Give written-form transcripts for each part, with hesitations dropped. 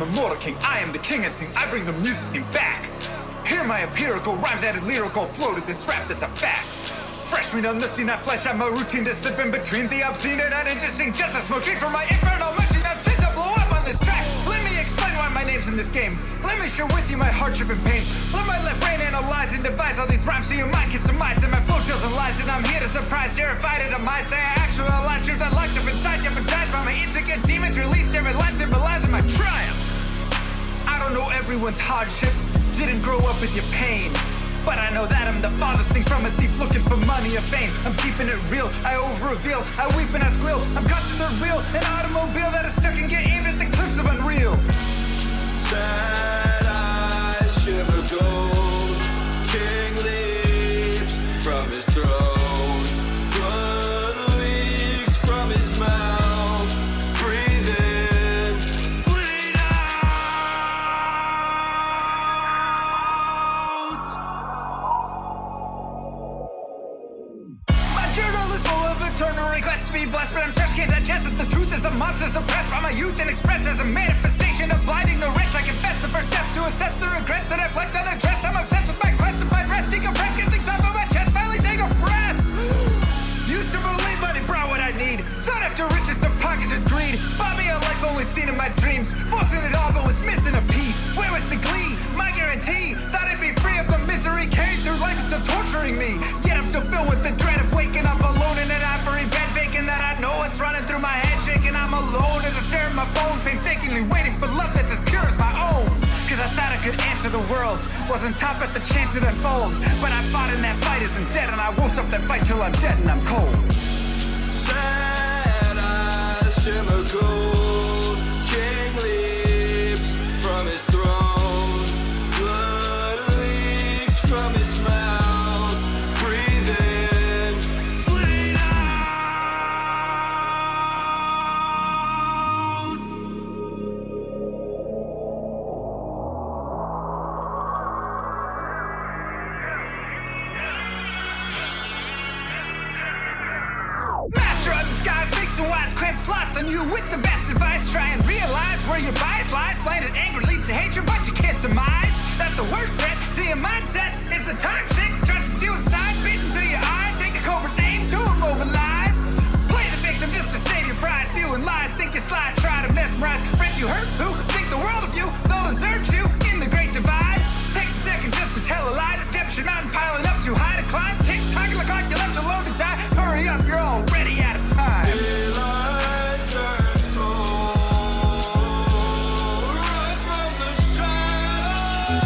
am immortal king, I am the king and sing, I bring the music scene back. Hear my empirical rhymes added lyrical flow to this rap that's a fact. Fresh meat on the scene, I flesh out my routine to slip in between the obscene and uninteresting. Just a smoke treat for my infernal machine, I'm sent to blow up on this track. Let me explain why my name's in this game. Let me share with you my hardship and pain. Let my left brain analyze and devise all these rhymes so your mind can surmise that my flow tells and lies. And I'm here to surprise, terrified at a mind. Say I actualize truth I locked up inside, jeopardized by my intricate demons. Released every line symbolizing my triumph. I don't know everyone's hardships, didn't grow up with your pain. But I know that I'm the farthest thing from a thief looking for money or fame. I'm keeping it real, I over-reveal, I weep and I squeal. I'm cut to the real, an automobile that is stuck and get aimed at the cliffs of unreal. Sad eyes shimmer gold, king leaps from his throne. Blood leaks from his mouth, breathe in, bleed out. My journal is full of eternal requests to be blessed, but I'm stressed, can't digest it. The truth is a monster suppressed by my youth and expressed as a manifestation of blind ignorance. I confess the first step to assess the regrets that I've left unaddressed. I'm obsessed with my quest to find rest, decompress, get things off of my chest, finally take a breath. Used to believe money brought what I need, sought after riches to pockets with greed. Bought me a life only seen in my dreams, forcing it all but was missing a piece. Where was the glee, my guarantee? Thought I'd be free of the misery carried through life, it's still torturing me. Yet I'm still filled with the dread of waking up alone in an ivory bed, faking that I know what's running through my head, shaking I'm alone as I stare at my phone, painstakingly waiting for love that's as pure as my own. Cause I thought I could answer the world, wasn't top at the chance it unfold. But I fought and that fight isn't dead, and I won't stop that fight till I'm dead and I'm cold. Sad eyes shimmer gold, king leaps from his throne. Blood leaks from his mouth, breathe in, bleed out. Master of the skies, makes some wise cramps lost on you with the best advice. Try and realize where your bias lies. Blinded anger leads to hatred, but you can't surmise that the worst threat to your mindset is the toxic trust you inside, spit into your eyes. Take a cobra's aim to immobilize. Play the victim just to save your pride. Spewing lies, think you slide, try to mesmerize friends you hurt who think the world of you. They'll desert you in the great divide. Take a second just to tell a lie. Deception mountain piling up too high to climb. Tick tock, look like you're left alone to die. Hurry up, you're already out of time. Daylight turns cold, rise from the shadows.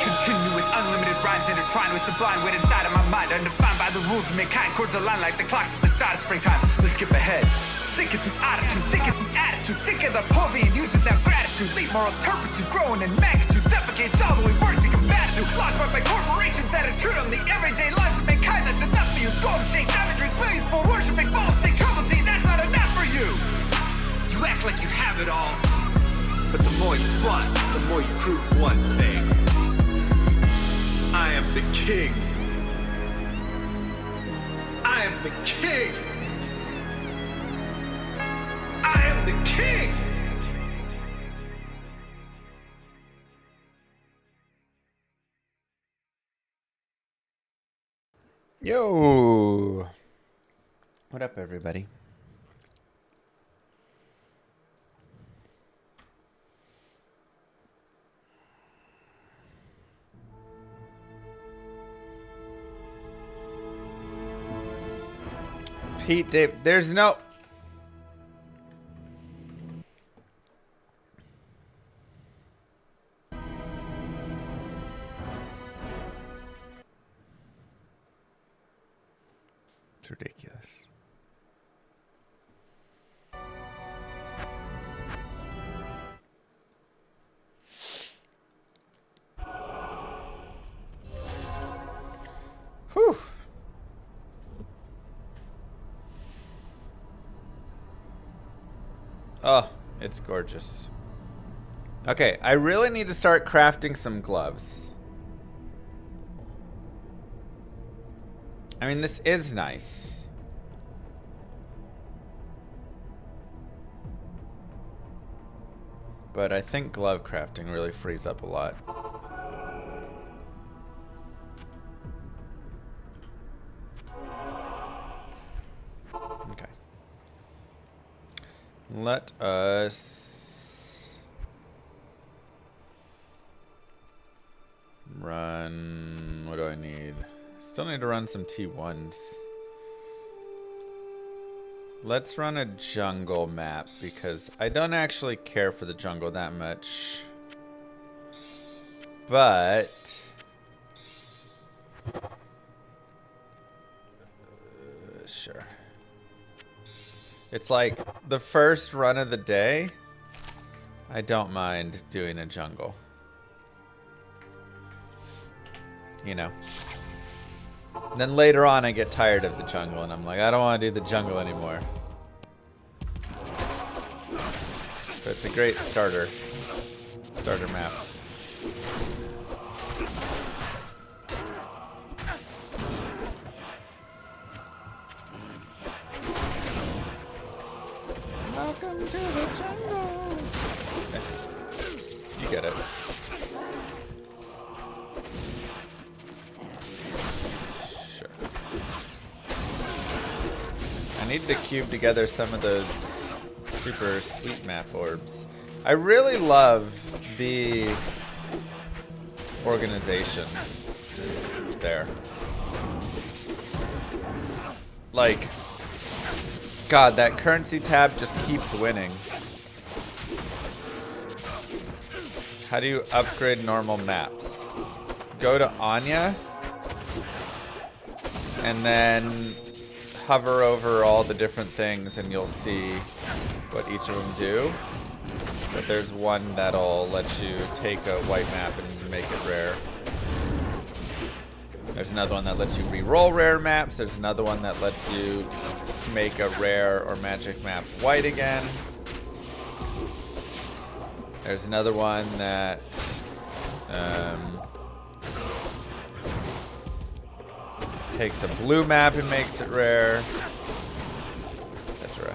Continue with unlimited rhymes intertwined with sublime wit inside of my mind, undefined by the rules of mankind. Chords align like the clocks at the start of springtime. Let's skip ahead. Sick of the attitude, sick of the attitude, sick of the poor being used without gratitude. Leave moral turpitude growing in magnitude, suffocates all that we've worked to combat it. Lost by corporations that intrude on the everyday lives of mankind. That's enough for you. Golden shades, diamond drinks, millions for worshiping, full of state trouble tea. That's not enough for you. You act like you have it all, but the more you flaunt, the more you prove one thing. I am the king. I am the king. I am the king. Yo, what up, everybody? Pete, Dave, there's no... It's ridiculous. Whew. Oh, it's gorgeous. Okay, I really need to start crafting some gloves. I mean, this is nice. But I think glove crafting really frees up a lot. Okay. Let us run. What do I need? Still need to run some T1s. Let's run a jungle map because I don't actually care for the jungle that much. But sure. It's like the first run of the day. I don't mind doing a jungle. You know. Then later on I get tired of the jungle and I'm like, I don't want to do the jungle anymore. But it's a great starter map. Welcome to the jungle. You get it. I need to cube together some of those super sweet map orbs. I really love the organization there. Like, God, that currency tab just keeps winning. How do you upgrade normal maps? Go to Anya and then hover over all the different things and you'll see what each of them do. But there's one that'll let you take a white map and make it rare. There's another one that lets you re-roll rare maps. There's another one that lets you make a rare or magic map white again. There's another one that takes a blue map and makes it rare, etc.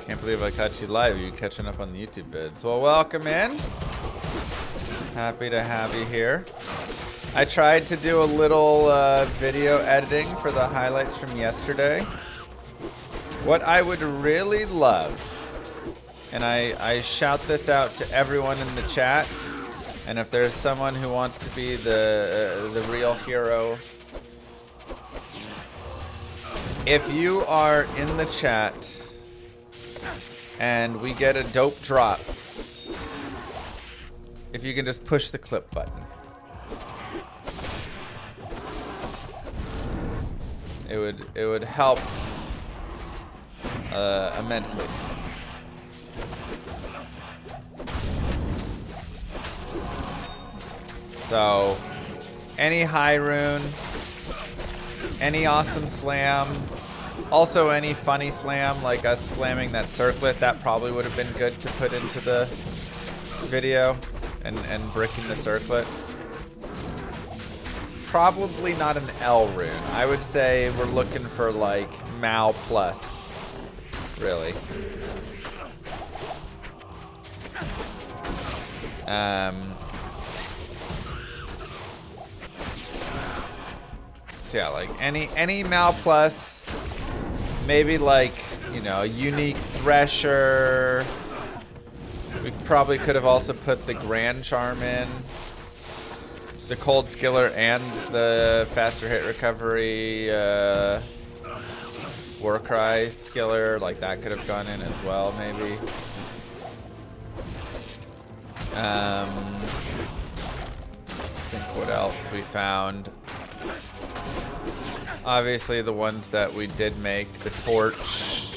Can't believe I caught you live. You catching up on the YouTube vids. Well, welcome in. Happy to have you here. I tried to do a little video editing for the highlights from yesterday. What I would really love, and I shout this out to everyone in the chat, and if there's someone who wants to be the real hero, if you are in the chat and we get a dope drop, if you can just push the clip button. It would help immensely. So, any high rune, any awesome slam, also any funny slam like us slamming that circlet, that probably would have been good to put into the video. And bricking the circlet. Probably not an L rune. I would say we're looking for like Mal plus, really. So yeah, like any Mal plus, maybe like, you know, a unique Thresher. We probably could have also put the Grand Charm in, the Cold Skiller, and the faster hit recovery Warcry Skiller. Like that could have gone in as well, maybe. I think what else we found. Obviously the ones that we did make, the Torch,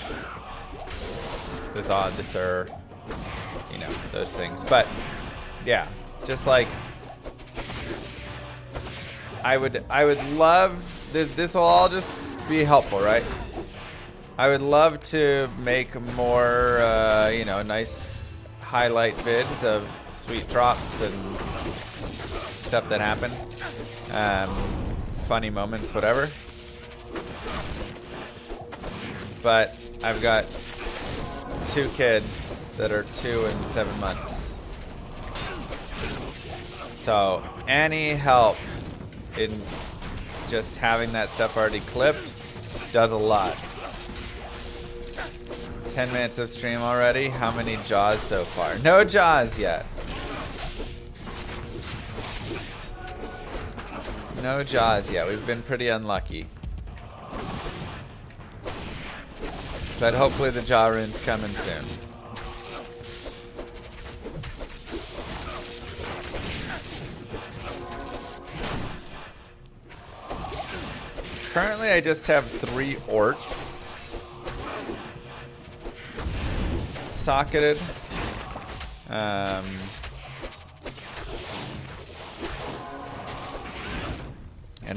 the Zodisser. You know, those things. But yeah, just like I would love this will all just be helpful, right? I would love to make more, you know, nice highlight vids of sweet drops and stuff that happen. Funny moments, whatever. But I've got 2 kids that are 2 and 7 months. So any help in just having that stuff already clipped does a lot. 10 minutes of stream already. How many jaws so far? No jaws yet. No jaws yet. We've been pretty unlucky. But hopefully the jaw rune's coming soon. Currently I just have 3 orcs socketed. And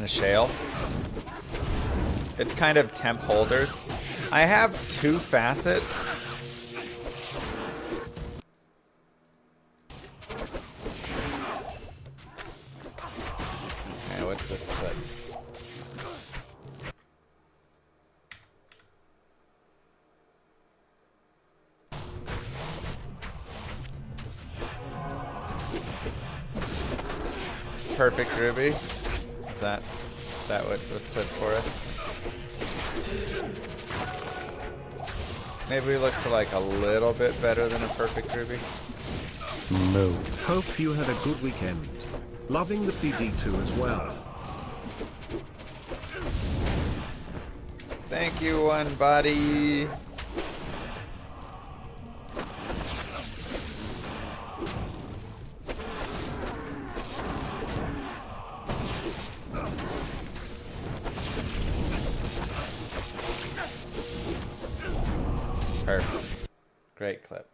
a shale. It's kind of temp holders. I have 2 facets. Okay, what's this clip? Perfect Ruby. Is that what was clipped for us? Maybe we look for like a little bit better than a perfect Ruby. No. Hope you had a good weekend. Loving the PD2 as well. Thank you, one buddy. Perfect. Great clip.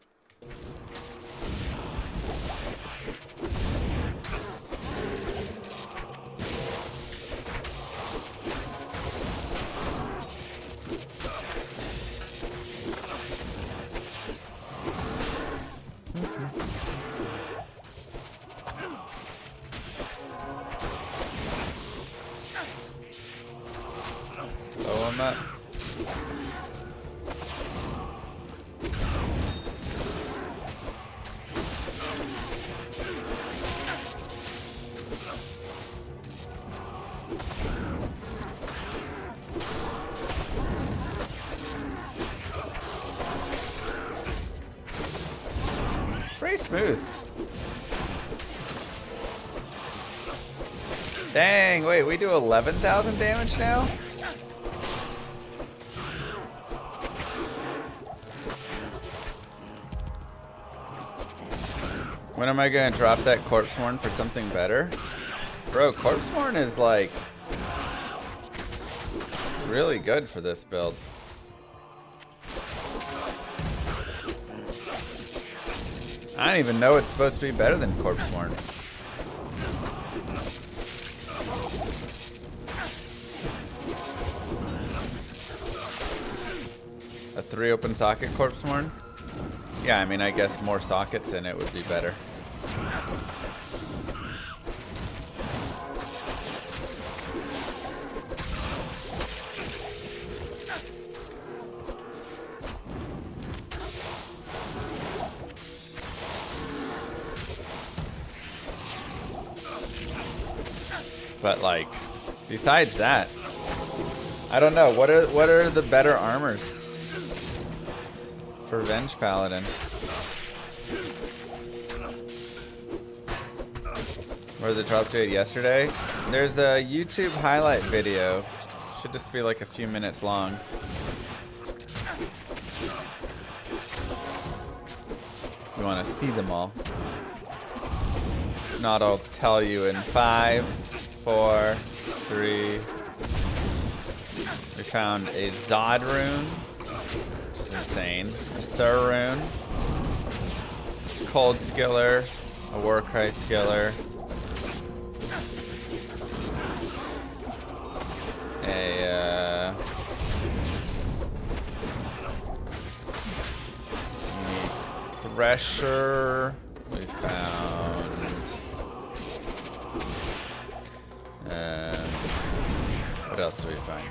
Blow him up. Pretty smooth. Dang, wait, we do 11,000 damage now? When am I gonna drop that corpse horn for something better? Bro, corpse horn is like really good for this build. I don't even know it's supposed to be better than corpse horn. A 3 open socket corpse horn? Yeah, I mean, I guess more sockets in it would be better. But like, besides that, I don't know. What are the better armors for Venge Paladin? Where the drops we had yesterday? There's a YouTube highlight video. Should just be like a few minutes long. If you want to see them all. If not, I'll tell you in 5, 4, 3. We found a Zod rune, which is insane. A Sur rune, Cold Skiller, a Warcry Skiller, Thresher. We found what else do we find?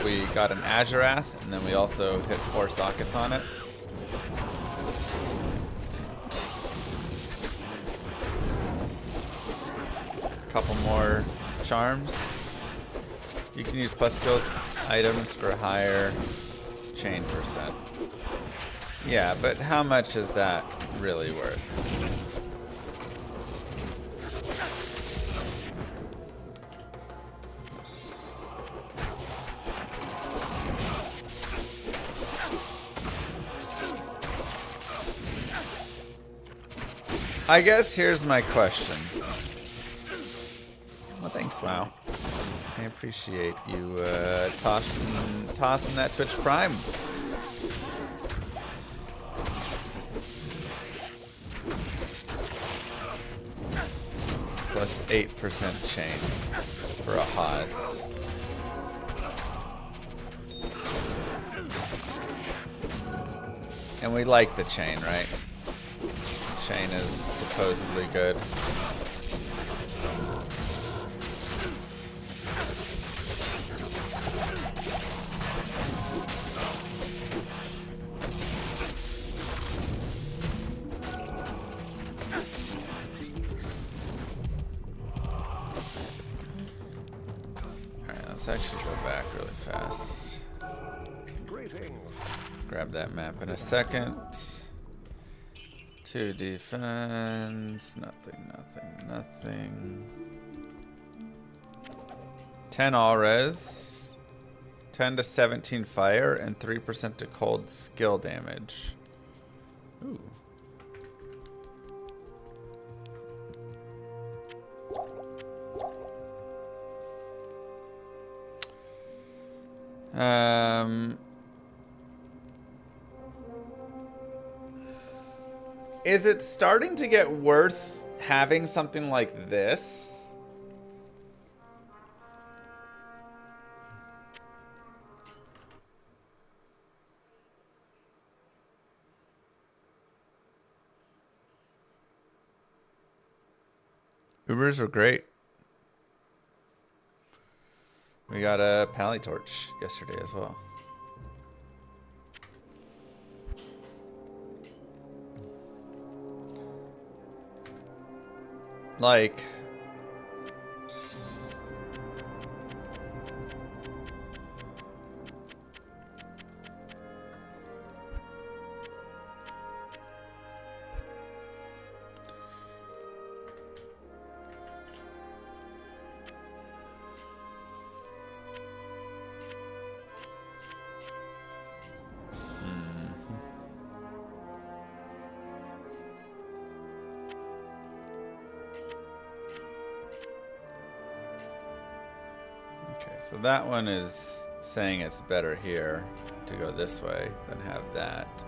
We got an Azurath, and then we also hit 4 sockets on it. A couple more charms. You can use plus skills items for higher chain percent. Yeah, but how much is that really worth? I guess here's my question. Well, thanks, WoW. I appreciate you tossing that Twitch Prime. Plus 8% chain for a Haas. And we like the chain, right? Chain is supposedly good. Alright, let's actually go back really fast. Greetings. Grab that map in a second. 2 defense, nothing. 10 all res, 10 to 17 fire, and 3% to cold skill damage. Ooh. Is it starting to get worth having something like this? Ubers were great. We got a Pally Torch yesterday as well. Like, so that one is saying it's better here to go this way than have that.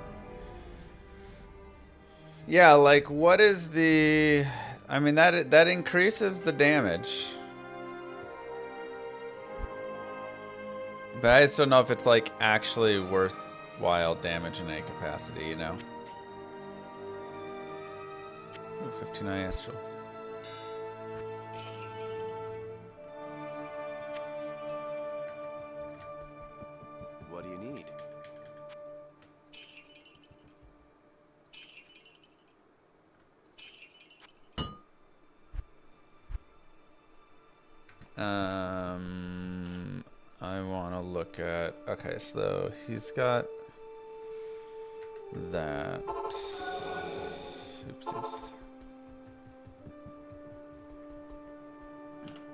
Yeah, like what is the... I mean, that increases the damage. But I just don't know if it's like actually worthwhile damage in any capacity, you know? Ooh, 59 astral. What do you need? I want to look at... Okay, so he's got that. Oopsies.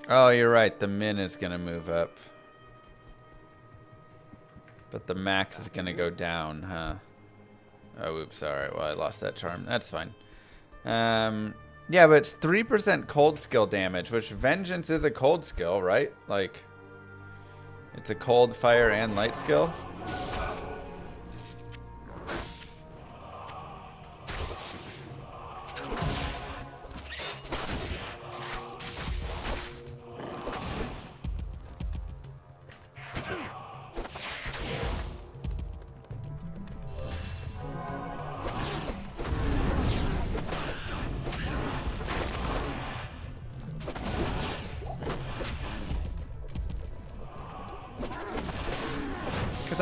Oh, you're right. The min is going to move up. But the max is going to go down, huh? Oh, oops. All right. Well, I lost that charm. That's fine. Yeah, but it's 3% cold skill damage, which Vengeance is a cold skill, right? Like, it's a cold, fire, and light skill.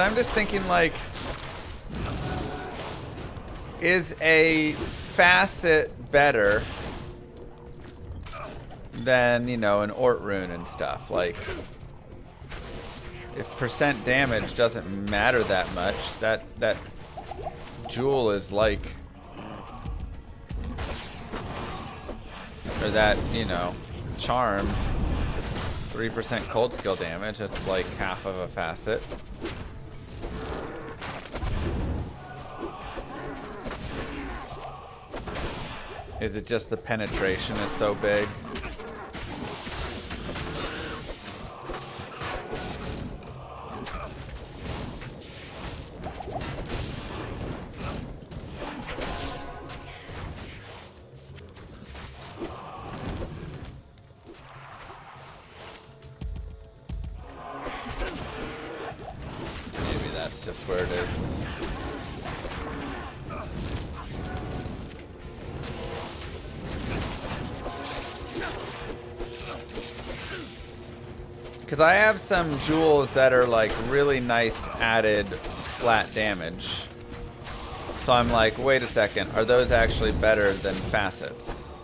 I'm just thinking, like, is a Facet better than, you know, an Ort rune and stuff? Like, if percent damage doesn't matter that much, that jewel is like, or that, you know, charm, 3% cold skill damage, it's like half of a Facet. Is it just the penetration is so big? Maybe that's just where it is. Because I have some jewels that are like really nice added flat damage. So I'm like, wait a second, are those actually better than Facets?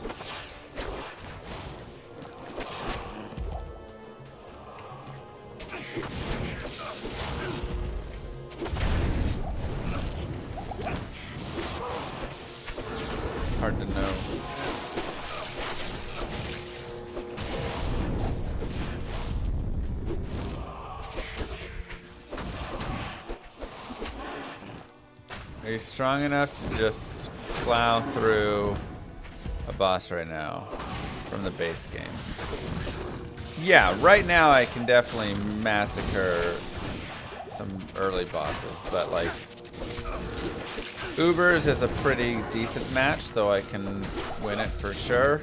Hard to know. Are you strong enough to just plow through a boss right now from the base game? Yeah, right now I can definitely massacre some early bosses, but like Uber's is a pretty decent match, though I can win it for sure.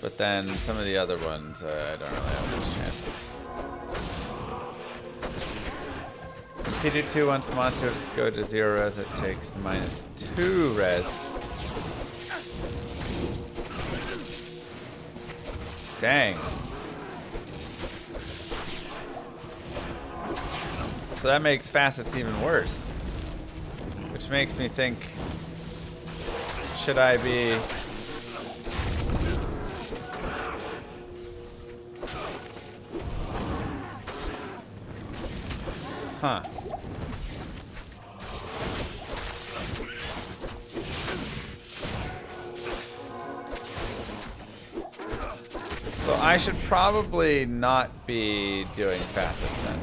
But then some of the other ones, I don't really have much chance. PD2 once monsters go to 0 res, it takes -2 res. Dang. So that makes Facets even worse. Which makes me think, should I be... Huh. So I should probably not be doing Facets then.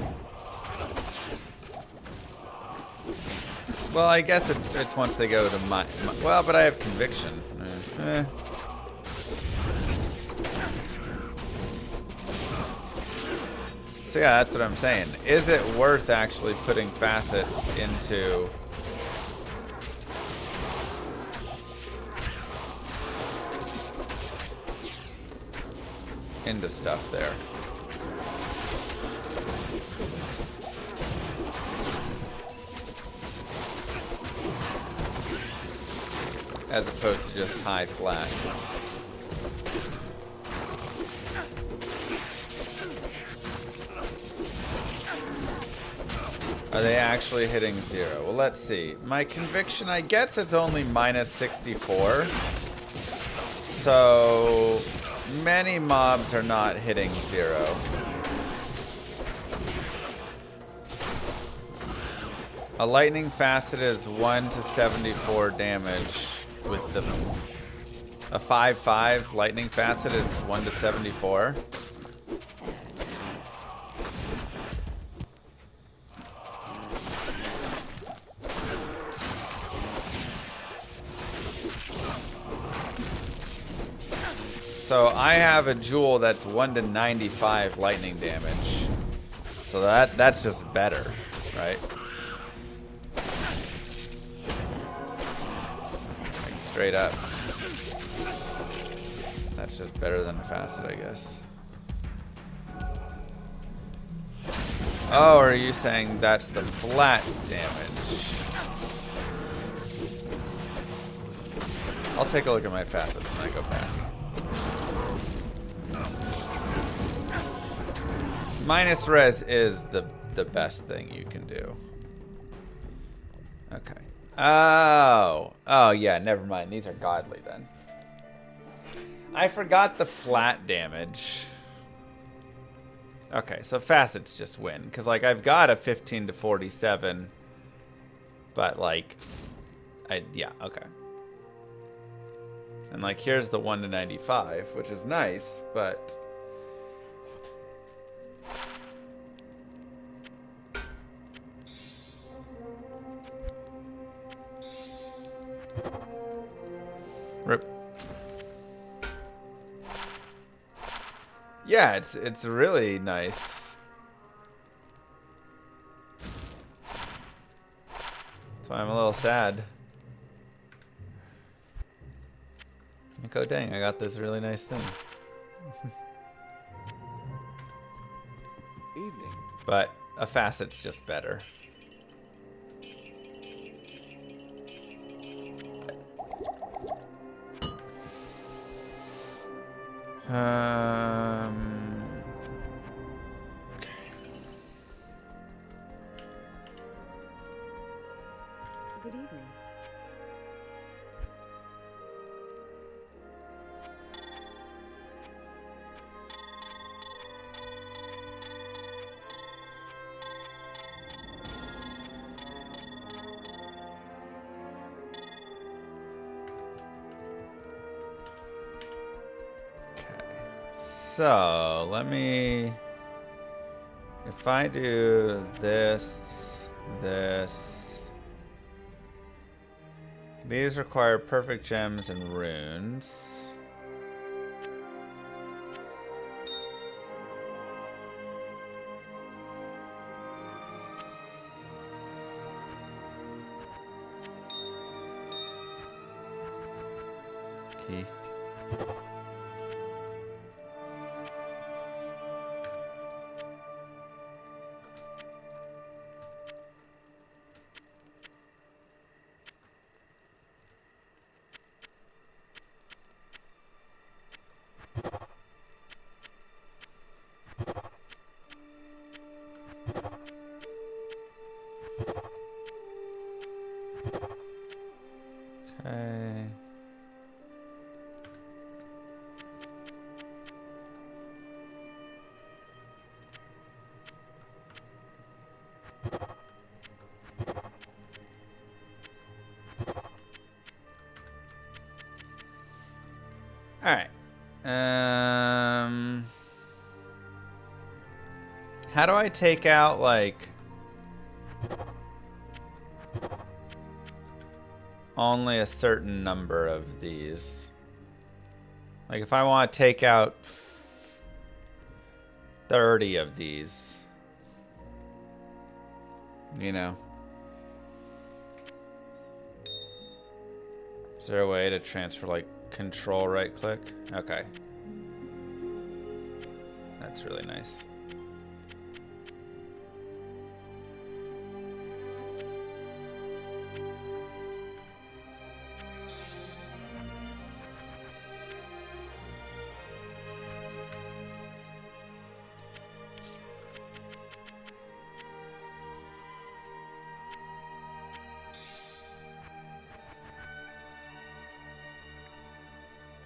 Well, I guess it's once they go to my well, but I have Conviction. So yeah, that's what I'm saying. Is it worth actually putting Facets into stuff there? As opposed to just high flat. Are they actually hitting 0? Well, let's see. My Conviction, I guess, is only -64. So many mobs are not hitting 0. A lightning facet is 1 to 74 damage with the... A 5/5 lightning facet is 1 to 74. So I have a jewel that's 1 to 95 lightning damage. So that's just better, right? Like straight up. That's just better than a facet, I guess. Oh, are you saying that's the flat damage? I'll take a look at my facets when I go back. Minus res is the best thing you can do. Okay. Oh yeah, never mind. These are godly then. I forgot the flat damage. Okay, so facets just win. Because, like, I've got a 15 to 47. But, like, yeah, okay. And, like, here's the 1 to 95, which is nice, but... Rip. Yeah, it's really nice. That's why I'm a little sad. Like, oh dang, I got this really nice thing. Evening. But a facet's just better. Okay. Good evening. So, let me... If I do this... These require perfect gems and runes. Key. Okay. All right. How do I take out, like, only a certain number of these? Like, if I want to take out 30 of these, you know? Is there a way to transfer, like, control right click? Okay. That's really nice.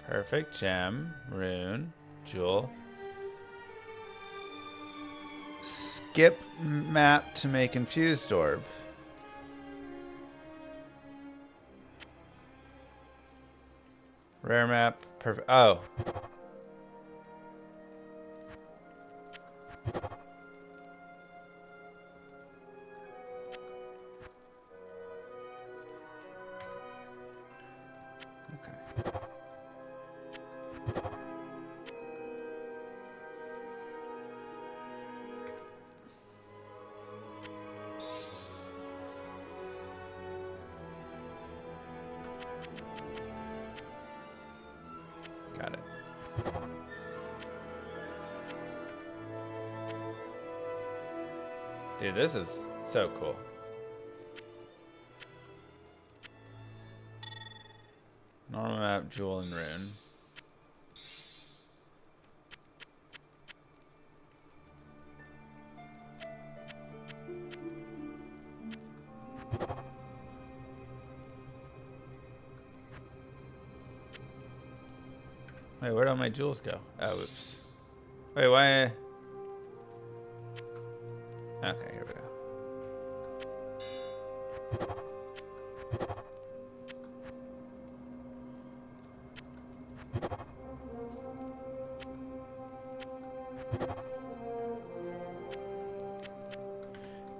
Perfect gem, rune, jewel. Skip map to make infused orb. Rare map, perfect. Oh. Got it. Dude, this is so cool. Normal map, jewel, and rune. Wait, where'd all my jewels go? Oh, oops. Wait, why? Okay, here we go.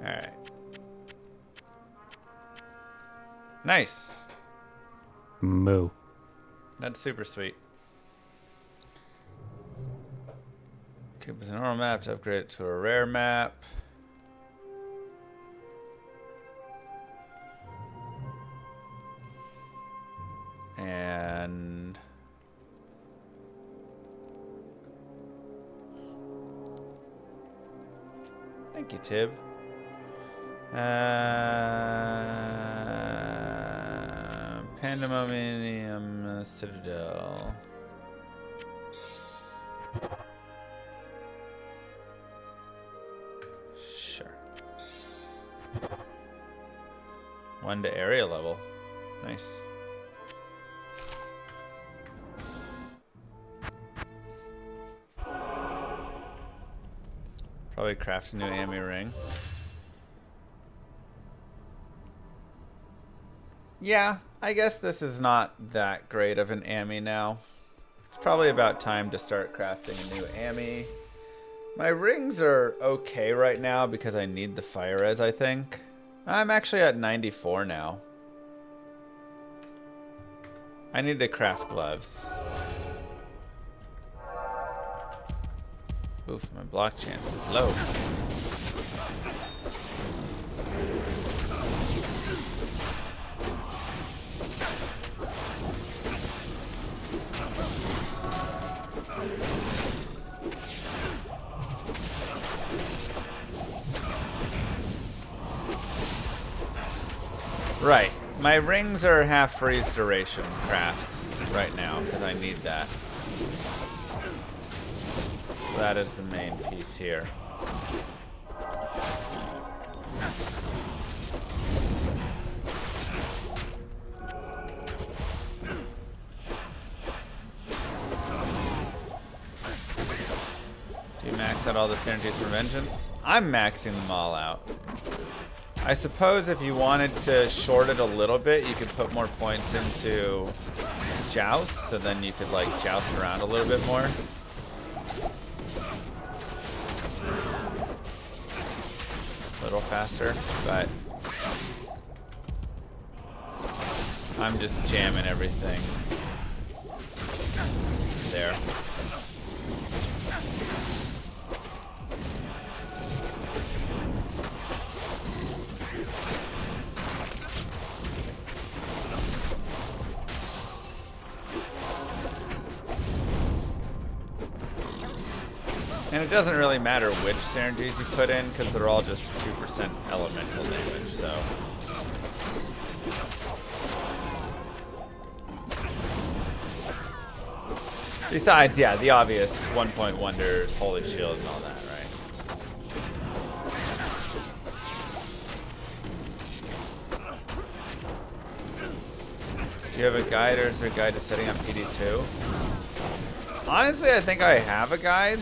Alright. Nice. Moo. That's super sweet. Keep with a normal map to upgrade it to a rare map. And thank you, Tib. Pandemonium Citadel. Sure. 1 to area level. Nice. Probably craft a new Ami ring. Yeah, I guess this is not that great of an Ami now. It's probably about time to start crafting a new Ami. My rings are okay right now because I need the fire res, I think. I'm actually at 94 now. I need to craft gloves. Oof, my block chance is low. Right. My rings are half freeze duration crafts right now because I need that. So that is the main piece here. Do you max out all the synergies for vengeance? I'm maxing them all out. I suppose if you wanted to short it a little bit, you could put more points into joust, so then you could like joust around a little bit more. A little faster, but I'm just jamming everything there. And it doesn't really matter which synergies you put in because they're all just 2% elemental damage, so. Besides, yeah, the obvious 1-point wonders, holy shield, and all that, right? Do you have a guide, or is there a guide to setting up PD2? Honestly, I think I have a guide.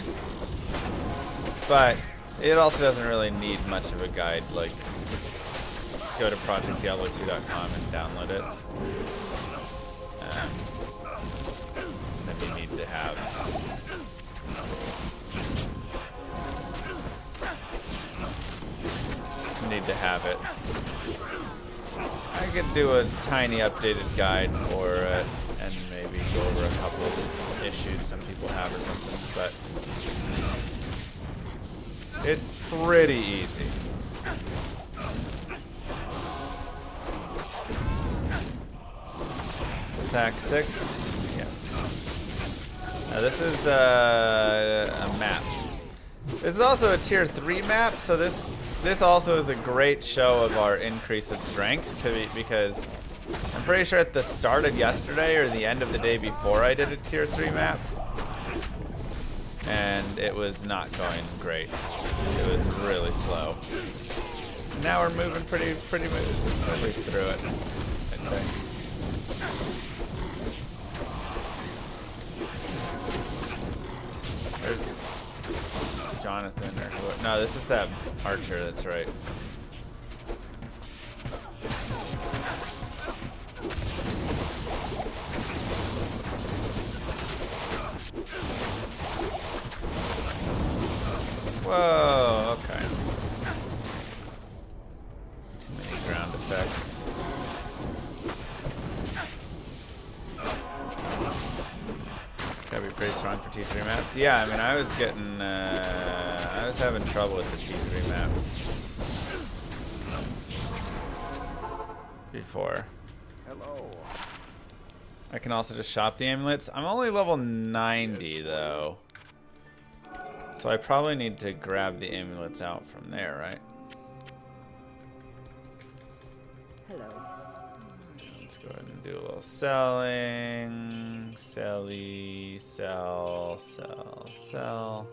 But it also doesn't really need much of a guide. Like, go to projectdiablo2.com and download it. Then you need to have it. I could do a tiny updated guide for it and maybe go over a couple of issues some people have or something, but it's pretty easy. Is this Act 6? Yes. Now this is a map. This is also a tier 3 map, so this also is a great show of our increase of strength, because I'm pretty sure at the start of yesterday or the end of the day before I did a tier 3 map, and it was not going great. It was really slow. Now we're moving pretty smoothly through it, I'd say. Jonathan or who? No, this is that archer. That's right. Whoa, okay. Too many ground effects. Gotta be pretty strong for T3 maps. Yeah, I mean, I was getting, I was having trouble with the T3 maps before. Hello. I can also just shop the amulets. I'm only level 90 though. So I probably need to grab the amulets out from there, right? Hello. Let's go ahead and do a little selling. Selly, sell, sell, sell.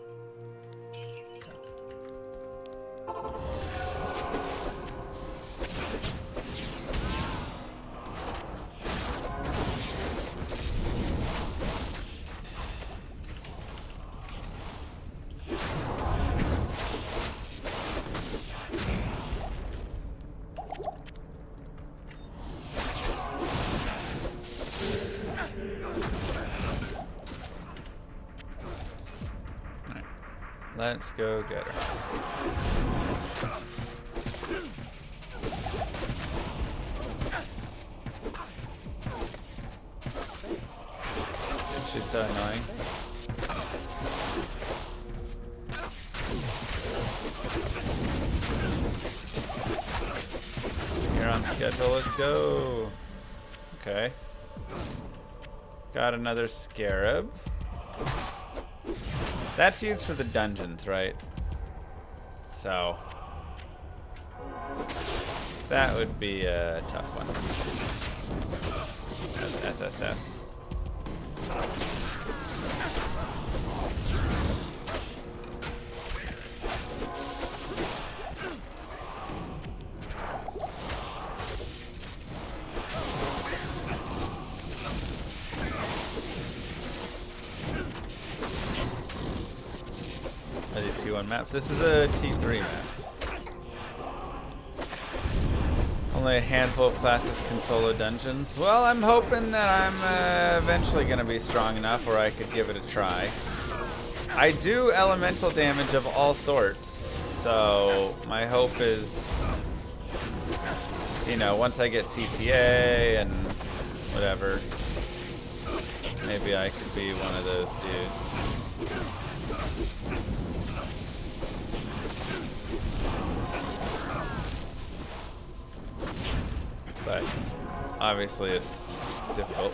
Let's go get her. She's so annoying. You're on schedule, let's go. Okay. Got another scarab. That's used for the dungeons, right? So that would be a tough one as SSF. Are these T1 maps? This is a T3 map. Only a handful of classes can solo dungeons. Well, I'm hoping that I'm eventually going to be strong enough where I could give it a try. I do elemental damage of all sorts, so my hope is, you know, once I get CTA and whatever, maybe I could be one of those dudes. But obviously it's difficult.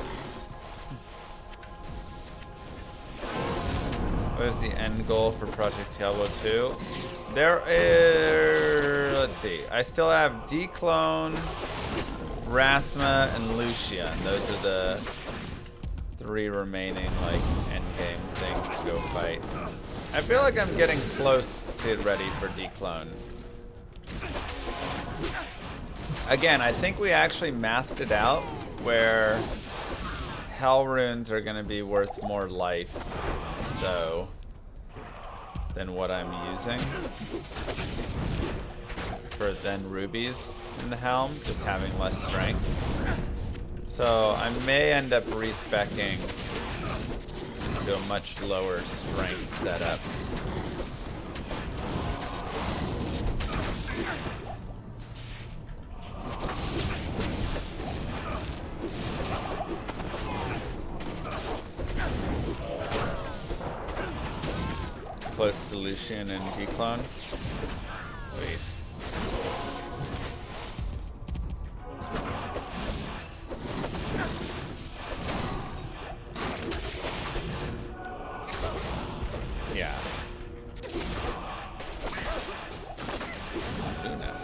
What is the end goal for Project Diablo 2? There is, let's see, I still have Declone, Rathma, and Lucian. Those are the 3 remaining like endgame things to go fight. I feel like I'm getting close to ready for Declone. Again, I think we actually mathed it out where hell runes are going to be worth more life, though, than what I'm using than rubies in the helm, just having less strength. So I may end up respecking into a much lower strength setup. Close to Lucian and Declone. Sweet. Yeah. Luna.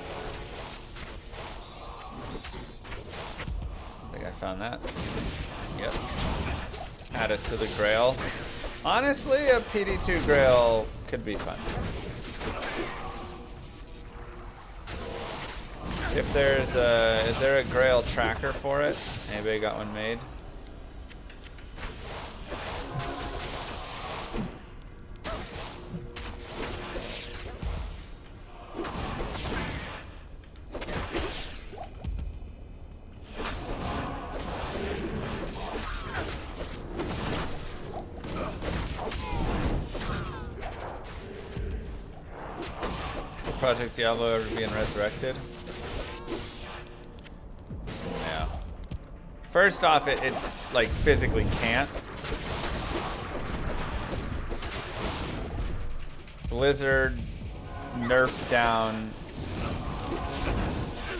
I think I found that. Yep. Add it to the Grail. Honestly, a PD2 Grail could be fun. If there's a, is there a Grail tracker for it? Anybody got one made? Project Diablo ever being resurrected? Yeah. First off, it like physically can't. Blizzard nerfed down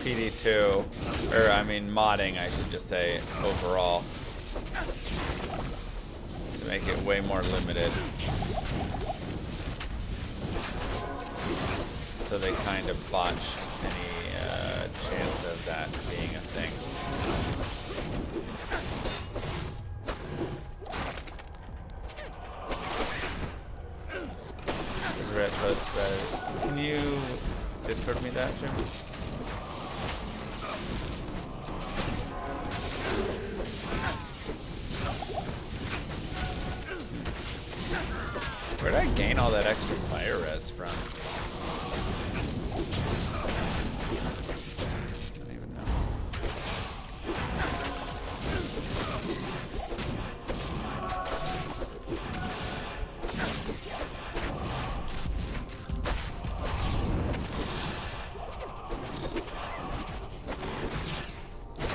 PD2, or I mean modding, I should just say, overall, to make it way more limited. So they kind of botched any chance of that being a thing. Red post better. Can you Discord me that, Jim? Where did I gain all that extra fire res from? I don't even know.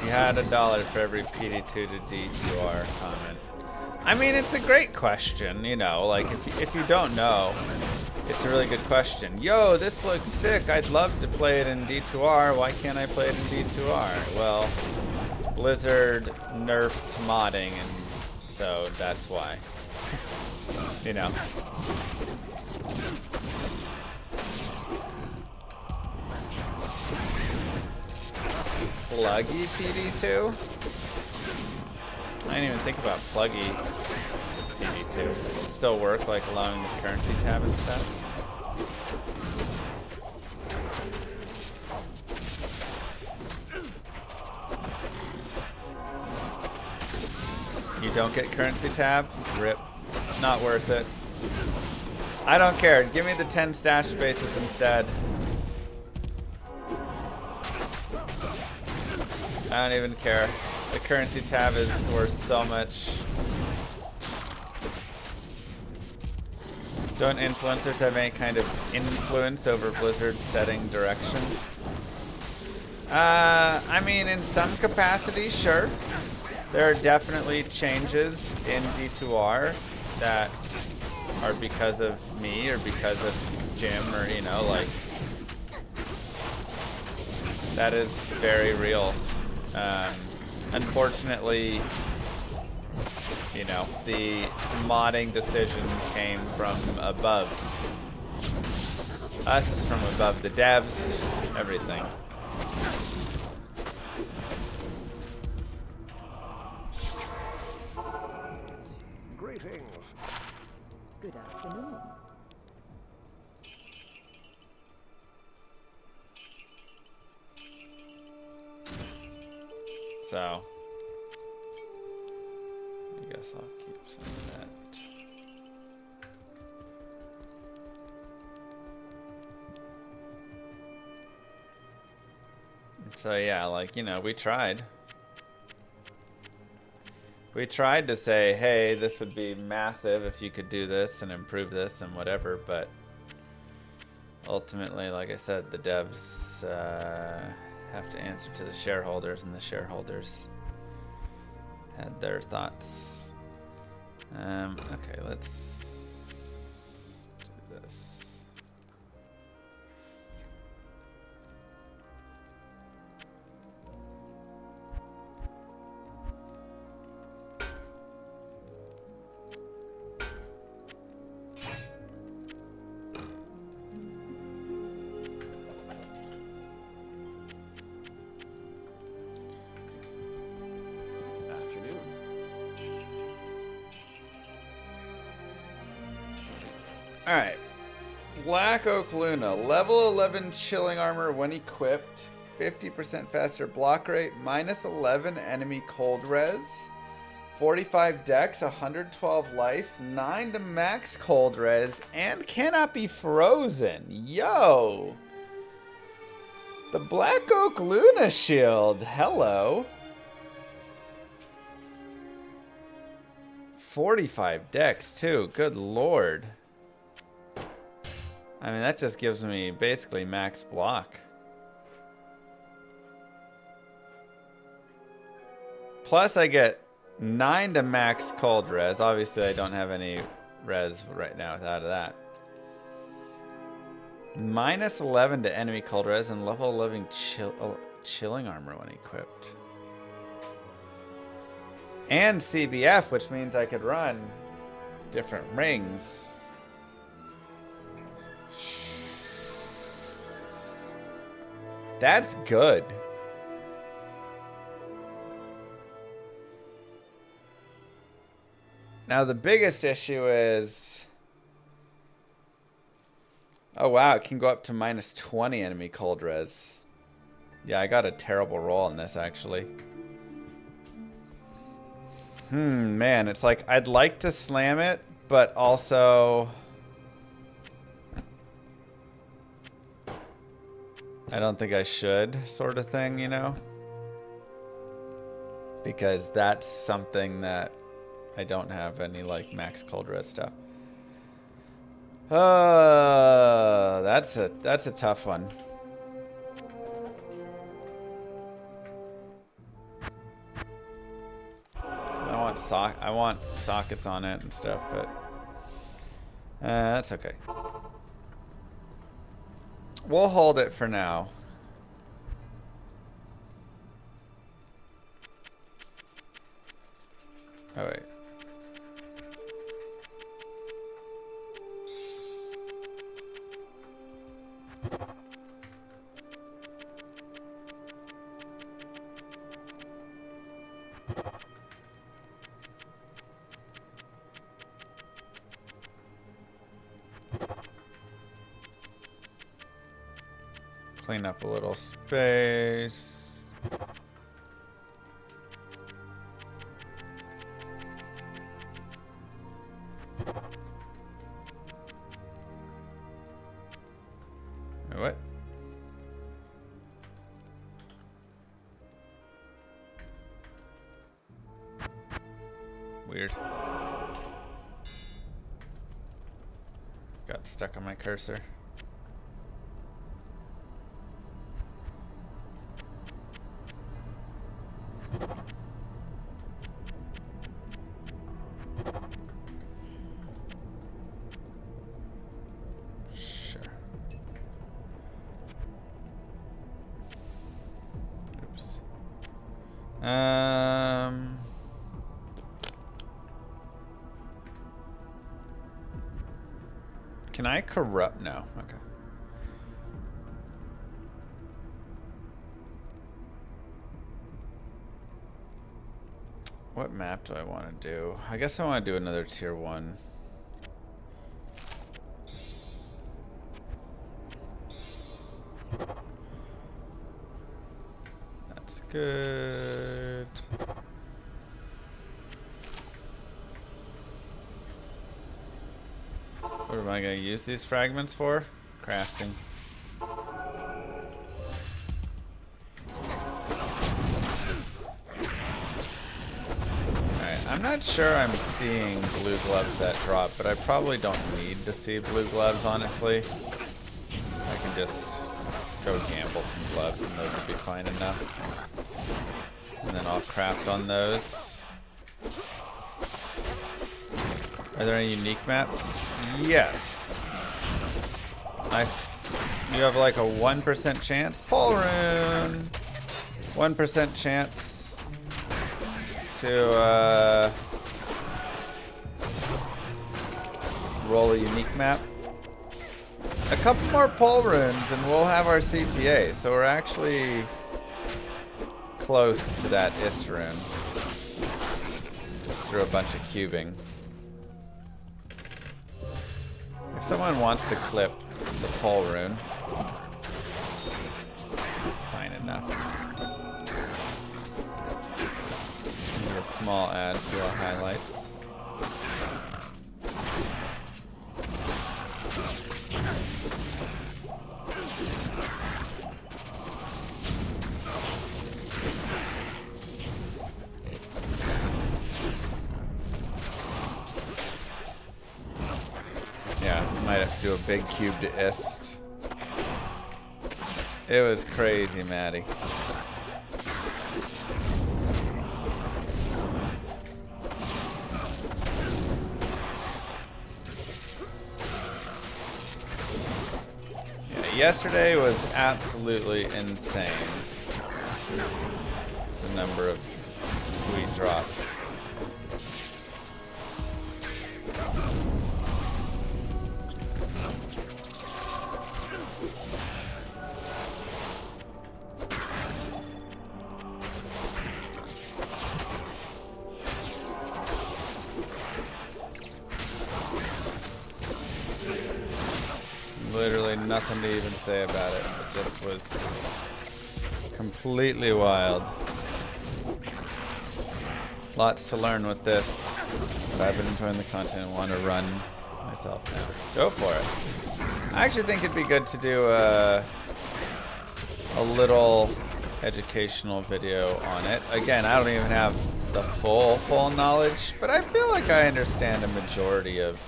You had $1 for every PD2 to D2R comment. I mean, it's a great question, you know, like if you don't know, it's a really good question. Yo, this looks sick. I'd love to play it in D2R. Why can't I play it in D2R? Well, Blizzard nerfed modding, and so that's why. You know. Pluggy PD2? I didn't even think about pluggy PD2. It still work, like allowing the currency tab and stuff. You don't get currency tab? Rip. Not worth it. I don't care. Give me the 10 stash spaces instead. I don't even care. The currency tab is worth so much. Don't influencers have any kind of influence over Blizzard's setting direction? I mean, in some capacity, sure. There are definitely changes in D2R that are because of me or because of Jim, or, you know, like, that is very real. Unfortunately, you know, the modding decision came from above us, from above the devs, everything. Greetings. Good afternoon. So, I guess I'll keep some of that. So yeah, like, you know, we tried. We tried to say, hey, this would be massive if you could do this and improve this and whatever, but ultimately, like I said, the devs have to answer to the shareholders, and the shareholders had their thoughts. Okay, let's do this. Alright. Black Oak Luna. Level 11 chilling armor when equipped. 50% faster block rate. Minus 11 enemy cold res. 45 dex. 112 life. 9 to max cold res. And cannot be frozen. Yo! The Black Oak Luna shield. Hello. 45 dex too. Good lord. I mean, that just gives me basically max block. Plus, I get 9 to max cold res. Obviously, I don't have any res right now without that. Minus 11 to enemy cold res and level 11 chilling armor when equipped. And CBF, which means I could run different rings. That's good. Now the biggest issue is... Oh wow, it can go up to minus 20 enemy cold res. Yeah, I got a terrible roll on this actually. Man, it's like I'd like to slam it, but also... I don't think I should, sort of thing, you know? Because that's something that I don't have any, like, max cold res stuff. That's a tough one. I want sockets on it and stuff, but that's okay. We'll hold it for now. Oh wait. Clean up a little space. Wait, what? Weird. Got stuck on my cursor. Can I corrupt? No. Okay. What map do I want to do? I guess I want to do another tier 1. That's good. What am I going to use these fragments for? Crafting. Alright, I'm not sure I'm seeing blue gloves that drop, but I probably don't need to see blue gloves, honestly. I can just go gamble some gloves and those will be fine enough. And then I'll craft on those. Are there any unique maps? Yes. You have like a 1% chance. Pole rune. 1% chance to roll a unique map. A couple more pole runes and we'll have our CTA. So we're actually close to that ist rune. Just through a bunch of cubing. If someone wants to clip the pole rune, fine enough. Need a small add to our highlights. Yeah, might have do a big cube to ist. It was crazy, Maddie. Yeah, yesterday was absolutely insane. The number of sweet drops. Literally nothing to even say about it. It just was completely wild. Lots to learn with this, but I've been enjoying the content and want to run myself now. Go for it. I actually think it'd be good to do a little educational video on it. Again, I don't even have the full knowledge, but I feel like I understand a majority of.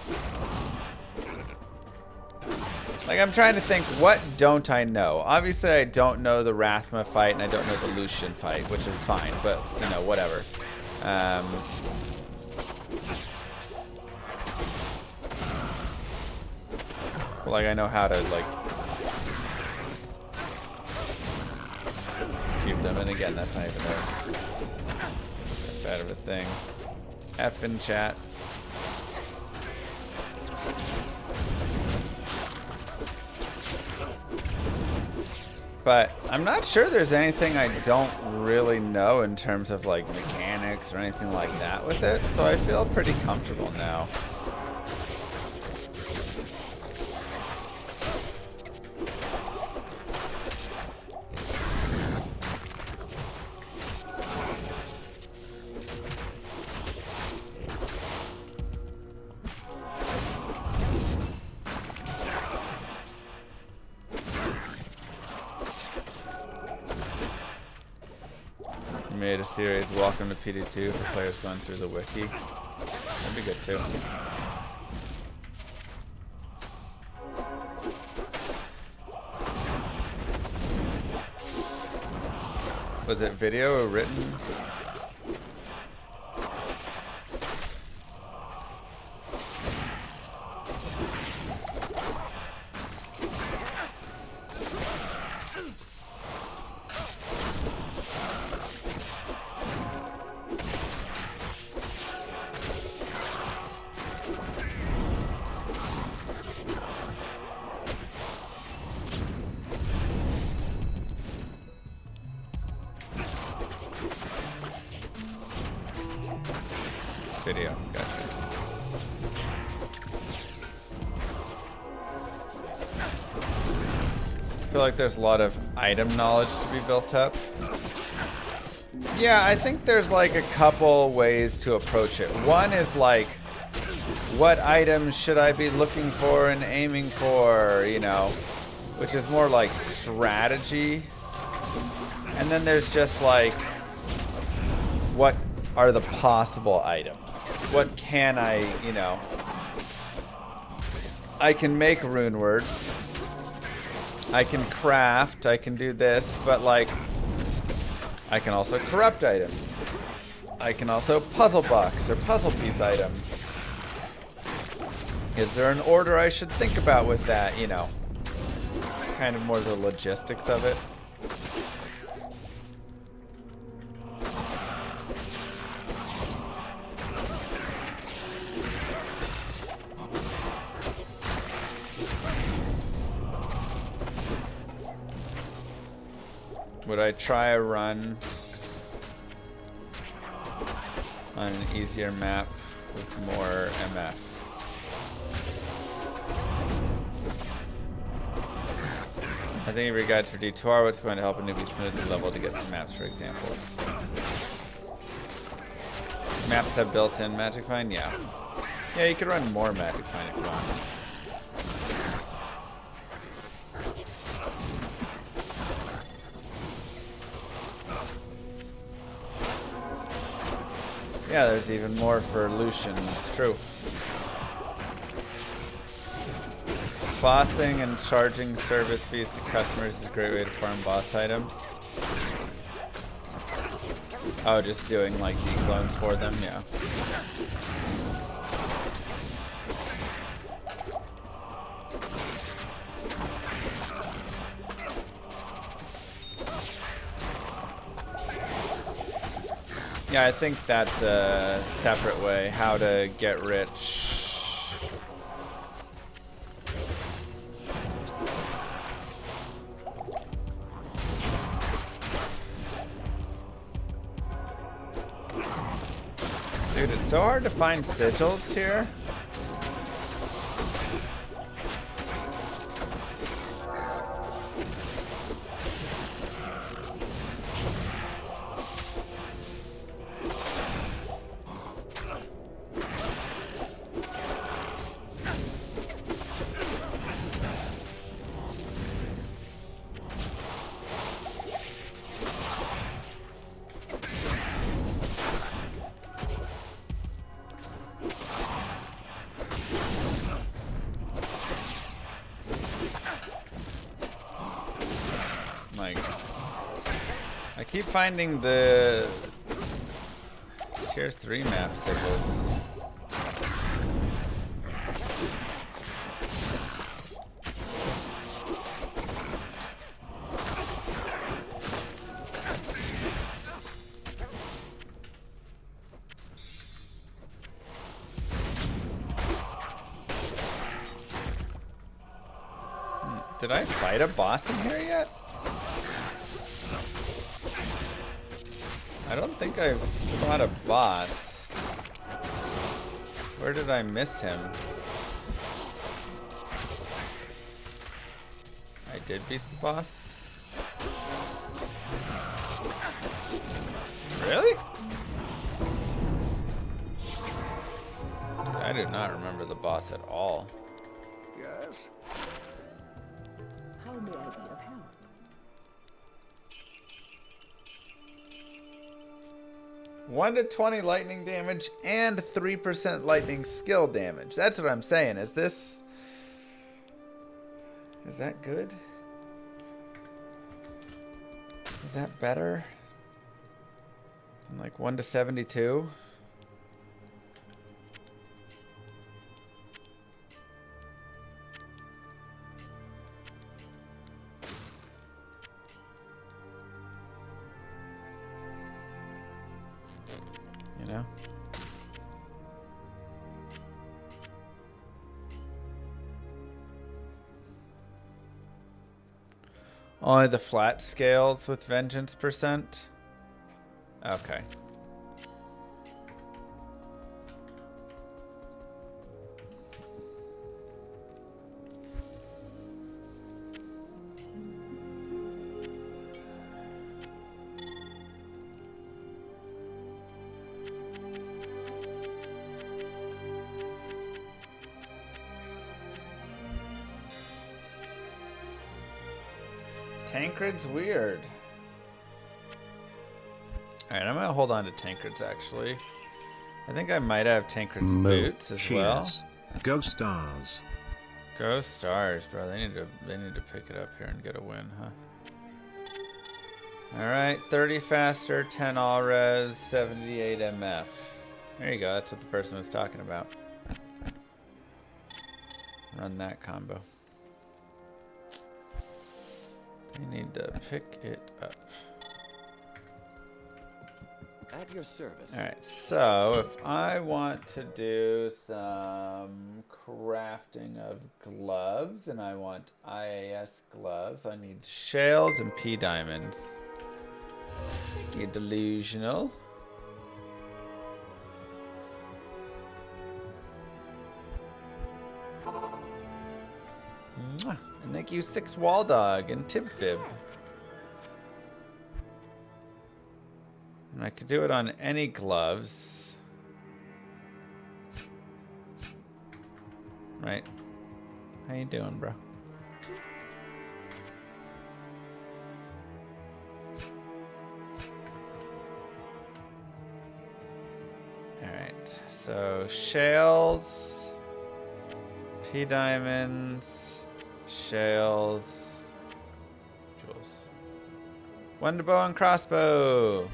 Like, I'm trying to think, what don't I know? Obviously, I don't know the Rathma fight, and I don't know the Lucian fight, which is fine, but, you know, whatever. Like, I know how to, like, cube them, and again, that's not even that bad of a thing. F in chat. But I'm not sure there's anything I don't really know in terms of like mechanics or anything like that with it, so I feel pretty comfortable now. Made a series, Welcome to PD2, for players going through the wiki. That'd be good too. Was it video or written? Video, gotcha. I feel like there's a lot of item knowledge to be built up. Yeah, I think there's like a couple ways to approach it. One is like, what items should I be looking for and aiming for, you know, which is more like strategy. And then there's just like, what are the possible items? What can I, you know, I can make rune words, I can craft, I can do this, but like, I can also corrupt items. I can also puzzle box or puzzle piece items. Is there an order I should think about with that, you know? Kind of more the logistics of it. Would I try a run on an easier map with more MF? I think every guides for D2R, what's going to help a newbie smooth the level to get to maps, for examples. Maps have built-in Magic Find? Yeah. Yeah, you could run more Magic Find if you want. Yeah, there's even more for Lucian, it's true. Bossing and charging service fees to customers is a great way to farm boss items. Oh, just doing like declones for them, yeah. Yeah, I think that's a separate way, how to get rich. Dude, it's so hard to find sigils here. I keep finding the tier 3 map sigils. Did I fight a boss in here yet? I don't think I've fought a boss. Where did I miss him? I did beat the boss. Really? Dude, I do not remember the boss at all. Yes. How may I be of help? 1 to 20 lightning damage and 3% lightning skill damage. That's what I'm saying. Is that good? Is that better? Like 1 to 72? You know? Only the flat scales with vengeance percent? Okay. Tancred's weird. Alright, I'm gonna hold on to Tancred's actually. I think I might have Tancred's boots as well. Go Stars. Go Stars, bro. They need to pick it up here and get a win, huh? Alright, 30 faster, 10 all res, 78 MF. There you go, that's what the person was talking about. Run that combo. We need to pick it up. At your service. Alright, so if I want to do some crafting of gloves and I want IAS gloves, I need shales and P diamonds. Thank you, delusional. Mwah. And thank you, 6 Wall Dog and Tibfib. And I could do it on any gloves. Right. How you doing, bro? Alright. So, shales, P diamonds, Shales. Jewels. Wonder bow and crossbow.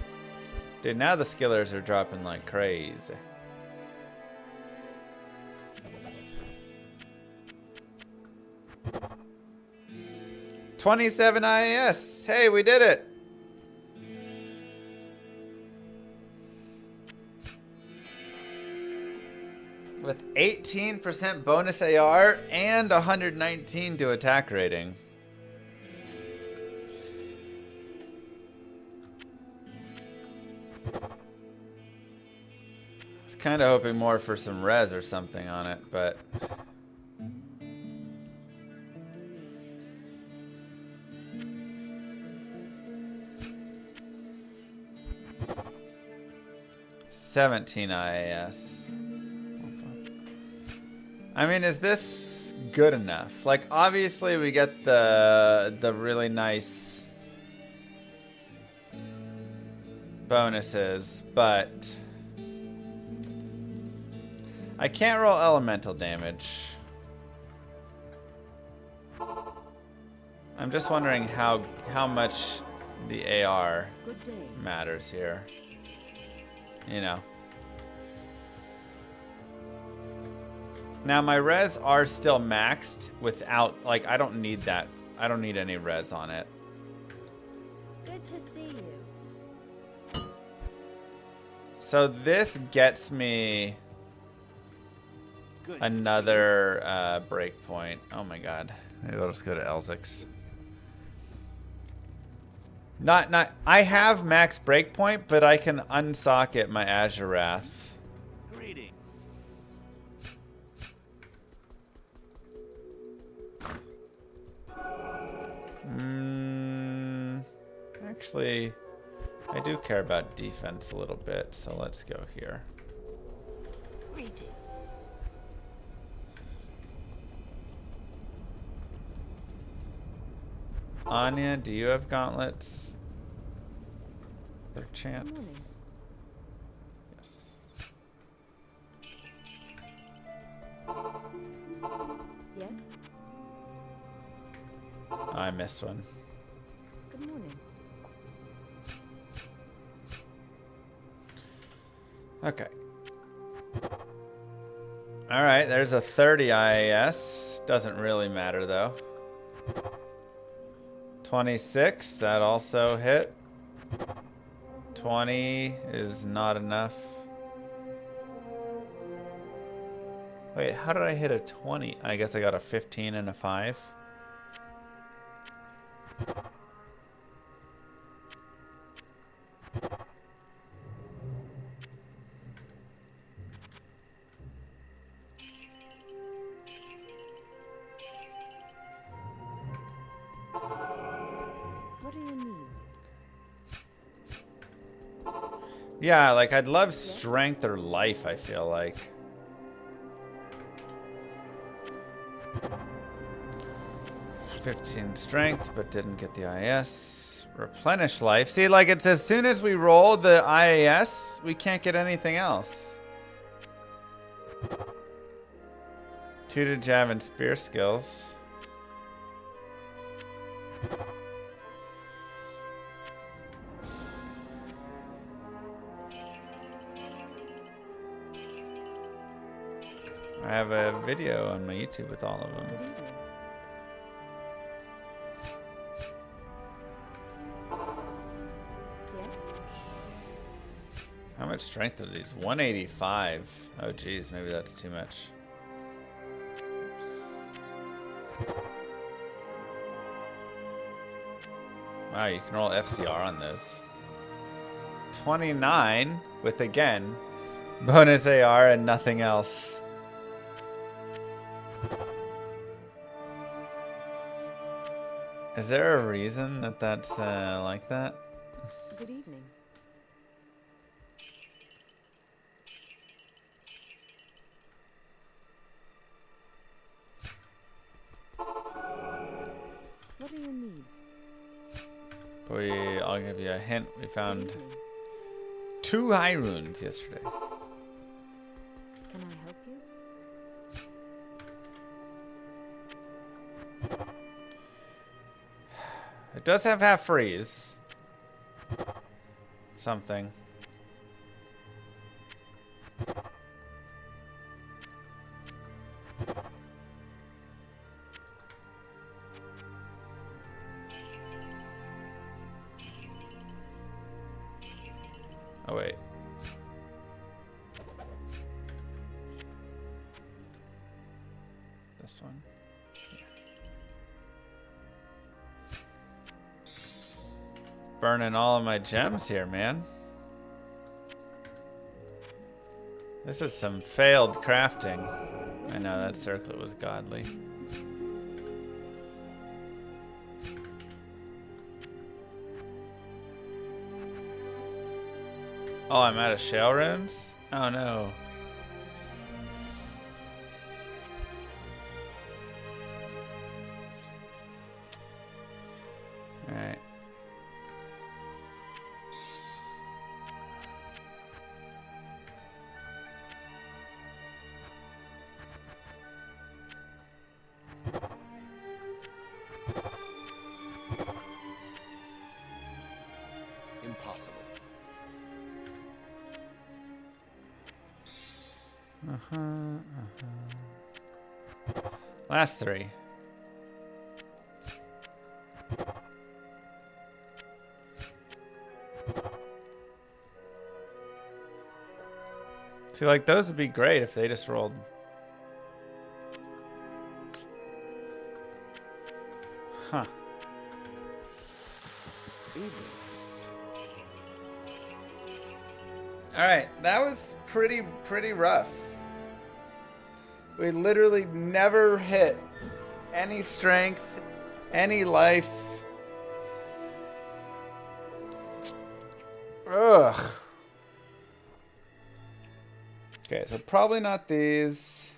Dude, now the skillers are dropping like crazy. $27 IAS. Hey, we did it. With 18% bonus AR and 119 to attack rating. I was kind of hoping more for some res or something on it, but... $17 IAS. I mean, is this good enough? Like, obviously we get the really nice bonuses, but I can't roll elemental damage. I'm just wondering how much the AR matters here. You know. Now my res are still maxed without, like, I don't need that. I don't need any res on it. Good to see you. So this gets me another breakpoint. Oh my god. Maybe I'll just go to Elzix. I have max breakpoint, but I can unsocket my Azure Wrath. Actually, I do care about defense a little bit, so let's go here. Greetings. Anya, do you have gauntlets? Per chance? Yes. Yes? I missed one. Good morning. Okay. Alright, there's a 30 IAS. Doesn't really matter though. 26, that also hit. 20 is not enough. Wait, how did I hit a 20? I guess I got a 15 and a 5. Yeah, like I'd love strength or life, I feel like. $15 strength, but didn't get the IAS. Replenish life. See, like it's as soon as we roll the IAS, we can't get anything else. 2 to jab and spear skills. I have a video on my YouTube with all of them. Yes? How much strength are these? 185. Oh geez, maybe that's too much. Wow, you can roll FCR on this. 29 with, again, bonus AR and nothing else. Is there a reason that that's like that? Good evening. What are your needs? I'll give you a hint. We found 2 high runes yesterday. Can I help you? It does have half freeze. Something. Oh, wait. This one. Burning all of my gems here, man. This is some failed crafting. I know that circlet was godly. Oh, I'm out of shell runes? Oh no. Alright. Impossible. Last three. See, like, those would be great if they just rolled. Huh. Alright, that was pretty rough. We literally never hit any strength, any life. Ugh. Okay, so probably not these.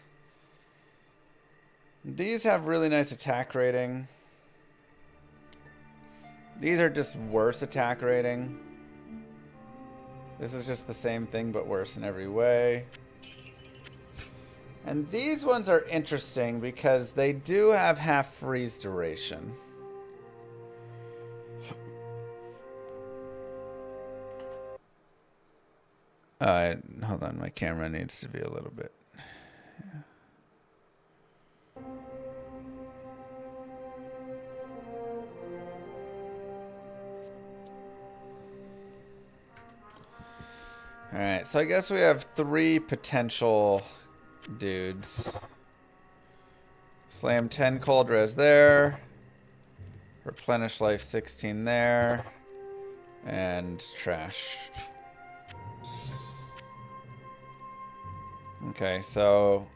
These have really nice attack rating. These are just worse attack rating. This is just the same thing but worse in every way. And these ones are interesting because they do have half freeze duration. Hold on, my camera needs to be a little bit. Alright, so I guess we have 3 potential dudes. Slam 10 cold res there. Replenish life 16 there. And trash. Okay, so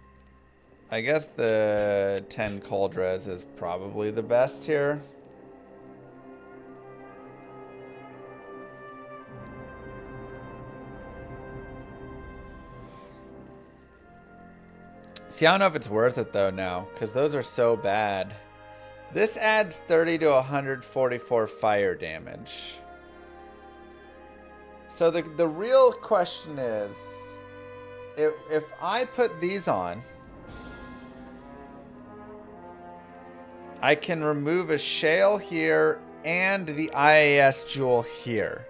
I guess the 10 cold res is probably the best here. See, I don't know if it's worth it though now, because those are so bad. This adds 30 to 144 fire damage. So the real question is, if I put these on, I can remove a shale here and the IAS jewel here.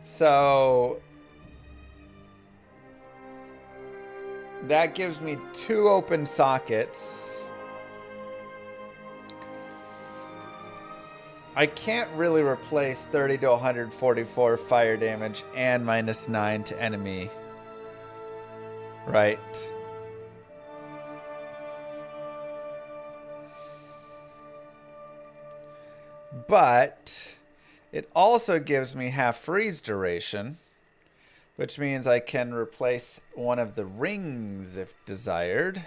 So that gives me 2 open sockets. I can't really replace 30 to 144 fire damage and -9 to enemy. Right. But it also gives me half freeze duration, which means I can replace one of the rings if desired.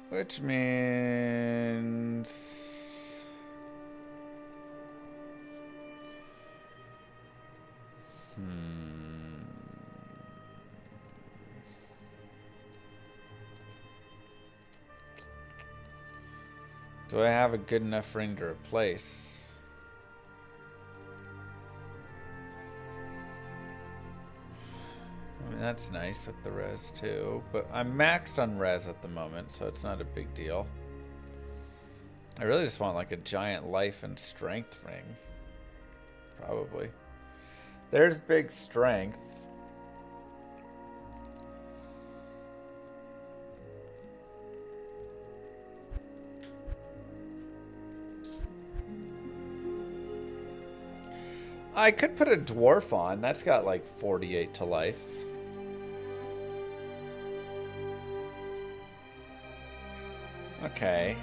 Which means... Do I have a good enough ring to replace? I mean, that's nice with the res too, but I'm maxed on res at the moment, so it's not a big deal. I really just want like a giant life and strength ring. Probably. There's big strength. I could put a dwarf on. That's got like 48 to life. Okay.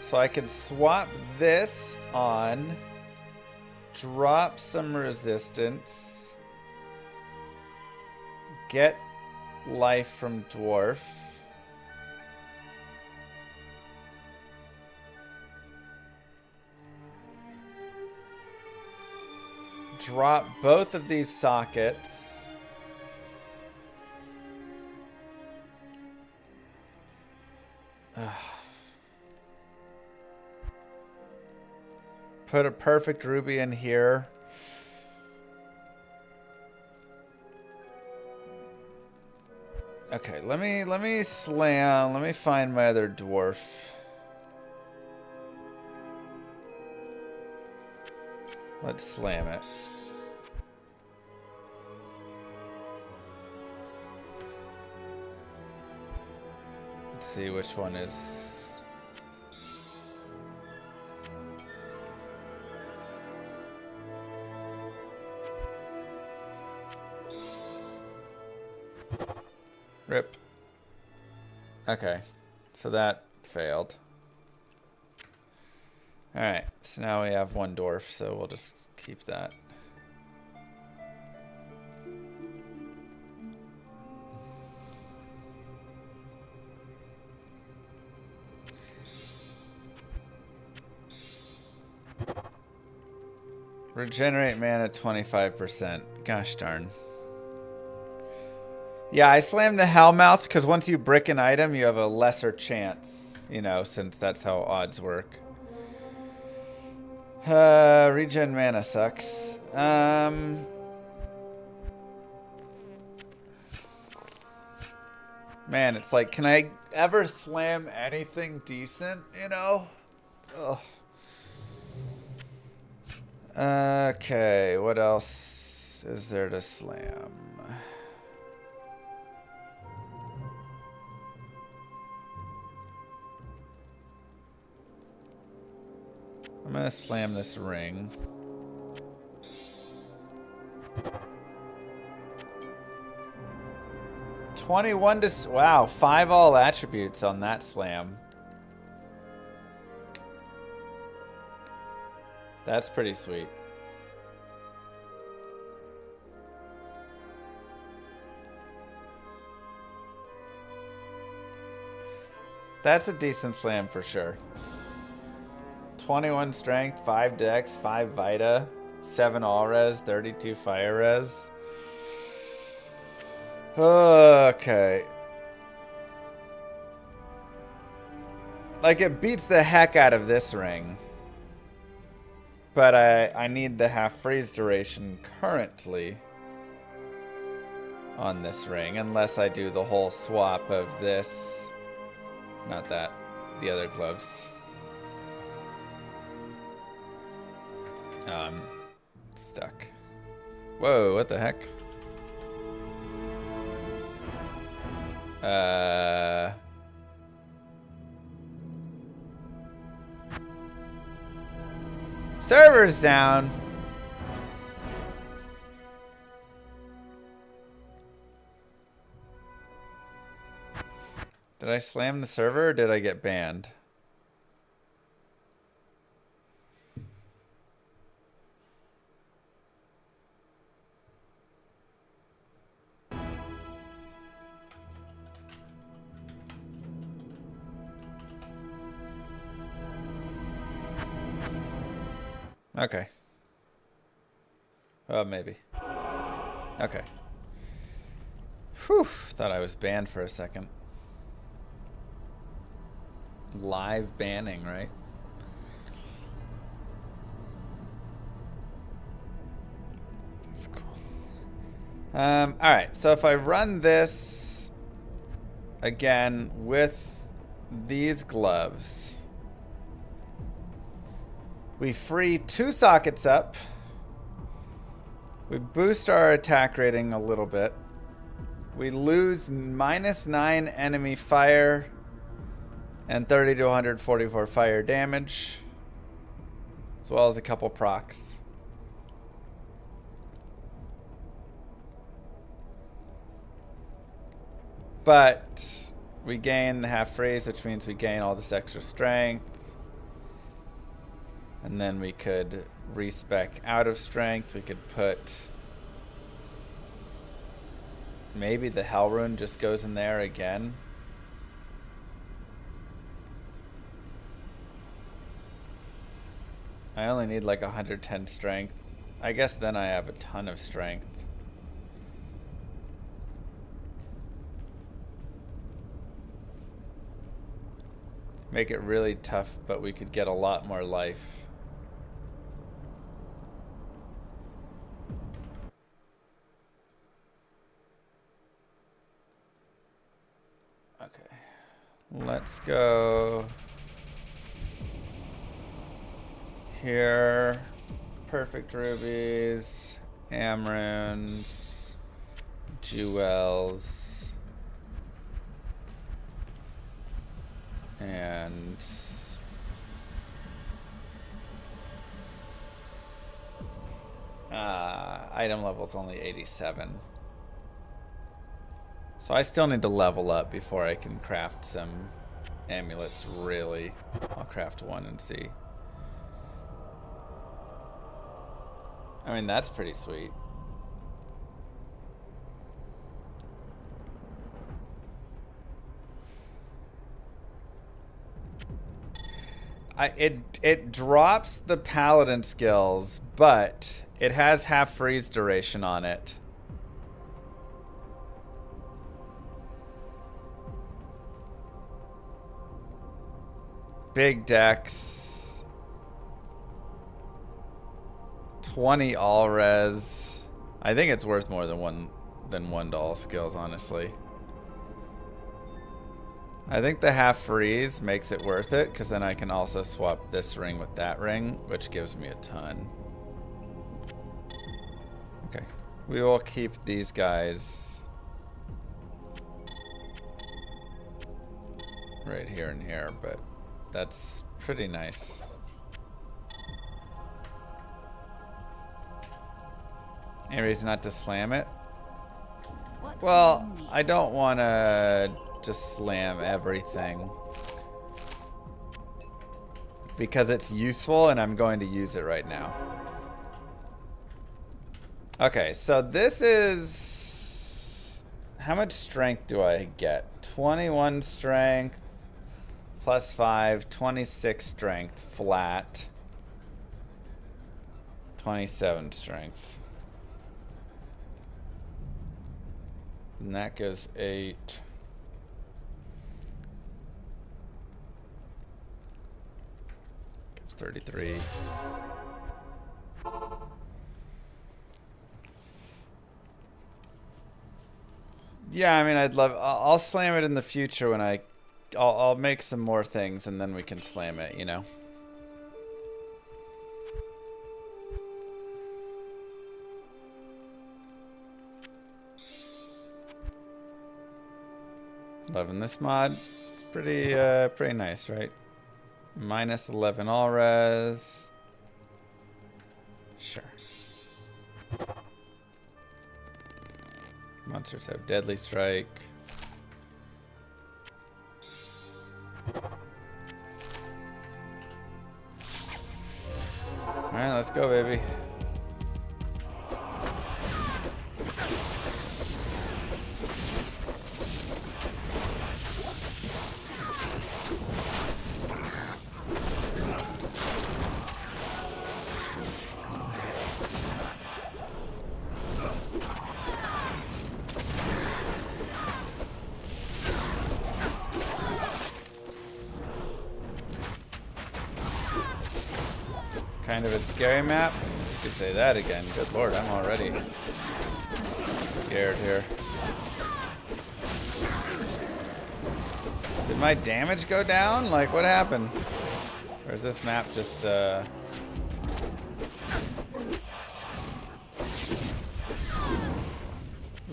So I could swap this on, drop some resistance, get life from dwarf. Drop both of these sockets. Put a perfect ruby in here. Okay, let me slam. Let me find my other dwarf. Let's slam it. Let's see which one is. Rip. Okay, so that failed. Alright, so now we have one dwarf, so we'll just keep that. Regenerate mana 25%. Gosh darn. Yeah, I slammed the Hellmouth because once you brick an item, you have a lesser chance, you know, since that's how odds work. Regen mana sucks. Man, it's like, can I ever slam anything decent, you know? Ugh. Okay, what else is there to slam? I'm gonna slam this ring. Wow, 5 all attributes on that slam. That's pretty sweet. That's a decent slam for sure. 21 strength, 5 dex, 5 vita, 7 all res, 32 fire res. Okay. Like, it beats the heck out of this ring. But I need the half freeze duration currently on this ring, unless I do the whole swap of this. Not that. The other gloves. I'm stuck. Whoa, what the heck? Server's down. Did I slam the server or did I get banned? Okay. Well, maybe. Okay. Whew. Thought I was banned for a second. live banning, right? That's cool. All right, so if I run this again with these gloves, we free 2 sockets up. We boost our attack rating a little bit. We lose -9 enemy fire and 30 to 144 fire damage, as well as a couple procs. But we gain the half freeze, which means we gain all this extra strength. And then we could respec out of strength. We could put... maybe the Hell Rune just goes in there again. I only need like 110 strength. I guess then I have a ton of strength. Make it really tough, but we could get a lot more life. Okay. Let's go here. Perfect rubies, amrunes, jewels. And item level's only 87. So I still need to level up before I can craft some amulets, really. I'll craft one and see. I mean, that's pretty sweet. It drops the paladin skills, but it has half freeze duration on it. Big dex. 20 all res. I think it's worth more than one to all skills, honestly. I think the half freeze makes it worth it, because then I can also swap this ring with that ring, which gives me a ton. Okay. We will keep these guys right here and here, but that's pretty nice. Any reason not to slam it? Well, I don't want to just slam everything because it's useful and I'm going to use it right now. Okay, so this is... how much strength do I get? 21 strength plus 5, 26 strength flat, 27 strength. And that goes 8. 33. Yeah, I mean, I'd love... I'll slam it in the future when I'll make some more things and then we can slam it, you know? Loving this mod. It's pretty nice, right? Minus 11 all res. Sure. Monsters have deadly strike. Alright, let's go, baby. Kind of a scary map. You could say that again. Good lord, I'm already scared here. Did my damage go down? Like, what happened? Or is this map just,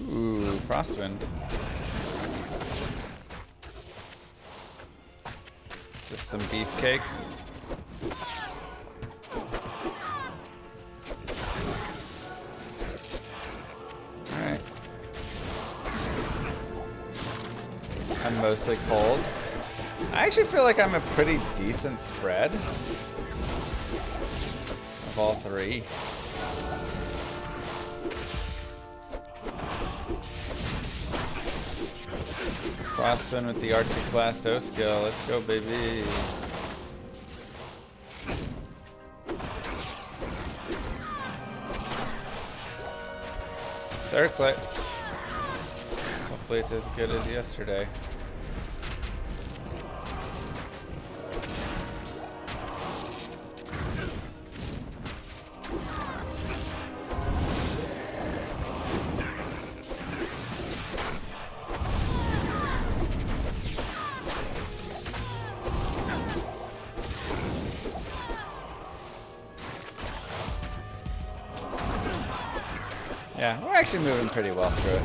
Ooh, Frostwind. Just some beefcakes. Alright. I'm mostly cold. I actually feel like I'm a pretty decent spread of all three. Frostwind with the Arctic Blast O skill. Let's go, baby. Circlet. Hopefully it's as good as yesterday. Yeah, we're actually moving pretty well through it.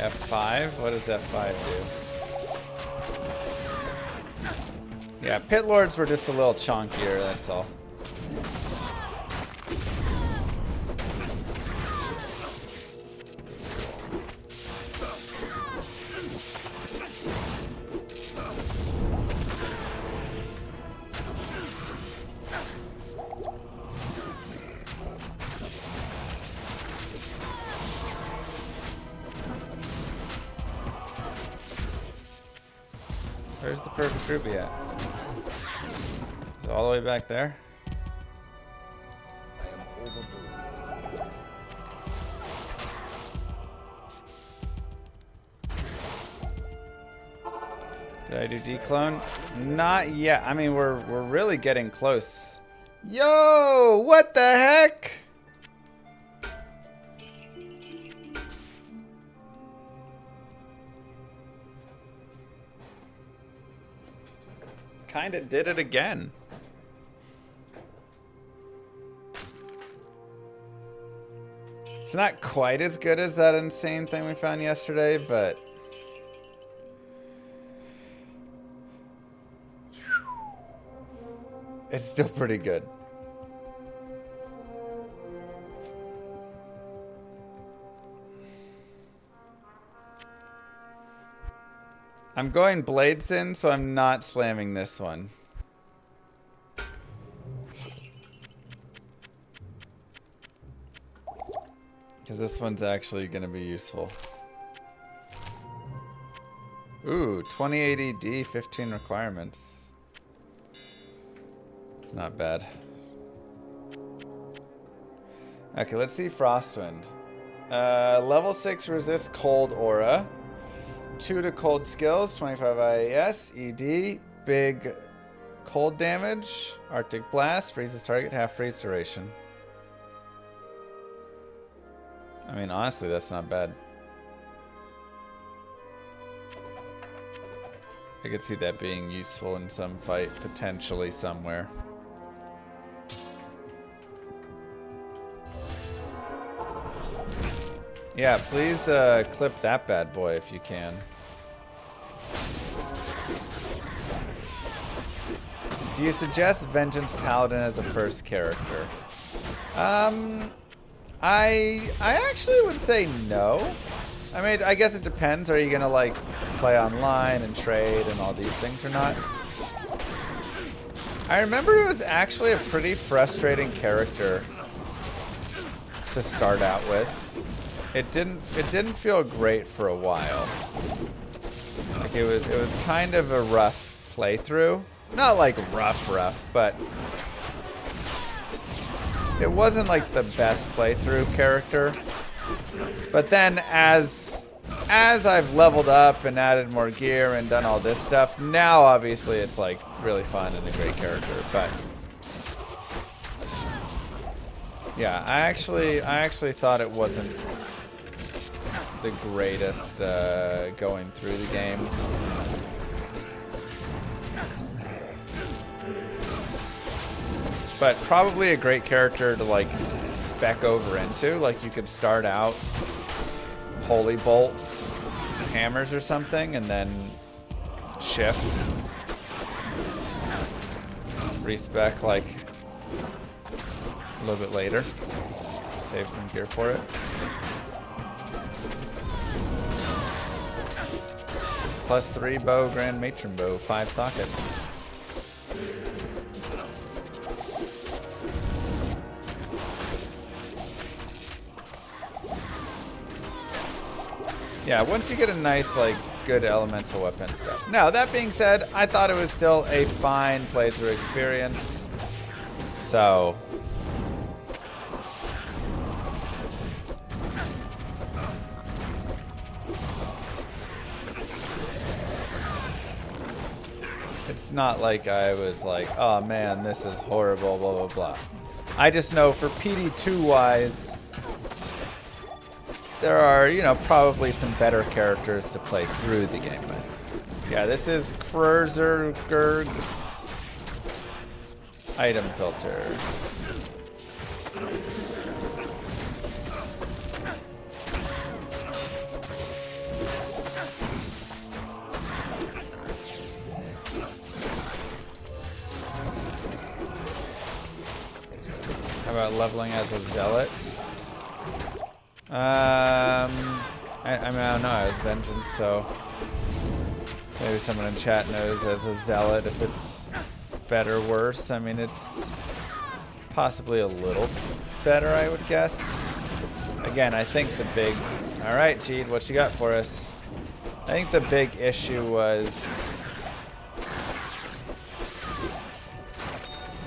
F5? What does F5 do? Yeah, Pit Lords were just a little chonkier, that's all. Where's the perfect ruby at? Is it all the way back there? I am overboard. Did I do declone? Not yet. I mean, we're really getting close. Yo, what the heck? Kinda did it again. It's not quite as good as that insane thing we found yesterday, but it's still pretty good. I'm going blades in, so I'm not slamming this one. Because this one's actually going to be useful. Ooh, 20 AD, 15 requirements. It's not bad. Okay, let's see Frostwind. Level 6 resist cold aura. 2 to cold skills, 25 IAS, ED, big cold damage, Arctic Blast, freezes target, half freeze duration. I mean, honestly, that's not bad. I could see that being useful in some fight, potentially somewhere. Yeah, please clip that bad boy if you can. Do you suggest Vengeance Paladin as a first character? I actually would say no. I mean, I guess it depends. Are you gonna like play online and trade and all these things or not? I remember it was actually a pretty frustrating character to start out with. it didn't feel great for a while. Like it was kind of a rough playthrough. Not like rough, but it wasn't like the best playthrough character. But then as I've leveled up and added more gear and done all this stuff, now obviously it's like really fun and a great character. But yeah, I actually thought it wasn't the greatest going through the game. But probably a great character to like spec over into. Like you could start out Holy Bolt hammers or something and then shift. Respec like a little bit later. Save some gear for it. +3 bow, Grand Matron bow, 5 sockets. Yeah, once you get a nice, like, good elemental weapon stuff. Now, that being said, I thought it was still a fine playthrough experience. So it's not like I was like, oh man, this is horrible, blah, blah, blah. I just know for PD2-wise, there are, you know, probably some better characters to play through the game with. Yeah, this is Resurrected's item filter. How about leveling as a zealot? I mean, I don't know. I was vengeance, so maybe someone in chat knows as a zealot if it's better or worse. I mean, it's possibly a little better, I would guess. Again, I think the big... All right, Jeed, what you got for us? I think the big issue was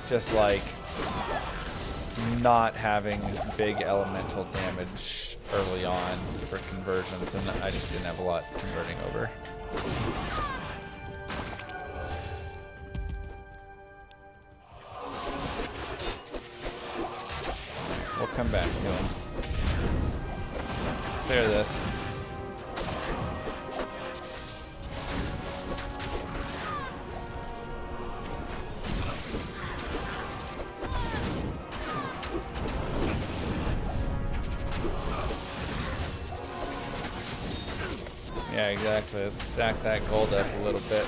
just like not having big elemental damage early on for conversions, and I just didn't have a lot converting over. We'll come back to him. Let's clear this. Yeah, exactly. Let's stack that gold up a little bit.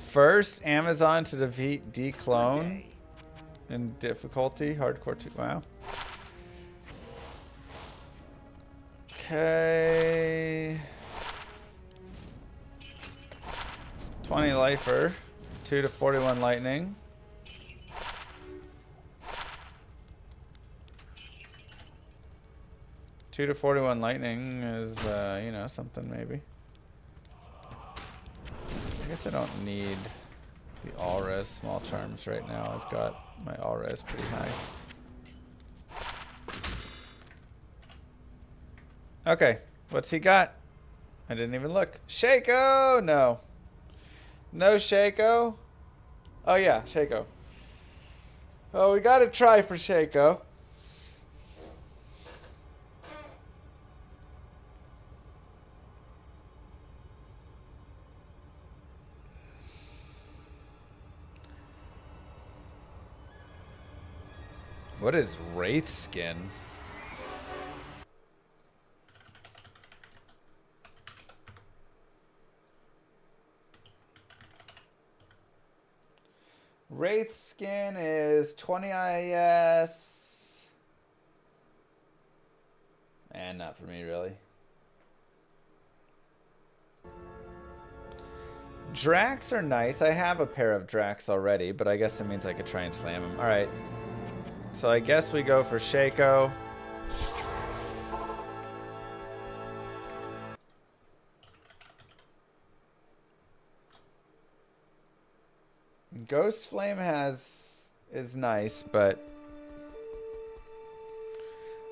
First Amazon to defeat D-Clone in difficulty, hardcore 2. Wow. Okay. 20 lifer, 2 to 41 lightning. Two to 41 lightning is, you know, something maybe. I guess I don't need the all-res small charms right now. I've got my all-res pretty high. Okay, what's he got? I didn't even look. Shaco! No. No Shaco? Oh yeah, Shaco. Oh, we gotta try for Shaco. What is Wraith Skin? Wraith Skin is 20 IS. And not for me, really. Drax are nice. I have a pair of Drax already, but I guess that means I could try and slam them. All right. So I guess we go for Shaco. Ghost Flame is nice, but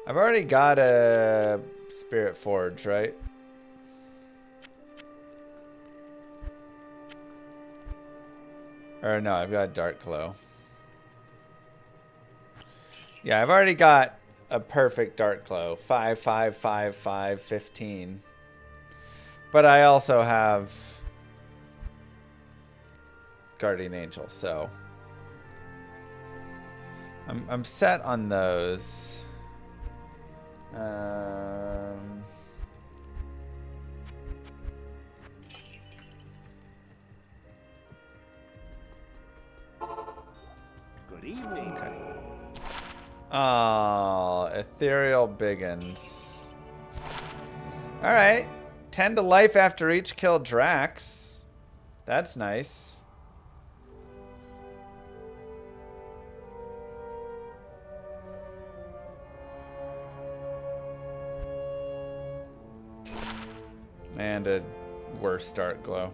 I've already got a Spirit Forge, right? Or no, I've got Dark Glow. Yeah, I've already got a perfect Dark Glow. 5, 5, 5, 5, 15. But I also have Guardian Angel, so I'm set on those. Good evening. Okay. Oh, Ethereal Biggins. Alright. 10 to life after each kill Drax. That's nice. And a worse Dark Glow.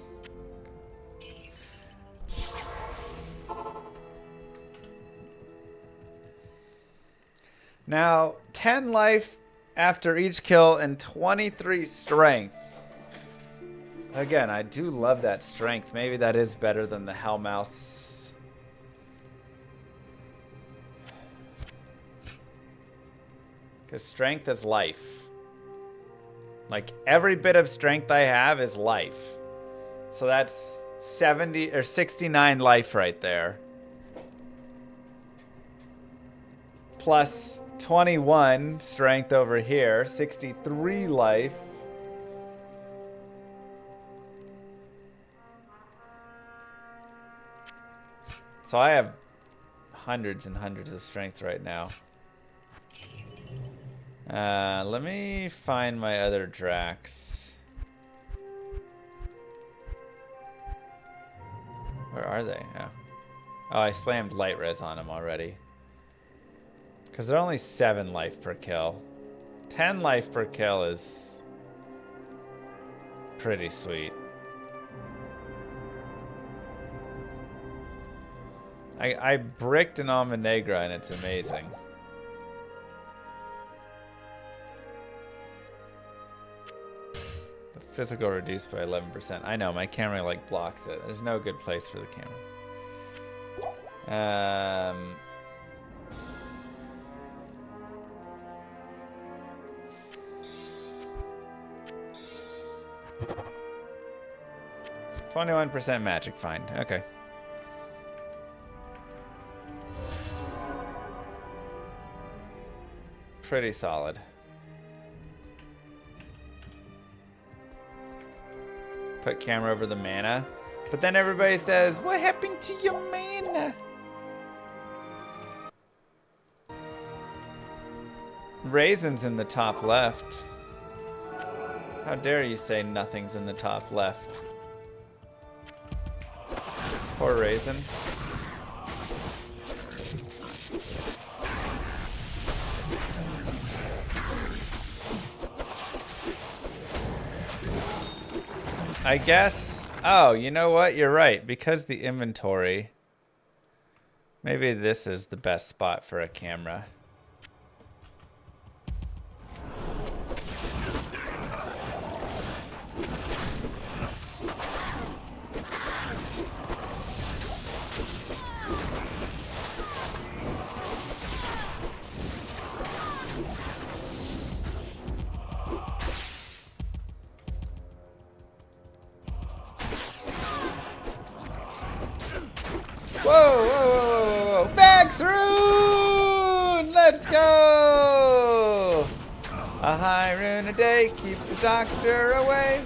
Now, 10 life after each kill and 23 strength. Again, I do love that strength. Maybe that is better than the Hellmouths. Because strength is life. Like, every bit of strength I have is life. So that's 70 or 69 life right there. Plus 21 strength over here, 63 life. So I have hundreds and hundreds of strength right now. Let me find my other Drax. Where are they? Oh, I slammed light res on them already. Because they're only 7 life per kill. 10 life per kill is pretty sweet. I bricked an Alma Negra and it's amazing. The physical reduced by 11%. I know, my camera like blocks it. There's no good place for the camera. 21% magic find. Okay. Pretty solid. Put camera over the mana. But then everybody says, what happened to your mana? Raisin's in the top left. How dare you say nothing's in the top left? Poor Raisin. I guess. Oh, you know what? You're right. Because the inventory. Maybe this is the best spot for a camera. Whoa, whoa, whoa, whoa, whoa. Vax rune! Let's go! A high rune a day keeps the doctor away.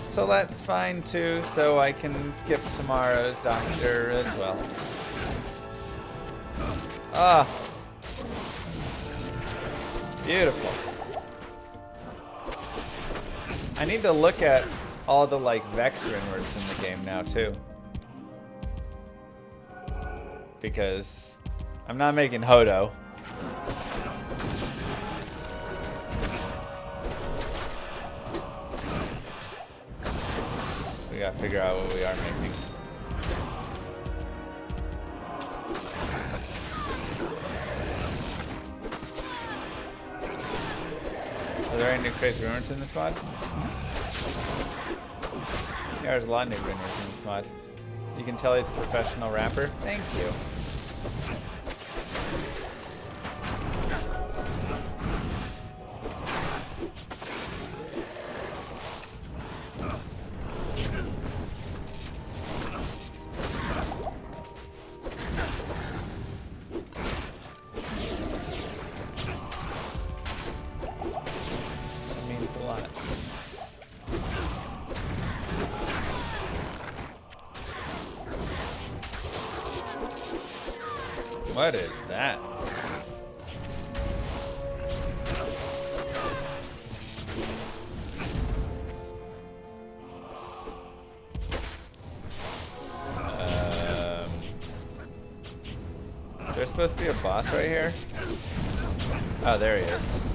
So let's find 2 so I can skip tomorrow's doctor as well. Ah. Beautiful. I need to look at all the like Vex rune words in the game now too. because I'm not making Hodo. So we gotta figure out what we are making. Are there any new crazy runes in this mod? Yeah, there's a lot of new runes in this mod. You can tell he's a professional rapper. Thank you. That means a lot. What is that? There's supposed to be a boss right here? Oh, there he is.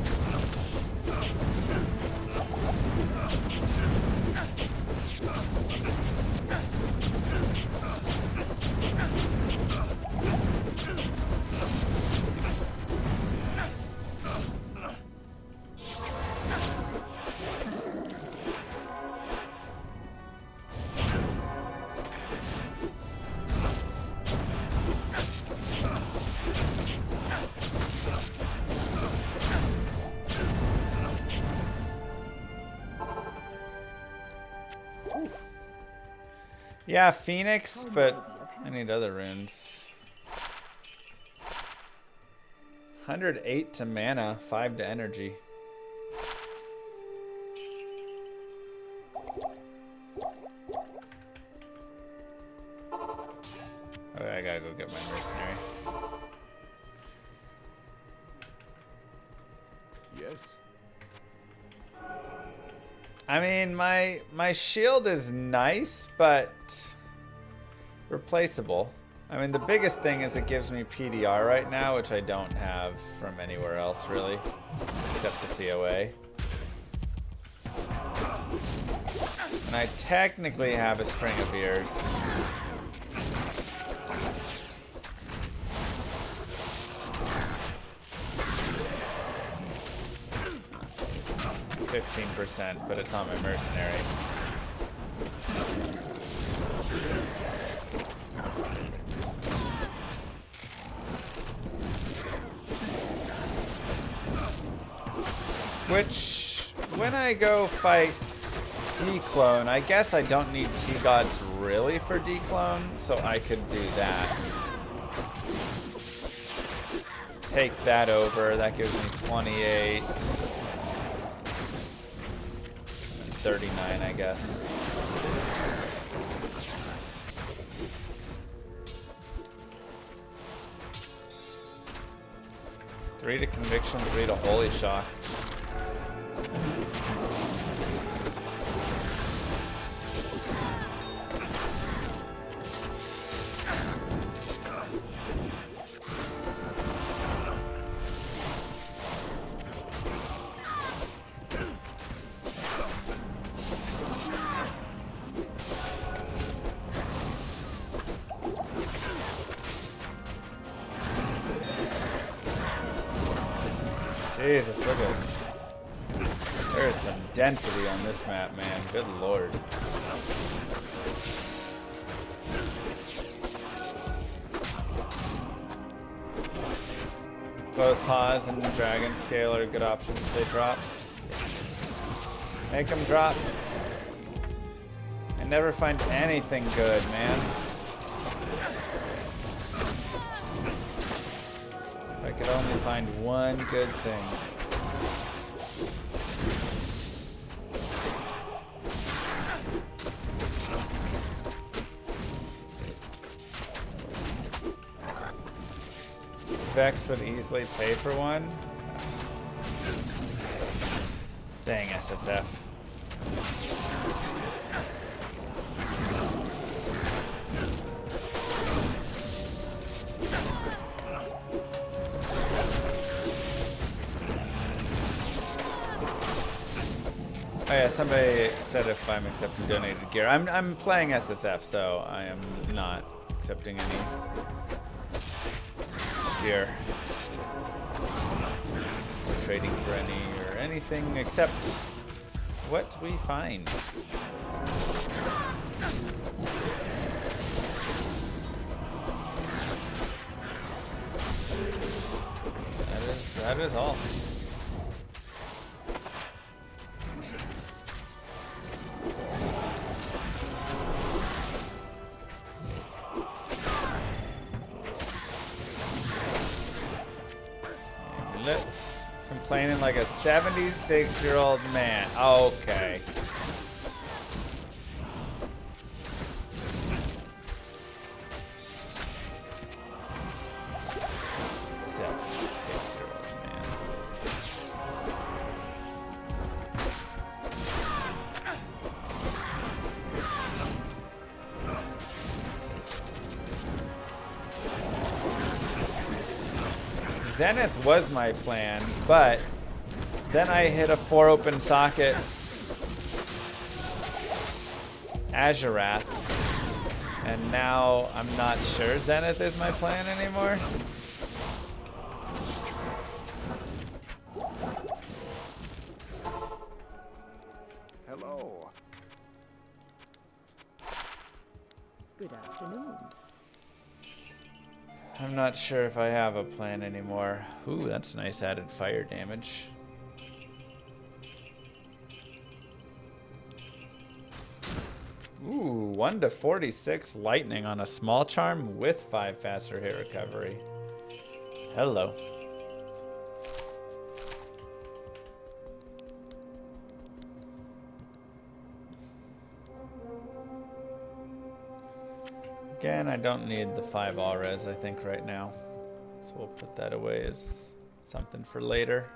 Yeah, Phoenix, but I need other runes. 108 to mana, 5 to energy. Okay, I gotta go get my mercenary. Yes. I mean, my shield is nice, but replaceable. I mean, the biggest thing is it gives me PDR right now, which I don't have from anywhere else, really, except the COA. And I technically have a string of ears. 15%, but it's on my mercenary. Which, when I go fight declone, I guess I don't need T-Gods really for declone, so I could do that. Take that over, that gives me 28. 39, I guess. Three to conviction, 3 to holy shock. Jesus, look at it. There is some density on this map, man. Good lord. Both Haas and Dragon Scale are good options if they drop. Make them drop. I never find anything good, man. I could only find one good thing. Vex would easily pay for one. Dang, SSF. Oh yeah, somebody said if I'm accepting donated gear. I'm playing SSF, so I am not accepting any gear. Or trading for any or anything except what we find. That is all. Complaining like a 76-year-old man. Okay. Zenith was my plan, but then I hit a 4 open socket Azurath, and now I'm not sure Zenith is my plan anymore. Hello. Good afternoon. I'm not sure if I have a plan anymore. Ooh, that's nice added fire damage. Ooh, 1 to 46 lightning on a small charm with 5 faster hit recovery. Hello. Again, I don't need the 5 all res, I think, right now. So we'll put that away as something for later.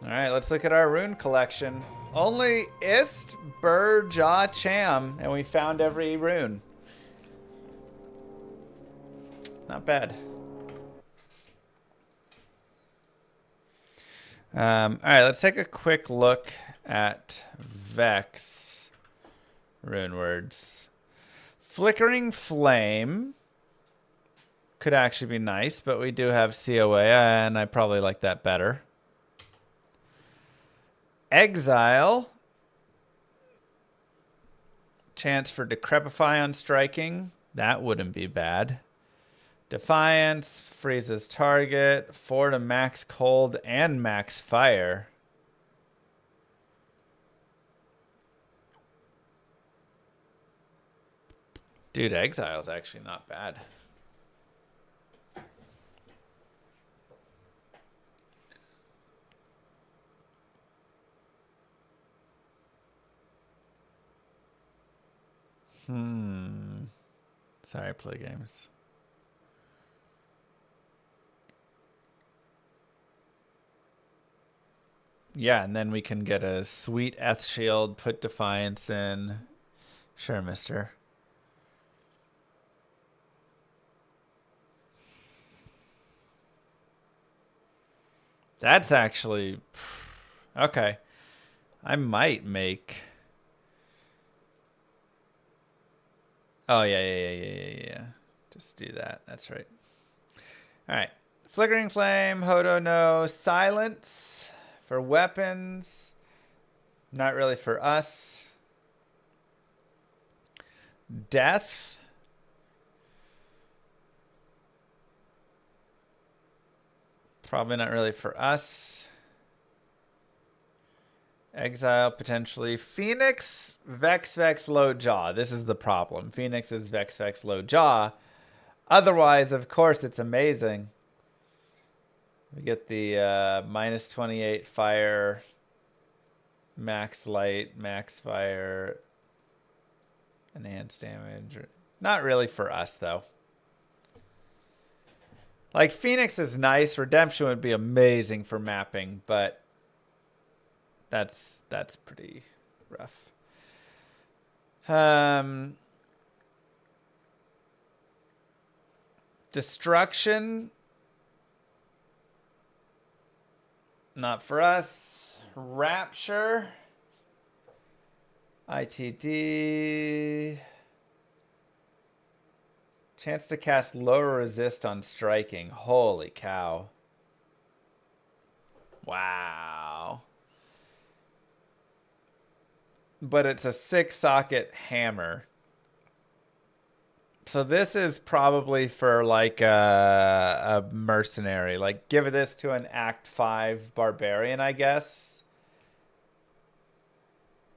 Alright, let's look at our rune collection. Only Ist, Bur, Jaw, Cham, and we found every rune. Not bad. Alright, let's take a quick look at Vex rune words. Flickering Flame could actually be nice, but we do have COA, and I probably like that better. Exile. Chance for Decrepify on striking. That wouldn't be bad. Defiance. Freezes target. 4 to max cold and max fire. Dude, Exile's actually not bad. Sorry, I play games. Yeah, and then we can get a sweet Eth Shield, put Defiance in. Sure, mister. That's actually... Okay. I might make... Oh, yeah. Just do that. That's right. All right. Flickering Flame, Hodo no. Silence for weapons. Not really for us. Death. Probably not really for us. Exile, potentially. Phoenix, Vex, low jaw. This is the problem. Phoenix is Vex, low jaw. Otherwise, of course, it's amazing. We get the minus 28 fire, max light, max fire, enhanced damage. Not really for us, though. Like, Phoenix is nice. Redemption would be amazing for mapping, but... That's pretty rough. Destruction. Not for us. Rapture. ITD. Chance to cast lower resist on striking. Holy cow. Wow. But it's a 6-socket hammer. So this is probably for like a mercenary. Like give this to an Act 5 barbarian, I guess.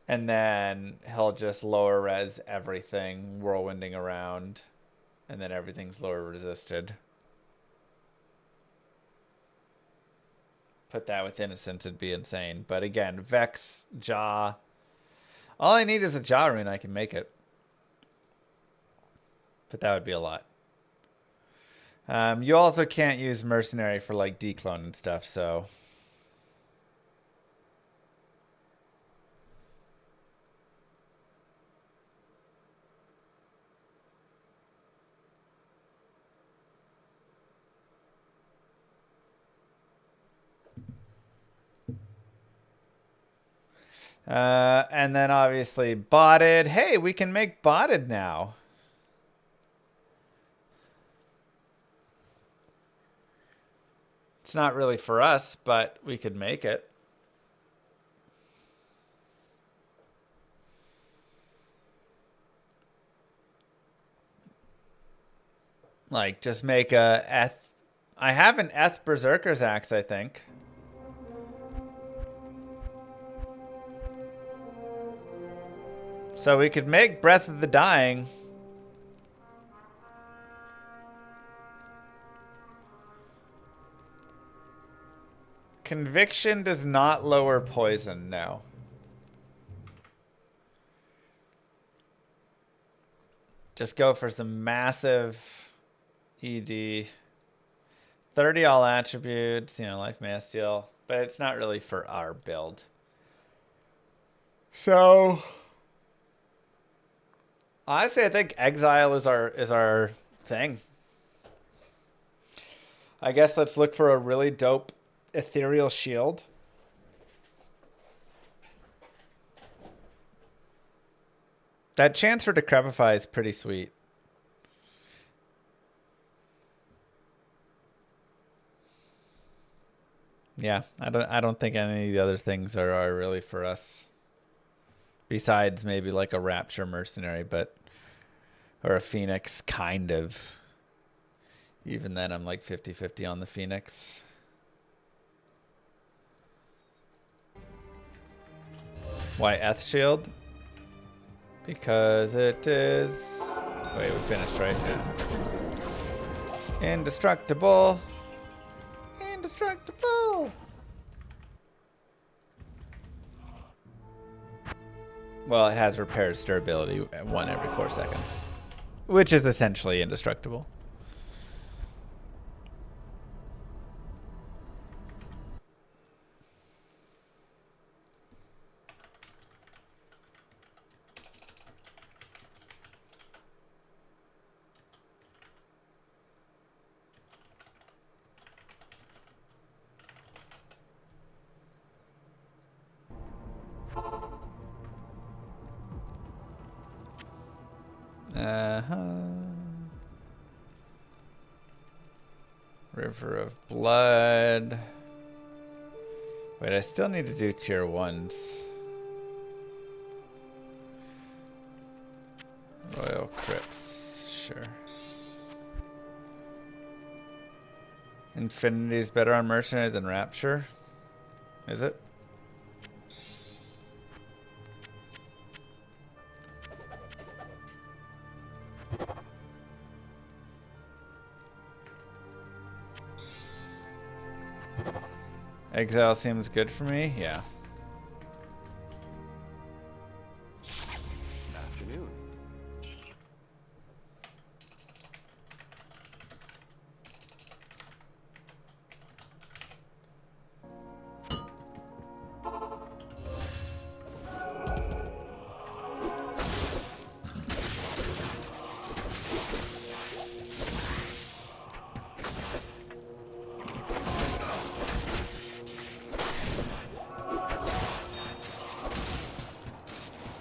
And then he'll just lower res everything, whirlwinding around. And then everything's lower resisted. Put that with Innocence, it'd be insane. But again, Vex, Jaw. All I need is a Jaw rune, I can make it. But that would be a lot. You also can't use Mercenary for like declone and stuff, so... and then obviously botted. Hey, we can make botted now. It's not really for us, but we could make it. Like, just make a Eth. I have an Eth Berserker's Axe, I think. So we could make Breath of the Dying. Conviction does not lower poison, no. Just go for some massive ED. 30 all attributes, you know, life mass steal. But it's not really for our build. So... honestly, I think Exile is our thing. I guess let's look for a really dope ethereal shield. That chance for Decrepify is pretty sweet. Yeah, I don't think any of the other things are really for us. Besides maybe like a Rapture Mercenary, or a Phoenix, kind of. Even then, I'm like 50-50 on the Phoenix. Why Eth Shield? Because it is... wait, we finished, right? Yeah. Indestructible. Indestructible. Well, it has repairs durability 1 every 4 seconds. Which is essentially indestructible. River of Blood. Wait, I still need to do tier 1s. Royal Crypts, sure. Infinity is better on Mercenary than Rapture? Is it? Exile seems good for me, yeah. Afternoon.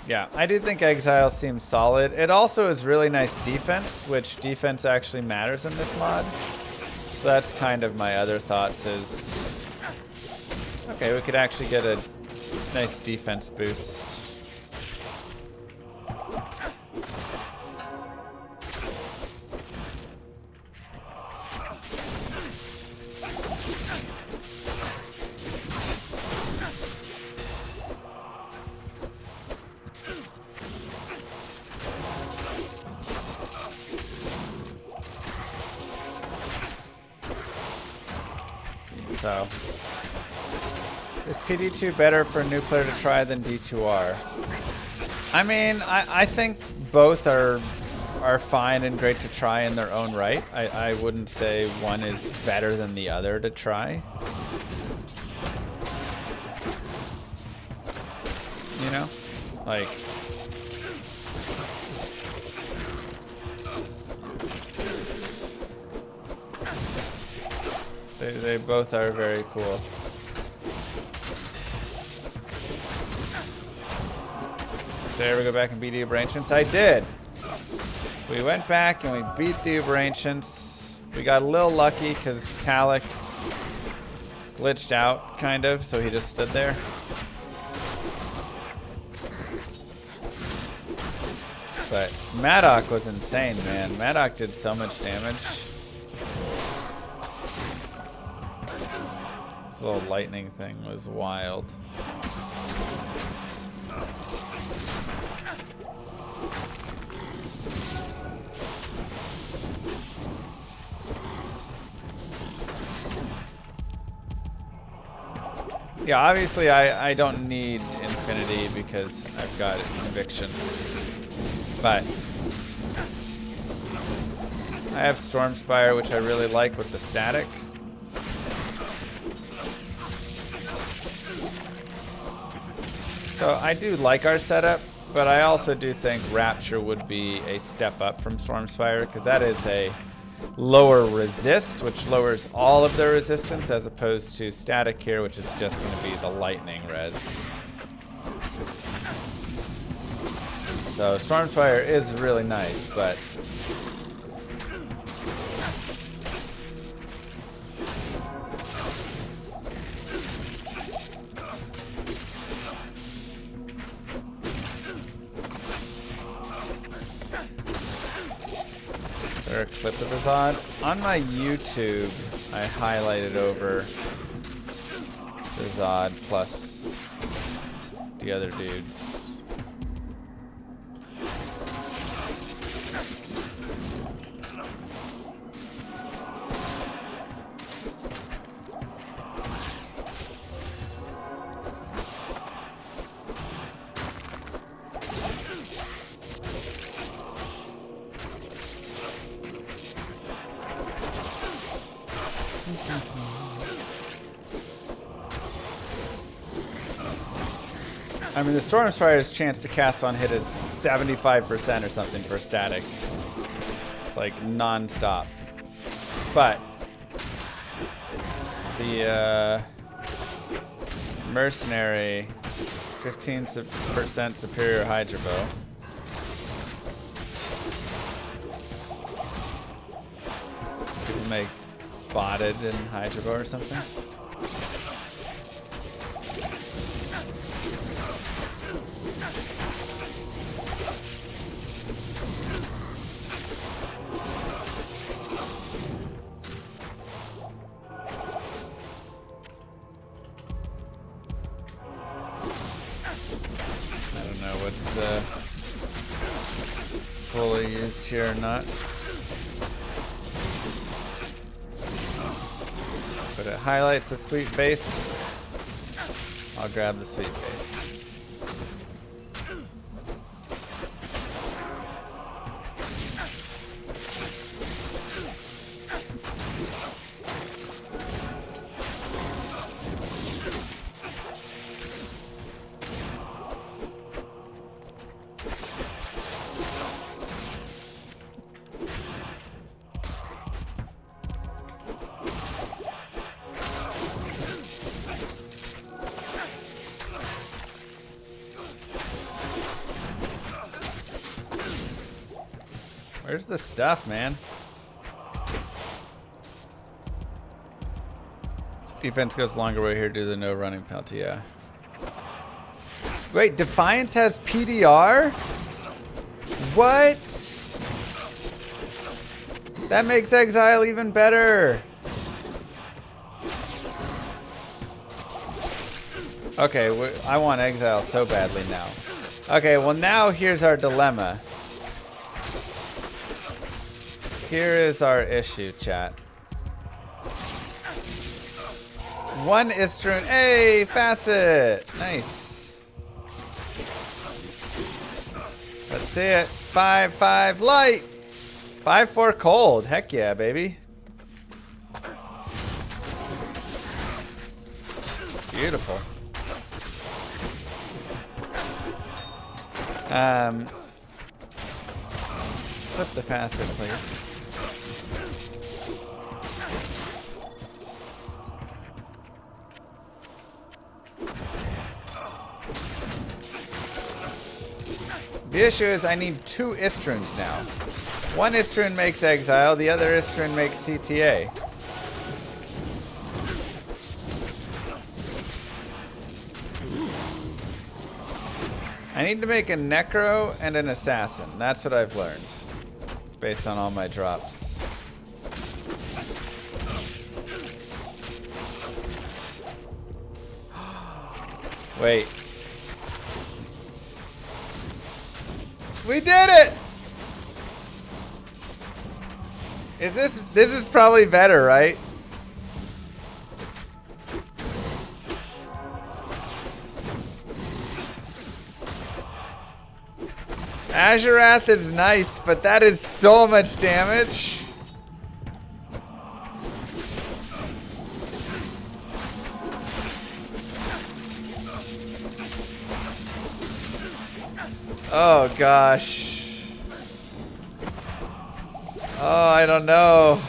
Yeah, I do think Exile seems solid. It also is really nice defense, which defense actually matters in this mod. So that's kind of my other thoughts is, okay, we could actually get a nice defense boost. So, is PD2 better for a new player to try than D2R? I mean, I think both are fine and great to try in their own right. I wouldn't say one is better than the other to try. You know? Like... They both are very cool. Did I ever go back and beat the Uber Ancients? I did! We went back and we beat the Uber Ancients. We got a little lucky because Talik glitched out, kind of, so he just stood there. But Maddock was insane, man. Maddock did so much damage. This little lightning thing was wild. Yeah, obviously I don't need Infinity because I've got Conviction. But I have Stormspire, which I really like with the static. So I do like our setup, but I also do think Rapture would be a step up from Stormspire because that is a lower resist, which lowers all of their resistance as opposed to static here, which is just going to be the lightning res. So Stormspire is really nice, but a clip of Zod. On my YouTube, I highlighted over the Zod plus the other dudes. I mean, the Stormspire's chance to cast on hit is 75% or something for static. It's like non-stop. But the Mercenary, 15% superior Hydra Bow. People make botted in Hydra Bow or something. Fully used here or not, but it highlights the sweet base. I'll grab the sweet base. Where's the stuff, man? Defense goes longer way here due to the no running penalty, yeah. Wait, Defiance has PDR? What? That makes Exile even better. Okay, I want Exile so badly now. Okay, well now here's our dilemma. Here is our issue, chat. One Istrun. Hey, Facet. Nice. Let's see it. 5-5 light. 5-4 cold. Heck yeah, baby. Beautiful. Flip the Facet, please. The issue is I need 2 Istruns now. One Istrun makes Exile, the other Istrun makes CTA. I need to make a Necro and an Assassin. That's what I've learned. Based on all my drops. Wait. We did it! This is probably better, right? Azurath is nice, but that is so much damage. Oh gosh. Oh, I don't know.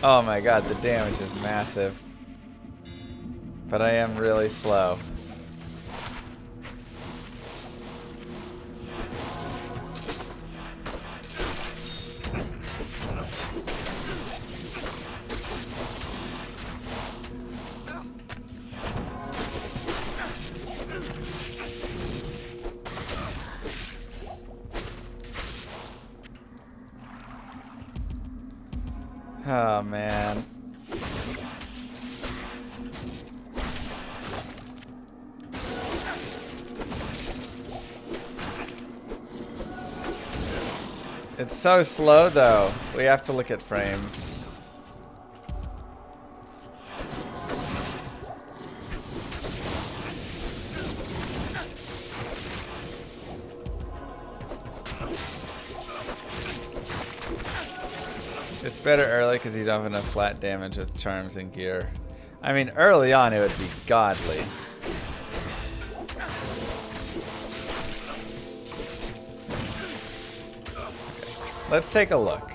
Oh my god, the damage is massive. But I am really slow. Oh man. It's so slow though. We have to look at frames. It's better early because you don't have enough flat damage with charms and gear. I mean, early on it would be godly. Let's take a look.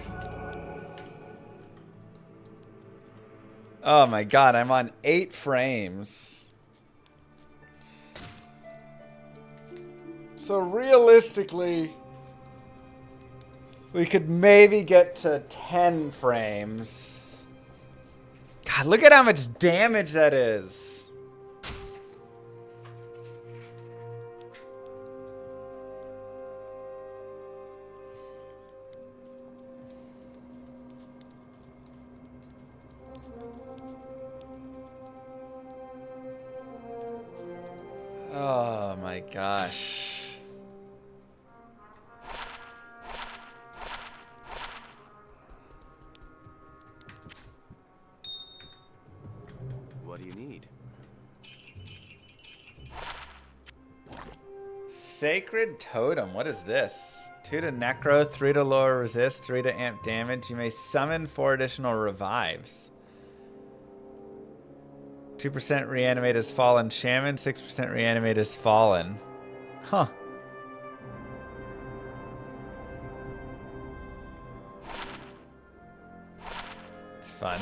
Oh my god, I'm on 8 frames. So realistically, we could maybe get to 10 frames. God, look at how much damage that is. Oh my gosh. What do you need? Sacred Totem. What is this? 2 to Necro, 3 to lower resist, 3 to amp damage. You may summon 4 additional revives. 2% reanimate as fallen shaman, 6% reanimate as fallen. Huh. fun.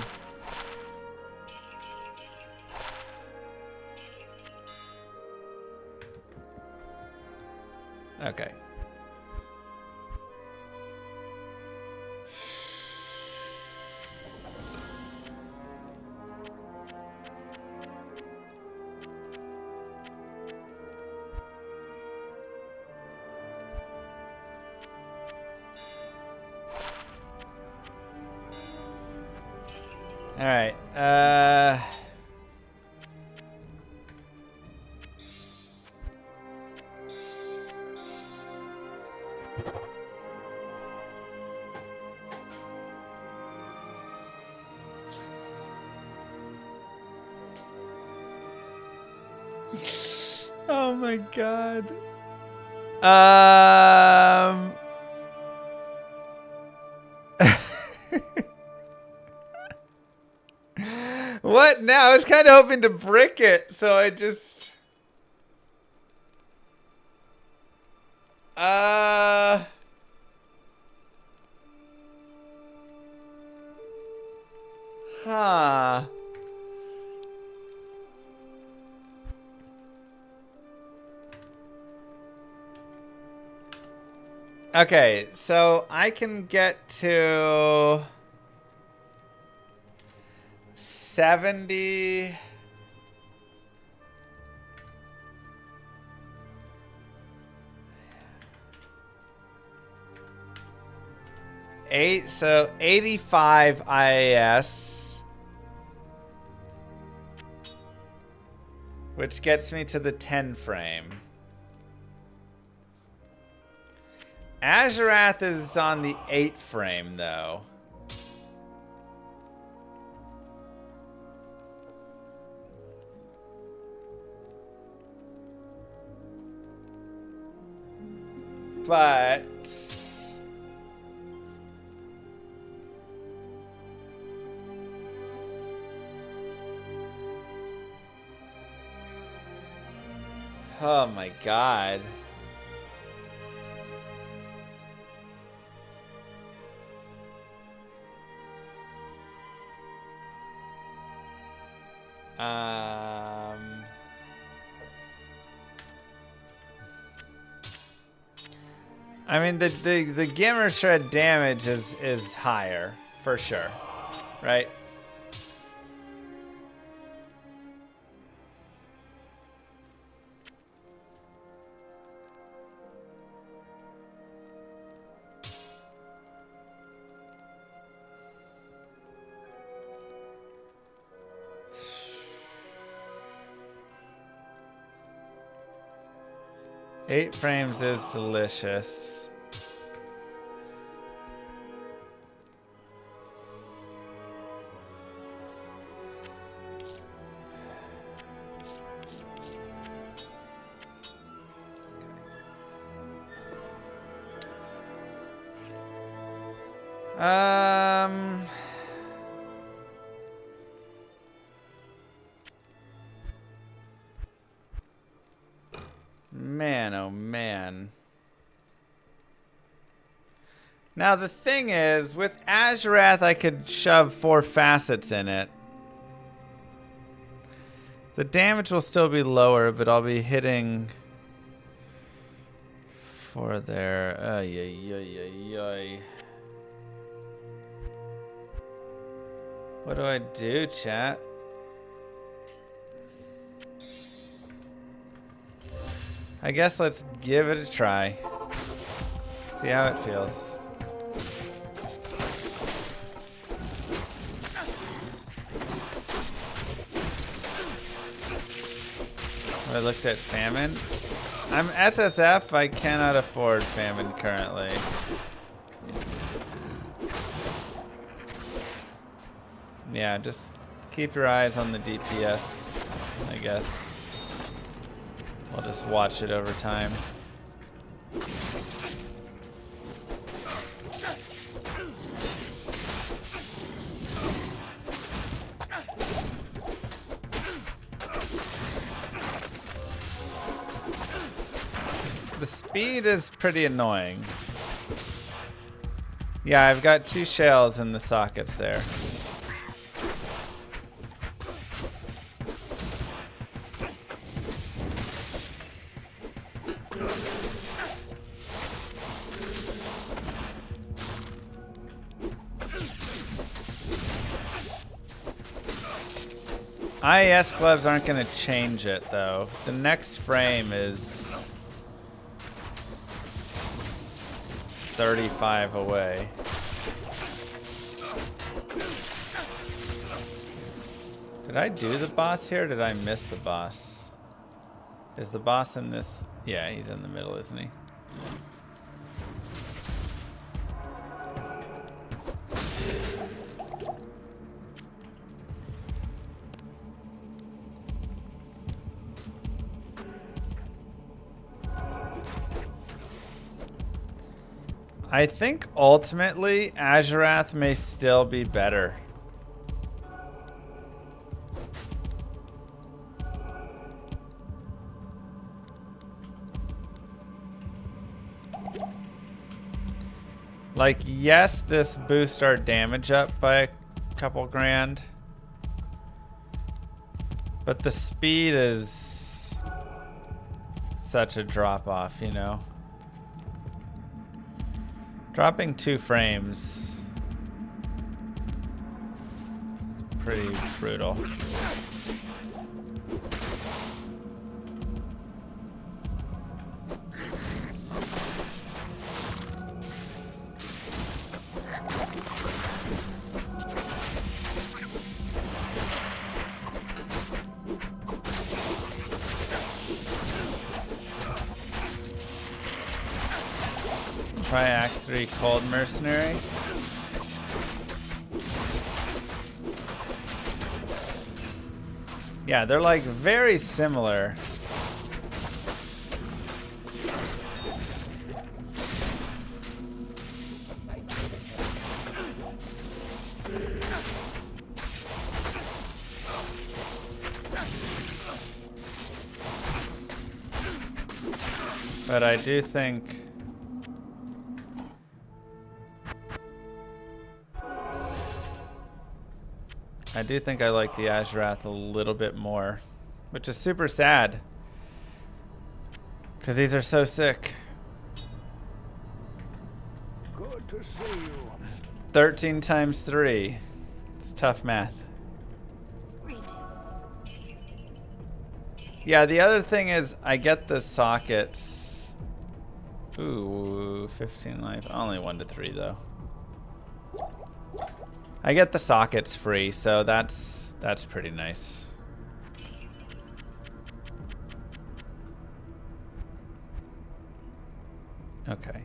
Okay. All right. Oh my god. What now? I was kind of hoping to brick it, so I just... Huh. Okay, so I can get to 70. So 85 IAS, which gets me to the 10 frame. Azurath is on the 8 frame, though. But... oh my god. I mean, the Gimmer Shred damage is higher, for sure, right? Eight frames is delicious. Man, oh man. Now the thing is, with Azurath I could shove 4 facets in it. The damage will still be lower, but I'll be hitting 4 there. Ay, ay, ay, ay, ay. What do I do, chat? I guess let's give it a try. See how it feels. I looked at famine. I'm SSF. I cannot afford famine currently. Yeah, just keep your eyes on the DPS, I guess. I'll just watch it over time. The speed is pretty annoying. Yeah, I've got 2 shells in the sockets there. IES gloves aren't going to change it, though. The next frame is 35 away. Did I do the boss here, or did I miss the boss? Is the boss in this? Yeah, he's in the middle, isn't he? I think ultimately Azurath may still be better. Like, yes, this boosts our damage up by a couple grand. But the speed is such a drop off, you know? Dropping 2 frames is pretty brutal. Try Act 3 Cold Mercenary. Yeah, they're like very similar. But I do think I like the Azurath a little bit more, which is super sad because these are so sick. Good to see you. 13 times 3. It's tough math. Yeah, the other thing is I get the sockets. Ooh, 15 life. Only 1 to 3 though. I get the sockets free, so that's pretty nice. Okay.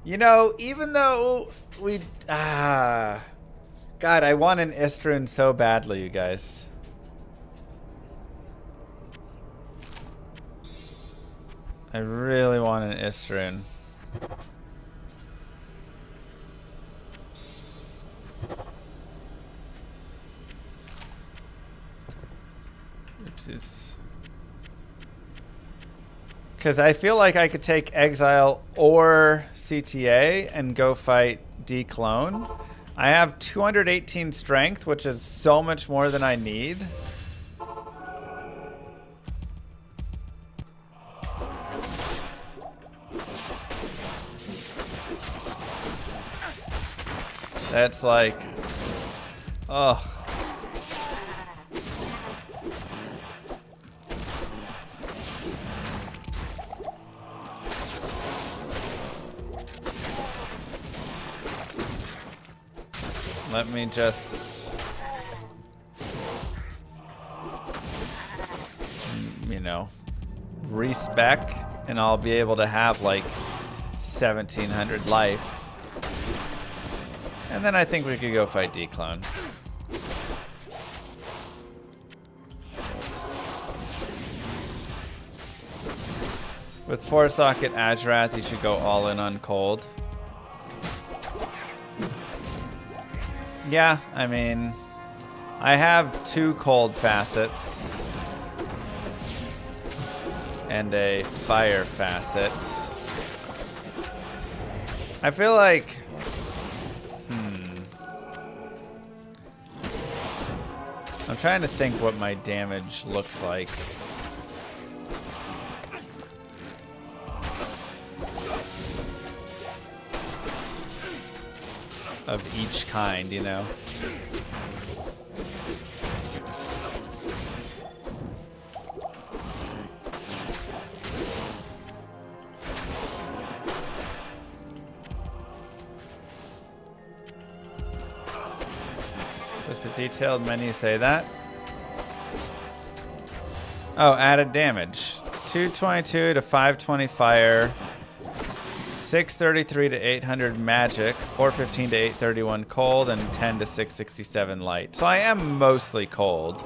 You know, even though we God, I want an Istrun so badly, you guys. I really want an Istrun. Oopsies. Because I feel like I could take Exile or CTA and go fight Declone. I have 218 strength, which is so much more than I need. That's like, ugh. Let me just, you know, respec, and I'll be able to have like 1700 life. And then I think we could go fight Declone. With 4-socket Azurath, you should go all in on cold. Yeah, I mean, I have 2 cold facets and a fire facet. I feel like, I'm trying to think what my damage looks like. Of each kind, you know. Does the detailed menu say that? Oh, added damage. 222 to 520 fire. 633 to 800 magic. 415 to 831 cold. And 10 to 667 light. So I am mostly cold.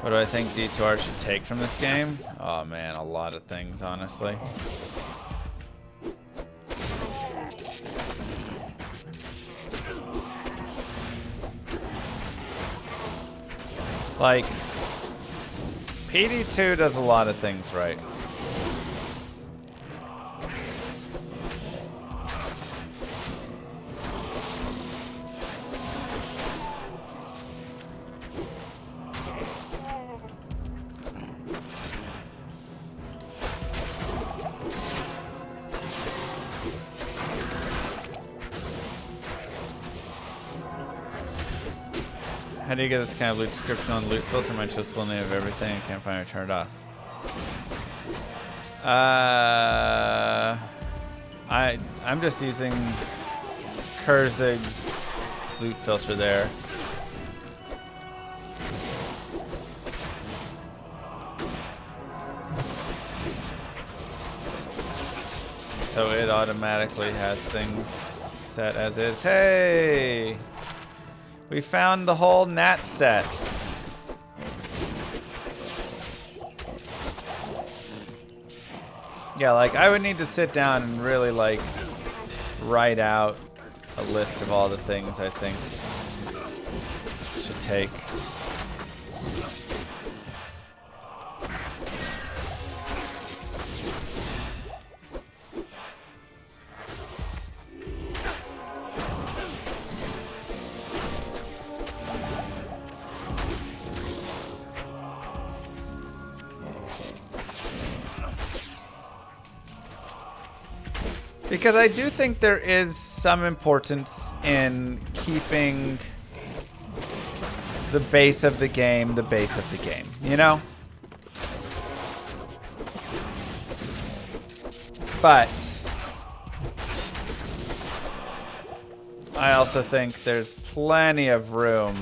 What do I think D2R should take from this game? Oh man, a lot of things, honestly. Like, PD2 does a lot of things right. How do you get this kind of loot description on loot filter? My choice full name of everything. I can't find it. Turn it off. I'm just using Kurzig's loot filter there. So it automatically has things set as is. Hey! We found the whole Nat set. Yeah, like I would need to sit down and really like write out a list of all the things I think should take. Because I do think there is some importance in keeping the base of the game, you know? But I also think there's plenty of room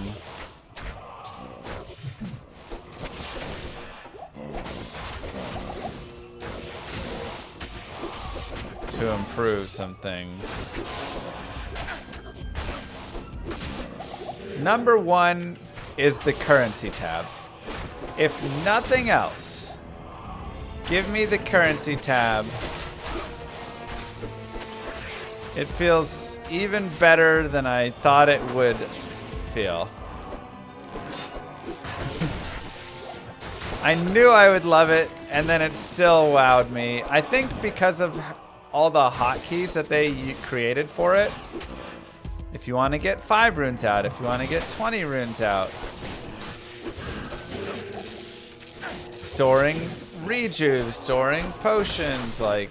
to improve some things. Number one is the currency tab. If nothing else, give me the currency tab. It feels even better than I thought it would feel. I knew I would love it, and then it still wowed me. I think because of all the hotkeys that they created for it. If you want to get 5 runes out, if you want to get 20 runes out. Storing rejuve, storing potions, like.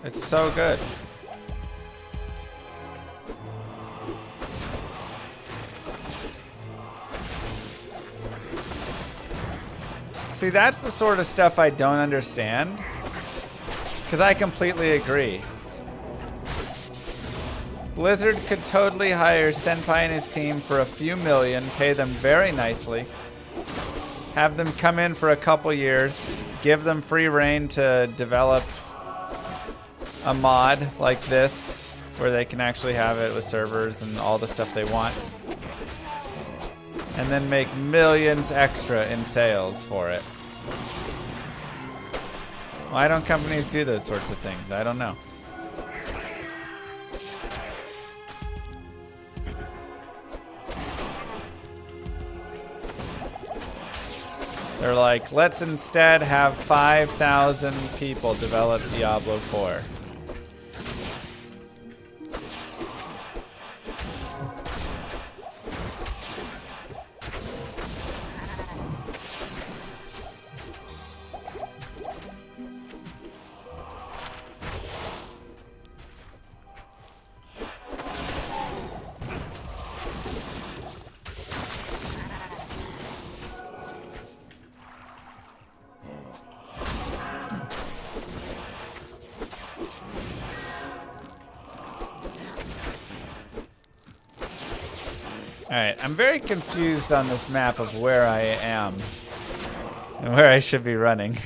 It's so good. See, that's the sort of stuff I don't understand. Because I completely agree. Blizzard could totally hire Senpai and his team for a few million, pay them very nicely, have them come in for a couple years, give them free reign to develop a mod like this where they can actually have it with servers and all the stuff they want, and then make millions extra in sales for it. Why don't companies do those sorts of things? I don't know. They're like, let's instead have 5,000 people develop Diablo 4. Alright, I'm very confused on this map of where I am and where I should be running.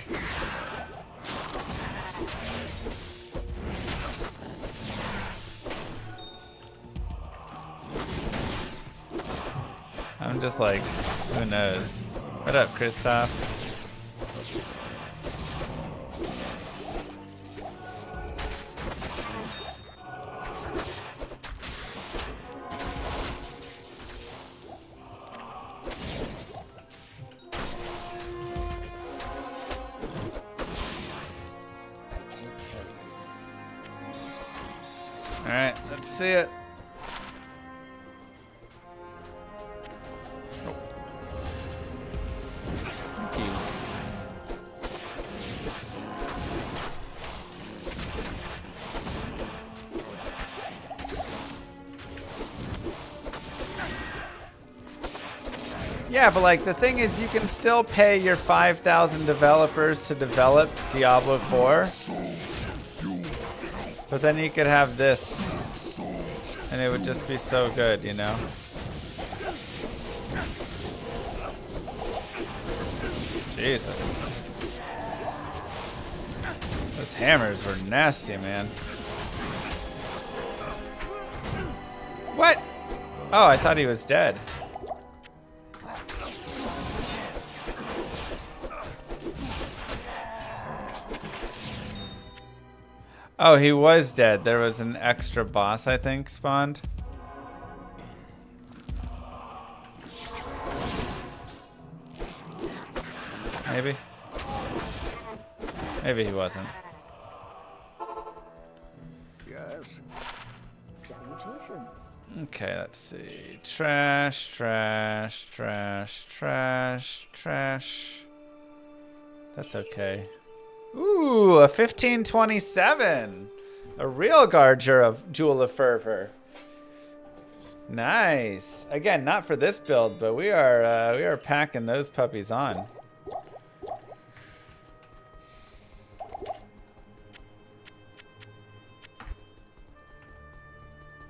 I'm just like, who knows? What up, Christoph? Alright, let's see it. Thank you. Yeah, but like the thing is you can still pay your 5,000 developers to develop Diablo 4. But then you could have this, and it would just be so good, you know? Jesus. Those hammers were nasty, man. What? Oh, I thought he was dead. Oh, he was dead. There was an extra boss, I think, spawned. Maybe. Maybe he wasn't. Yes. Salutations. Okay, let's see. Trash, trash, trash, trash, trash. That's okay. Ooh, a 1527. A real Garger of Jewel of Fervor. Nice. Again, not for this build, but we are packing those puppies on.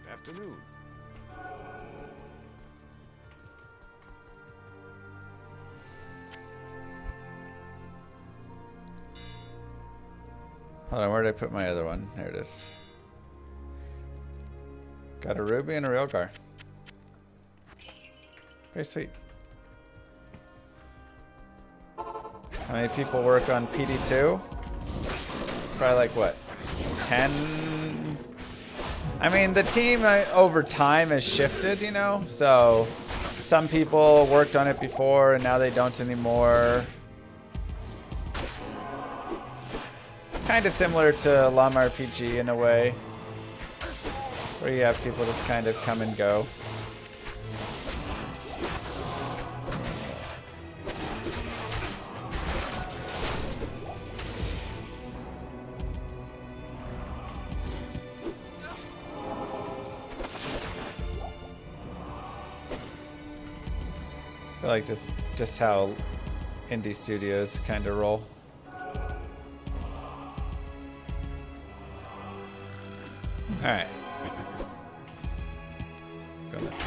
Afternoon. Hold on, where did I put my other one? There it is. Got a ruby and a real gar. Very sweet. How many people work on PD2? Probably like what? 10? I mean, the team over time has shifted, you know? So some people worked on it before and now they don't anymore. Kind of similar to Lum RPG in a way, where you have people just kind of come and go. I feel like just how indie studios kind of roll. Alright. Go this way.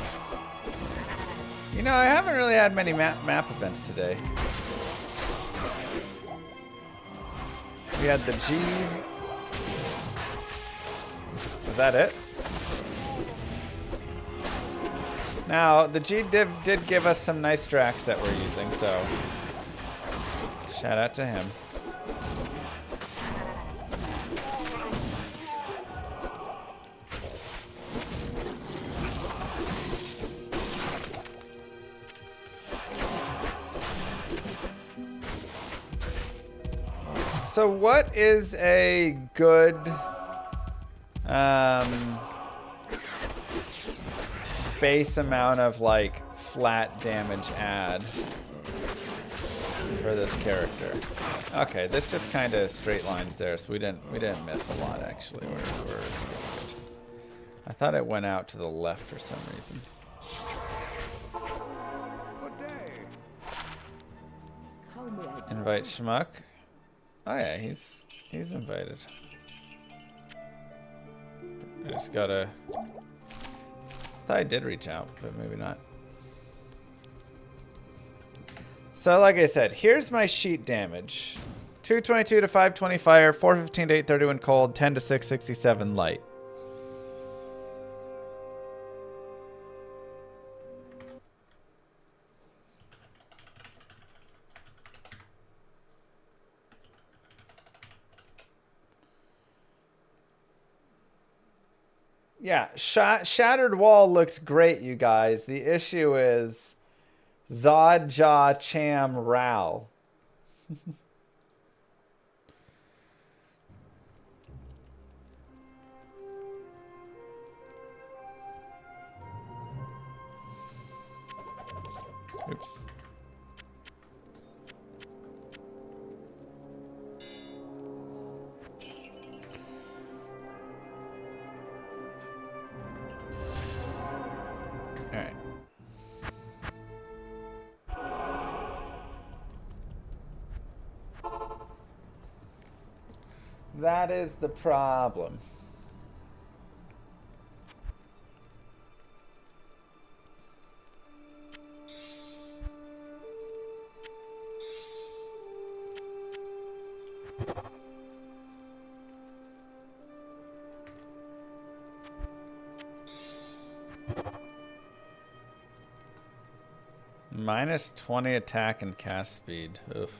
You know, I haven't really had many map events today. We had the G. Was that it? Now, the G did give us some nice Drax that we're using, so shout out to him. So what is a good base amount of like flat damage add for this character? Okay, this just kind of straight lines there, so we didn't miss a lot actually. We're good. I thought it went out to the left for some reason. Good day. How may I Invite Schmuck. Oh yeah, he's invited. I just gotta. Thought I did reach out, but maybe not. So like I said, here's my sheet damage. 222 to 520 fire, 415 to 831 cold, 10 to 667 light. Yeah, Shattered Wall looks great, you guys. The issue is Zod Jaw Cham Ral. Oops. All right. That is the problem. Minus 20 attack and cast speed. Oof.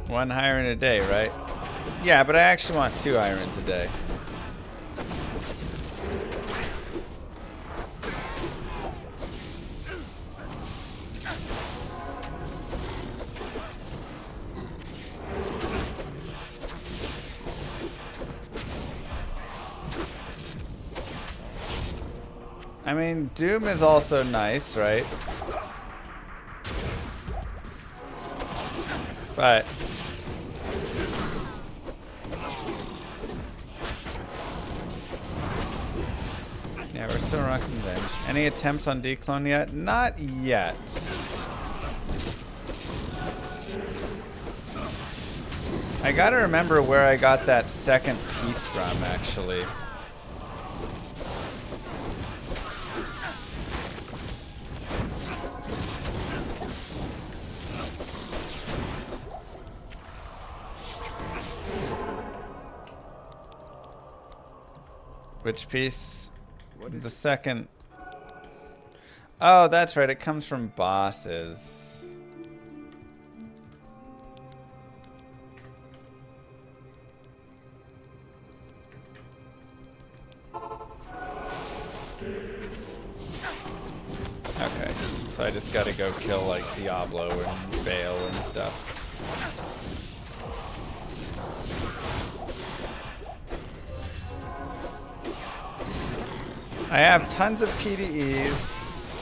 One iron a day, right? Yeah, but I actually want 2 irons a day. I mean, Doom is also nice, right? But yeah, we're still rocking Venge. Any attempts on declone yet? Not yet. I gotta remember where I got that second piece from, actually. Which piece? The second. Oh, that's right. It comes from bosses. Okay. So I just gotta go kill like Diablo and Bale and stuff. I have tons of PDEs.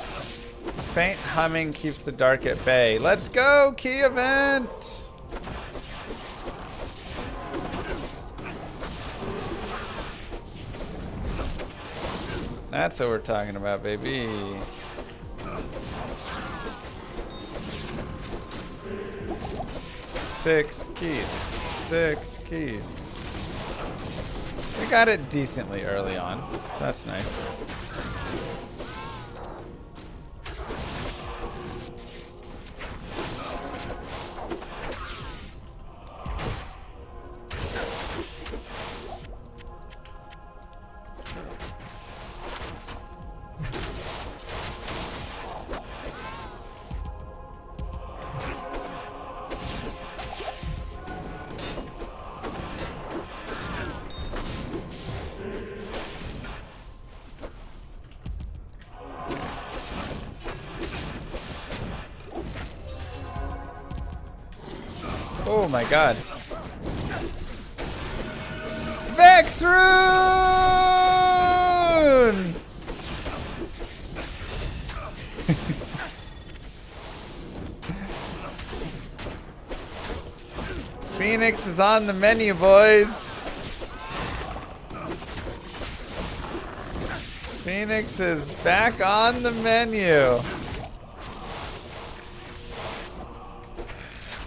Faint humming keeps the dark at bay. Let's go, key event! That's what we're talking about, baby. Six keys. 6 keys. We got it decently early on, so that's nice. Oh my god. Vex rune! Phoenix is on the menu, boys. Phoenix is back on the menu.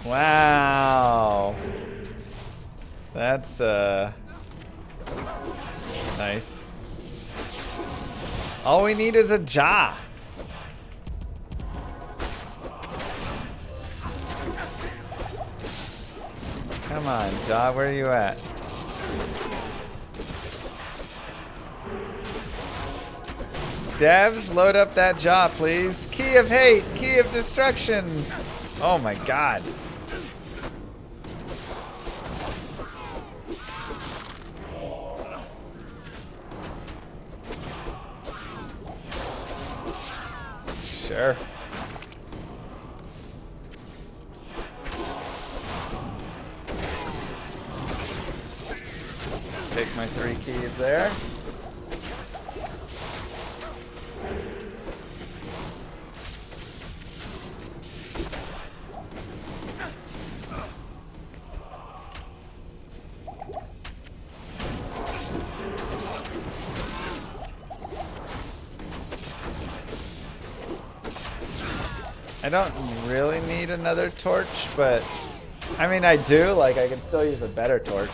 Wow. That's nice. All we need is a jaw. Come on, jaw, where are you at? Devs, load up that jaw, please. Key of hate, key of destruction. Oh my god. Sure. Take my 3 keys there. I don't really need another torch, but I mean I do, like I can still use a better torch.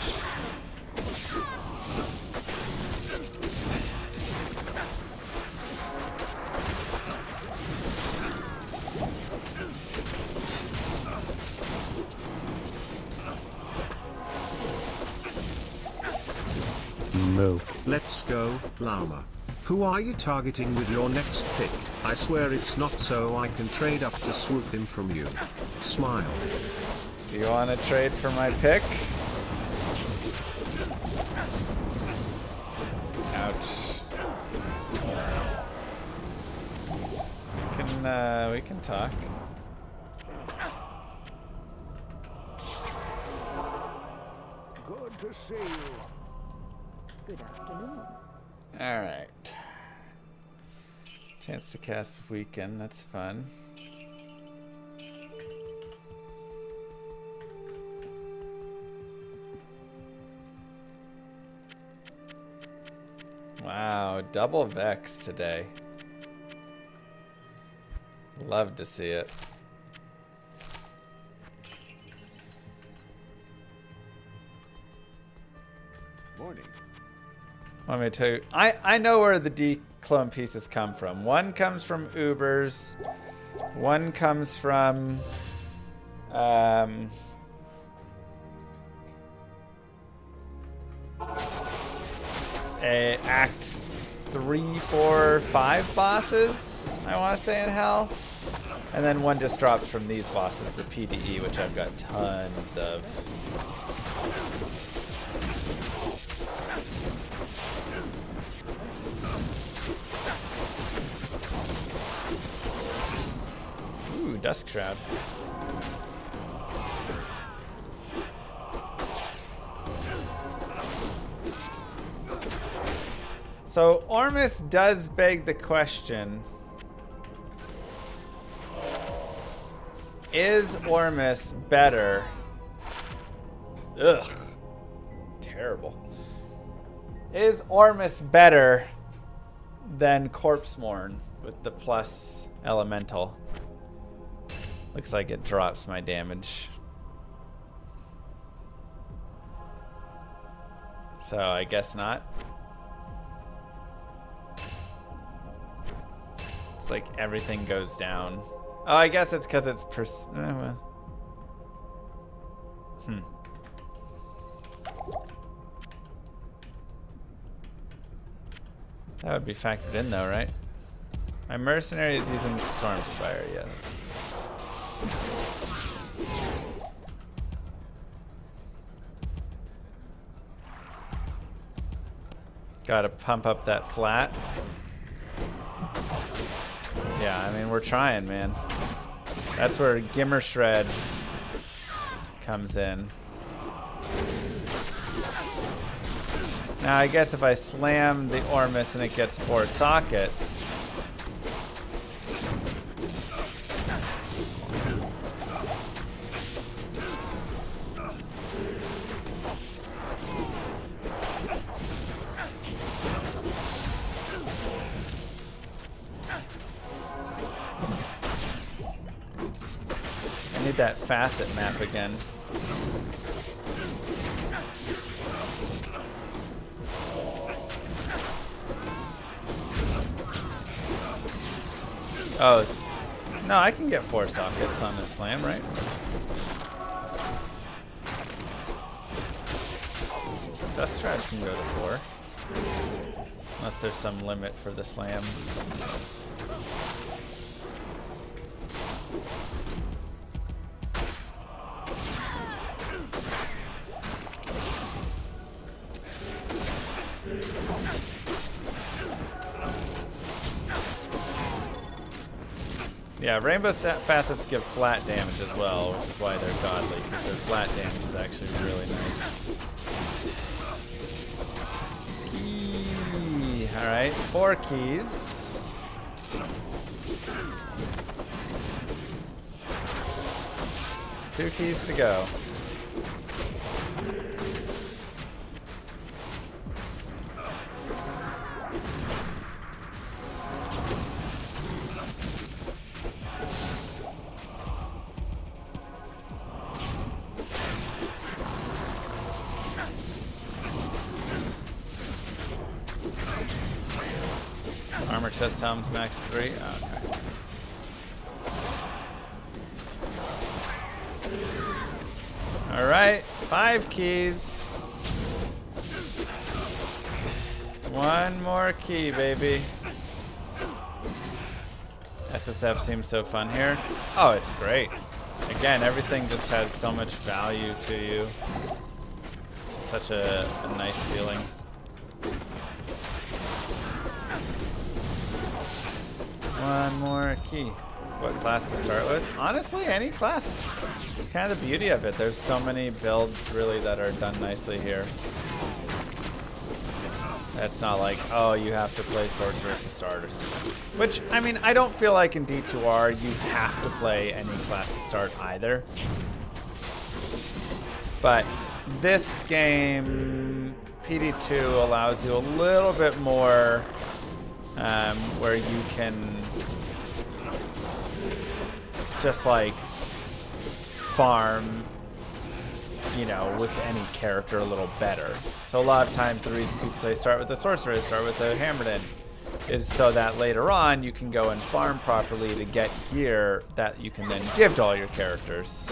No. Let's go, llama. Who are you targeting with your next pick? I swear it's not so I can trade up to swoop him from you. Smile. Do you want to trade for my pick? Ouch. We can talk. Good to see you. Good afternoon. Alright. Chance to cast weekend, that's fun. Wow, double Vex today. Love to see it. Morning. Want me to tell you? I know where the declone pieces come from. One comes from Ubers. One comes from Act 3, 4, 5 bosses, I want to say, in Hell. And then one just drops from these bosses, the PDE, which I've got tons of. Ooh, Dusk Shroud. So Ormus does beg the question, is Ormus better? Ugh, terrible. Is Ormus better than Corpsemorn with the plus elemental? Looks like it drops my damage. So I guess not. It's like everything goes down. Oh, I guess it's because it's well. That would be factored in though, right? My mercenary is using Stormspire, yes. Gotta pump up that flat. Yeah, I mean, we're trying, man. That's where Gimmer Shred comes in. Now, I guess if I slam the Ormus and it gets 4 sockets, need that Facet map again. Oh, no, I can get 4 sockets on the slam, right? Dust Stride can go to 4. Unless there's some limit for the slam. Yeah, Rainbow Facets give flat damage as well, which is why they're godly, because their flat damage is actually really nice. Key. Alright, 4 keys. Two keys to go. Armor chest times max 3. Oh, okay. All right, 5 keys. 1 more key, baby. SSF seems so fun here. Oh, it's great. Again, everything just has so much value to you. Such a nice feeling. One more key. What class to start with? Honestly, any class. It's kind of the beauty of it. There's so many builds really that are done nicely here. It's not like, oh, you have to play Sorceress to start or something. Which, I mean, I don't feel like in D2R you have to play any class to start either. But this game, PD2 allows you a little bit more where you can just like farm, you know, with any character a little better. So a lot of times the reason people say start with the Sorceress, start with the Hammerden, is so that later on you can go and farm properly to get gear that you can then give to all your characters.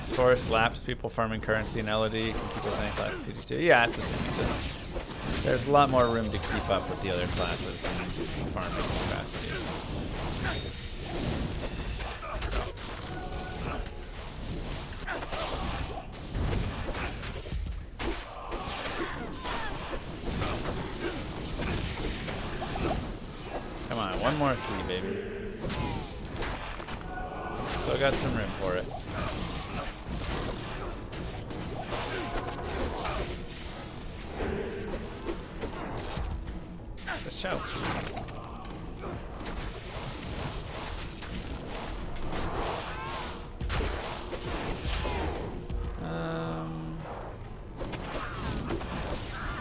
Source laps people farming currency and LOD. You can keep with any class PD2. Yeah, that's the thing. There's a lot more room to keep up with the other classes and farming capacity. Come on, one more key, baby. Still got some room for it. Show.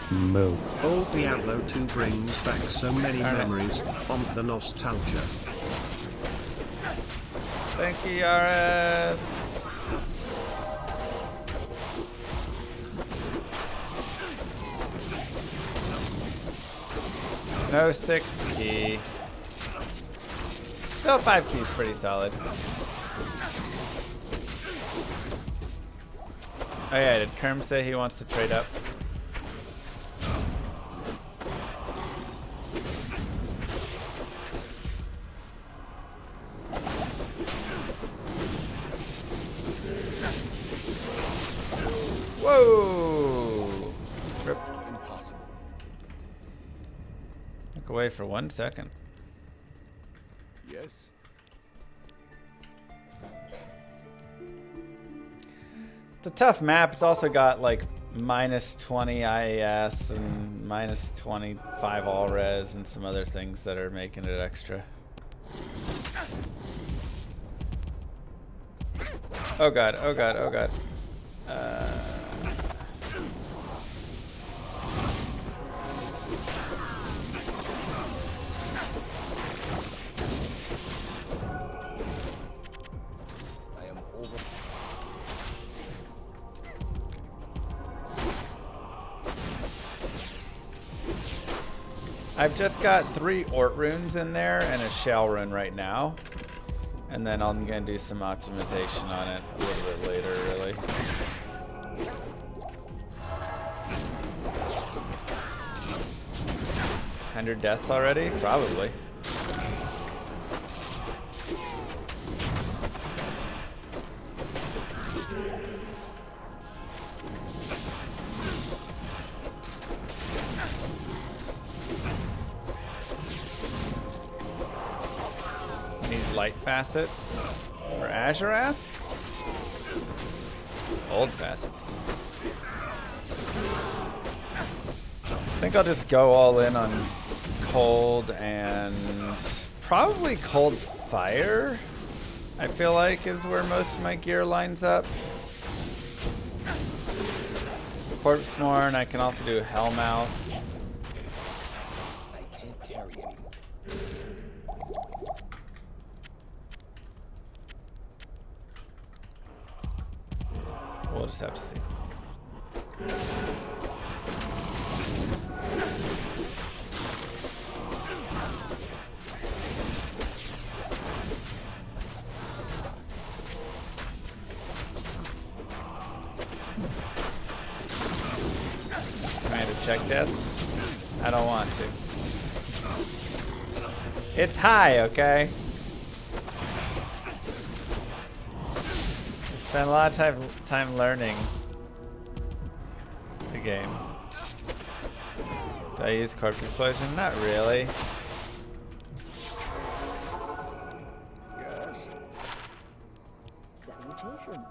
Mo. Old Diablo 2 brings back so many memories of the nostalgia. Thank you, RS. No 6th key. Still 5 keys, pretty solid. Oh yeah, did Kerm say he wants to trade up? Whoa! Rip. Impossible. Look away for 1 second. Yes. It's a tough map. It's also got like minus 20 IAS and minus 25 all res and some other things that are making it extra. Oh god, oh god, oh god. I've just got 3 Ort runes in there and a shell rune right now. And then I'm going to do some optimization on it a little bit later, really. $100 deaths already? Probably. Light facets for Azurath. Old facets. I think I'll just go all in on cold and probably cold fire. I feel like is where most of my gear lines up. Corpsemorn, I can also do Hellmouth. We'll just have to see. Trying to check deaths? I don't want to. It's high, okay? Spent a lot of time learning the game. Do I use Corpse Explosion? Not really. Yes. Salutations.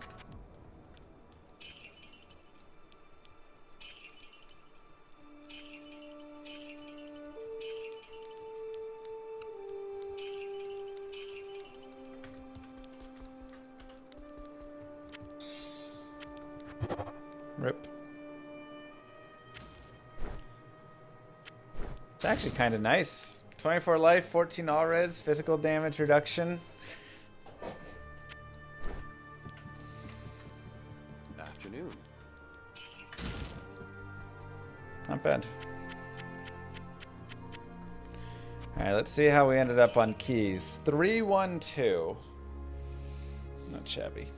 Rip. It's actually kind of nice. 24 life, 14 all res, physical damage reduction. Afternoon. Not bad. Alright, let's see how we ended up on keys. 312. Not shabby.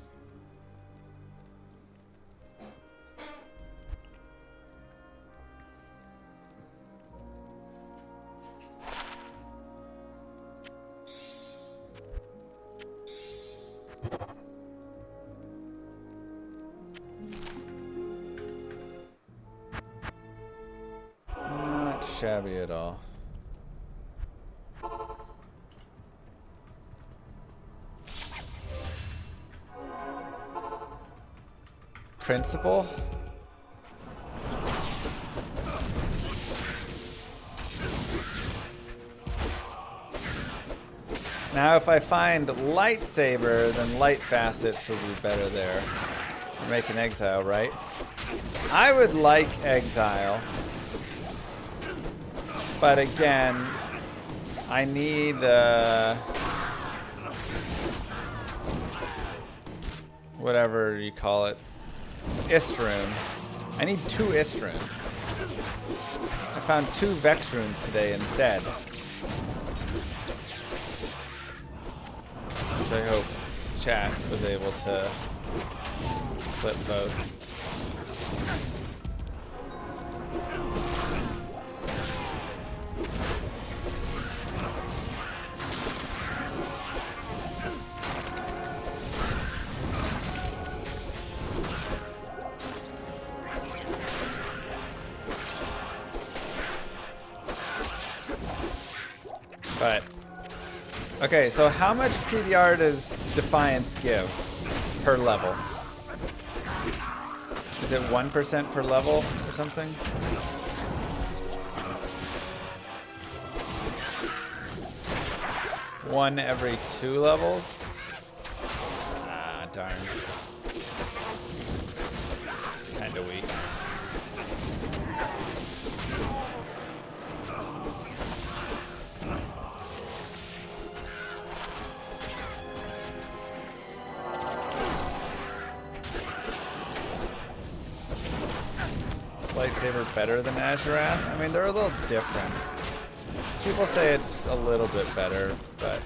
Not shabby at all. Principle? Now if I find lightsaber, then light facets would be better there. We're making exile, right? I would like exile. But again, I need whatever you call it. Istrune. I need 2 Istrunes. I found 2 Vex runes today instead. Which I hope chat was able to flip both. But okay, so how much PDR does Defiance give per level? Is it 1% per level or something? One every 2 levels? Ah, darn. It's kind of weak. Lightsaber better than Azurath? I mean, they're a little different. People say it's a little bit better, but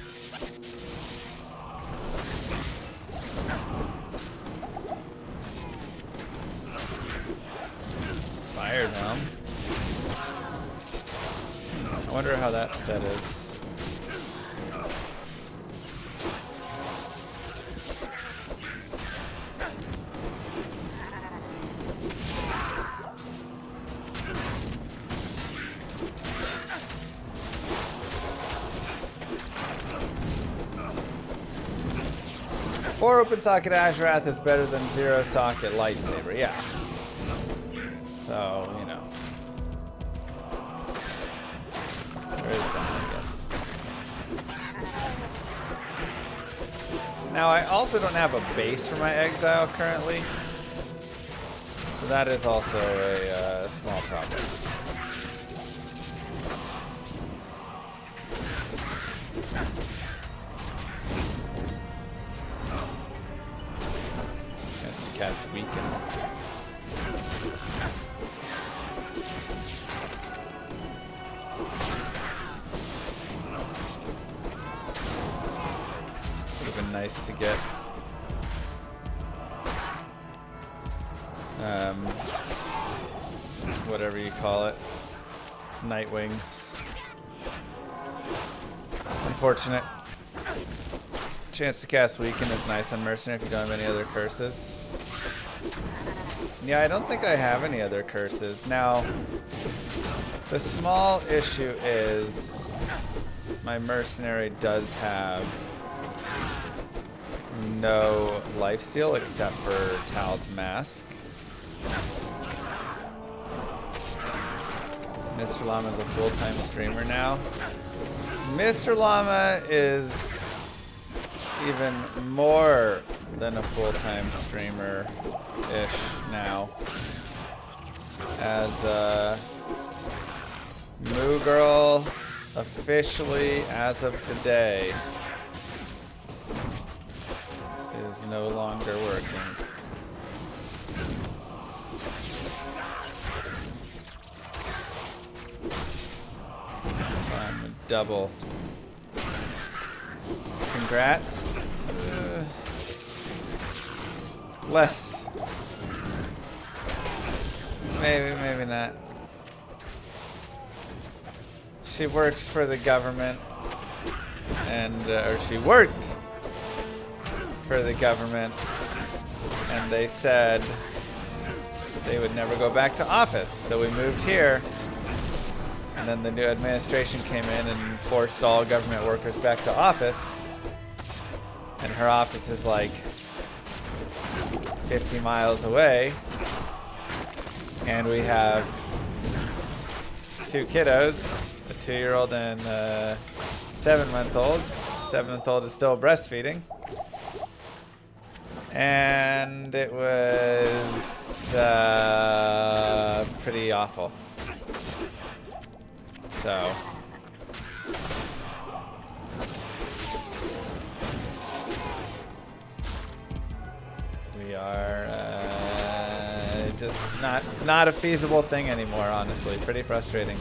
Spire Helm. I wonder how that set is. Four open socket Azurath is better than 0 socket lightsaber, yeah. So, you know. There is that, I guess. Now, I also don't have a base for my exile currently. So that is also a small problem. Cast weaken. Would have been nice to get whatever you call it, Nightwings. Unfortunate. Chance to cast weaken is nice on Mercenary if you don't have any other curses. Yeah, I don't think I have any other curses. Now, the small issue is my Mercenary does have no lifesteal except for Tal's Mask. Mr. Llama's a full-time streamer now. Mr. Llama is even more than a full-time streamer-ish now. As Moo Girl officially, as of today, is no longer working. I'm a double. Congrats. Less. Maybe not. She works for the government, and or she worked for the government, and they said they would never go back to office. So we moved here, and then the new administration came in and forced all government workers back to office. And her office is like 50 miles away. And we have 2 kiddos, a 2-year-old and a 7-month-old. 7-month-old is still breastfeeding. And it was pretty awful. So we are just not a feasible thing anymore, honestly. Pretty frustrating.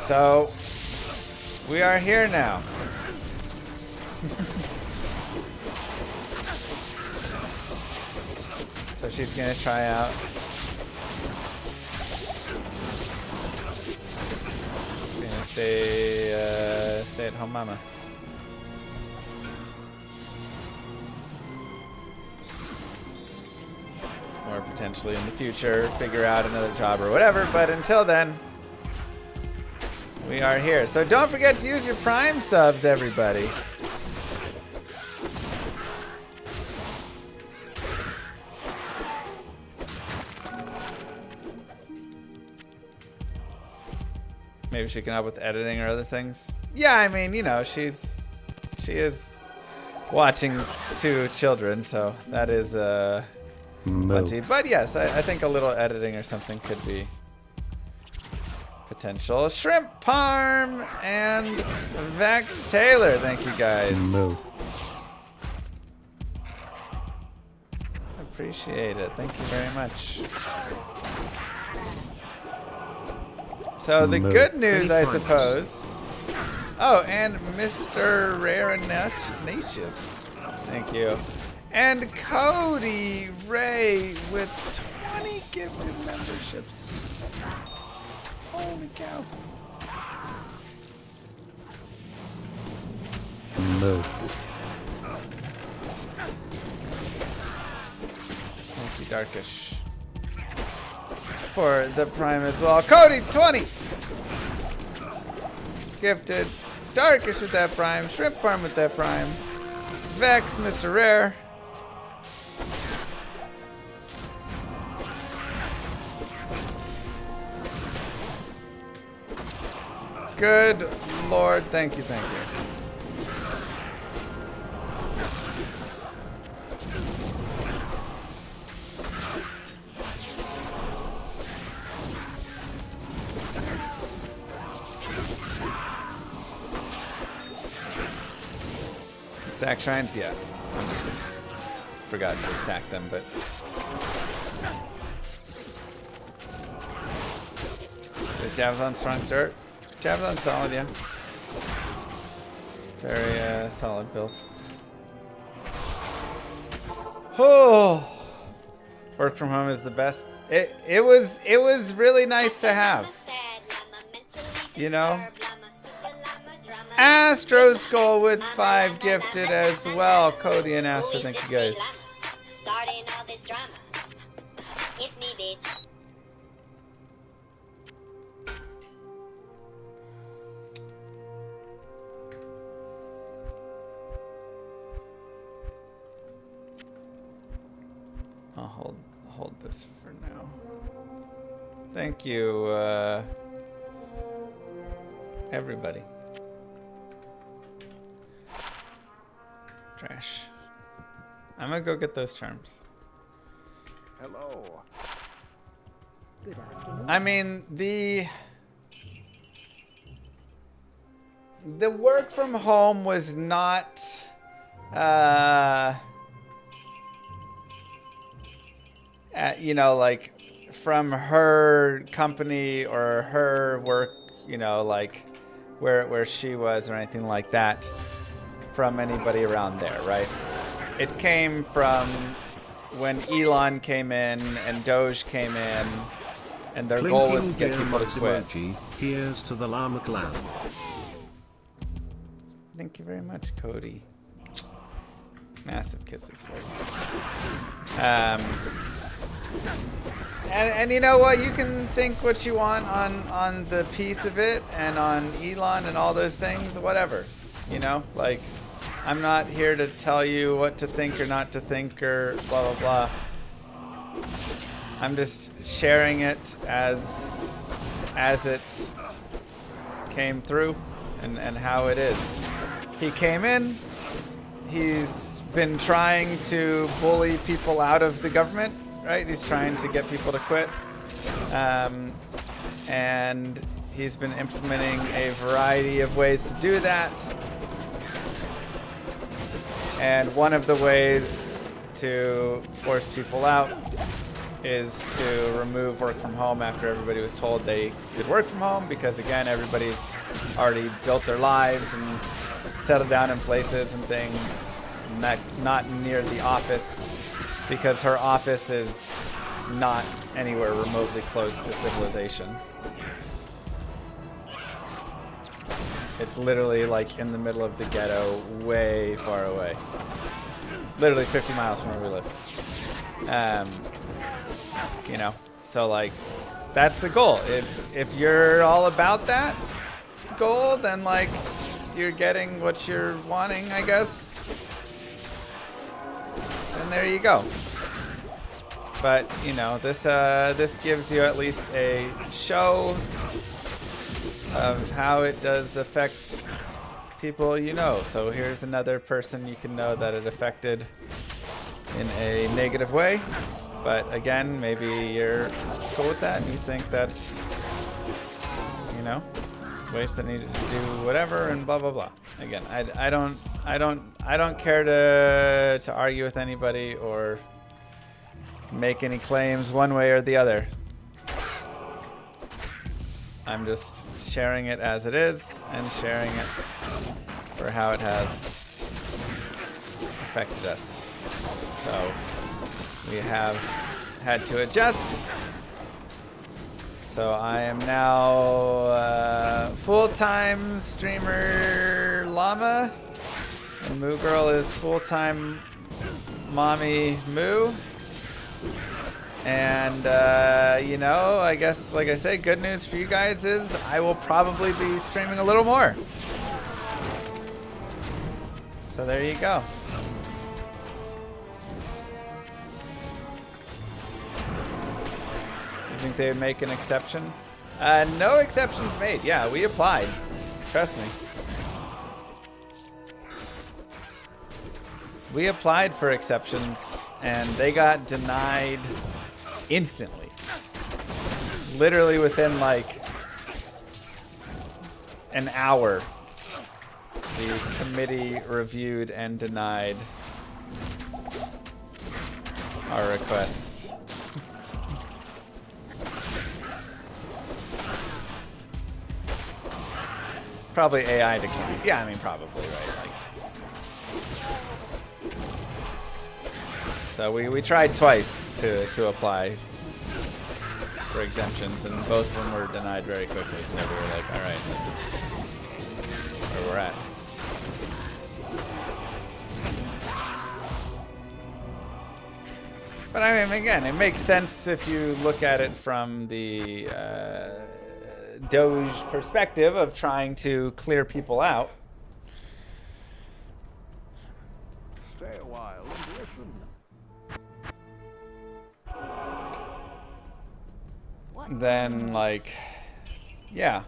So we are here now. So she's gonna try out. Gonna stay at home mama. More potentially in the future figure out another job or whatever. But until then, we are here. So don't forget to use your Prime subs, everybody. Maybe she can help with editing or other things. Yeah, I mean, you know, she is watching 2 children, so that is plenty. But yes, I think a little editing or something could be potential. Shrimp Parm and Vex Taylor, thank you guys. Appreciate it. Thank you very much. So the good news, I suppose. Oh, and Mr. Rarenatius. Thank you. And Cody Ray with 20 gifted memberships. Holy cow. Thank you, Darkish, for the Prime as well. Cody, 20! Gifted. Darkish with that Prime. Shrimp Farm with that Prime. Vex, Mr. Rare. Good Lord. Thank you, thank you. Stack shrines? Yeah. I just forgot to stack them, but... Is Javelin strong start? Javelin solid, yeah. Very solid build. Oh! Work from home is the best. It was really nice to have. You know? Astro Skull with 5 gifted as well. Cody and Astro, thank you guys. Starting all this drama. It's me, bitch. I'll hold this for now. Thank you, everybody. Trash. I'm gonna go get those charms. Hello. Good afternoon. I mean, the work from home was not you know, like from her company or her work, you know, like where she was or anything like that from anybody around there, right? It came from when Elon came in and Doge came in, and their goal was to get people to quit. Here's to the llama clan. Thank you very much, Cody. Massive kisses for you. And you know what? You can think what you want on the piece of it and on Elon and all those things, whatever. You know, like, I'm not here to tell you what to think or not to think or blah, blah, blah. I'm just sharing it as it came through and how it is. He came in. He's been trying to bully people out of the government, right? He's trying to get people to quit. And he's been implementing a variety of ways to do that. And one of the ways to force people out is to remove work from home after everybody was told they could work from home, because again, everybody's already built their lives and settled down in places and things, not near the office, because her office is not anywhere remotely close to civilization. It's literally like in the middle of the ghetto, way far away. Literally 50 miles from where we live. You know, so like that's the goal. If you're all about that goal, then like you're getting what you're wanting, I guess. And there you go. But you know, this gives you at least a show of how it does affect people you know. So here's another person you can know that it affected in a negative way. But again, maybe you're cool with that and you think that's, you know, ways that needed to do whatever and blah blah blah. Again, I don't care to argue with anybody or make any claims one way or the other. I'm just sharing it as it is and sharing it for how it has affected us. So we have had to adjust. So I am now full-time streamer Llama, and Moo Girl is full-time mommy Moo. And you know, I guess, like I say, good news for you guys is I will probably be streaming a little more. So there you go. You think they would make an exception? No exceptions made. Yeah, we applied. Trust me. We applied for exceptions and they got denied instantly. Literally within like an hour, the committee reviewed and denied our request. Probably AI declined. Yeah, I mean, probably, right? Like, so we tried twice to apply for exemptions, and both of them were denied very quickly. So we were like, all right, this is where we're at. But I mean, again, it makes sense if you look at it from the Doge perspective of trying to clear people out. Stay a while and listen. Then, like, yeah.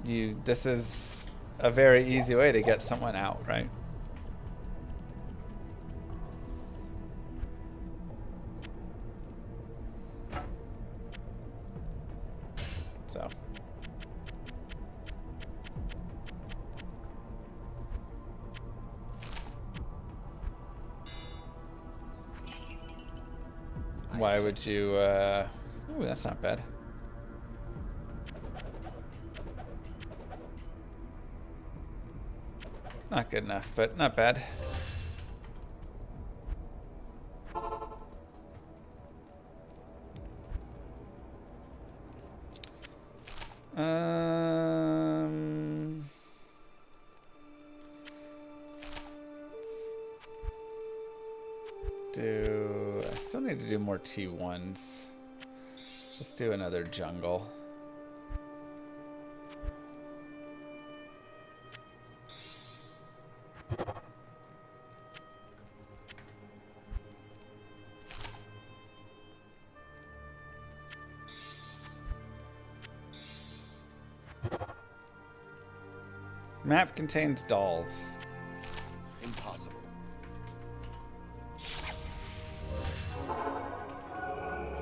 This is a very easy way to get someone out, right? So. Why would you, ooh, that's not bad. Not good enough, but not bad. I still need to do more T1s. Just do another jungle. Map contains dolls. Impossible.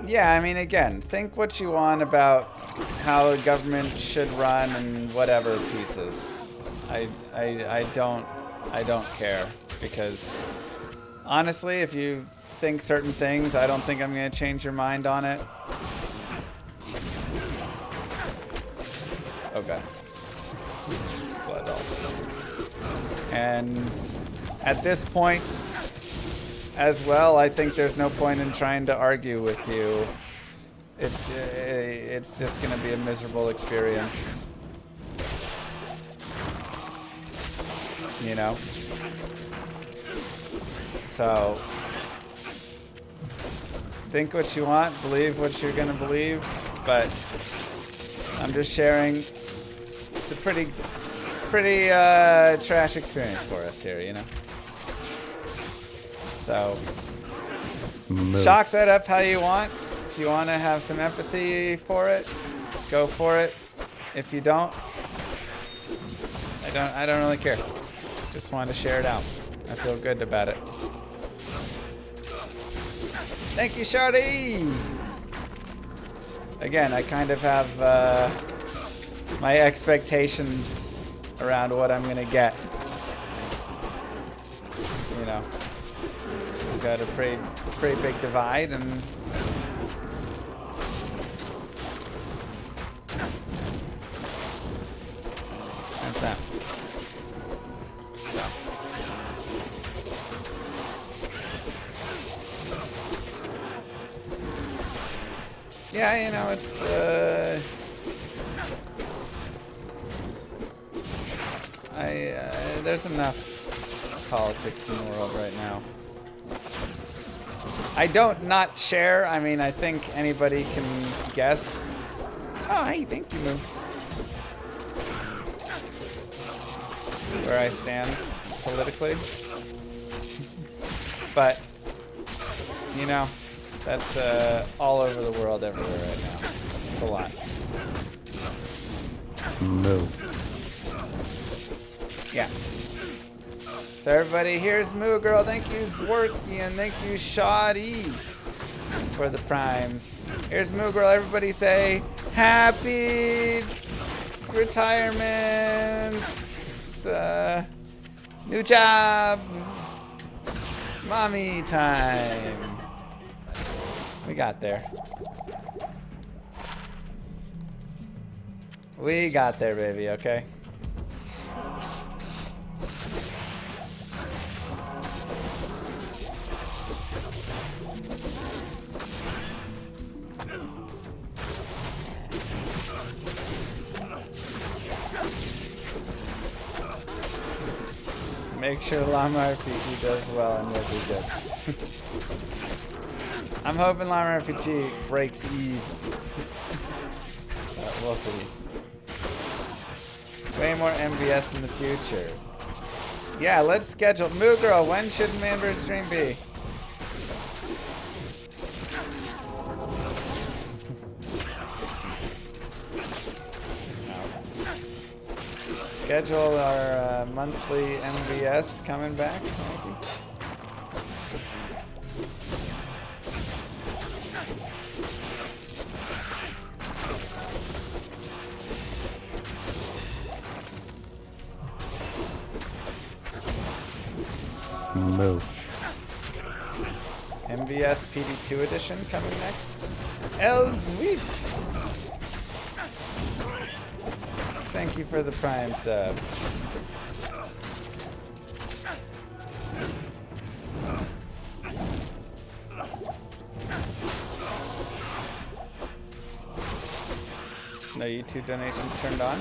Yeah, I mean, again, think what you want about how the government should run and whatever pieces. I don't care, because honestly, if you think certain things, I don't think I'm gonna change your mind on it. Okay. That's a lot of dolls. And at this point, as well, I think there's no point in trying to argue with you. It's just going to be a miserable experience. You know? So, think what you want, believe what you're gonna believe, but I'm just sharing. It's a pretty trash experience for us here, you know? So, chalk that up how you want. If you want to have some empathy for it, go for it. If you don't, I don't really care. Just want to share it out. I feel good about it. Thank you, Shardy! Again, I kind of have my expectations around what I'm gonna get. You know, we've got a pretty big divide, and that's that. Yeah, you know, it's there's enough politics in the world right now. I don't not share. I mean, I think anybody can guess. Oh, hey, thank you, Moo. Where I stand politically. But, you know, that's all over the world everywhere right now. It's a lot. No. Yeah. So everybody, here's Moo Girl. Thank you, Zwerky, and thank you, Shoddy, for the primes. Here's Moo Girl. Everybody say, happy retirement. New job. Mommy time. We got there. We got there, baby, okay? Make sure Llama RPG does well and you'll be good. I'm hoping Llama RPG breaks Eve. We'll see. Way more MVS in the future. Yeah, let's schedule. Moo Girl, when should Manver's stream be? Schedule our monthly MVS coming back, maybe? No. MVS PD2 edition coming next. Elsweep! Thank you for the Prime sub. No YouTube donations turned on.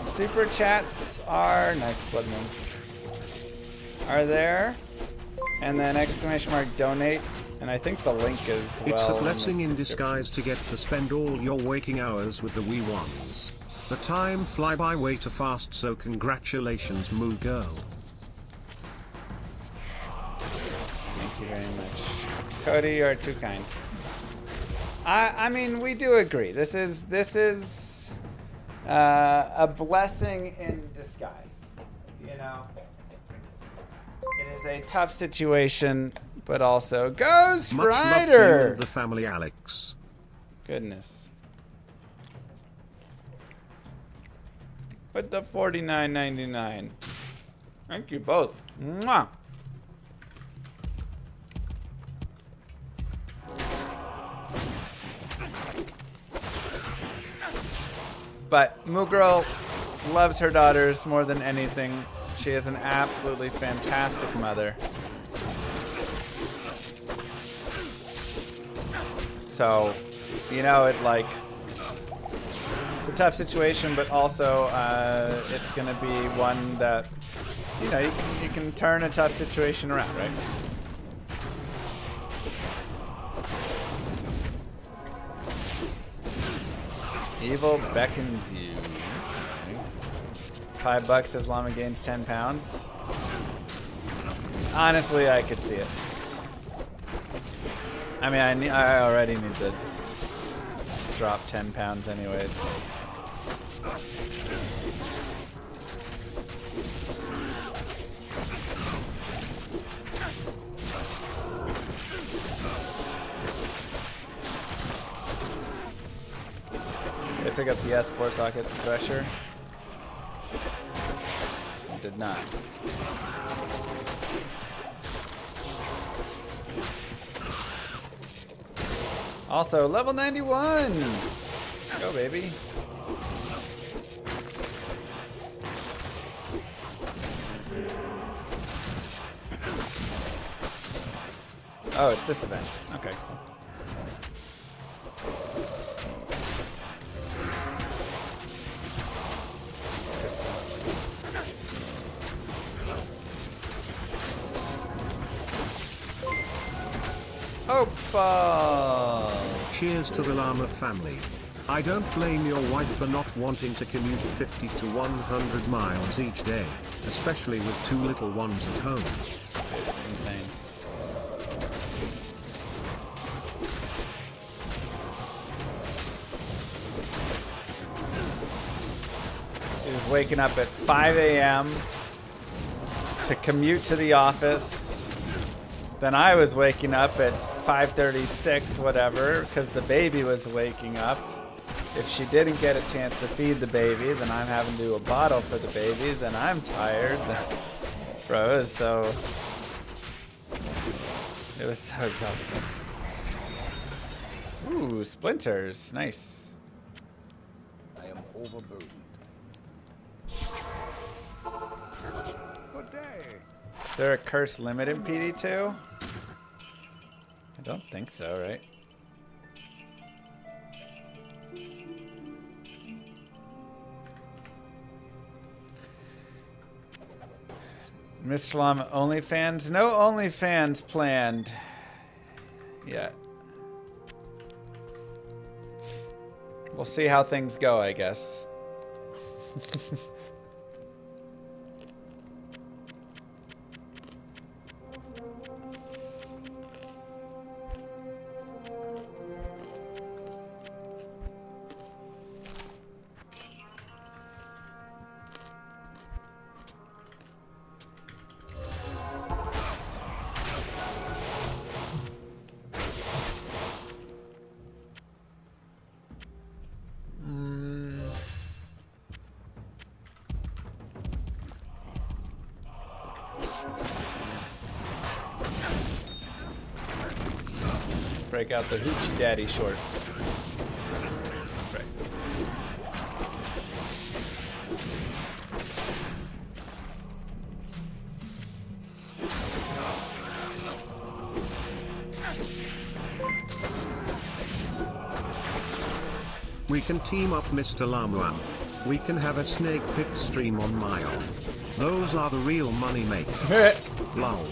Super chats are nice, Bloodmoon. Are there? And then exclamation mark donate. And I think the link is well. It's a blessing in disguise to get to spend all your waking hours with the wee ones. The time fly by way too fast, so congratulations, Moo Girl. Thank you very much. Cody, you are too kind. I mean, we do agree. This is a blessing in disguise. You know, it is a tough situation, but also Ghost Much love to you Rider. and the family, Alex. Goodness. With the $49.99. Thank you both. Mwah. But Moo Girl loves her daughters more than anything. She is an absolutely fantastic mother. So, you know, it's a tough situation, but also it's going to be one that, you know, you can turn a tough situation around, right? Evil beckons you. Okay. $5 as Llama gains 10 pounds. Honestly, I could see it. I mean, I already need to drop 10 pounds anyways. I took up the F4 socket thresher. I did not. Also, level 91! Let's go, baby. Oh, it's this event. Okay, cool. Opa! Cheers to the llama family. I don't blame your wife for not wanting to commute 50 to 100 miles each day, especially with 2 little ones at home. It's insane. She was waking up at 5 a.m. to commute to the office. Then I was waking up at 5:36, whatever, because the baby was waking up. If she didn't get a chance to feed the baby, then I'm having to do a bottle for the baby. Then I'm tired. Bro, it was so exhausting. Ooh, splinters. Nice. I am overburdened. Good day. Is there a curse limit in PD2? I don't think so, right? Mr. Llama, OnlyFans? No OnlyFans planned yet. We'll see how things go, I guess. Break out the Hoochie Daddy shorts. Right. We can team up, Mr. Llama. We can have a snake pit stream on my own. Those are the real money makers. Lol.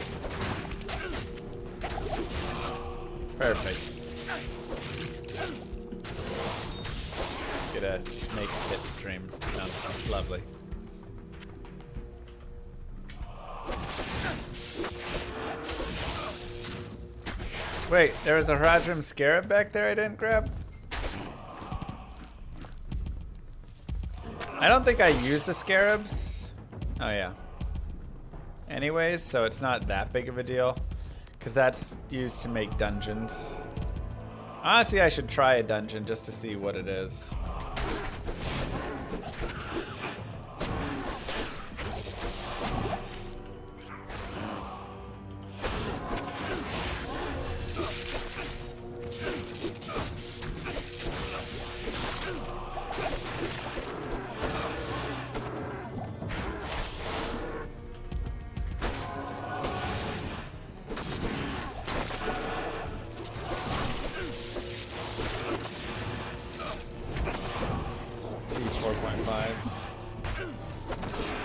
Perfect. Get a snake pit stream. Sounds lovely. Wait, there was a Haradrim Scarab back there I didn't grab? I don't think I used the Scarabs. Oh yeah. Anyways, so it's not that big of a deal. Because that's used to make dungeons. Honestly, I should try a dungeon just to see what it is.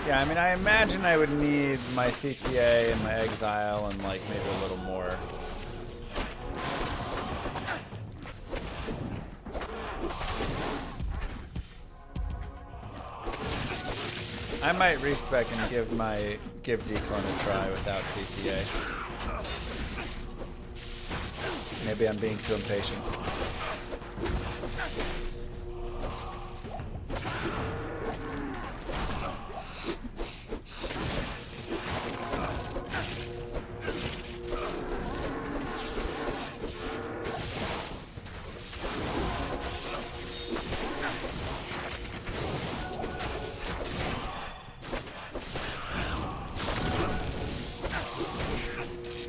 Yeah, I mean, I imagine I would need my CTA and my exile and like maybe a little more. I might respec and give Declone a try without CTA. Maybe I'm being too impatient.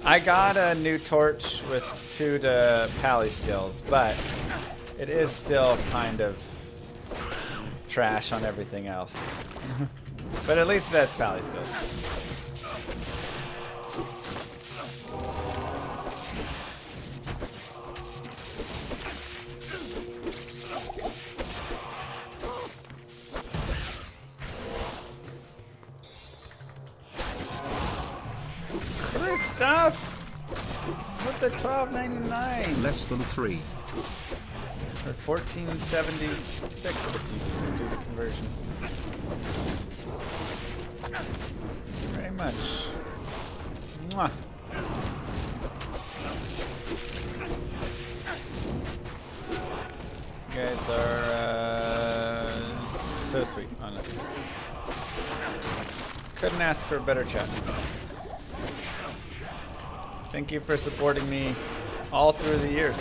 I got a new torch with 2 to pally skills, but it is still kind of trash on everything else. But at least it has pally skills. Stuff with the $12.99. Less than 3. Or $14.76 if you do the conversion. Very much. Mwah. You guys are so sweet, honestly. Couldn't ask for a better chat. Thank you for supporting me all through the years.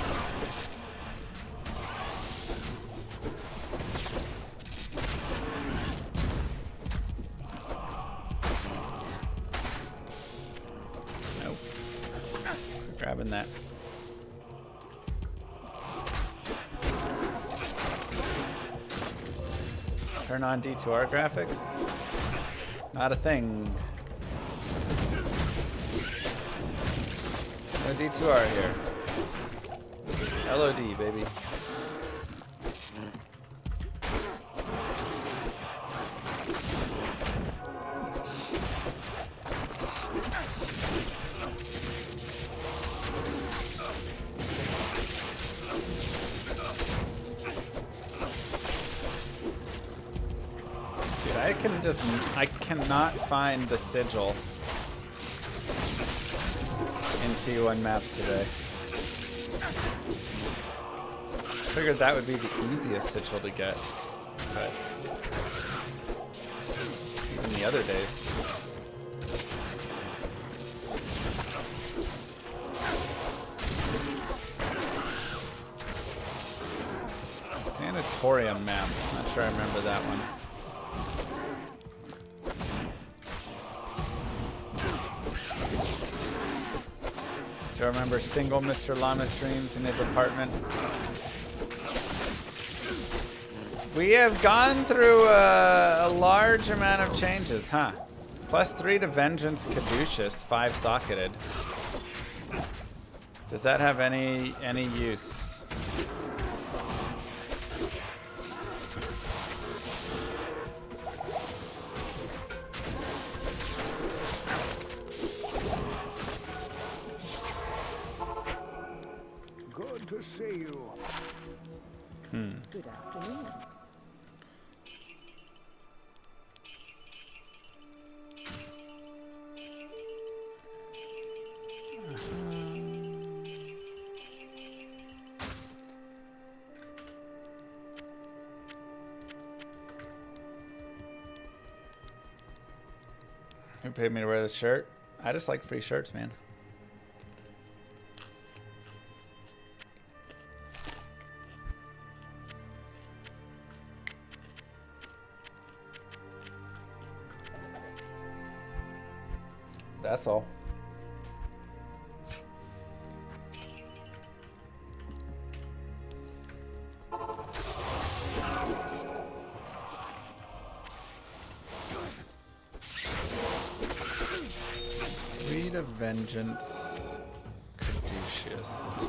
Nope. Grabbing that. Turn on D2R graphics. Not a thing. No D2R here. LOD, baby. Dude, I cannot find the sigil in T1 maps today. Figured that would be the easiest sigil to get, but even the other days. Sanatorium map. Not sure I remember that one. Still remember single Mr. Llama streams in his apartment. We have gone through a large amount of changes, huh? +3 to Vengeance Caduceus, 5-socketed. Does that have any use? Good to see you. Good afternoon. Who paid me to wear this shirt? I just like free shirts, man. That's all. Read of Vengeance Caduceus.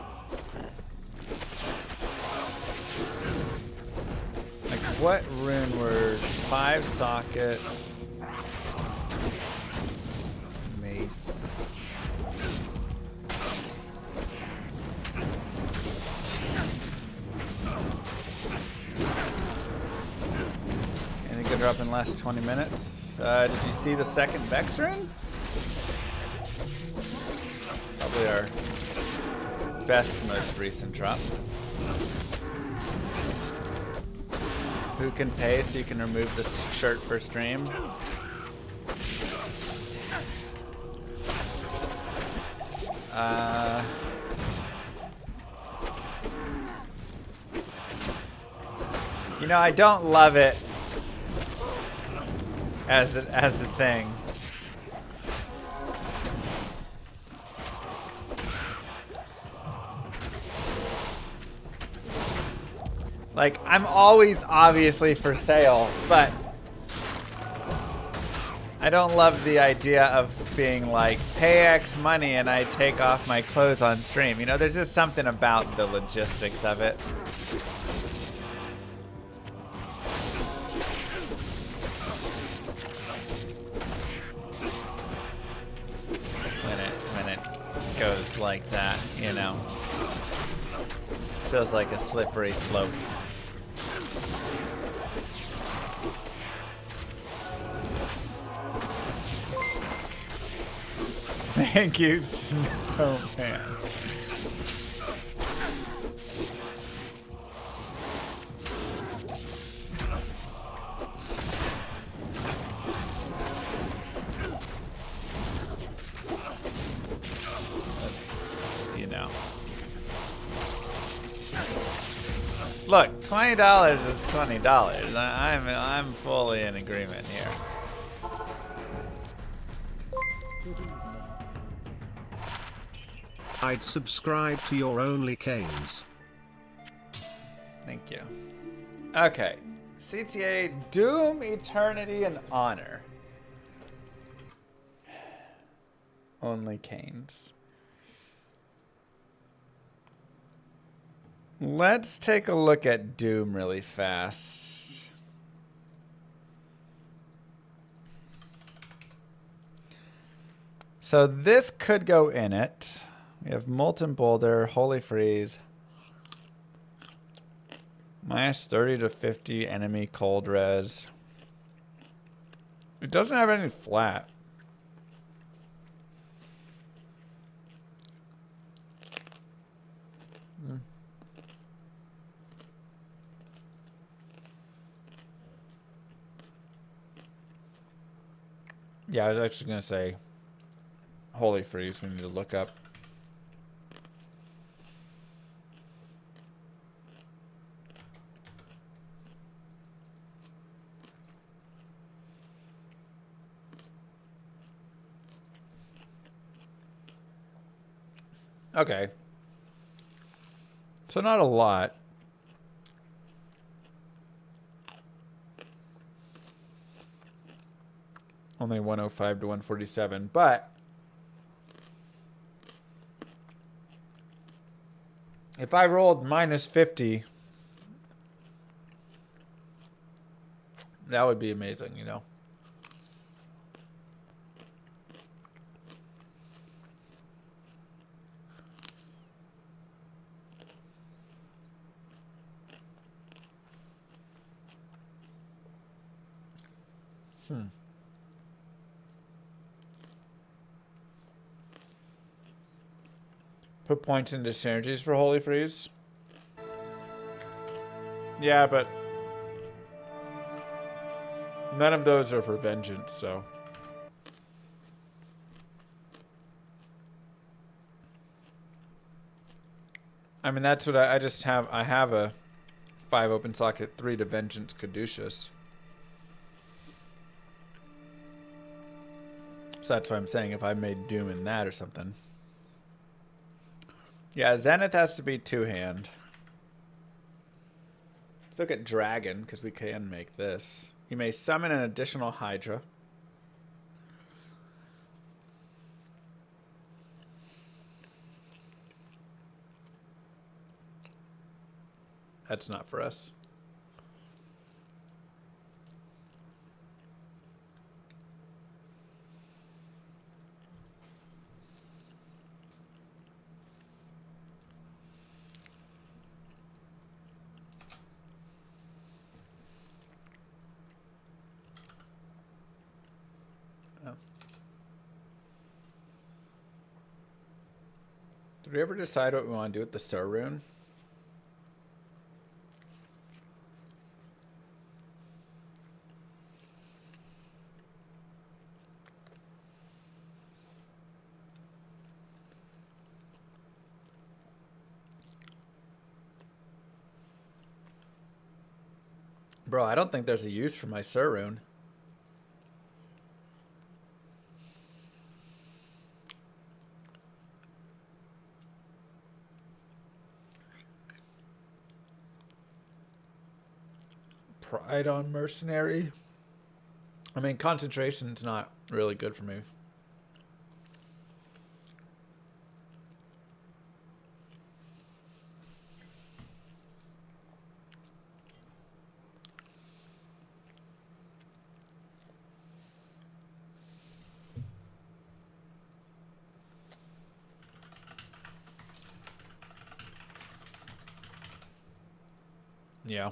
Like what Runeword? 5-socket. Mace. Anything good drop in the last 20 minutes? Did you see the second Vex rune? It's probably our best, most recent drop. Who can pay so you can remove this shirt for stream? You know, I don't love it as a thing. Like, I'm always obviously for sale, but I don't love the idea of being like, pay X money and I take off my clothes on stream. You know, there's just something about the logistics of it. When it goes like that, you know. Feels like a slippery slope. Thank you, Snowman. You know. Look, $20 is $20. I'm fully in agreement here. I'd subscribe to your only canes. Thank you. Okay. CTA, Doom, Eternity, and Honor. Only Canes. Let's take a look at Doom really fast. So this could go in it. We have Molten Boulder, Holy Freeze, minus 30 to 50 enemy cold res. It doesn't have any flat. Yeah, I was actually going to say Holy Freeze we need to look up. Okay. So not a lot. Only 105 to 147, but if I rolled minus 50, that would be amazing, you know? Put points into synergies for Holy Freeze. Yeah, but none of those are for Vengeance, so. I mean, that's what I just have. I have a 5 open socket, 3 to Vengeance Caduceus. So that's what I'm saying, if I made Doom in that or something. Yeah, Zenith has to be 2-hand. Let's look at Dragon, because we can make this. You may summon an additional Hydra. That's not for us. Did we ever decide what we want to do with the Sur rune? Bro, I don't think there's a use for my Sur rune. Pride on mercenary. I mean, concentration's not really good for me. Yeah.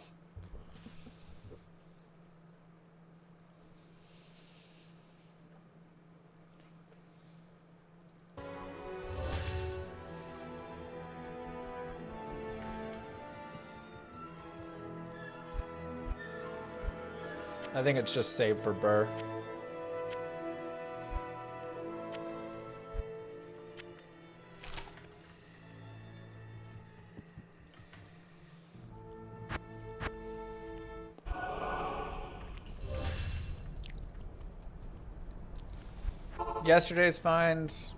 I think it's just saved for Burr. Yesterday's finds.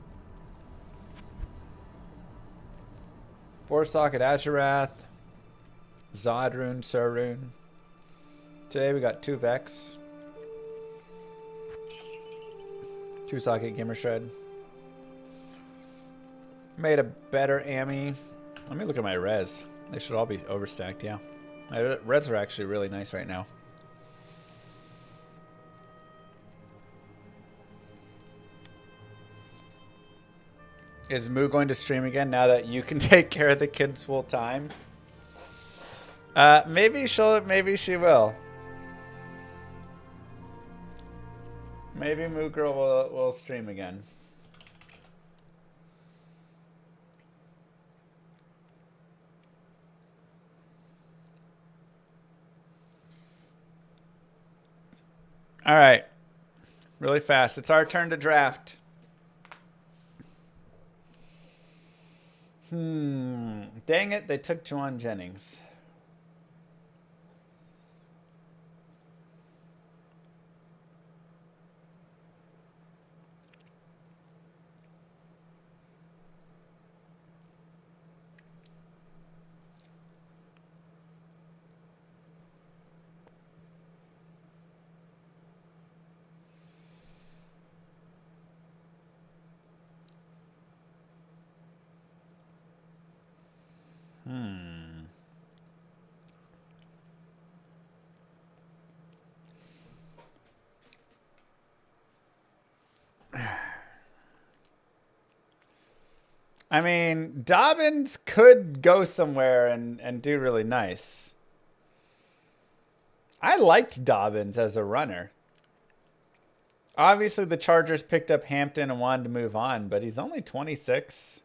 4-socket Asherath. Zod rune, Sur rune. Today we got 2 Vex. 2-socket Gamer Shred. Made a better Ami. Let me look at my res. They should all be overstacked, yeah. My res are actually really nice right now. Is Moo going to stream again now that you can take care of the kids full time? Maybe she will. Maybe Moo Girl will stream again. All right. Really fast. It's our turn to draft. Dang it, they took Juwan Jennings. I mean, Dobbins could go somewhere and do really nice. I liked Dobbins as a runner. Obviously, the Chargers picked up Hampton and wanted to move on, but he's only 26,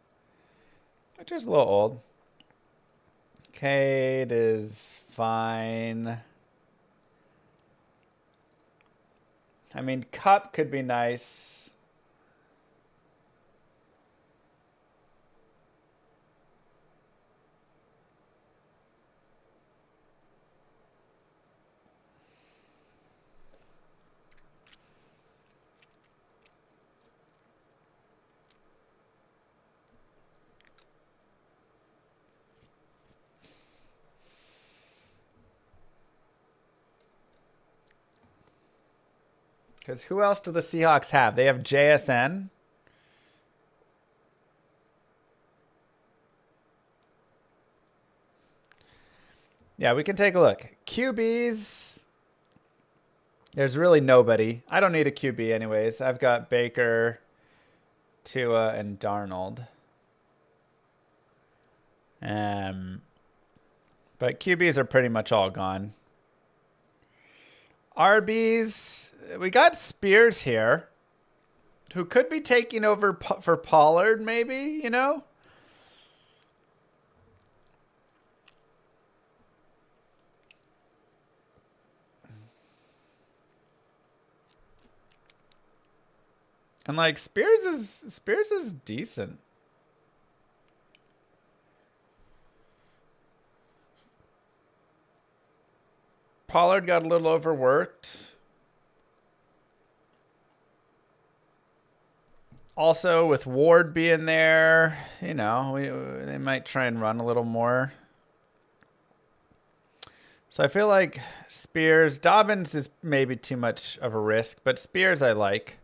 which is a little old. Cade is fine. I mean, Cup could be nice. Because who else do the Seahawks have? They have JSN. Yeah, we can take a look. QBs. There's really nobody. I don't need a QB anyways. I've got Baker, Tua, and Darnold. But QBs are pretty much all gone. RBs, we got Spears here, who could be taking over for Pollard, maybe, you know? And like Spears is decent. Pollard got a little overworked. Also, with Ward being there, you know, they might try and run a little more. So I feel like Spears, Dobbins is maybe too much of a risk, but Spears I like.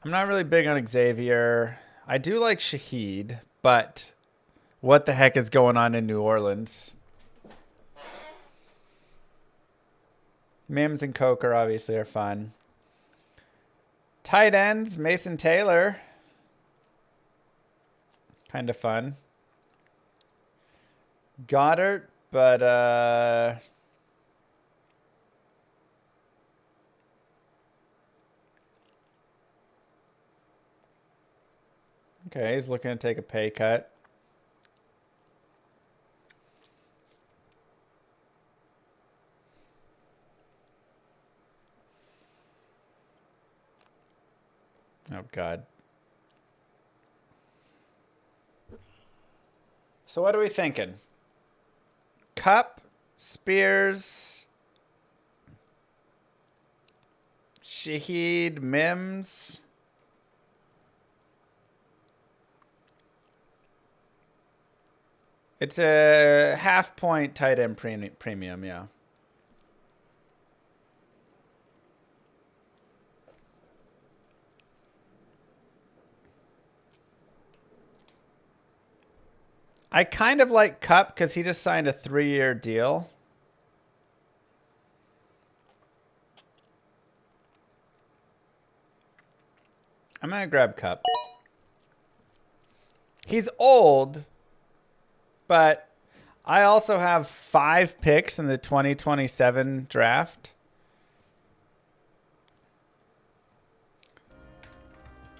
I'm not really big on Xavier. I do like Shaheed, but what the heck is going on in New Orleans? Mims and Coker obviously are fun. Tight ends, Mason Taylor. Kind of fun. Goddard, but okay, he's looking to take a pay cut. Oh, God. So what are we thinking? Cup, Spears, Shaheed, Mims. It's a half-point tight end premium, yeah. I kind of like Cup because he just signed a 3-year deal. I'm going to grab Cup. He's old, but I also have 5 picks in the 2027 draft.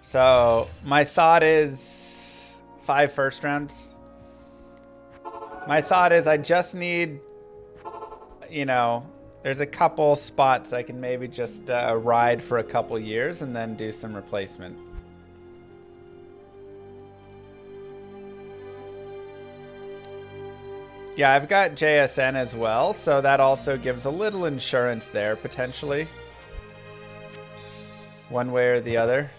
So my thought is 5 first rounds. My thought is I just need, you know, there's a couple spots I can maybe just ride for a couple years and then do some replacement. Yeah, I've got JSN as well, so that also gives a little insurance there, potentially. One way or the other.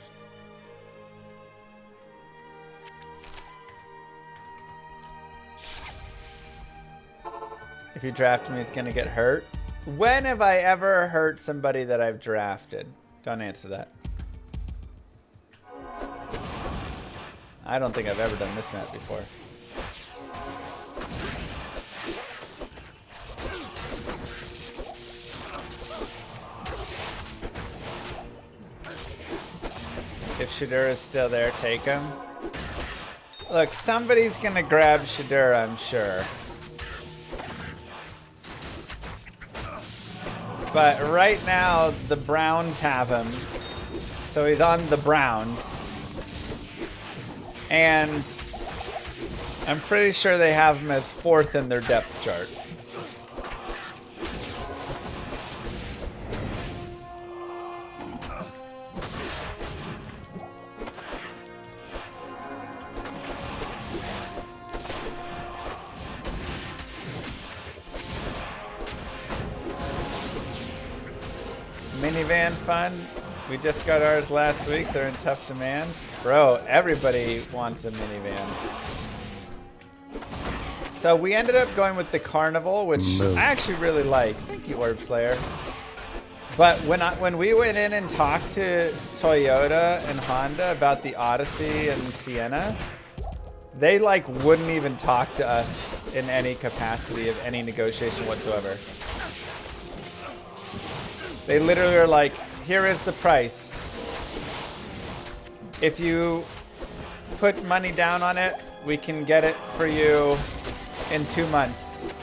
If you draft me, he's going to get hurt. When have I ever hurt somebody that I've drafted? Don't answer that. I don't think I've ever done this map before. If Shadur is still there, take him. Look, somebody's going to grab Shadur, I'm sure. But right now, the Browns have him. So he's on the Browns. And I'm pretty sure they have him as 4th in their depth chart. Minivan fun. We just got ours last week. They're in tough demand. Bro, everybody wants a minivan. So we ended up going with the Carnival, which I actually really like. Thank you, Orb Slayer. But when we went in and talked to Toyota and Honda about the Odyssey and Sienna, they like wouldn't even talk to us in any capacity of any negotiation whatsoever. They literally are like, here is the price. If you put money down on it, we can get it for you in 2 months.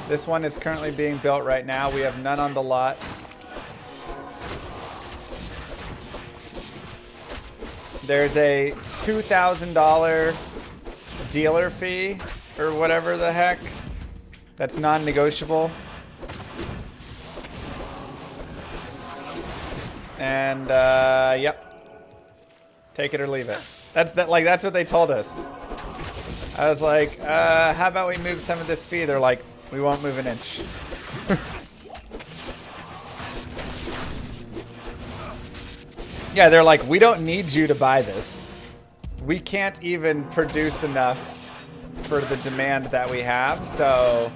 This one is currently being built right now. We have none on the lot. There's a $2,000 dealer fee or whatever the heck. That's non-negotiable. And yep. Take it or leave it. That's what they told us. I was like, how about we move some of this fee? They're like, we won't move an inch. Yeah, they're like, we don't need you to buy this. We can't even produce enough for the demand that we have, so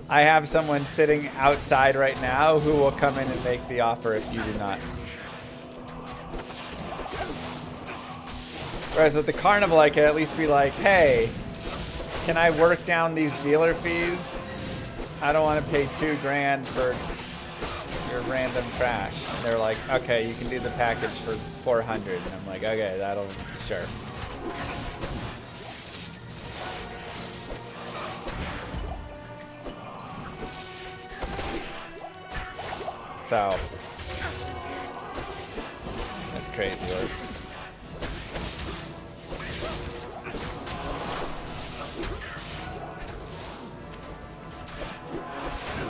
I have someone sitting outside right now who will come in and make the offer if you do not. Whereas with the carnival, I can at least be like, hey, can I work down these dealer fees? I don't want to pay $2 grand for your random trash. And they're like, okay, you can do the package for $400. And I'm like, okay, that'll, sure. So, that's crazy work.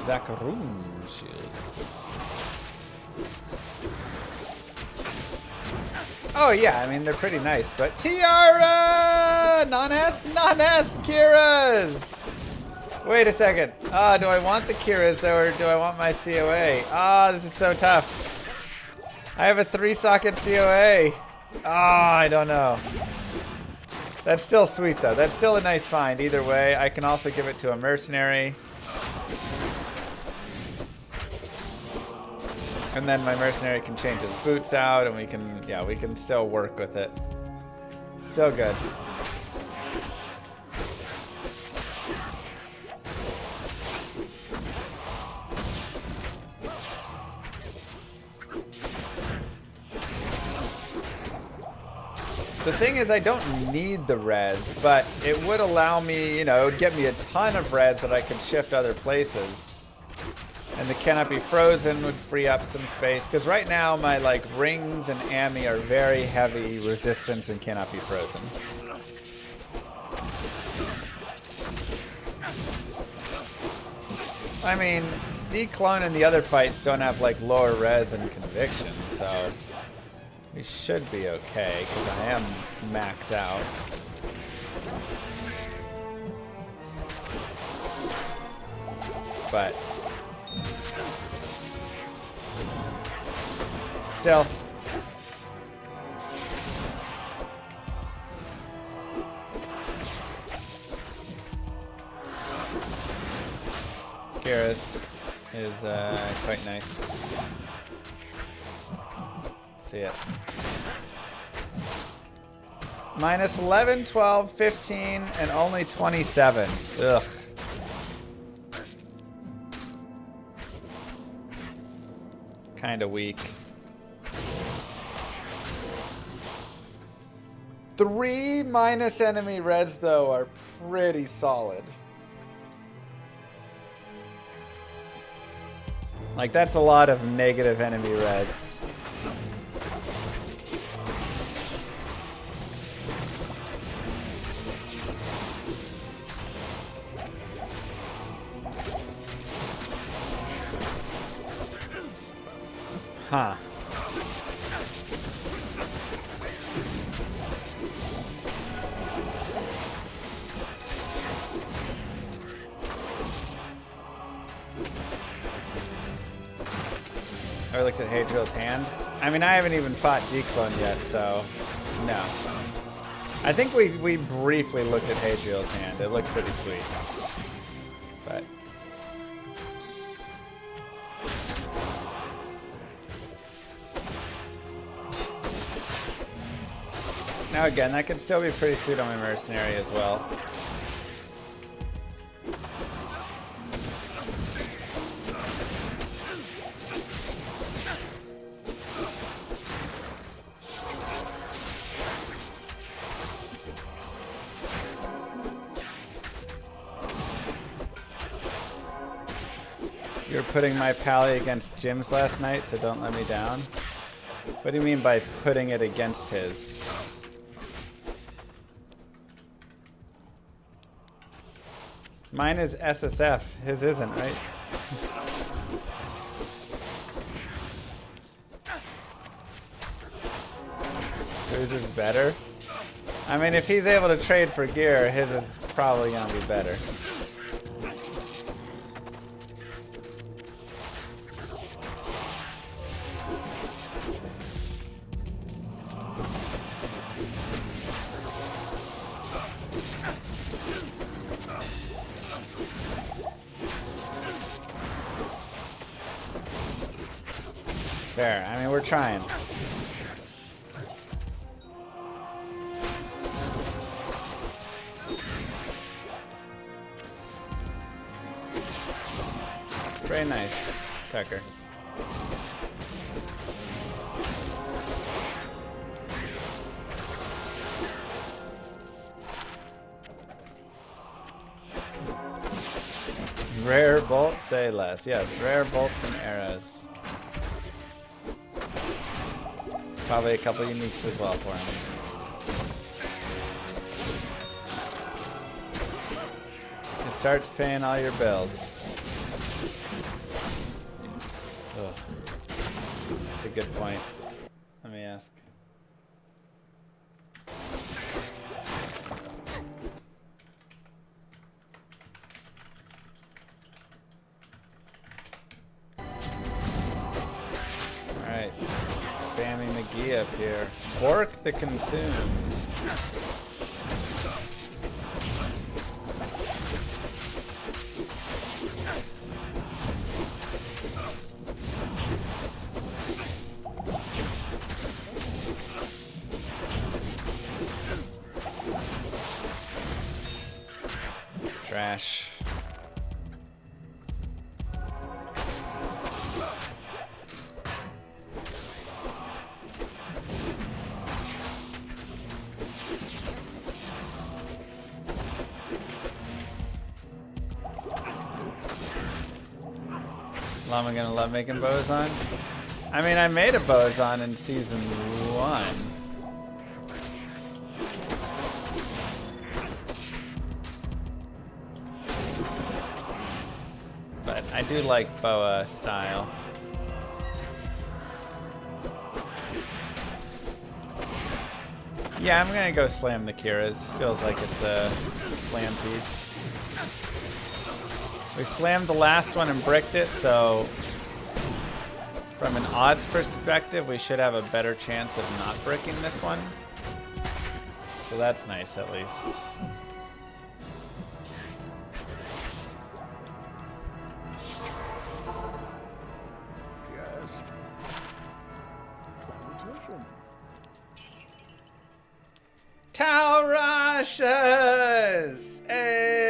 Zakaroon shield. Oh yeah, I mean they're pretty nice, but Tiara! Non-eth Kira's! Wait a second. Ah, do I want the Kira's though, or do I want my COA? Ah, this is so tough. I have a 3-socket COA. Ah, I don't know. That's still sweet though. That's still a nice find either way. I can also give it to a mercenary. And then my mercenary can change his boots out and we can still work with it. Still good. The thing is, I don't need the res, but it would allow me, it would get me a ton of res that I could shift other places. And the cannot be frozen would free up some space, because right now my rings and ammi are very heavy resistance and cannot be frozen. I mean, Declone and the other fights don't have lower res and conviction, so we should be okay, because I am max out. But still. Garrus is quite nice. See it. Minus 11, 12, 15, and only 27. Ugh. Kinda weak. 3 minus enemy reds, though, are pretty solid. That's a lot of negative enemy reds. Huh. I looked at Hadriel's hand. I mean, I haven't even fought Declone yet, so no. I think we briefly looked at Hadriel's hand. It looked pretty sweet. But now again, that could still be pretty sweet on my mercenary as well. You were putting my pally against Jim's last night, so don't let me down. What do you mean by putting it against his? Mine is SSF. His isn't, right? whose is better? I mean, if he's able to trade for gear, his is probably gonna be better. Fair. I mean, we're trying. Very nice, Tucker. Rare bolts, say less. Yes, rare bolts and arrows. Probably a couple uniques as well for him. It starts paying all your bills. Ugh. That's a good point. Let me ask. Alright. Spammy McGee up here. Orc the Consumed. Trash. Llama gonna love making boson? I mean, I made a boson in season 1. But I do like boa style. Yeah, I'm gonna go slam the Kira's. Feels like it's a slam piece. We slammed the last one and bricked it, so from an odds perspective, we should have a better chance of not bricking this one. So that's nice, at least. Yes. Salutations. Tau Rushes! Hey!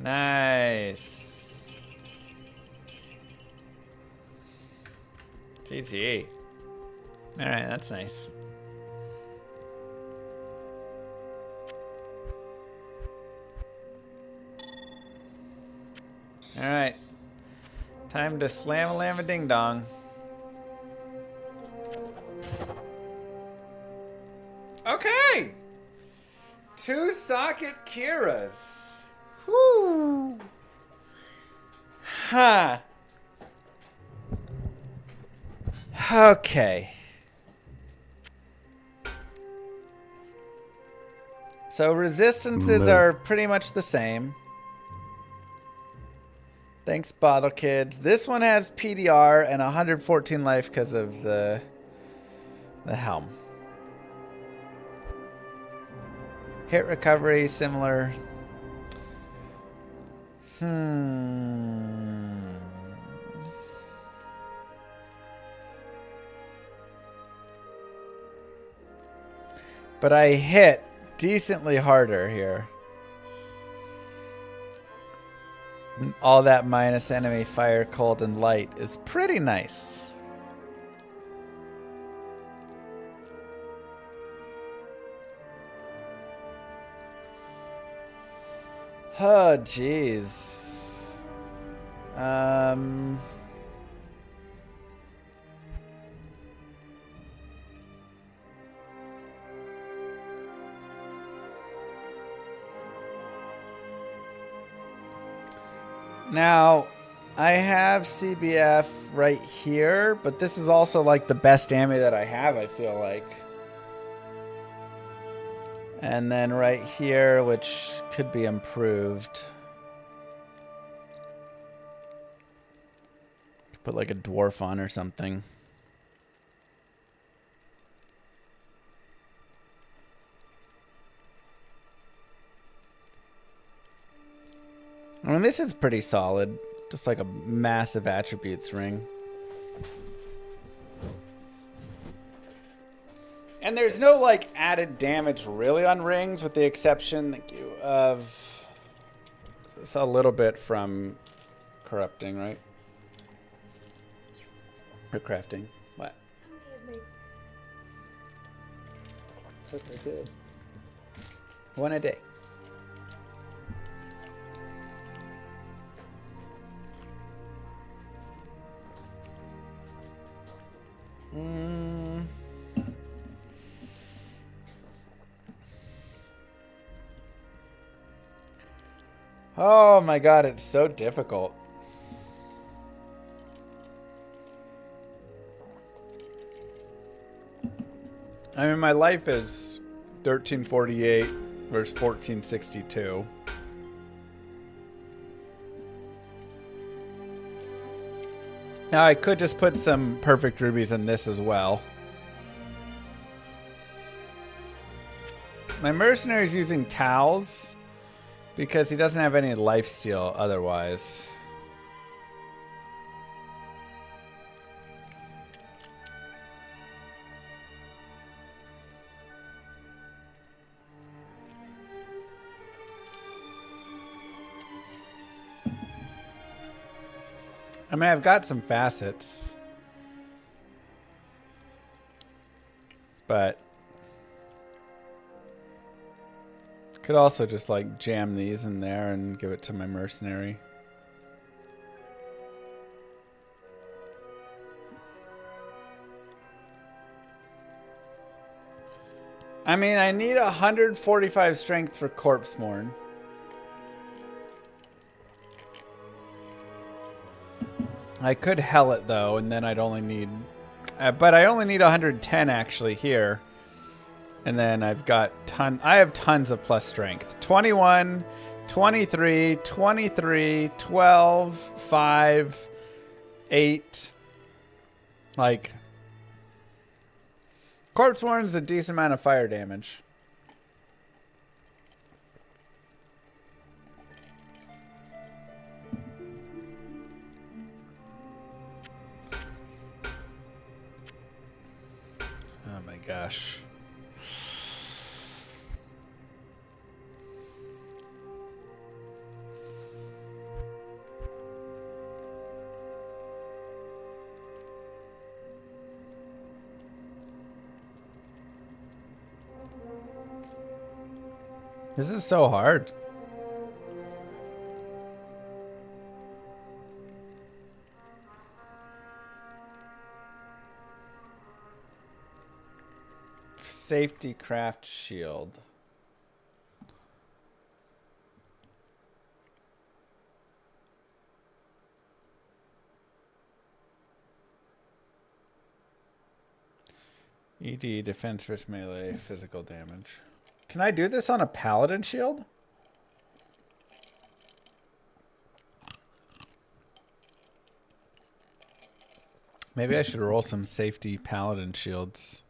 Nice. GG. Alright, that's nice. Alright. Time to slam a lam a ding dong. Okay! 2 socket Kiras. Whoo! Huh. Okay. So resistances are pretty much the same. Thanks, Bottle Kids. This one has PDR and 114 life because of the helm. Hit recovery, similar. But I hit decently harder here. All that minus enemy fire, cold, and light is pretty nice. Oh, jeez. Now, I have CBF right here, but this is also like the best ammo that I have, I feel like. And then right here, which could be improved. Put like a dwarf on or something. I mean, this is pretty solid. Just like a massive attributes ring. And there's no like added damage really on rings, with the exception of it's a little bit from corrupting, right? Or crafting. What? That's what I did. One a day. Oh my god, it's so difficult. I mean, my life is 1348 versus 1462. Now I could just put some perfect rubies in this as well. My mercenary's using towels because he doesn't have any lifesteal otherwise. I mean, I've got some facets, but could also just like jam these in there and give it to my mercenary. I mean, I need 145 strength for Corpse Mourn. I could hell it though, and then I'd only need, but I only need 110 actually here. And then I've got I have tons of plus strength. 21, 23, 23, 12, 5, 8. Like, Corpse Warren's a decent amount of fire damage. Oh my gosh. This is so hard. Safety craft shield. ED, defense versus melee, physical damage. Can I do this on a paladin shield? Maybe I should roll some safety paladin shields.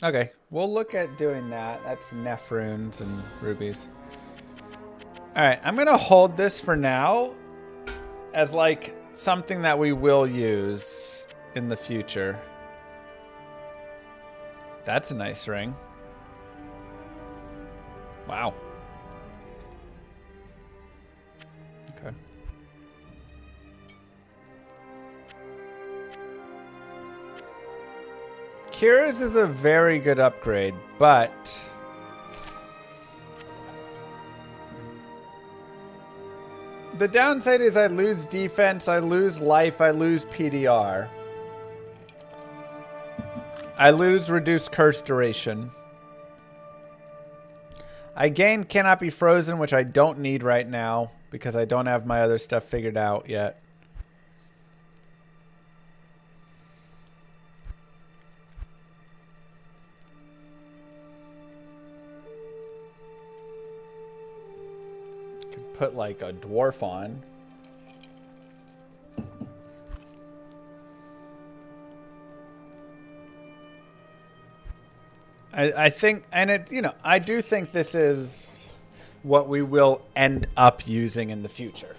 Okay, we'll look at doing that. That's Neph runes and rubies. Alright, I'm going to hold this for now as like something that we will use in the future. That's a nice ring. Wow. Okay. Kira's is a very good upgrade, but the downside is I lose defense, I lose life, I lose PDR. I lose reduced curse duration. I gain cannot be frozen, which I don't need right now because I don't have my other stuff figured out yet. Could put like a dwarf on. I think, and it, you know, I do think this is what we will end up using in the future.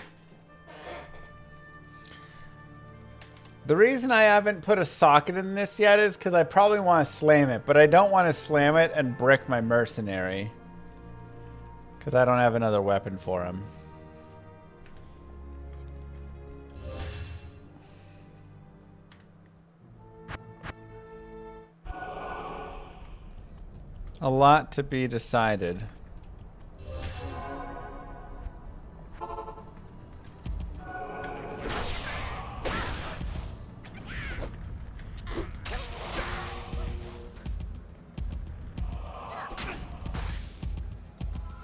The reason I haven't put a socket in this yet is because I probably want to slam it, but I don't want to slam it and brick my mercenary because I don't have another weapon for him. A lot to be decided.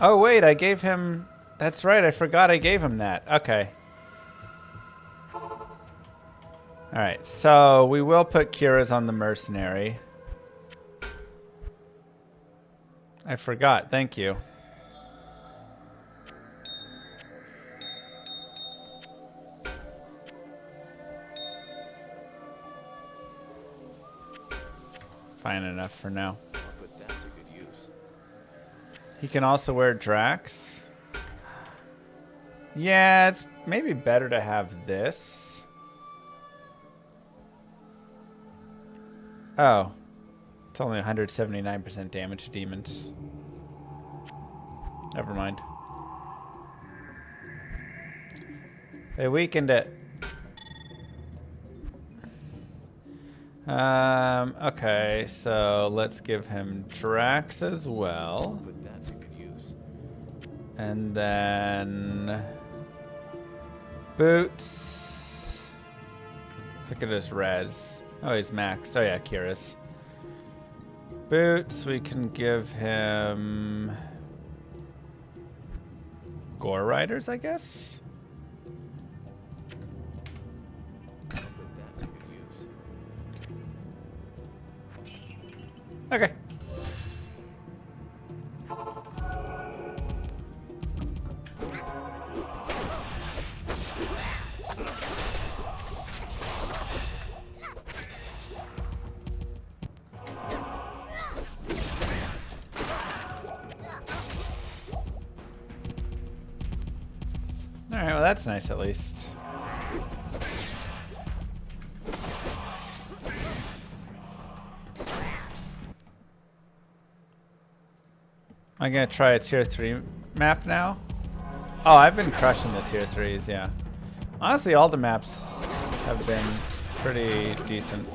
Oh wait, I gave him... That's right, I forgot I gave him that. Okay. Alright, so we will put Kira's on the mercenary. I forgot. Thank you. Fine enough for now. I'll put that to good use. He can also wear Drax. Yeah, it's maybe better to have this. Oh. It's only 179% damage to demons. Never mind. They weakened it. Okay, so let's give him Drax as well. Put that to good use. And then boots. Let's look at his res. Oh, he's maxed. Oh yeah, Kira's. Boots, we can give him Gore Riders, I guess. I'll put that to good use. Okay. Alright, well that's nice at least. I'm gonna try a tier 3 map now. Oh, I've been crushing the tier 3s, yeah. Honestly, all the maps have been pretty decent.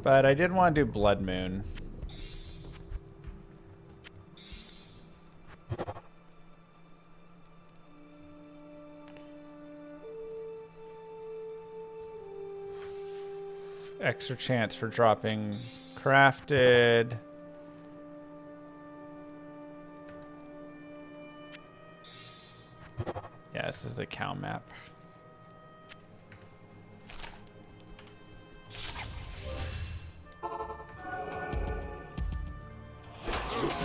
But I did want to do Blood Moon. Extra chance for dropping crafted. Yeah, this is the cow map.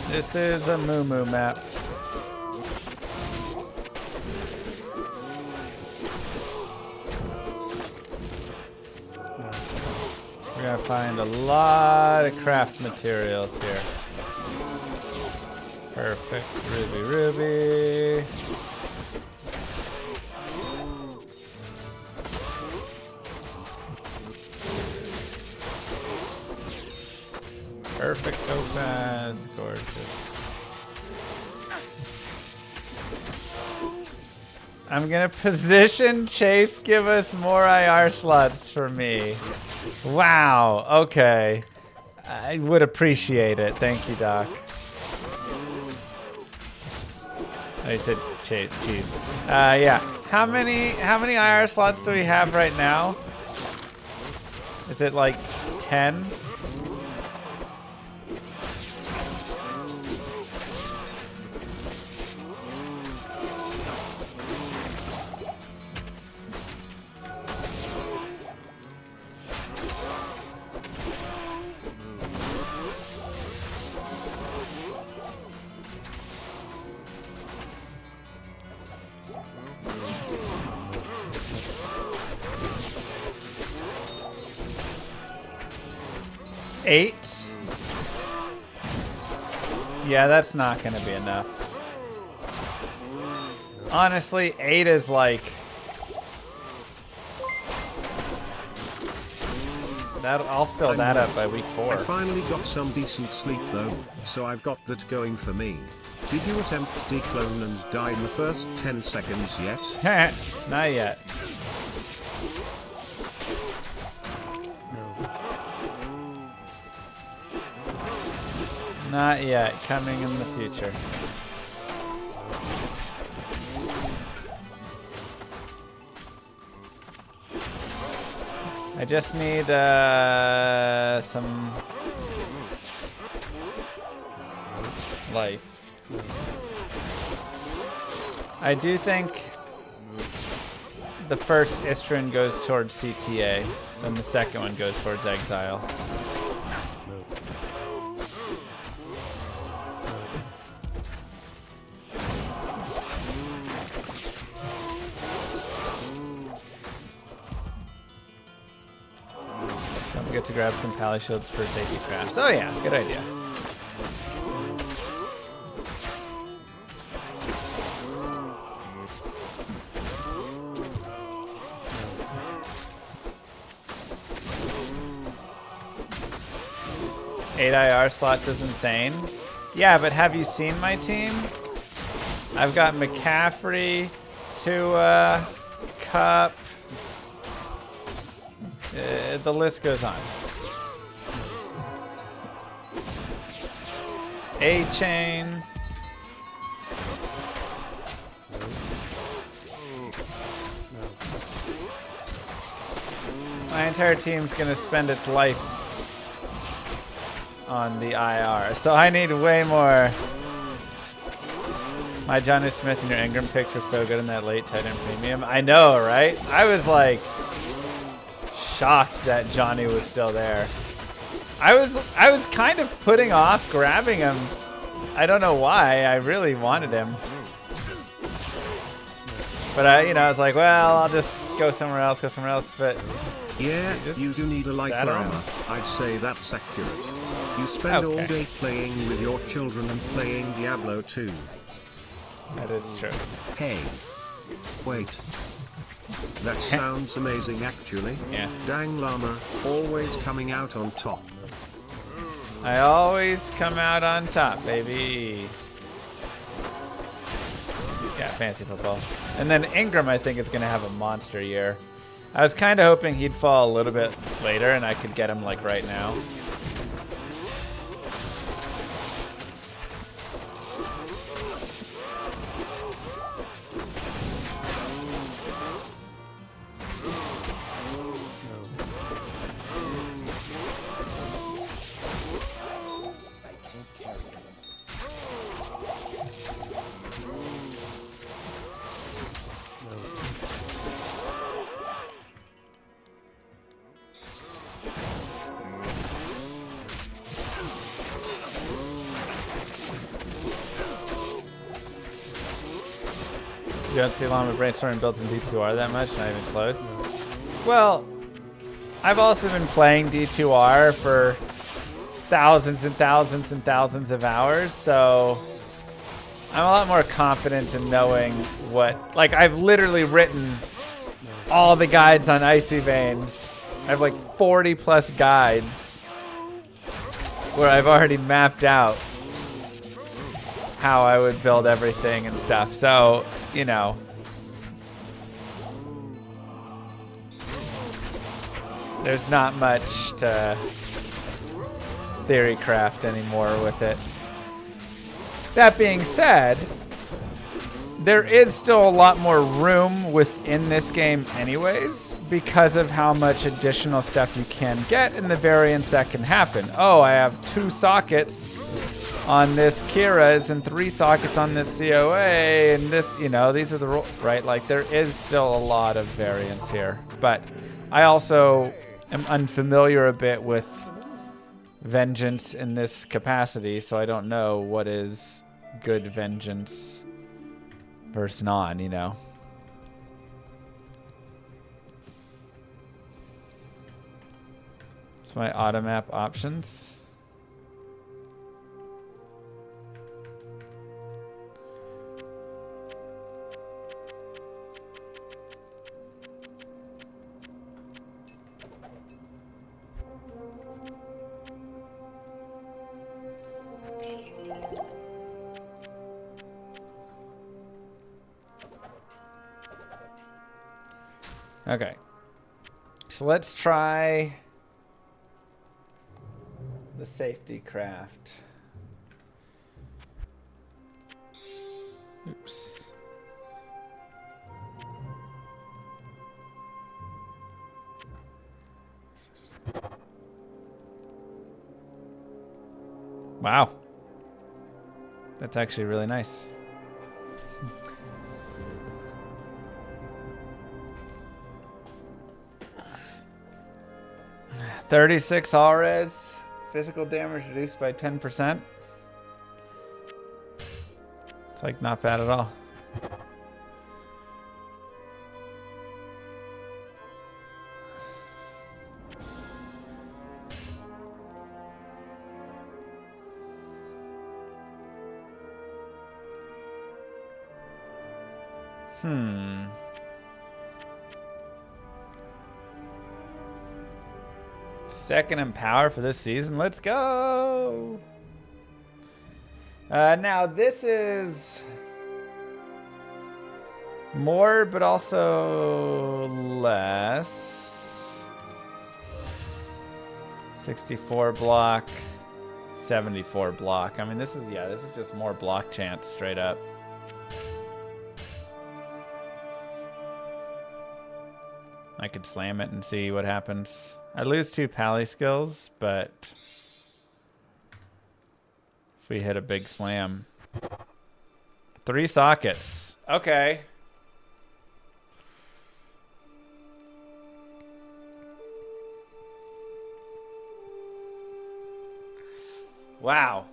This is a Moo Moo map. We're gonna find a lot of craft materials here. Perfect. Ruby, ruby. Perfect topaz, gorgeous. I'm gonna position Chase, give us more IR slots for me. Wow, okay. I would appreciate it. Thank you, Doc. Oh, you said cheese. Yeah. How many IR slots do we have right now? Is it like 10? Eight? Yeah, that's not gonna be enough. Honestly, 8 is like... I'll fill that up by week 4. I finally got some decent sleep though, so I've got that going for me. Did you attempt declone and die in the first 10 seconds yet? Not yet. Not yet. Coming in the future. I just need some life. I do think the first Istrin goes towards CTA, then the second one goes towards Exile. Don't forget to grab some pally shields for safety crafts. Oh yeah, good idea. Eight IR slots is insane. Yeah, but have you seen my team? I've got McCaffrey, Tua, Cup. The list goes on. A-Chain. My entire team's gonna spend its life on the IR, so I need way more. My Johnny Smith and your Ingram picks are so good in that late tight end premium. I know, right? I was like shocked that Johnny was still there. I was kind of putting off grabbing him. I don't know why. I really wanted him. But I was like, well, I'll just go somewhere else, But yeah, you do need a light armor. I'd say that's accurate. You spend all day playing with your children and playing Diablo 2. That is true. Hey. Wait. That sounds amazing actually. Yeah. Dang llama, always coming out on top. I always come out on top, baby. Yeah, fantasy football. And then Ingram, I think, is going to have a monster year. I was kind of hoping he'd fall a little bit later and I could get him like right now. You don't see Llama brainstorming builds in D2R that much? Not even close. Well, I've also been playing D2R for thousands and thousands and thousands of hours, so I'm a lot more confident in knowing what... Like, I've literally written all the guides on Icy Veins. I have like 40 plus guides where I've already mapped out how I would build everything and stuff. So, you know, there's not much to Theorycraft anymore with it. That being said, there is still a lot more room within this game anyways because of how much additional stuff you can get and the variance that can happen. Oh, I have 2 sockets on this Kira's and 3 sockets on this COA and this, you know, these are the rules, right? Like there is still a lot of variance here, but I also am unfamiliar a bit with vengeance in this capacity, so I don't know what is good vengeance versus non, you know. So my auto map options. Okay, so let's try the safety craft. Oops. Wow. That's actually really nice. 36 all res. Physical damage reduced by 10%. It's like not bad at all. Second in power for this season. Let's go. Now this is more, but also less. 64 block, 74 block. I mean, this is, yeah, this is just more block chance straight up. I could slam it and see what happens. I lose 2 pally skills, but if we hit a big slam. 3 sockets. Okay. Wow.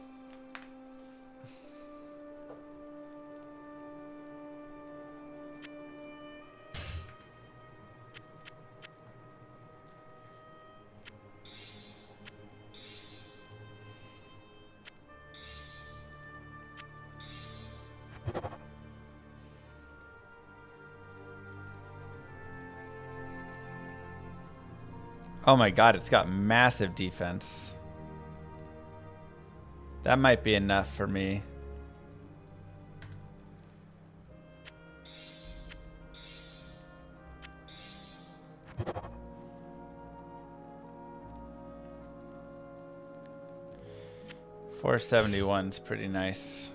Oh my god, it's got massive defense. That might be enough for me. $471's pretty nice.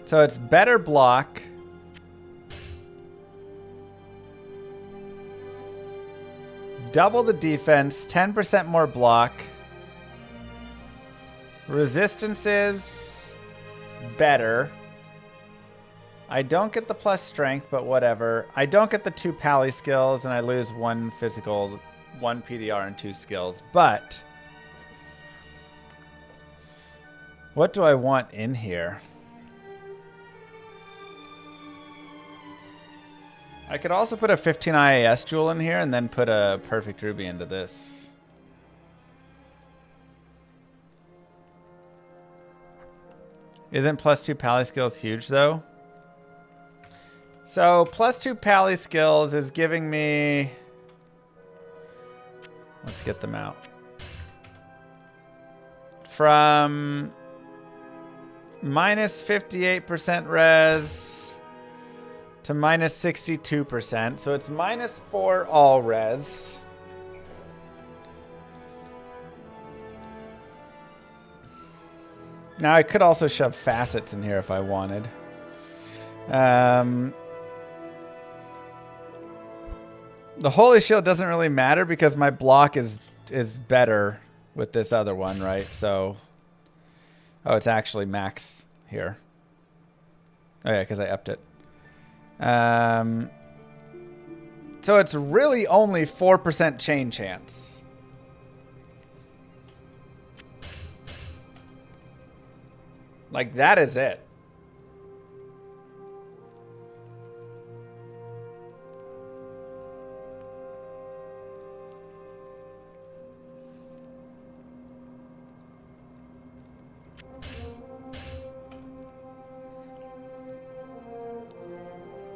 So it's better block. Double the defense, 10% more block. Resistance is better. I don't get the plus strength, but whatever. I don't get the 2 pally skills, and I lose 1 physical, 1 PDR, and 2 skills. But what do I want in here? I could also put a 15 IAS jewel in here and then put a perfect ruby into this. Isn't plus 2 pally skills huge though? So plus 2 pally skills is giving me, let's get them out. From minus 58% res to minus 62%. So it's minus 4 all res. Now I could also shove facets in here if I wanted. The Holy Shield doesn't really matter because my block is better with this other one, right? So, oh, it's actually max here. Oh yeah, because I upped it. So it's really only 4% chain chance. Like, that is it.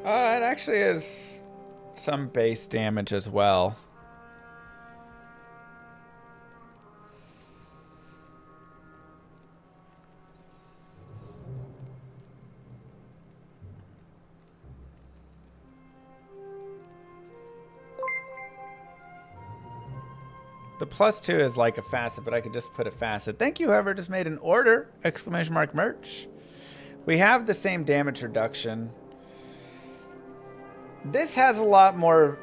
It actually is some base damage as well. The +2 is like a facet, but I could just put a facet. Thank you, whoever just made an order! Exclamation mark merch. We have the same damage reduction. This has a lot more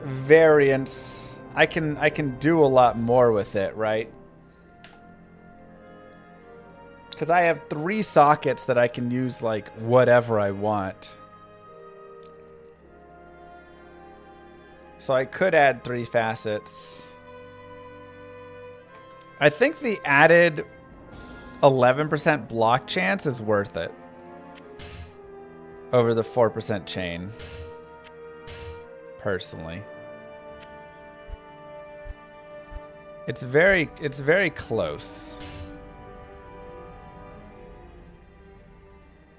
variance. I can do a lot more with it, right? Because I have 3 sockets that I can use like whatever I want. So I could add 3 facets. I think the added 11% block chance is worth it over the 4% chain. Personally, it's very close,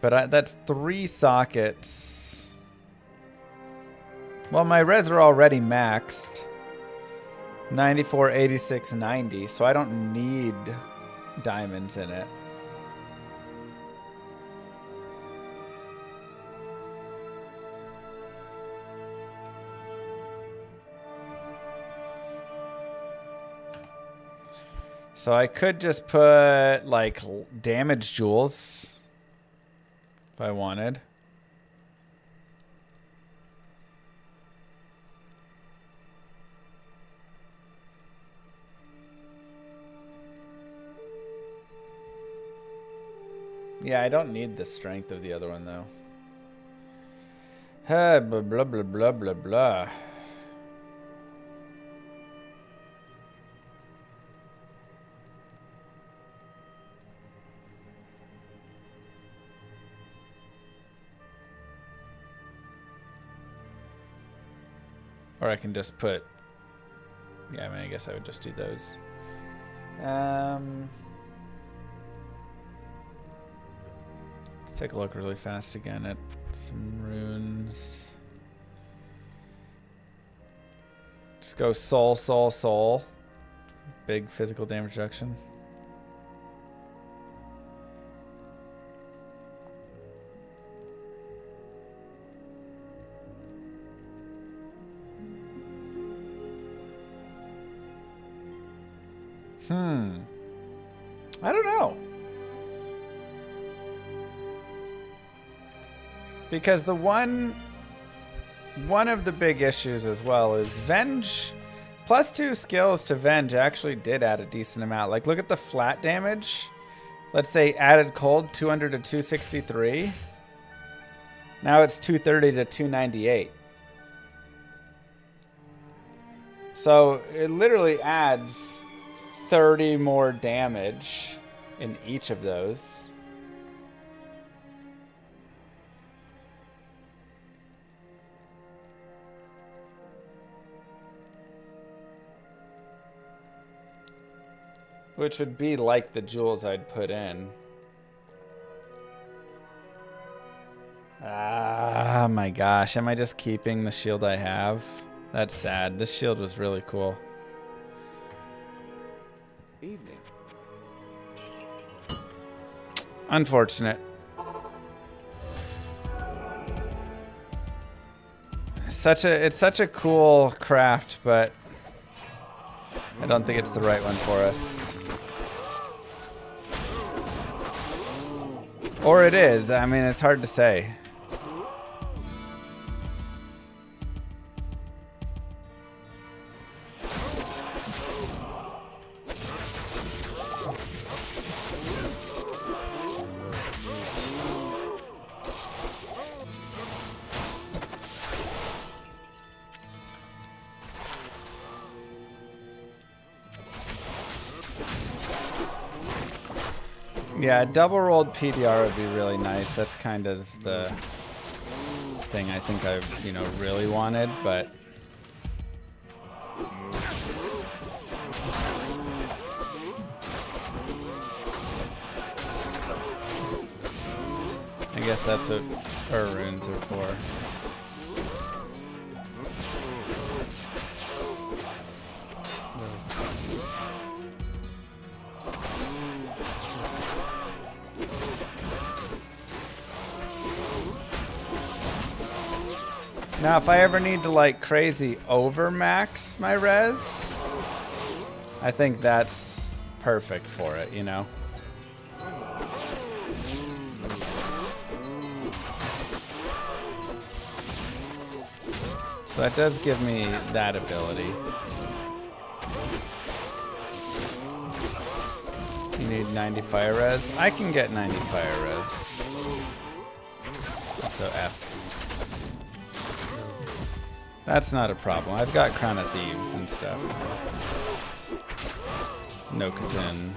but that's 3 sockets. Well, my res are already maxed 94, 86, 90, so I don't need diamonds in it. So I could just put like damage jewels if I wanted. Yeah, I don't need the strength of the other one though. Blah blah blah blah blah blah. Or I can just put, yeah, I mean, I guess I would just do those. Let's take a look really fast again at some runes. Just go soul, soul, soul. Big physical damage reduction. I don't know. Because the one of the big issues as well is Venge. +2 skills to Venge actually did add a decent amount. Like, look at the flat damage. Let's say added cold 200 to 263. Now it's 230 to 298. So it literally adds 30 more damage in each of those. Which would be like the jewels I'd put in. Ah, my gosh. Am I just keeping the shield I have? That's sad. This shield was really cool. Evening. Unfortunate. It's such a cool craft, but I don't think it's the right one for us. Or it is. I mean, it's hard to say. Yeah, a double rolled PDR would be really nice. That's kind of the thing I think I, really wanted, but I guess that's what our runes are for. Now, if I ever need to like crazy overmax my res, I think that's perfect for it, So that does give me that ability. You need 90 fire res. I can get 90 fire res. So F. That's not a problem. I've got Crown of Thieves and stuff. No Kazin.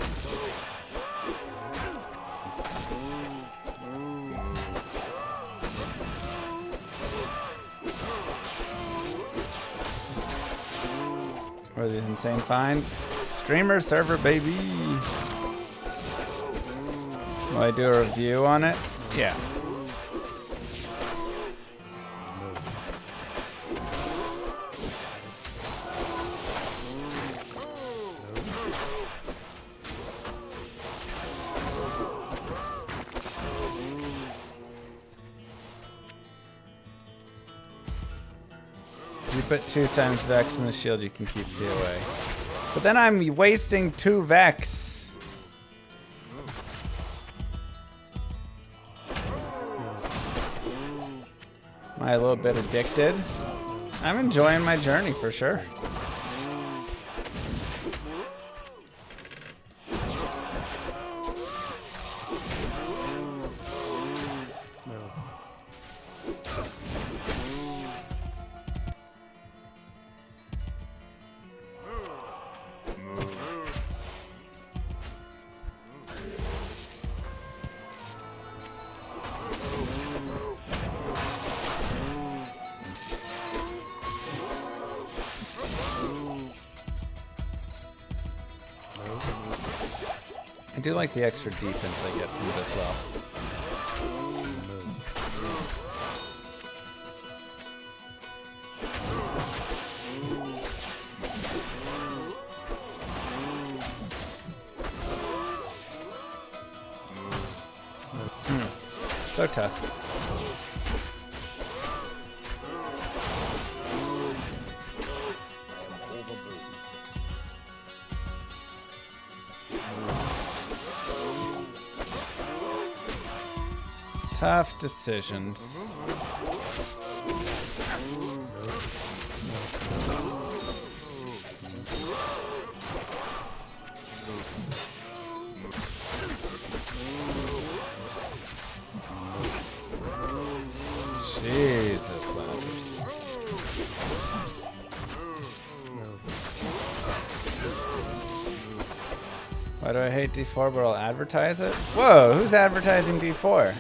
What are these insane finds? Streamer server, baby! Will I do a review on it? Yeah. Put 2 times Vex in the shield, you can keep COA. But then I'm wasting 2 Vex. Am I a little bit addicted? I'm enjoying my journey for sure. I do like the extra defense I get from it as well. So tough. Tough decisions. Jesus, Lazarus. Why do I hate D4, but I'll advertise it? Whoa, who's advertising D4?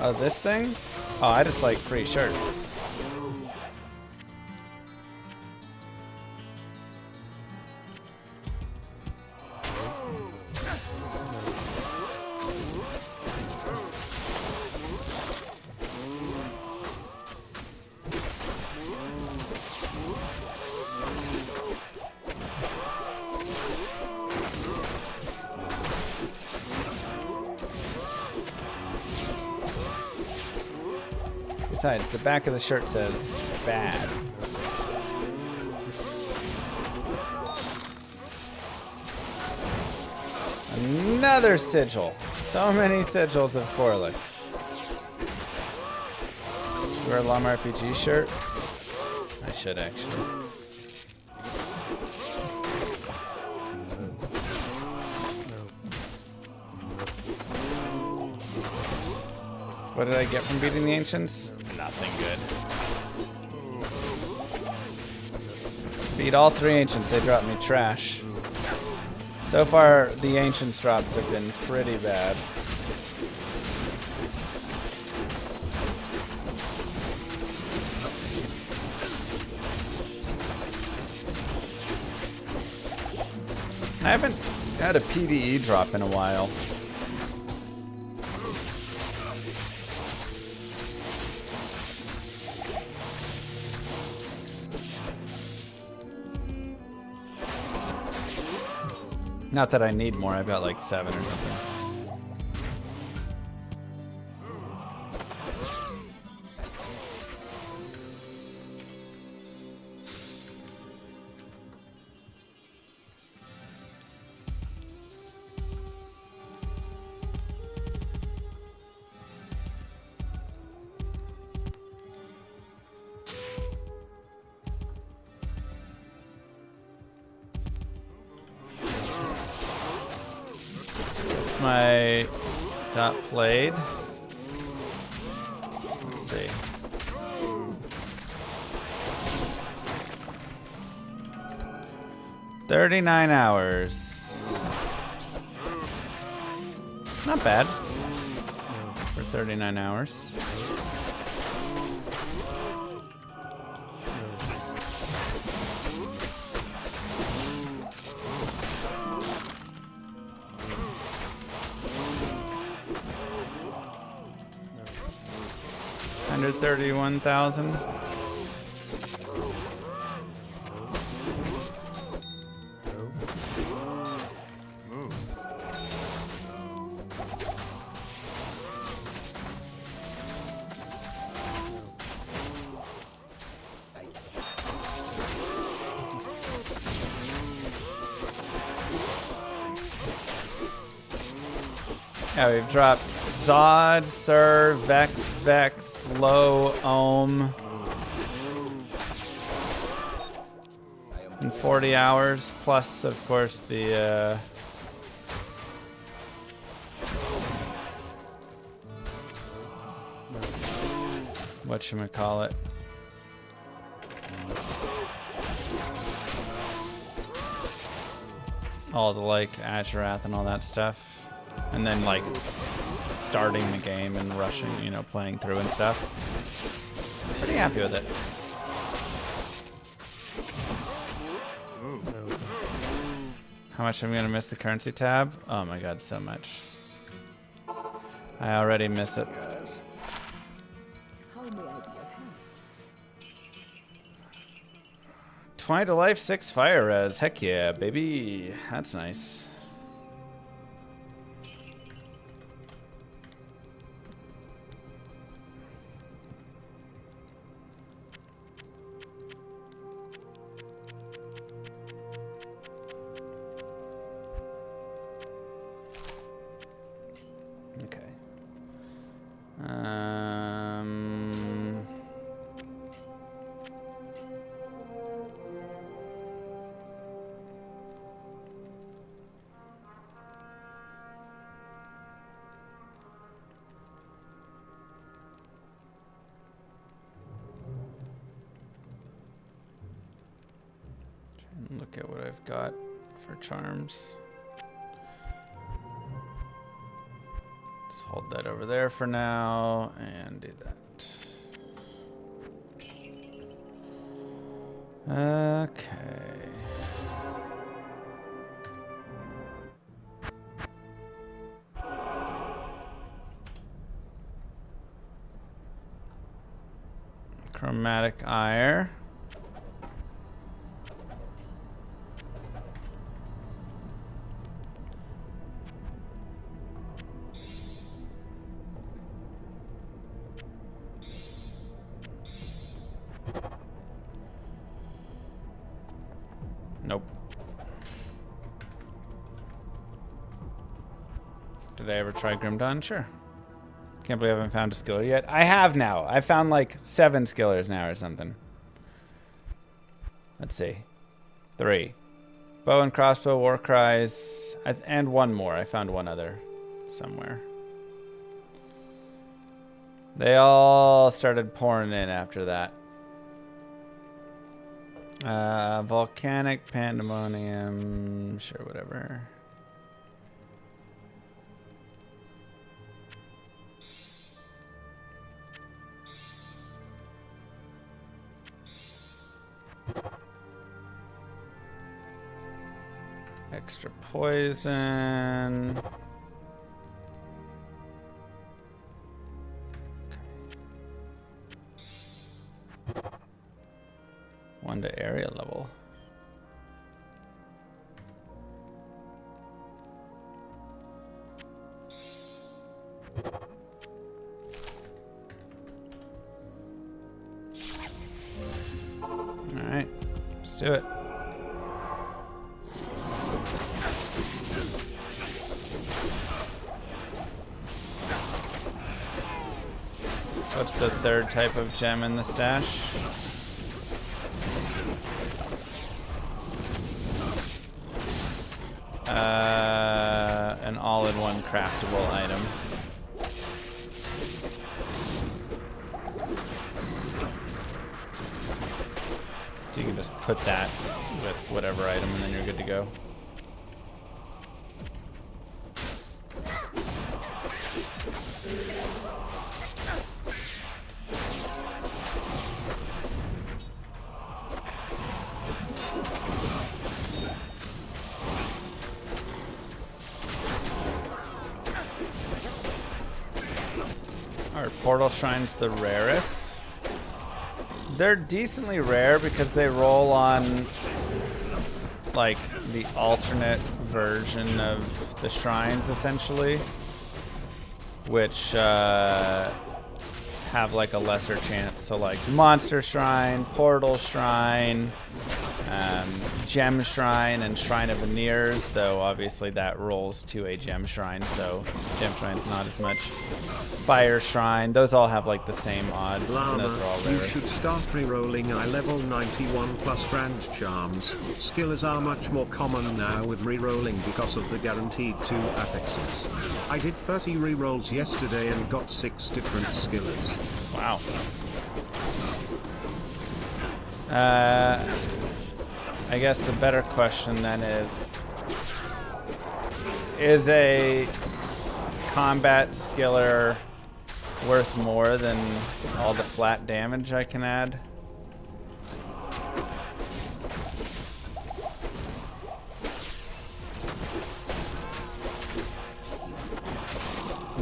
Oh, this thing? Oh, I just like free shirts. Besides, the back of the shirt says bad. Another sigil. So many sigils of Korlik. Wear a Llama RPG shirt? I should actually. What did I get from beating the Ancients? Nothing good. Beat all 3 Ancients, they dropped me trash. So far, the Ancients drops have been pretty bad. I haven't had a PvE drop in a while. Not that I need more, I've got like 7 or something. My dot played. Let's see. $39 hours. Not bad for 39 hours. $131,000. Yeah, we've dropped Zod, Sir, Vex, Low, Ohm. In 40 hours, plus, of course, the, whatchamacallit. All the, like, Azurath and all that stuff. And then, like, starting the game and rushing, you know, playing through and stuff. Pretty happy with it. How much I'm gonna miss the currency tab? Oh my god, so much. I already miss it. How may I be of help? 20 to life, 6 fire res. Heck yeah, baby. That's nice. Look at what I've got for charms. Just hold that over there for now and do that. Okay. Chromatic ire. Did I ever try Grim Dawn? Sure. Can't believe I haven't found a skiller yet. I have now. I found like 7 skillers now or something. Let's see. 3. Bow and crossbow, war cries, and 1 more. I found 1 other somewhere. They all started pouring in after that. Volcanic pandemonium, sure, whatever. Extra poison. One to area level. All right, let's do it. What's the 3rd type of gem in the stash? An all-in-one craftable item. So you can just put that with whatever item and then you're good to go. Are portal shrines the rarest? They're decently rare because they roll on like the alternate version of the shrines essentially, which have like a lesser chance. So like monster shrine, portal shrine, gem shrine, and shrine of veneers, though obviously that rolls to a gem shrine, so gem shrine's not as much. Fire shrine, those all have like the same odds. Llama, And those are all you rarest. should start re-rolling I level 91 plus grand charms. Skillers are much more common now with re-rolling because of the guaranteed 2 affixes. I did 30 re-rolls yesterday and got 6 different skillers. Wow. I guess the better question then is a combat skiller worth more than all the flat damage I can add?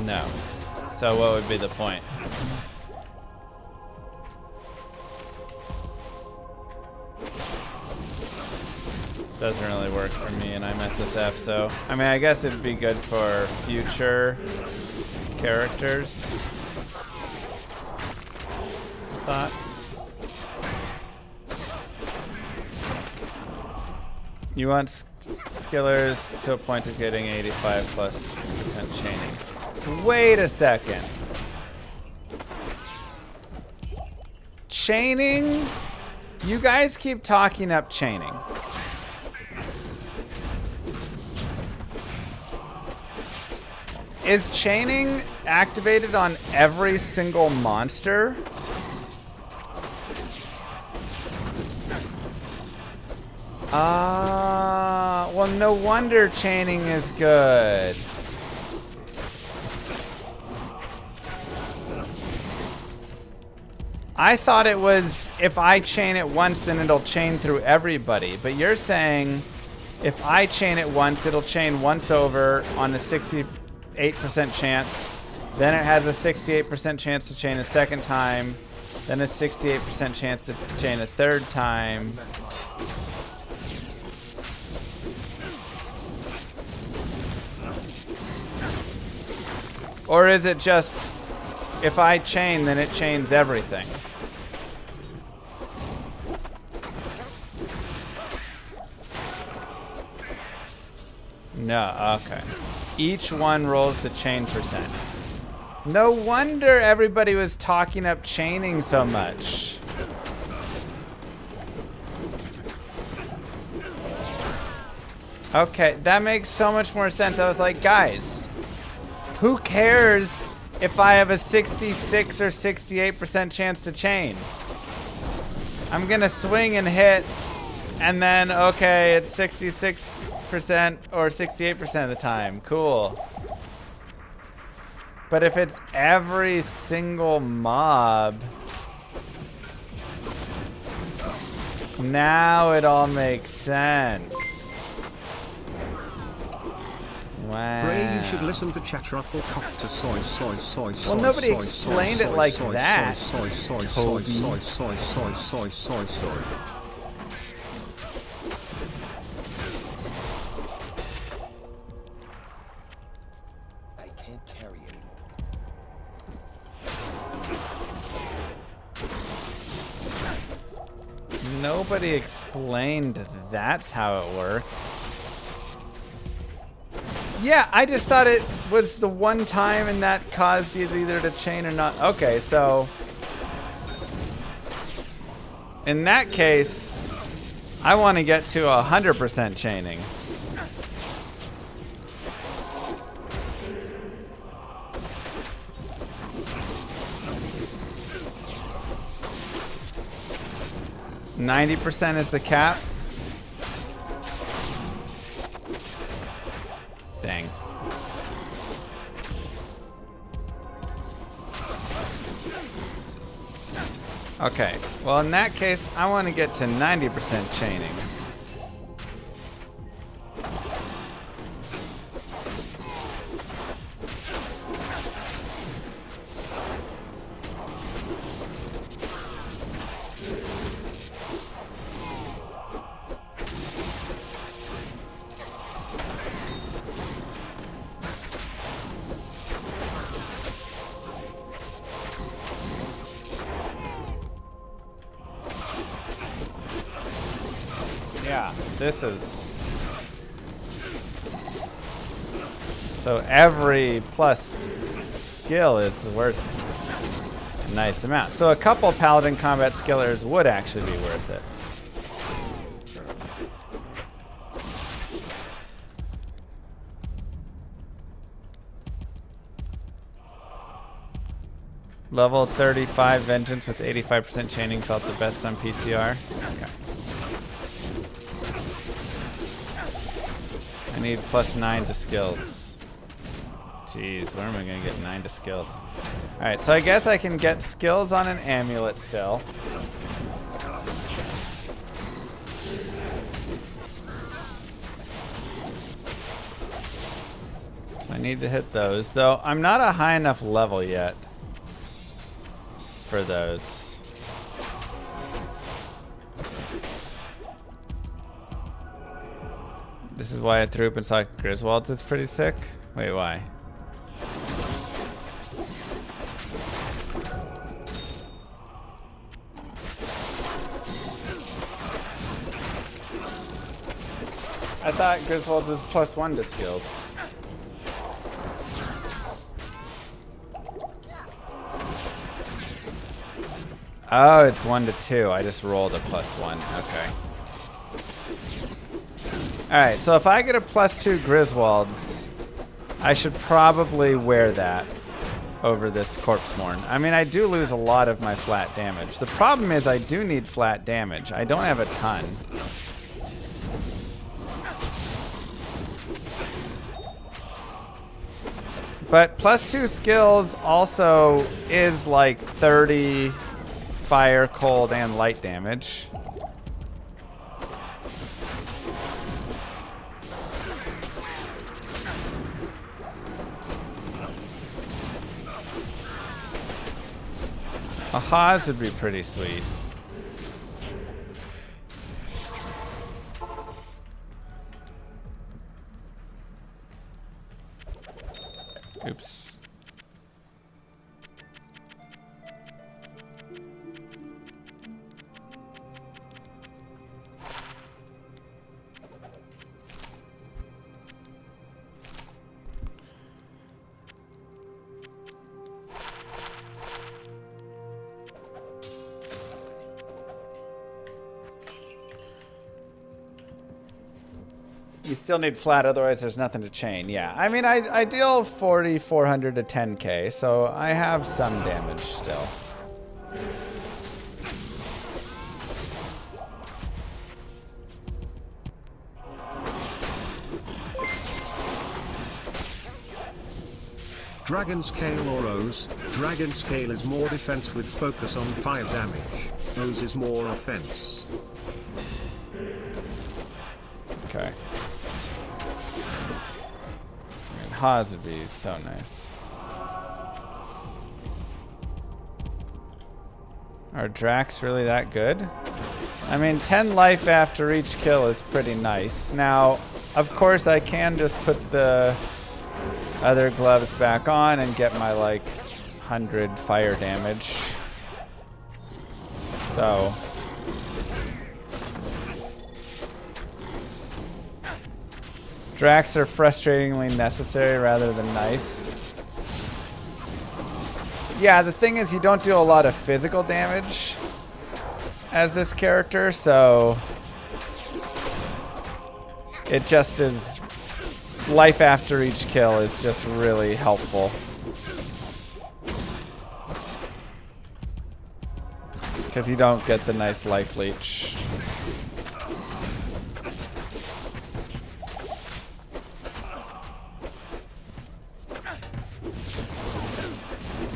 No. So what would be the point? Doesn't really work for me, and I'm SSF, so I mean, I guess it'd be good for future characters. I thought. You want skillers to a point of getting 85+% chaining. Wait a second. Chaining? You guys keep talking up chaining. Is chaining activated on every single monster? Well, no wonder chaining is good. I thought it was if I chain it once, then it'll chain through everybody. But you're saying if I chain it once, it'll chain once over on a 68% chance. Then it has a 68% chance to chain a second time. Then a 68% chance to chain a third time. Or is it just, if I chain, then it chains everything? No, okay. each one rolls the chain percent. No wonder everybody was talking up chaining so much. Okay, that makes so much more sense. I was like, guys, who cares if I have a 66 or 68% chance to chain? I'm gonna swing and hit, and then, okay, it's 66% or 68% of the time. Cool. But if it's every single mob, now it all makes sense. Wow. Bray, you should listen to Chatruffle Copter soy soy soy soy. Well, nobody explained it like that. Soy soy soy Toby. soy soy soy soy soy soy. I can't carry anymore. Nobody explained that's how it worked. Yeah, I just thought it was the one time and that caused you either to chain or not. Okay, so in that case, I want to get to 100% chaining. %90 is the cap. Dang. Okay, well in that case, I want to get to 90% chaining. Yeah, this is... So every plus skill is worth a nice amount. So a couple Paladin combat skillers would actually be worth it. Level 35 Vengeance with 85% chaining felt the best on PTR. Okay. I need +9 to skills. Jeez, where am I gonna get 9 to skills? Alright, so I guess I can get skills on an amulet still. So I need to hit those, though I'm not a high enough level yet for those. This is why I threw up and saw Griswold's is pretty sick. Wait, why? I thought Griswold's was +1 to skills. Oh, it's 1 to 2. I just rolled a +1. Okay. Alright, so if I get a +2 Griswold's, I should probably wear that over this Corpsemorn. I mean, I do lose a lot of my flat damage. The problem is I do need flat damage. I don't have a ton. But +2 skills also is like 30 fire, cold, and light damage. A Haas would be pretty sweet. Oops. You still need flat, otherwise there's nothing to chain. Yeah, I mean, I deal 4,400 to 10k, so I have some damage still. Dragon Scale or O's. Dragon Scale is more defense with focus on fire damage. O's is more offense. Okay. And Hazabi is so nice. Are Drax really that good? I mean, 10 life after each kill is pretty nice. Now, of course, I can just put the other gloves back on and get my, like, 100 fire damage. So... Drax are frustratingly necessary rather than nice. Yeah, the thing is you don't do a lot of physical damage as this character, so it just is life after each kill is just really helpful. Because you don't get the nice life leech.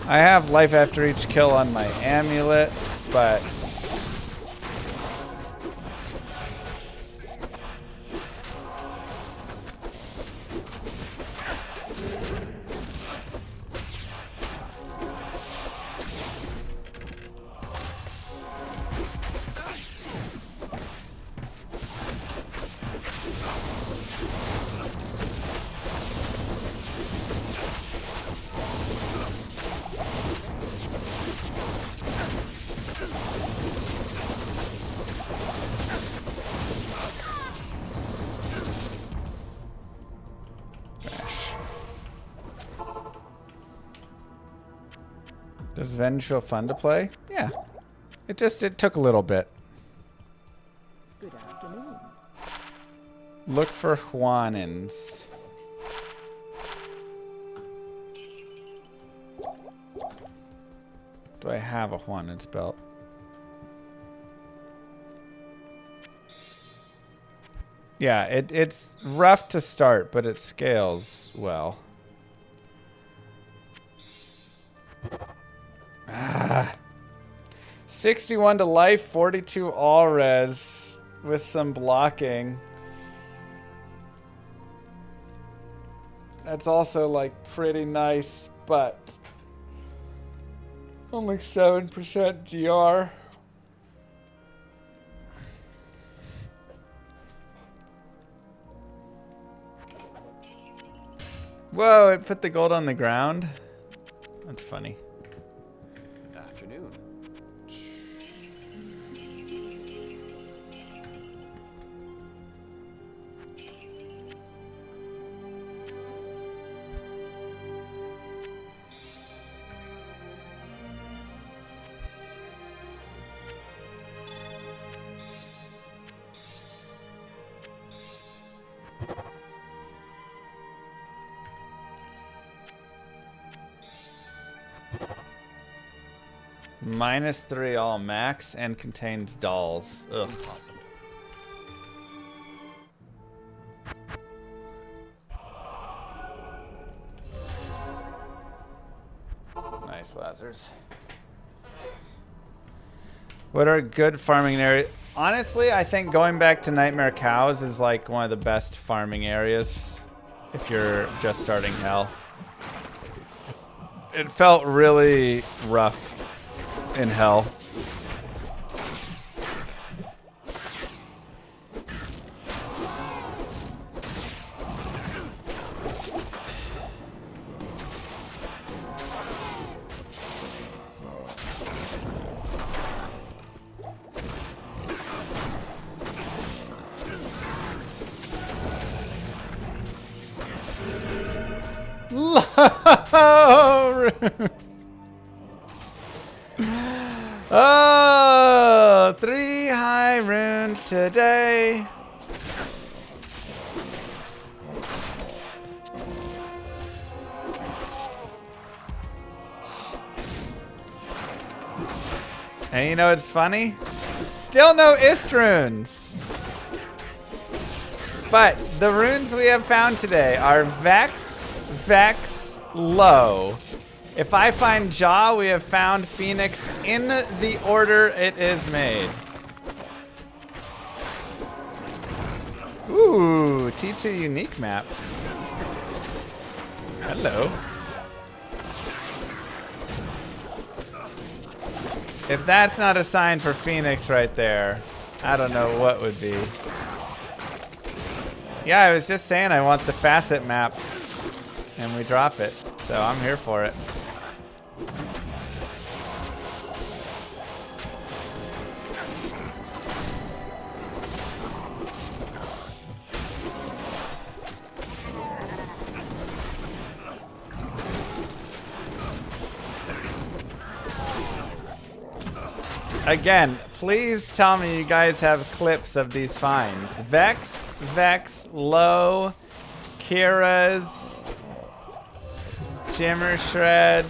I have life after each kill on my amulet, but does Venge feel fun to play? Yeah. It took a little bit. Good afternoon. Look for Juanins. Do I have a Juanins belt? Yeah, it's rough to start, but it scales well. Ah. 61 to life, 42 all res with some blocking. That's also like pretty nice, but only 7% GR. Whoa, it put the gold on the ground. That's funny. Afternoon. -3 all max and contains dolls. Ugh. Awesome. Nice lasers. What are good farming areas? Honestly, I think going back to Nightmare Cows is like one of the best farming areas if you're just starting Hell. It felt really rough in Hell. Oh, 3 high runes today. And you know what's funny? Still no ist runes. But the runes we have found today are Vex, Vex, Low. If I find Jaw, we have found Phoenix in the order it is made. Ooh, T2 unique map. Hello. If that's not a sign for Phoenix right there, I don't know what would be. Yeah, I was just saying I want the Facet map, and we drop it, so I'm here for it. Again, please tell me you guys have clips of these finds. Vex, Vex, Low, Kira's, Jimmer Shred.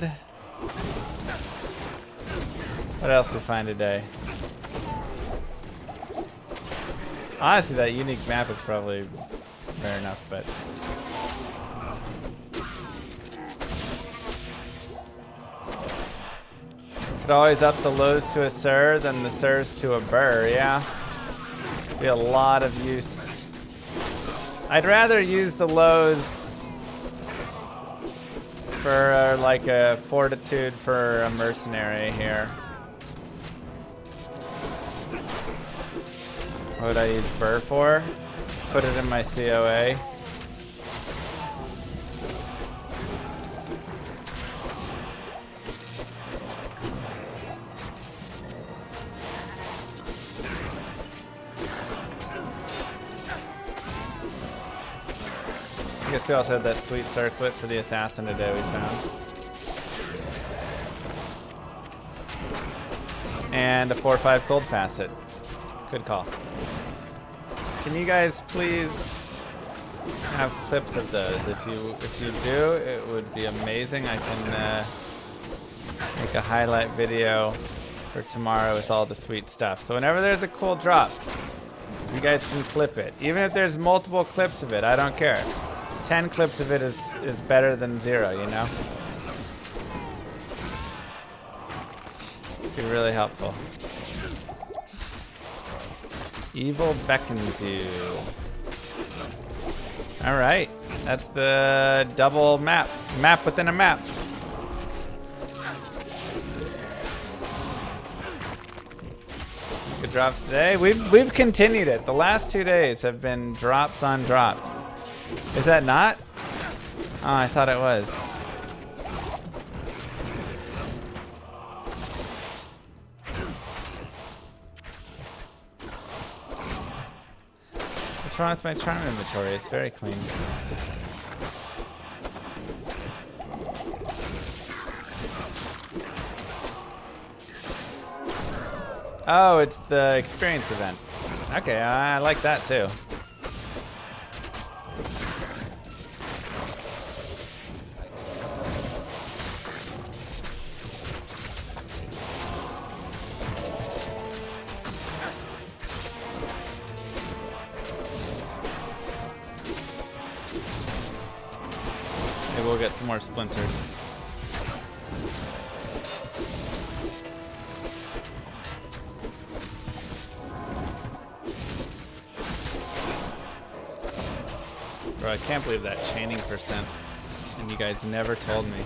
What else did we find today? Honestly, that unique map is probably fair enough, but... Could always up the lows to a Sir, then the Sirs to a Burr, yeah. Be a lot of use. I'd rather use the lows for like a fortitude for a mercenary here. What would I use Burr for? Put it in my COA. I guess we also had that sweet circlet for the assassin today we found. And a 4/5 gold facet. Good call. Can you guys please have clips of those? If you do, it would be amazing. I can make a highlight video for tomorrow with all the sweet stuff. So whenever there's a cool drop, you guys can clip it. Even if there's multiple clips of it, I don't care. 10 clips of it is better than 0, you know? It'd be really helpful. Evil beckons you. Alright, that's the double map. Map within a map. Good drops today. We've continued it. The last 2 days have been drops on drops. Is that not? Oh, I thought it was. What's wrong with my charm inventory? It's very clean. Oh, it's the experience event. Okay, I like that too. Maybe we'll get some more splinters. Bro, I can't believe that chaining percent, and you guys never told me.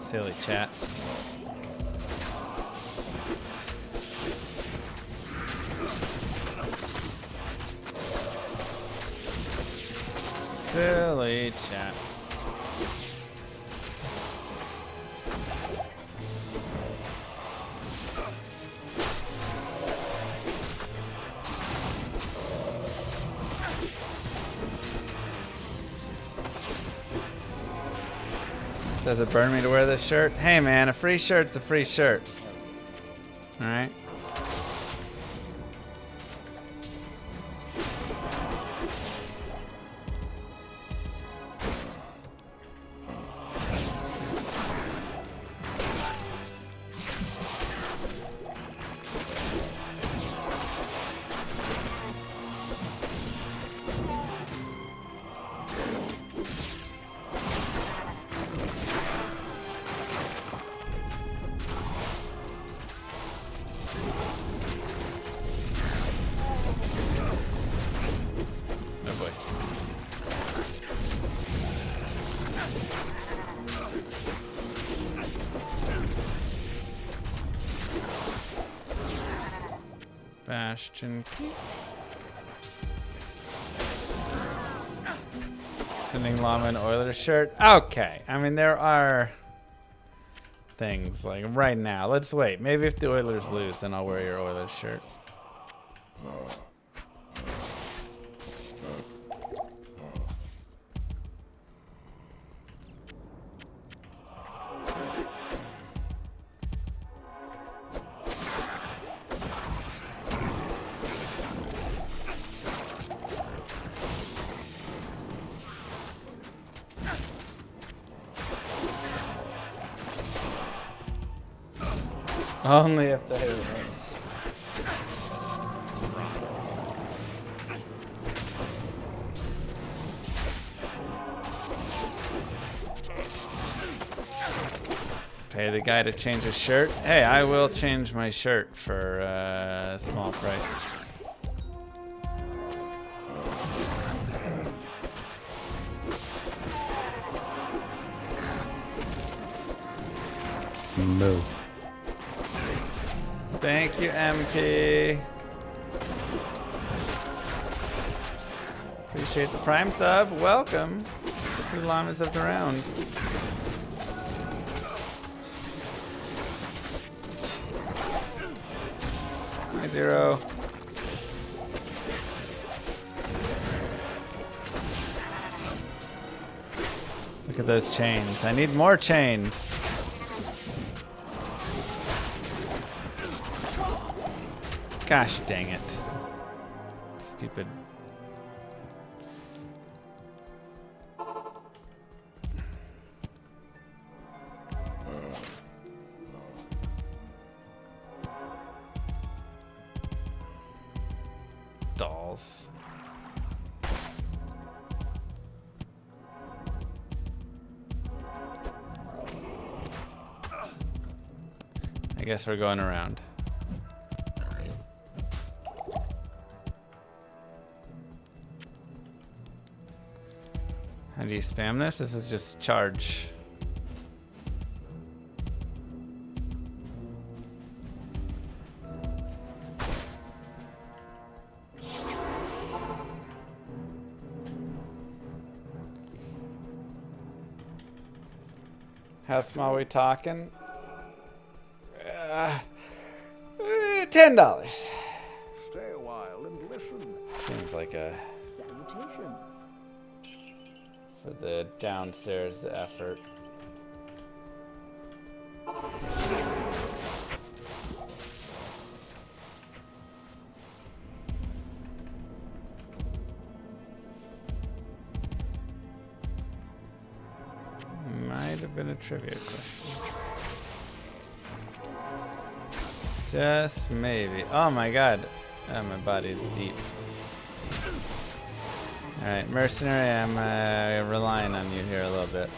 Silly chat. Silly chat. Does it burn me to wear this shirt? Hey man, a free shirt's a free shirt. Alright. Bastion. Sending Llama an Oilers shirt. Okay. I mean, there are things like right now. Let's wait. Maybe if the Oilers lose, then I'll wear your Oilers shirt. Only if they win. Pay the guy to change his shirt. Hey, I will change my shirt for a small price. Moo. Thank you, MP. Appreciate the Prime sub. Welcome. The 2 llamas of the round. Hi, Zero. Look at those chains. I need more chains. Gosh dang it. Stupid. Dolls. I guess we're going around. How do you spam this? This is just charge. How small are we talking? $10. Stay a while and listen. Seems like a... Salutations. For the downstairs effort. Might have been a trivia question. Just maybe. Oh my god. Oh, my body's deep. Alright, Mercenary, I'm relying on you here a little bit.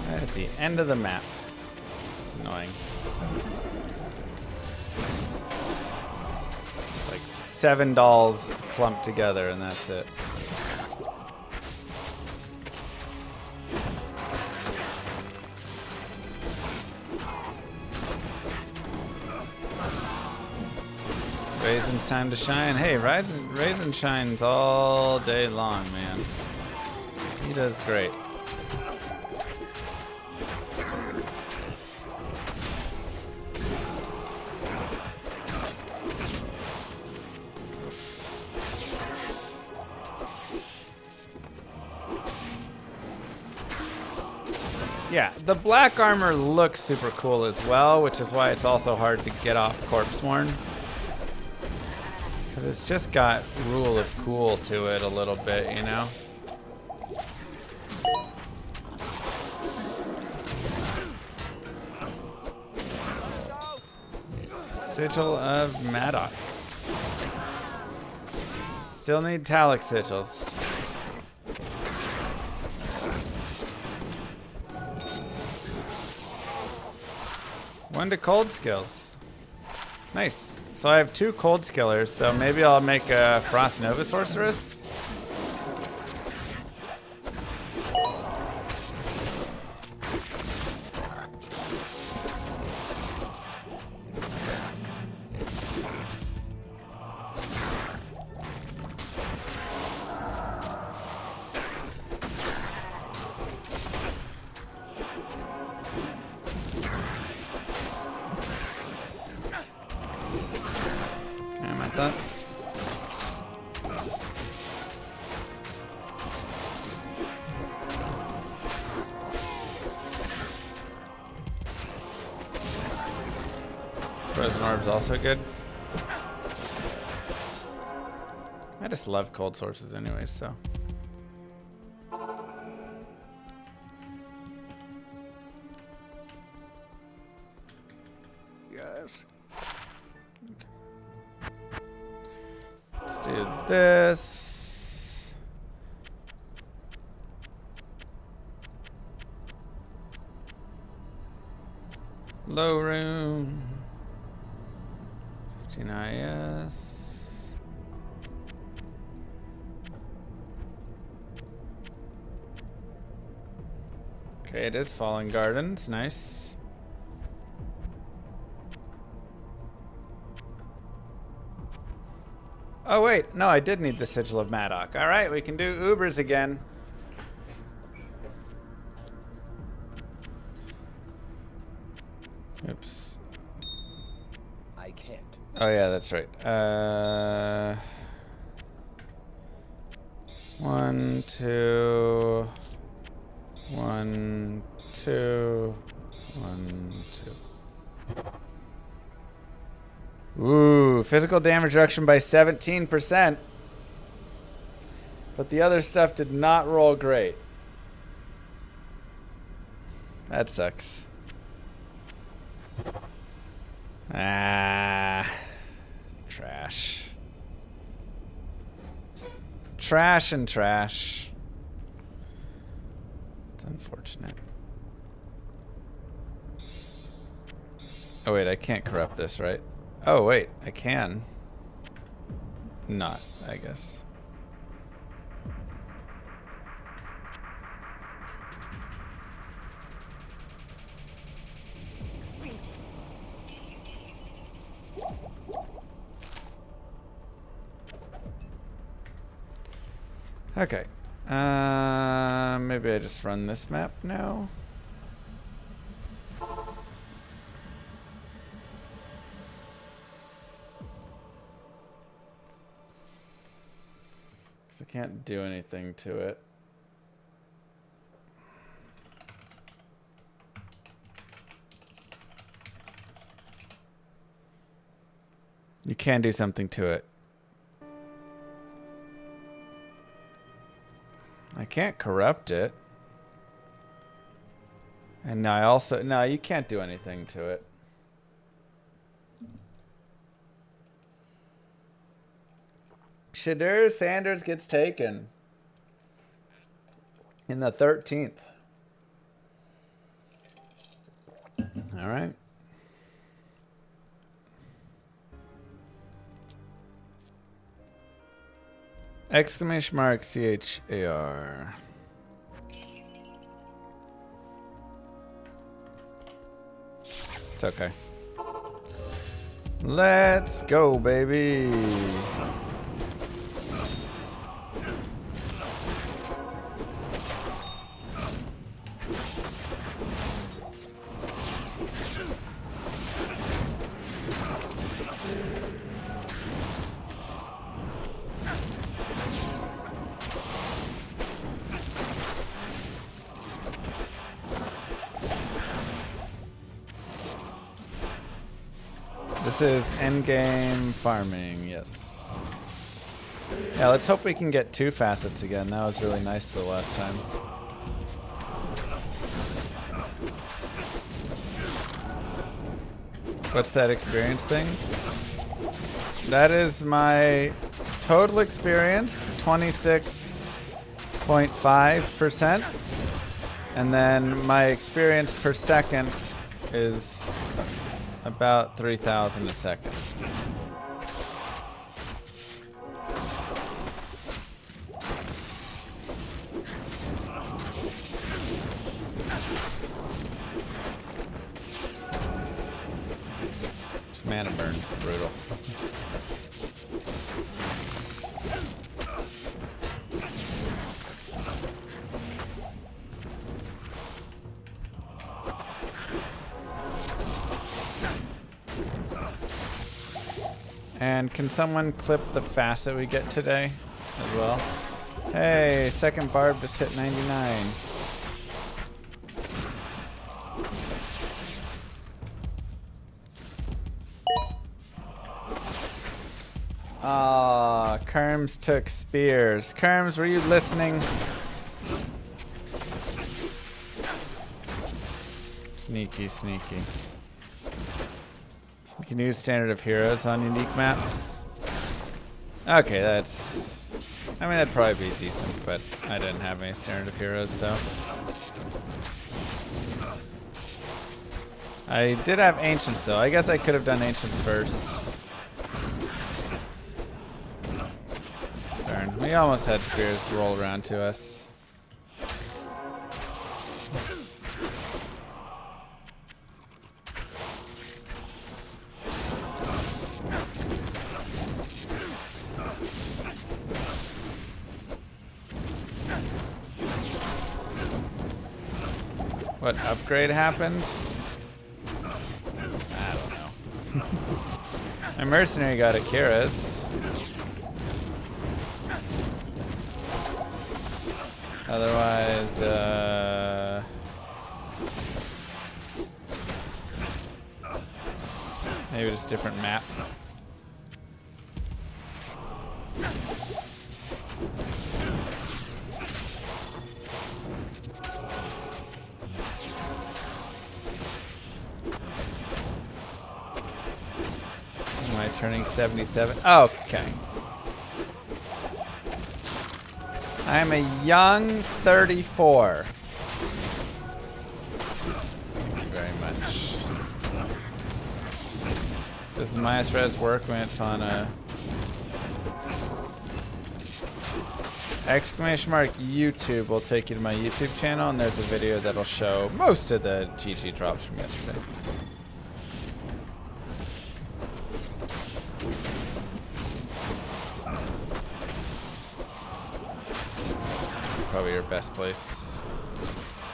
Right at the end of the map. It's annoying. It's like 7 dolls clumped together and that's it. Raisin's time to shine. Hey, Raisin shines all day long, man. He does great. Yeah, the black armor looks super cool as well, which is why it's also hard to get off Corpseworn. Because it's just got Rule of Cool to it a little bit, you know? Sigil of Maddock. Still need Talic Sigils. One to cold skills. Nice. So I have 2 cold skillers, so maybe I'll make a Frost Nova Sorceress. sense. Frozen Orb's also good. I just love cold sources anyway, so. Yes. Let's do this. Low rune. 15 IS. Okay, it is Fallen Gardens. Nice. Oh wait, no, I did need the Sigil of Madoc. All right, we can do Ubers again. Oops. I can't. Oh yeah, that's right. 1, 2, 1, 2, 1, 2. Ooh, physical damage reduction by 17%. But the other stuff did not roll great. That sucks. Ah. Trash. Trash and trash. It's unfortunate. Oh wait, I can't corrupt this, right? Oh wait, I can. Not, I guess. Okay. Maybe I just run this map now. I can't do anything to it. You can do something to it. I can't corrupt it. And I also... No, you can't do anything to it. Shadur Sanders gets taken in the 13th. All right. Exclamation mark CHAR. It's okay. Let's go, baby. This is endgame farming, yes. Yeah, let's hope we can get 2 facets again. That was really nice the last time. What's that experience thing? That is my total experience, 26.5%. And then my experience per second is about 3,000 a second. This mana burn is brutal. And can someone clip the facet we get today as well? Hey, second barb just hit 99. Ah, Kerms took spears. Kerms, were you listening? Sneaky, sneaky. You can use standard of heroes on unique maps. Okay, that's... I mean, that'd probably be decent, but I didn't have any standard of heroes, so... I did have ancients, though. I guess I could have done ancients first. Darn. We almost had spears roll around to us. What upgrade happened? I don't know. My mercenary got Akira's. Otherwise, maybe just different map. Am I turning 77? Oh, okay. I am a young 34. Thank you very much. Does the minus res work when it's on a exclamation mark YouTube will take you to my YouTube channel, and there's a video that'll show most of the GG drops from yesterday. Probably your best place.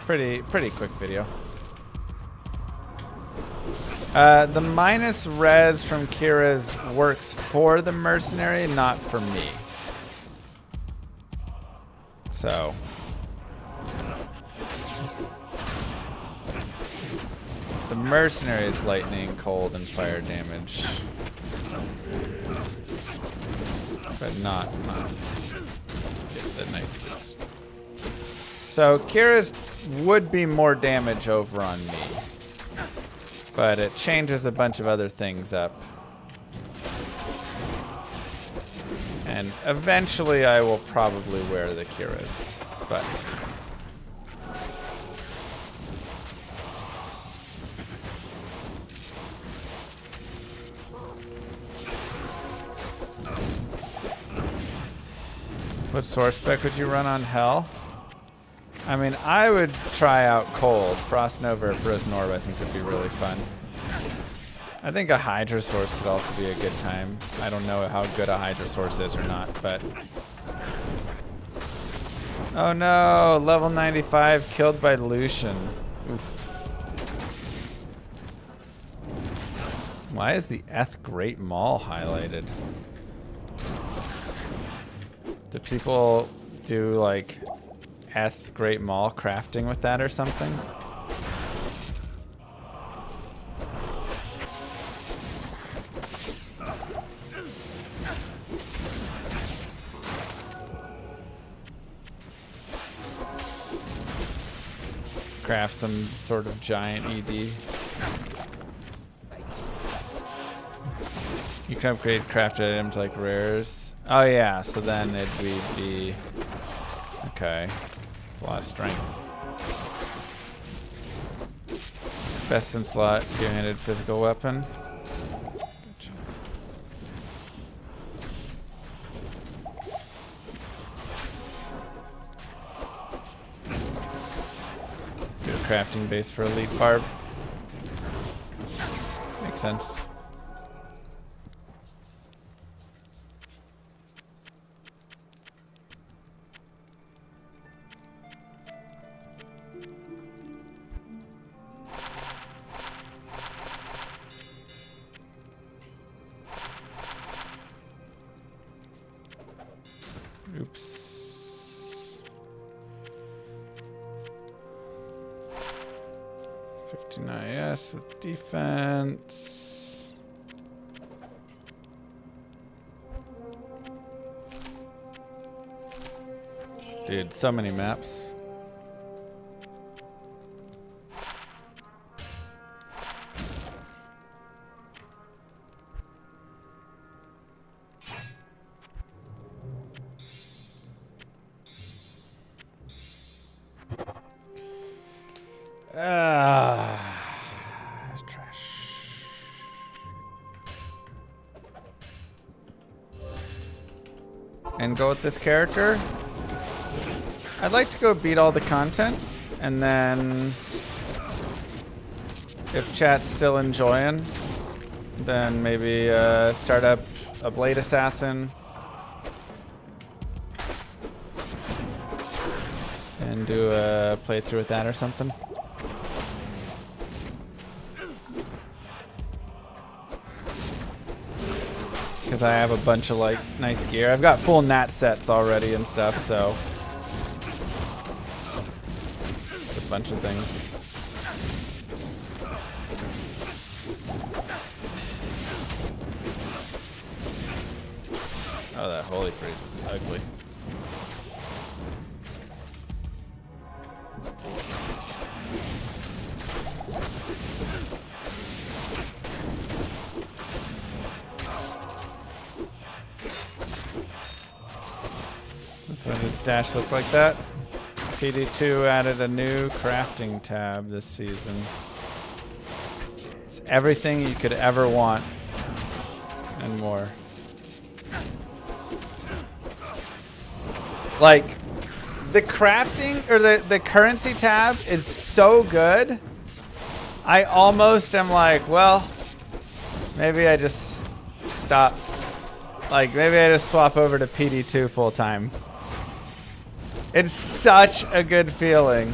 Pretty quick video. The minus res from Kira's works for the mercenary, not for me. So. The mercenary is lightning, cold, and fire damage. But not the nice boost. So Kira's would be more damage over on me, but it changes a bunch of other things up. And eventually I will probably wear the Kira's, but... What source spec would you run on Hell? I mean, I would try out Cold. Frost Nova or Frozen Orb I think would be really fun. I think a Hydra source could also be a good time. I don't know how good a Hydra source is or not, but... Oh no! Level 95 killed by Lucian. Oof. Why is the Eth Great Maul highlighted? Do people do like Eth Great Maul crafting with that or something? Craft some sort of giant ED. You can upgrade crafted items like rares. Oh yeah, so then it would be... Okay. It's a lot of strength. Best in slot, two-handed physical weapon. Good crafting base for elite barb. Makes sense. 15 IS with defense. Dude, so many maps. Trash. And go with this character. I'd like to go beat all the content, and then if chat's still enjoying, then maybe start up a Blade Assassin and do a playthrough with that or something. Because I have a bunch of like nice gear. I've got full nat sets already and stuff, so just a bunch of things. Oh, that holy freeze is ugly. Since when did Stash look like that? PD2 added a new crafting tab this season. It's everything you could ever want and more. Like, the crafting, or the currency tab is so good. I almost am like, well, maybe I just stop. Like, maybe I just swap over to PD2 full time. It's such a good feeling.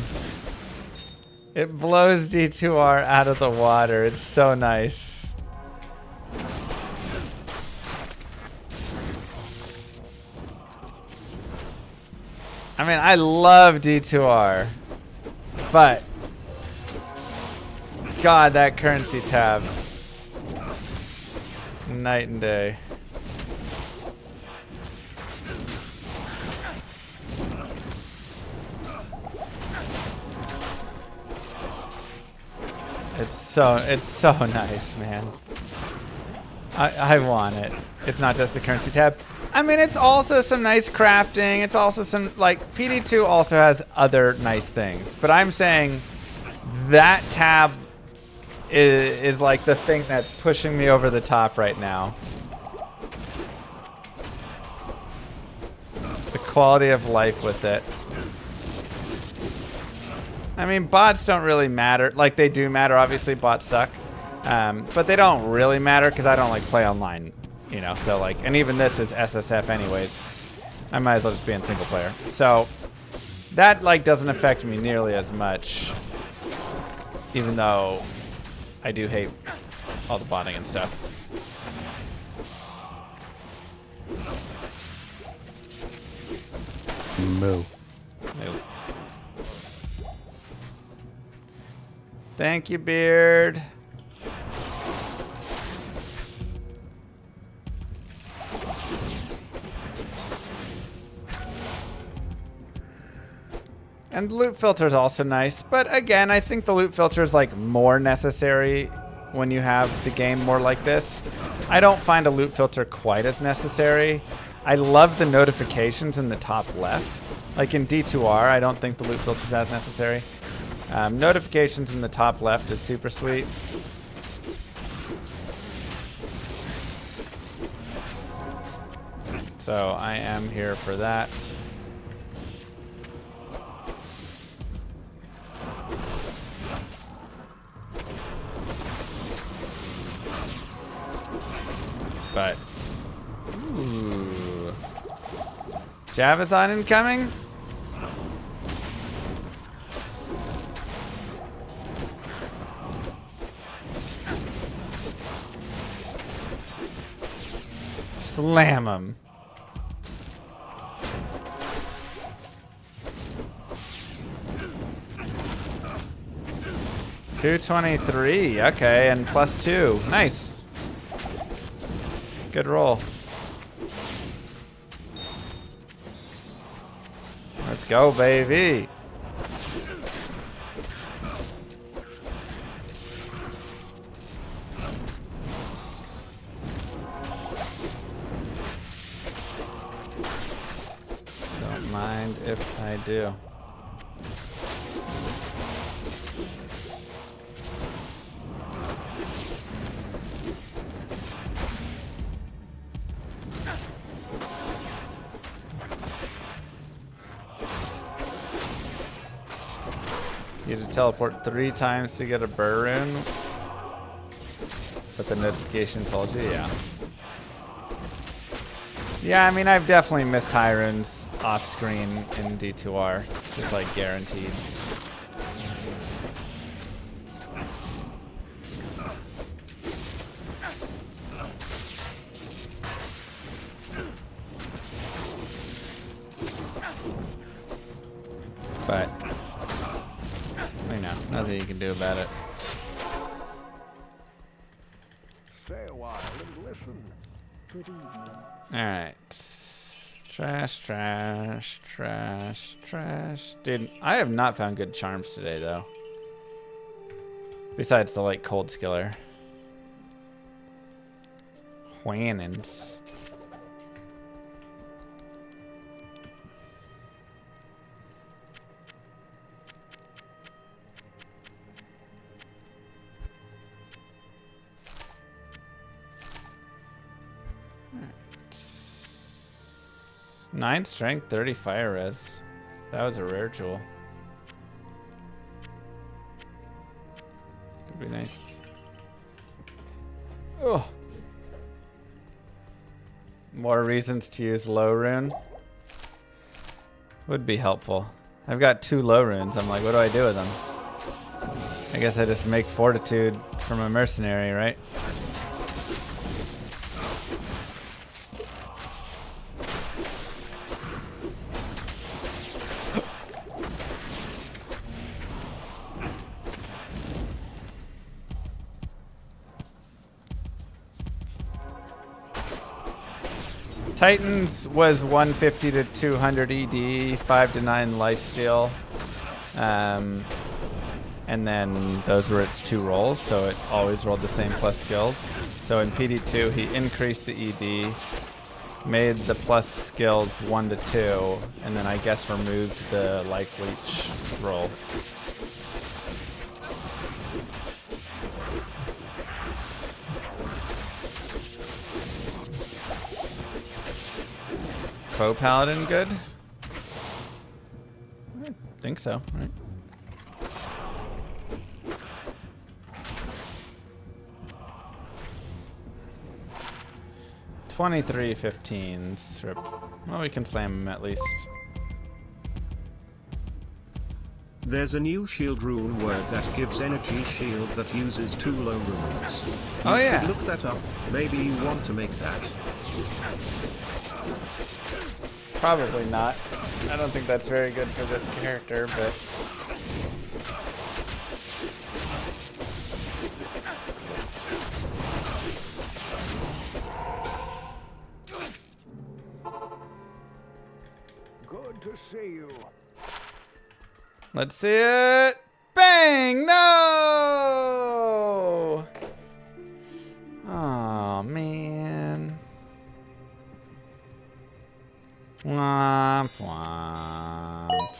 It blows D2R out of the water. It's so nice. I mean, I love D2R, but God, that currency tab, night and day. It's so nice, man. I want it. It's not just the currency tab. I mean, it's also some nice crafting. It's also some, like, PD2 also has other nice things. But I'm saying that tab is like the thing that's pushing me over the top right now. The quality of life with it. I mean, bots don't really matter. Like, they do matter. Obviously, bots suck. But they don't really matter because I don't, like, play online. You know, so like, and even this is SSF anyways. I might as well just be in single player. So that like doesn't affect me nearly as much, even though I do hate all the botting and stuff. Moo. Moo. Thank you, Beard. And the loot filter is also nice, but again, I think the loot filter is like more necessary when you have the game more like this. I don't find a loot filter quite as necessary. I love the notifications in the top left. Like in D2R, I don't think the loot filter is as necessary. Notifications in the top left is super sweet. So I am here for that. But, ooh. Javazon incoming? Slam him. 223. Okay, and +2. Nice. Good roll. Let's go, baby. Don't mind if I do. You had to teleport 3 times to get a burr rune, but the notification told you, yeah. Yeah, I mean, I've definitely missed high runes off screen in D2R. It's just like guaranteed. But you know, nothing you can do about it. Stay a while and listen. Good evening. Alright. Trash, trash, trash, trash. Dude, I have not found good charms today, though. Besides the light cold skiller. Whannons. Alright. 9 strength, 30 fire res. That was a rare jewel. Could be nice. Oh. More reasons to use low rune would be helpful. I've got 2 low runes. I'm like, what do I do with them? I guess I just make fortitude from a mercenary, right? Titans was 150 to 200 ED, 5 to 9 lifesteal. And then those were its 2 rolls, so it always rolled the same plus skills. So in PD2, he increased the ED, made the plus skills 1 to 2, and then I guess removed the life leech roll. Faux paladin good? I think so, right? $23.15. Rip. Well, we can slam him at least. There's a new shield rune word that gives energy shield that uses 2 low runes. Oh, yeah. Should look that up. Maybe you want to make that. Probably not. I don't think that's very good for this character, but... Good to see you. Let's see it! Bang! No! Oh, man. Womp womp.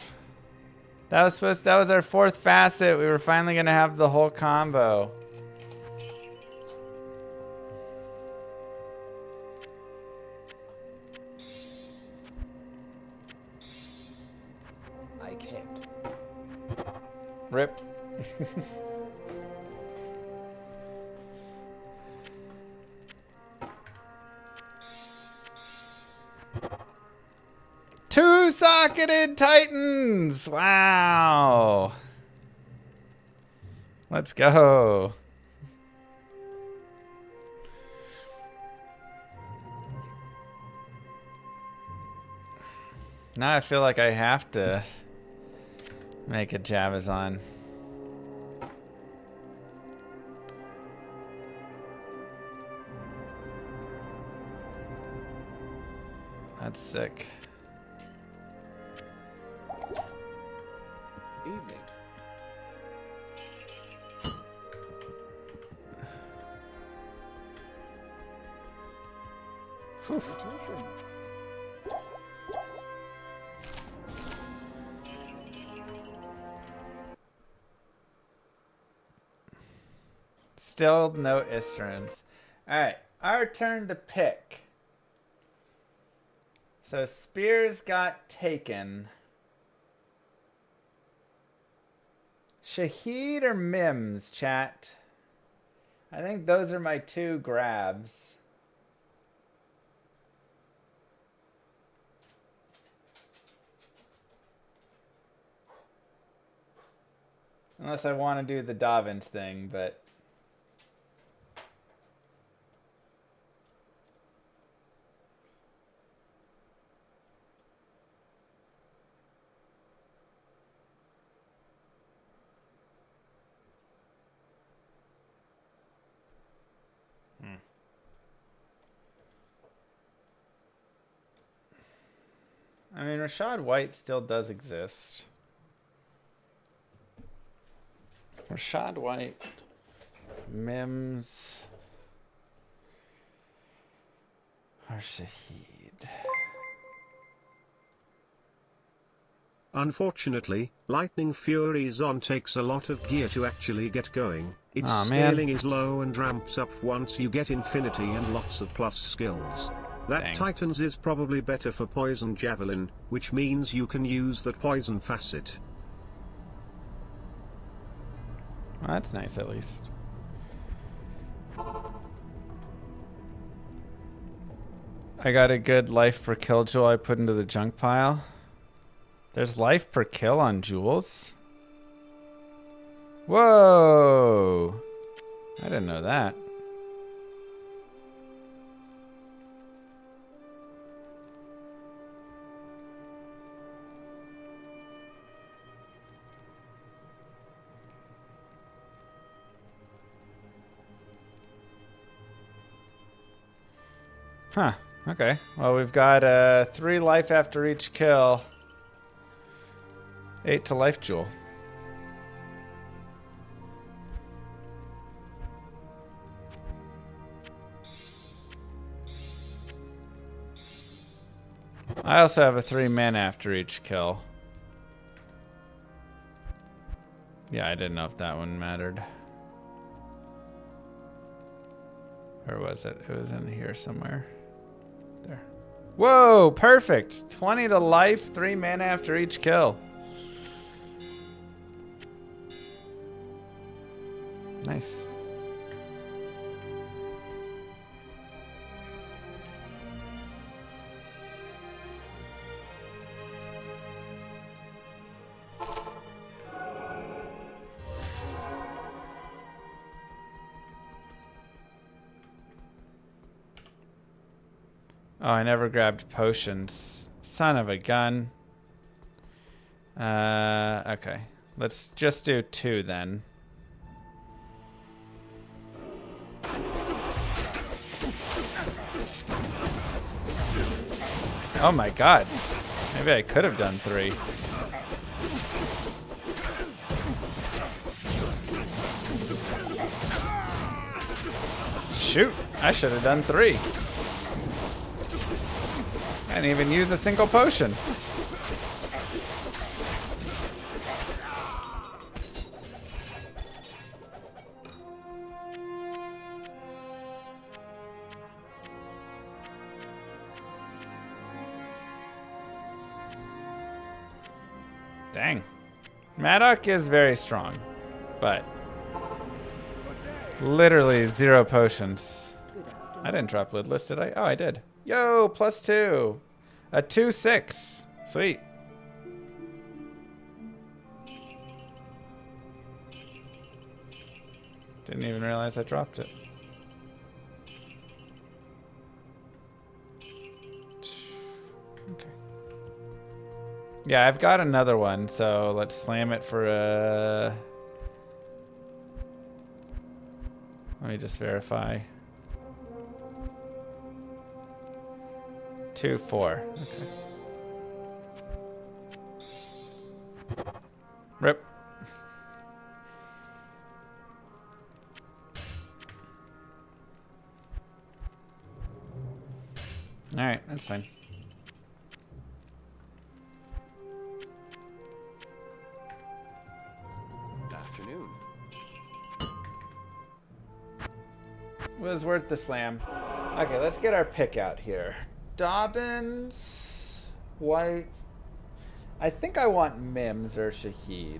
That was our 4th facet. We were finally gonna have the whole combo. I can't. Rip. Two-socketed Titans! Wow! Let's go. Now I feel like I have to make a Javazon. sounds sick. Evening. Salutations. Still no Isterns. Alright, our turn to pick. So Spears got taken. Shahid or Mims, chat? I think those are my two grabs. Unless I want to do the Davins thing, but... I mean, Rashad White still does exist. Rashad White, Mims, or Shahid. Unfortunately, Lightning Fury Zon takes a lot of gear to actually get going. Its Aw, man. scaling is low and ramps up once you get Infinity and lots of plus skills. That Dang. Titans is probably better for Poison Javelin, which means you can use that Poison Facet. Well, that's nice, at least. I got a good life per kill jewel I put into the junk pile. There's life per kill on jewels? Whoa! I didn't know that. Huh. Okay. Well, we've got 3 life after each kill. 8 to life jewel. I also have a 3 mana after each kill. Yeah, I didn't know if that one mattered. Or was it? It was in here somewhere. There. Whoa, perfect. 20 to life, 3 mana after each kill. Nice. Oh, I never grabbed potions. Son of a gun. Okay. Let's just do 2 then. Oh my god. Maybe I could have done 3. Shoot. I should have done 3. I didn't even use a single potion. Dang. Maddock is very strong, but literally 0 potions. I didn't drop lidless, did I? Oh, I did. Yo, +2. A 2/6. Sweet. Didn't even realize I dropped it. Okay. Yeah, I've got another one, so let's slam it for a... Let me just verify. 2, 4. Okay. Rip. Alright, that's fine. Afternoon. Was worth the slam. Okay, let's get our pick out here. Dobbins, White. I think I want Mims or Shahid.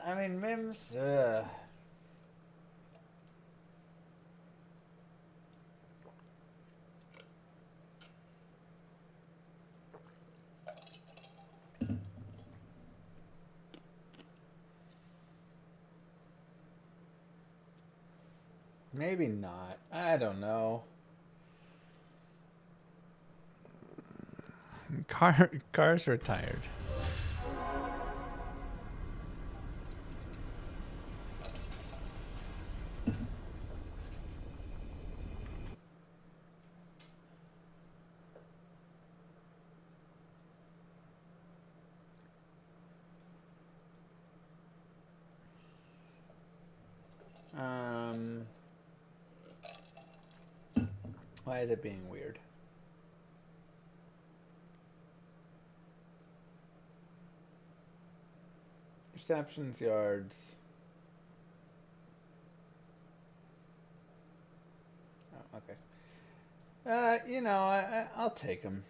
I mean, Mims. Maybe not. I don't know. Car's retired. Why is it being weird? Receptions, yards. Oh, okay. You know, I'll take them.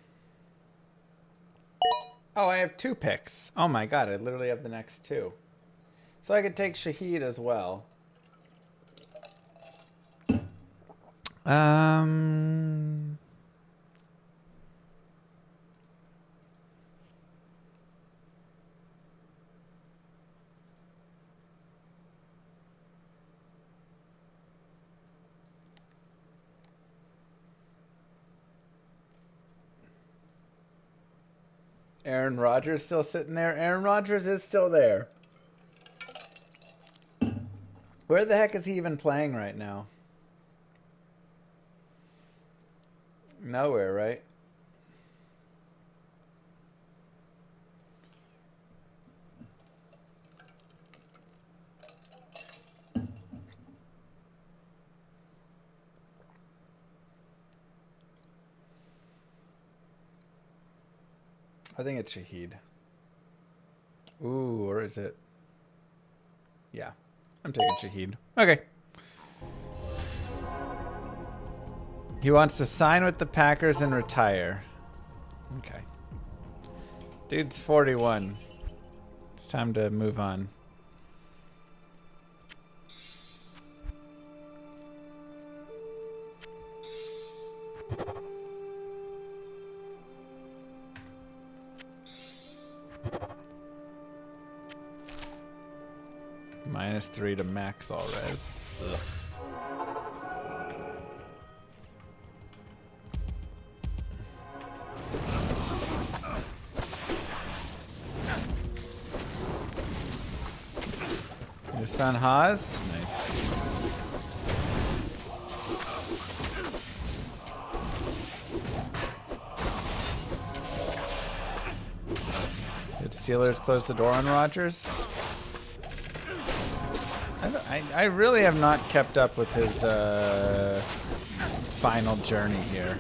Oh, I have 2 picks. Oh my god, I literally have the next 2. So I could take Shahid as well. Aaron Rodgers still sitting there. Aaron Rodgers is still there. Where the heck is he even playing right now? Nowhere, right? I think it's Shahid. Ooh, or is it? Yeah, I'm taking Shahid. Okay. He wants to sign with the Packers and retire. Okay. Dude's 41. It's time to move on. -3 to max all res. Ugh. Just found Haas. Nice. Did Steelers close the door on Rodgers? I really have not kept up with his final journey here.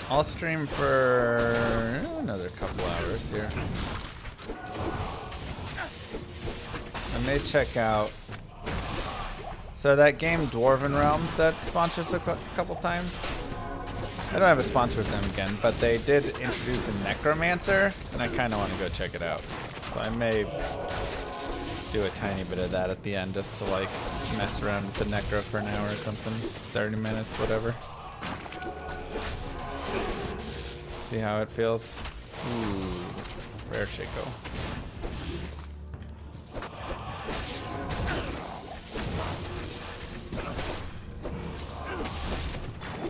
I'll stream for another couple hours here. I may check out. So that game Dwarven Realms that sponsors a couple times. I don't have a sponsor with them again, but they did introduce a Necromancer, and I kind of want to go check it out. So I may do a tiny bit of that at the end just to like mess around with the necro for an hour or something. 30 minutes, whatever. See how it feels. Ooh, rare Shaco.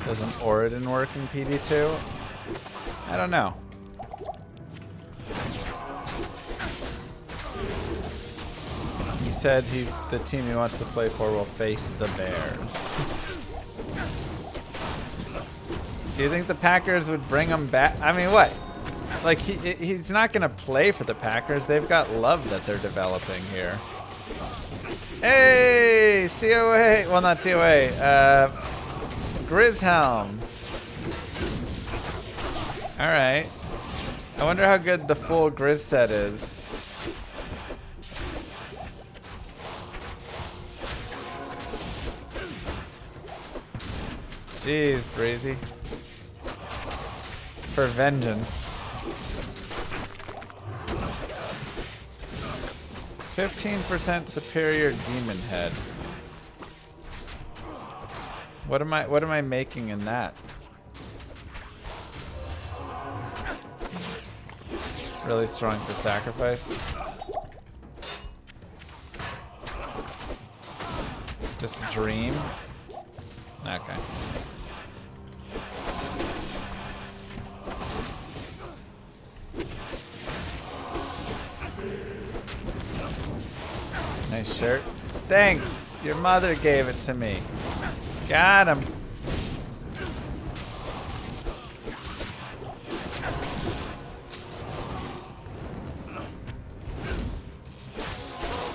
Doesn't Oridon work in PD2? I don't know. He said the team he wants to play for will face the Bears. Do you think the Packers would bring him back? I mean, what? Like, he's not going to play for the Packers. They've got love that they're developing here. Hey! COA! Well, not COA. Grizzhelm. Alright. I wonder how good the full Grizz set is. Jeez, Breezy. For vengeance. 15% superior demon head. What am I making in that? Really strong for sacrifice. Just dream. Okay. Nice shirt. Thanks. Your mother gave it to me. Got him.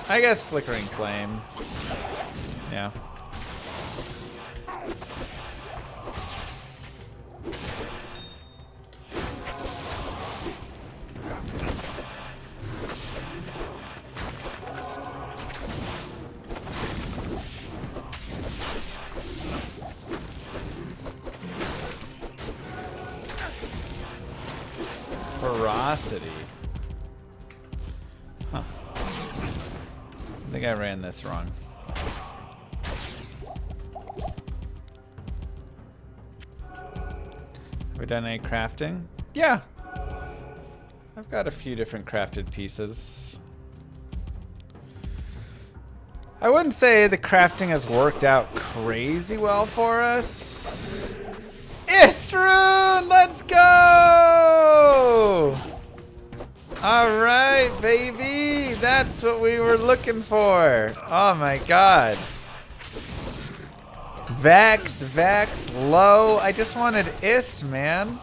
I guess flickering flame. Yeah. Ferocity. Huh. I think I ran this wrong. Have we done any crafting? Yeah. I've got a few different crafted pieces. I wouldn't say the crafting has worked out crazy well for us. Istrune, let's go! Alright, baby. That's what we were looking for. Oh my god. Vex, low. I just wanted Ist, man.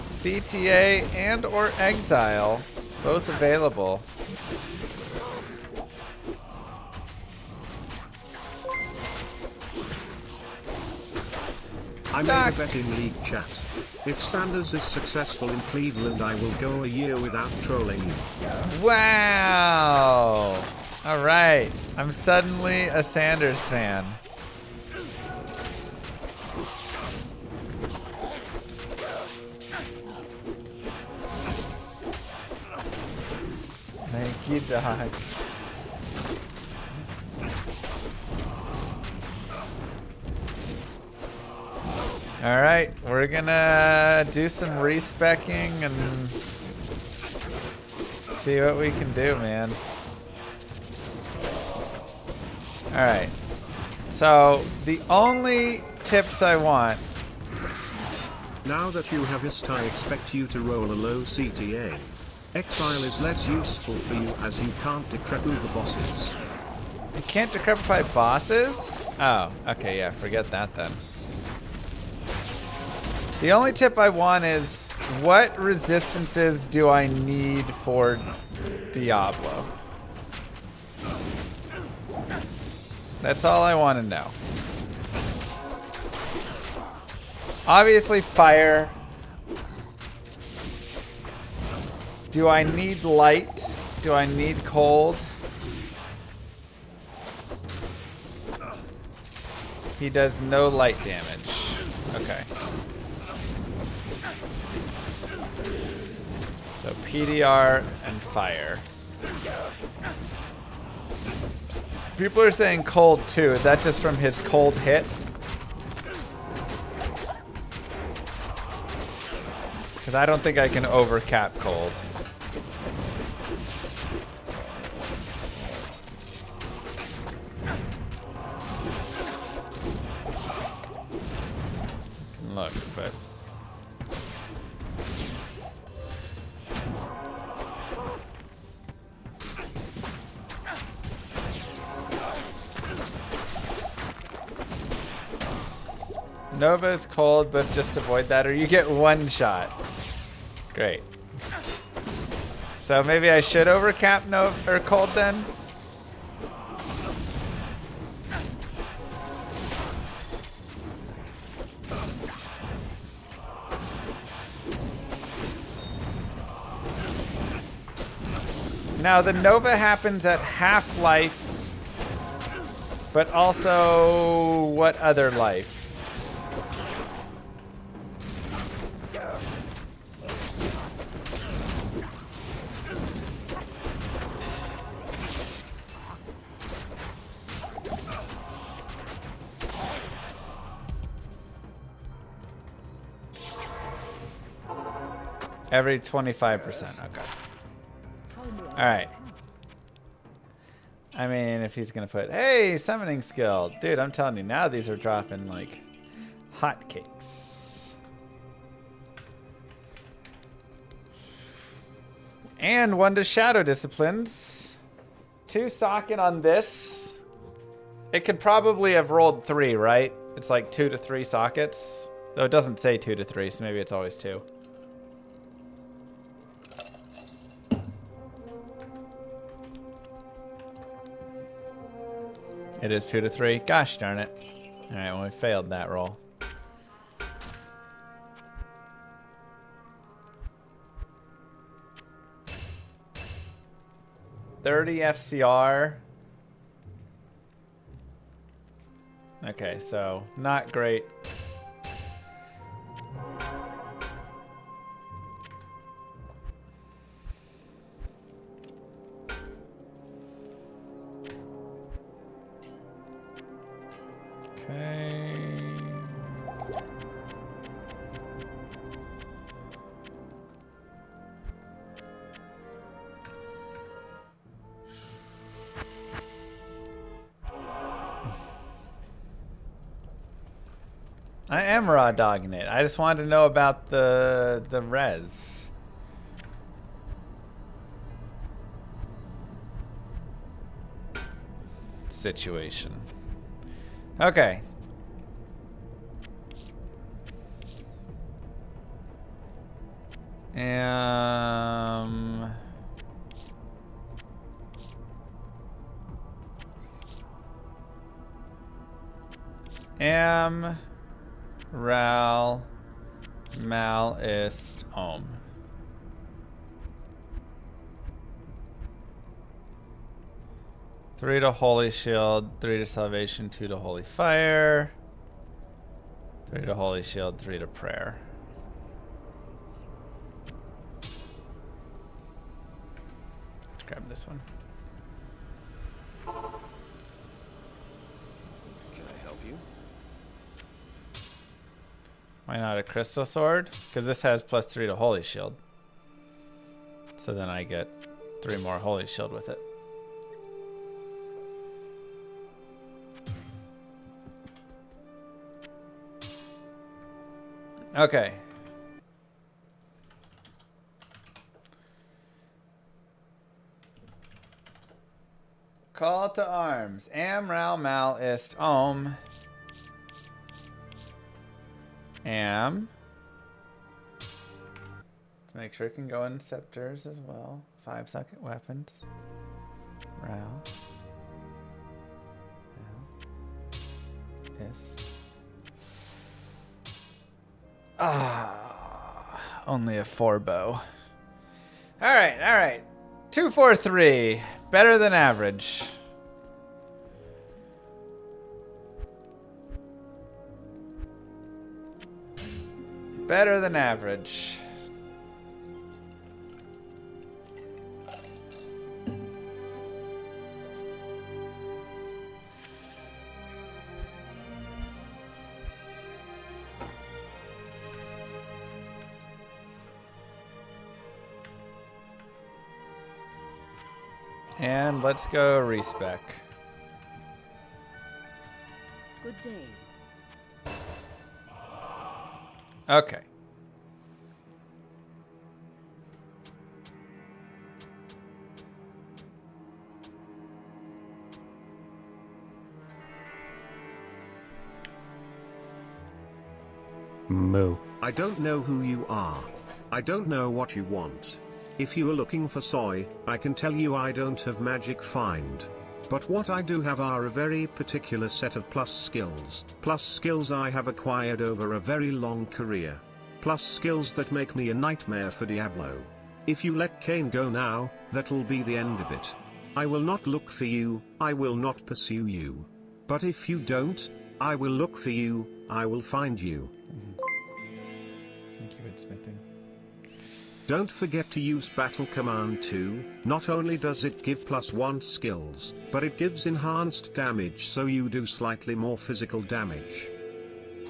CTA and or Exile. Both available. I made a bet in League chat. If Sanders is successful in Cleveland, I will go a year without trolling you. Wow! Alright, I'm suddenly a Sanders fan. Thank you, dog. Alright, we're gonna do some respecking and see what we can do, man. Alright, so the only tips I want. Now that you have Ist, I expect you to roll a low CTA. Exile is less useful for you as you can't decrepify the bosses. You can't decrepify bosses? Oh, okay, yeah, forget that then. The only tip I want is, what resistances do I need for Diablo? That's all I want to know. Obviously fire. Do I need light? Do I need cold? He does no light damage. Okay. PDR and fire. People are saying cold too. Is that just from his cold hit? Because I don't think I can overcap cold. Can look, but Nova is cold, but just avoid that, or you get one shot. Great. So maybe I should overcap Nova or cold then. Now the Nova happens at half-life, but also what other life? Every 25%, okay. Alright. I mean, if he's gonna put, hey, summoning skill. Dude, I'm telling you, now these are dropping like hotcakes. And 1 to Shadow Disciplines. 2 socket on this. It could probably have rolled 3, right? It's like 2 to 3 sockets. Though it doesn't say 2 to 3, so maybe it's always 2. It is 2 to 3. Gosh darn it. Alright, well, we failed that roll. $30 FCR. Okay, so not great. Okay. I am raw dogging it. I just wanted to know about the res. Situation. Okay. Ral Malist Om. Three to Holy Shield, 3 to Salvation, 2 to Holy Fire, 3 to Holy Shield, 3 to Prayer. Let's grab this one. Can I help you? Why not a Crystal Sword? Because this has +3 to Holy Shield. So then I get 3 more Holy Shield with it. Okay. Call to arms. Ral Mal Ist Om. To make sure it can go in scepters as well. 5-second weapons. Ral. Ist. Only a 4 bow. Alright, alright. 2, 4, 3. Better than average. Better than average. And let's go respec. Good day. Okay. Moo. I don't know who you are. I don't know what you want. If you are looking for soy, I can tell you I don't have magic find. But what I do have are a very particular set of plus skills I have acquired over a very long career. Plus skills that make me a nightmare for Diablo. If you let Cain go now, that'll be the end of it. I will not look for you, I will not pursue you. But if you don't, I will look for you, I will find you. Thank you, Woodsmithing. Don't forget to use Battle Command 2, not only does it give +1 skills, but it gives enhanced damage so you do slightly more physical damage.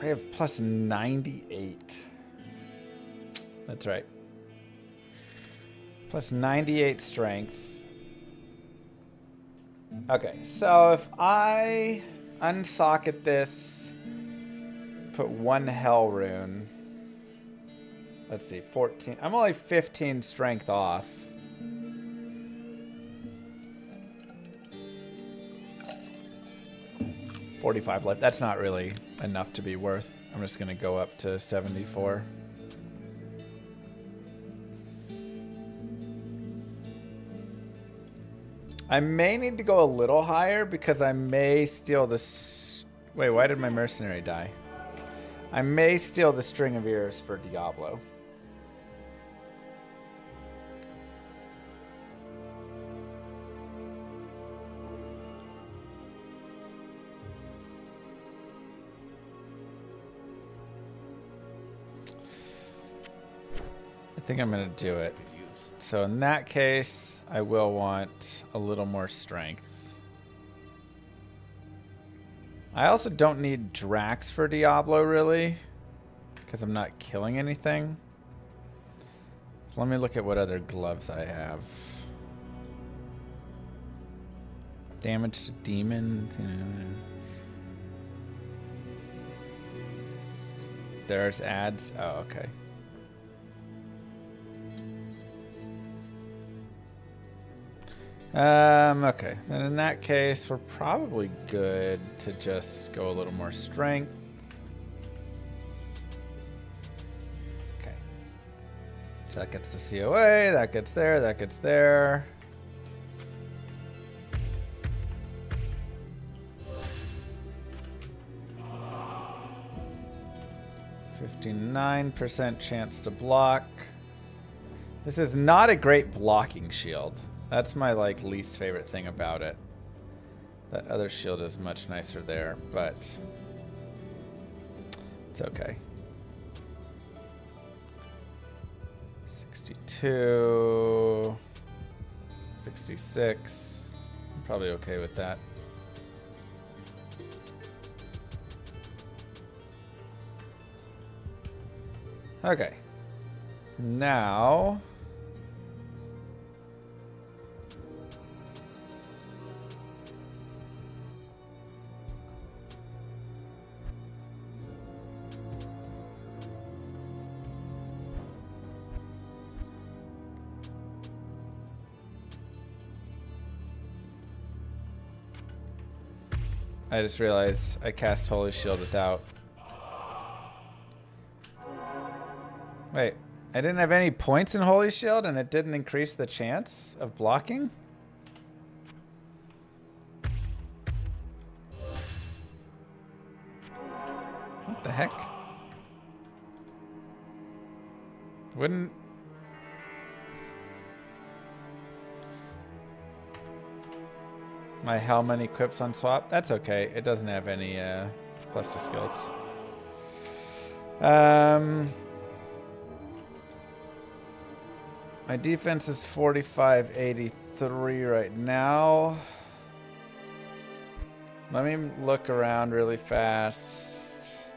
I have plus 98. That's right. Plus 98 strength. Okay, so if I unsocket this, put 1 hell rune. Let's see, 14. I'm only 15 strength off. $45 left. That's not really enough to be worth. I'm just going to go up to 74. I may need to go a little higher because I may steal this. Wait, why did my mercenary die? I may steal the string of ears for Diablo. I think I'm going to do it. So in that case, I will want a little more strength. I also don't need Drax for Diablo, really, because I'm not killing anything. So let me look at what other gloves I have. Damage to demons. There's ads. Oh, okay. Okay. Then in that case, we're probably good to just go a little more strength. Okay. So that gets the COA, that gets there, that gets there. %59% chance to block. This is not a great blocking shield. That's my least favorite thing about it. That other shield is much nicer there, but it's okay. 62, 66. I'm probably okay with that. Okay. Now I just realized I cast Holy Shield without. Wait, I didn't have any points in Holy Shield and it didn't increase the chance of blocking? What the heck? Wouldn't... My Hellman equips on swap? That's okay. It doesn't have any plus to skills. My defense is 4583 right now. Let me look around really fast.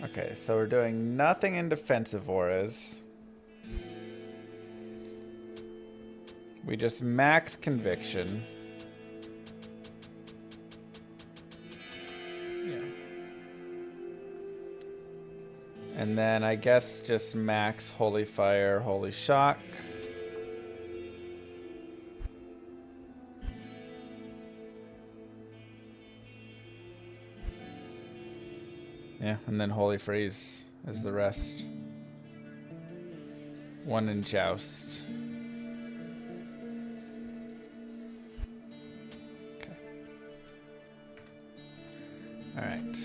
Okay, so we're doing nothing in defensive auras. We just max conviction. Yeah. And then I guess just max holy fire, holy shock. Yeah, and then holy freeze is the rest. One in joust. Okay. All right.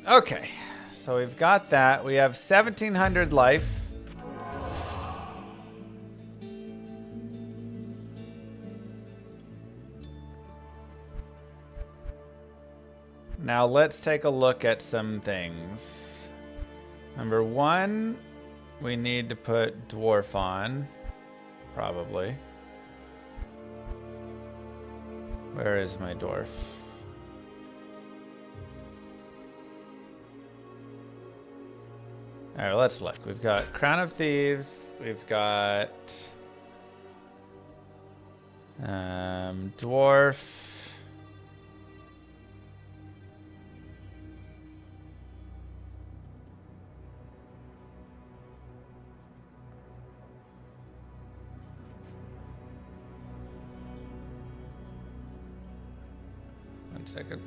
Okay, so we've got that. We have 1,700 life. Now let's take a look at some things. Number one, we need to put dwarf on, probably. Where is my dwarf? All right, let's look. We've got Crown of Thieves. We've got dwarf. One second.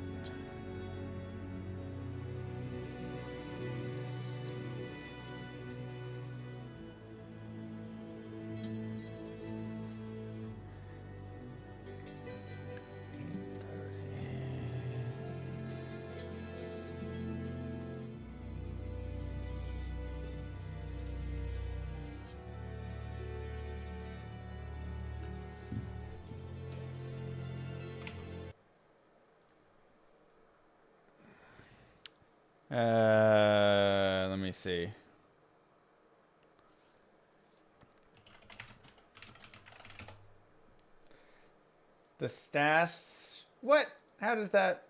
Let me see. The stash. What? How does that?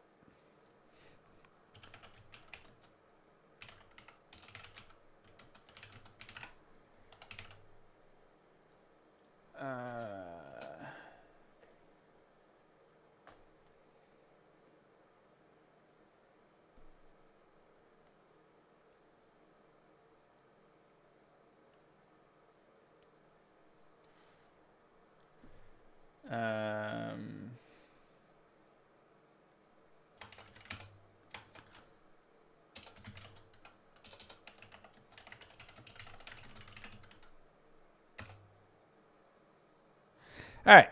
All right.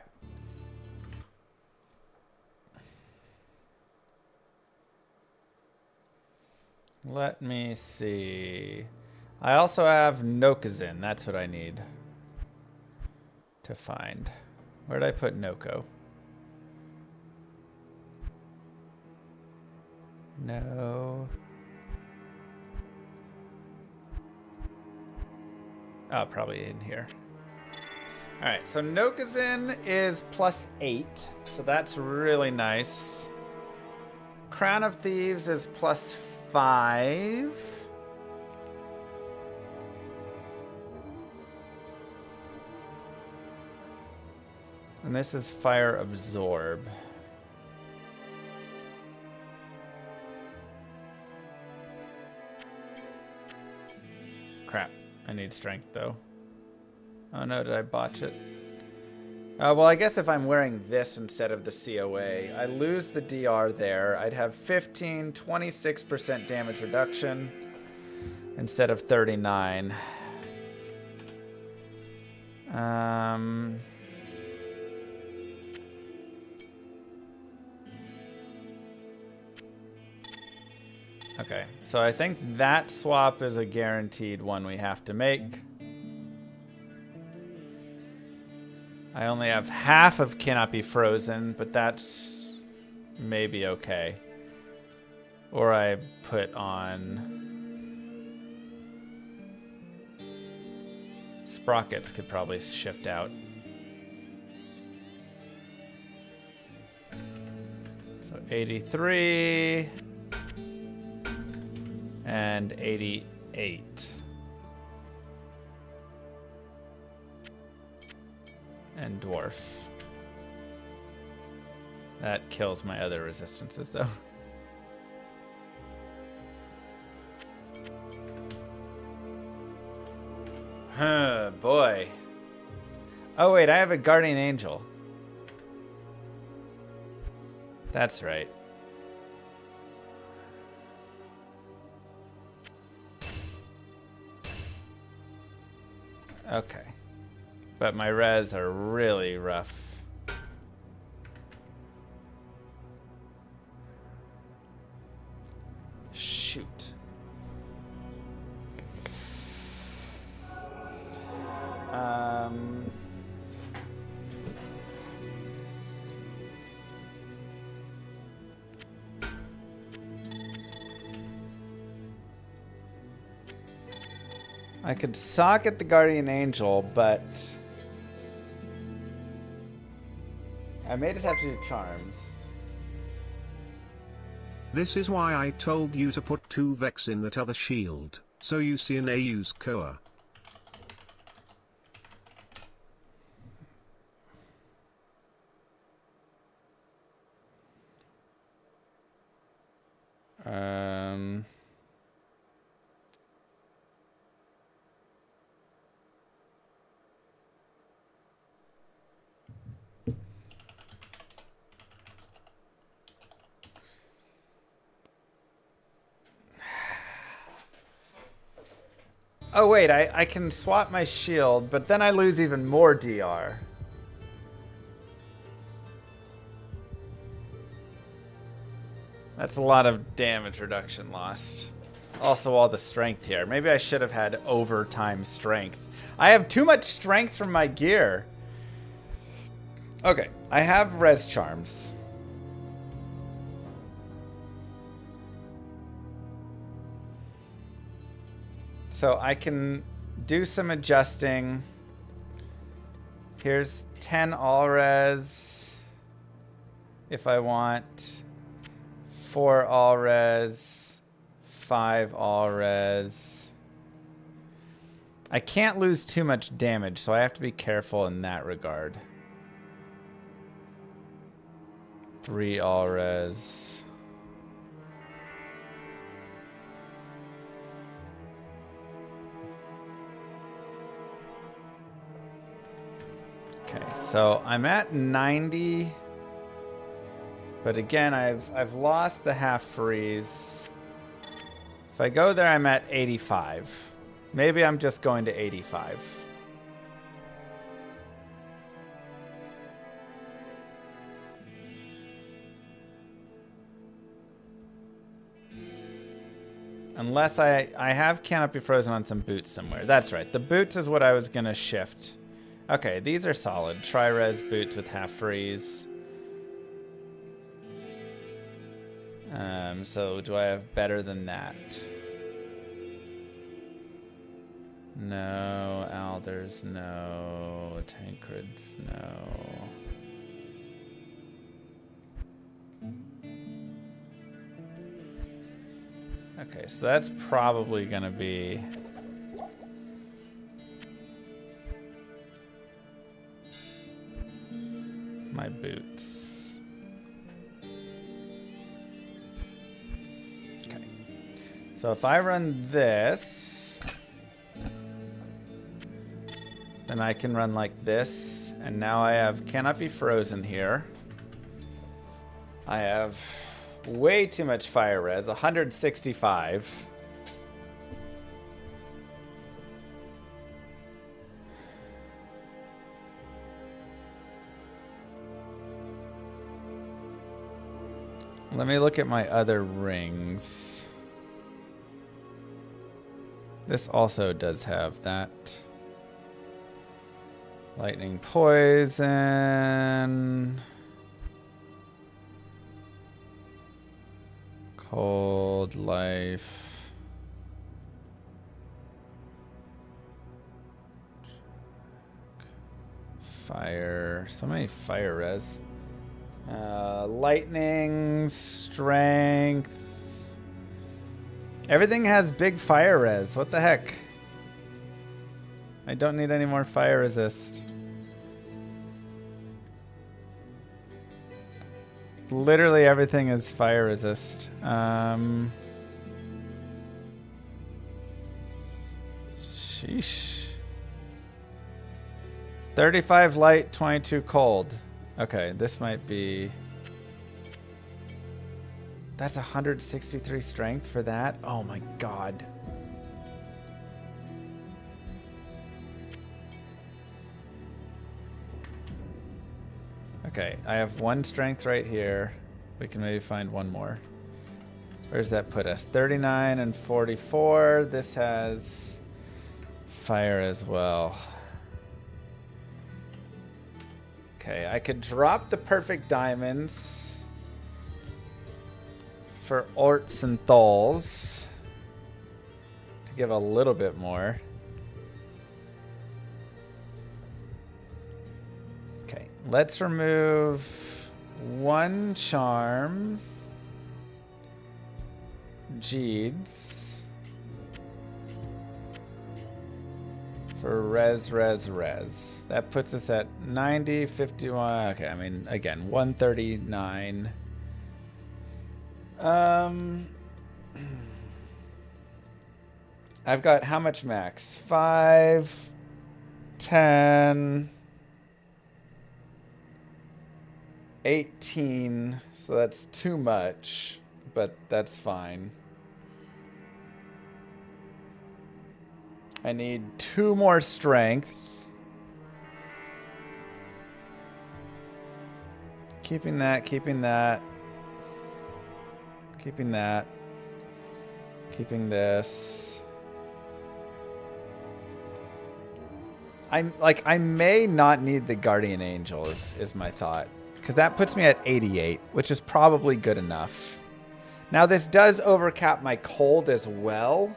Let me see. I also have Nokazin. That's what I need to find. Where did I put Noko? No. Oh, probably in here. All right, so Nokazin is +8, so that's really nice. Crown of Thieves is +5. And this is Fire Absorb. Crap, I need strength though. Oh no, did I botch it? Well, I guess if I'm wearing this instead of the COA, I lose the DR there. I'd have 26% damage reduction instead of 39. Okay, so I think that swap is a guaranteed one we have to make. I only have half of Cannot Be Frozen, but that's maybe okay. Or I put on... Sprockets could probably shift out. So 83... and 88. 8. And dwarf. That kills my other resistances, though. Huh, boy. Oh, wait, I have a guardian angel. That's right. Okay. But my res are really rough. Shoot. I could socket the guardian angel, but I may just have to do charms. This is why I told you to put 2 Vex in that other shield, so you see an AU's Koa. Oh wait, I can swap my shield, but then I lose even more DR. That's a lot of damage reduction lost. Also all the strength here. Maybe I should have had overtime strength. I have too much strength from my gear. Okay, I have res charms. So I can do some adjusting. Here's 10 all res if I want. 4 all res. 5 all res. I can't lose too much damage, so I have to be careful in that regard. 3 all res. Okay, so I'm at 90, but again, I've lost the half freeze. If I go there, I'm at 85. Maybe I'm just going to 85. Unless I have Canopy Frozen on some boots somewhere. That's right, the boots is what I was gonna shift. Okay, these are solid. Tri-res boots with half freeze. So do I have better than that? No. Alders, no. Tankreds, no. Okay, so that's probably gonna be... my boots. Okay. So if I run this, then I can run like this, and now I have cannot be frozen here. I have way too much fire res, 165. Let me look at my other rings. This also does have that. Lightning poison. Cold life. Fire. So many fire res. Lightning, strength, Everything has big fire res. What the heck? I don't need any more fire resist. Literally everything is fire resist. Sheesh. 35 light, 22 cold. Okay, this might be... That's 163 strength for that? Oh my god. Okay, I have 1 strength right here. We can maybe find one more. Where does that put us? 39 and 44. This has fire as well. Okay, I could drop the perfect diamonds for orts and thalls to give a little bit more. Okay, let's remove 1 charm. Jeeds. For res. That puts us at 90, 51. Okay, I mean, again, 139. I've got how much max? 5, 10, 18. So that's too much, but that's fine. I need 2 more strength. Keeping that. Keeping that. Keeping this. I may not need the Guardian Angel is my thought. Because that puts me at 88, which is probably good enough. Now this does overcap my cold as well.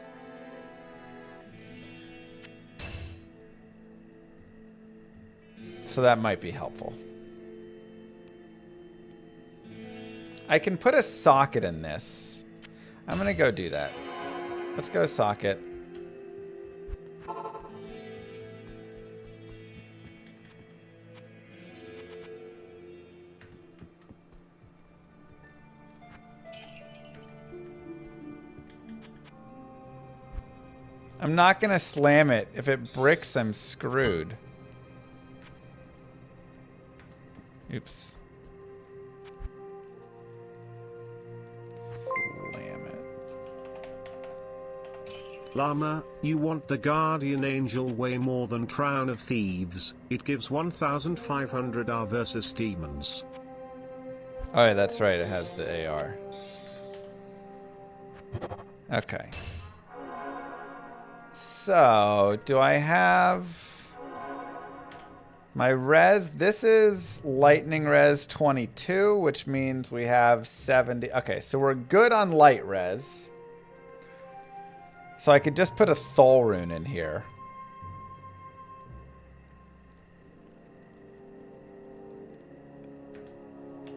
So that might be helpful. I can put a socket in this. I'm going to go do that. Let's go socket. I'm not going to slam it. If it bricks, I'm screwed. Oops. Slam it. Llama, you want the Guardian Angel way more than Crown of Thieves. It gives 1,500 AR versus demons. Oh yeah, that's right. It has the AR. Okay. So, do I have my res? This is lightning res 22, which means we have 70. Okay, so we're good on light res. So I could just put a Thol rune in here.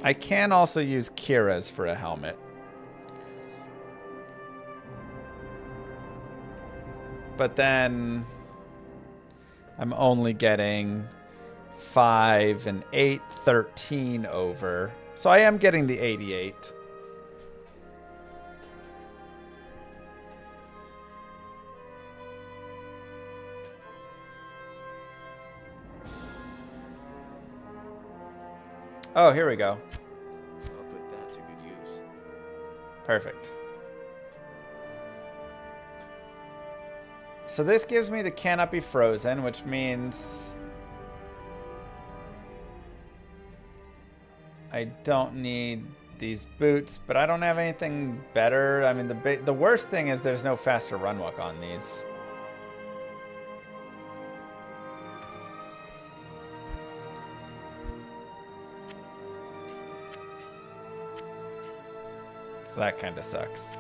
I can also use Kira's for a helmet. But then I'm only getting 5 and 8, 13 over. So I am getting the 88. Oh, here we go. I'll put that to good use. Perfect. So this gives me the cannot be frozen, which means I don't need these boots, but I don't have anything better. I mean, the worst thing is there's no faster run walk on these. So that kind of sucks.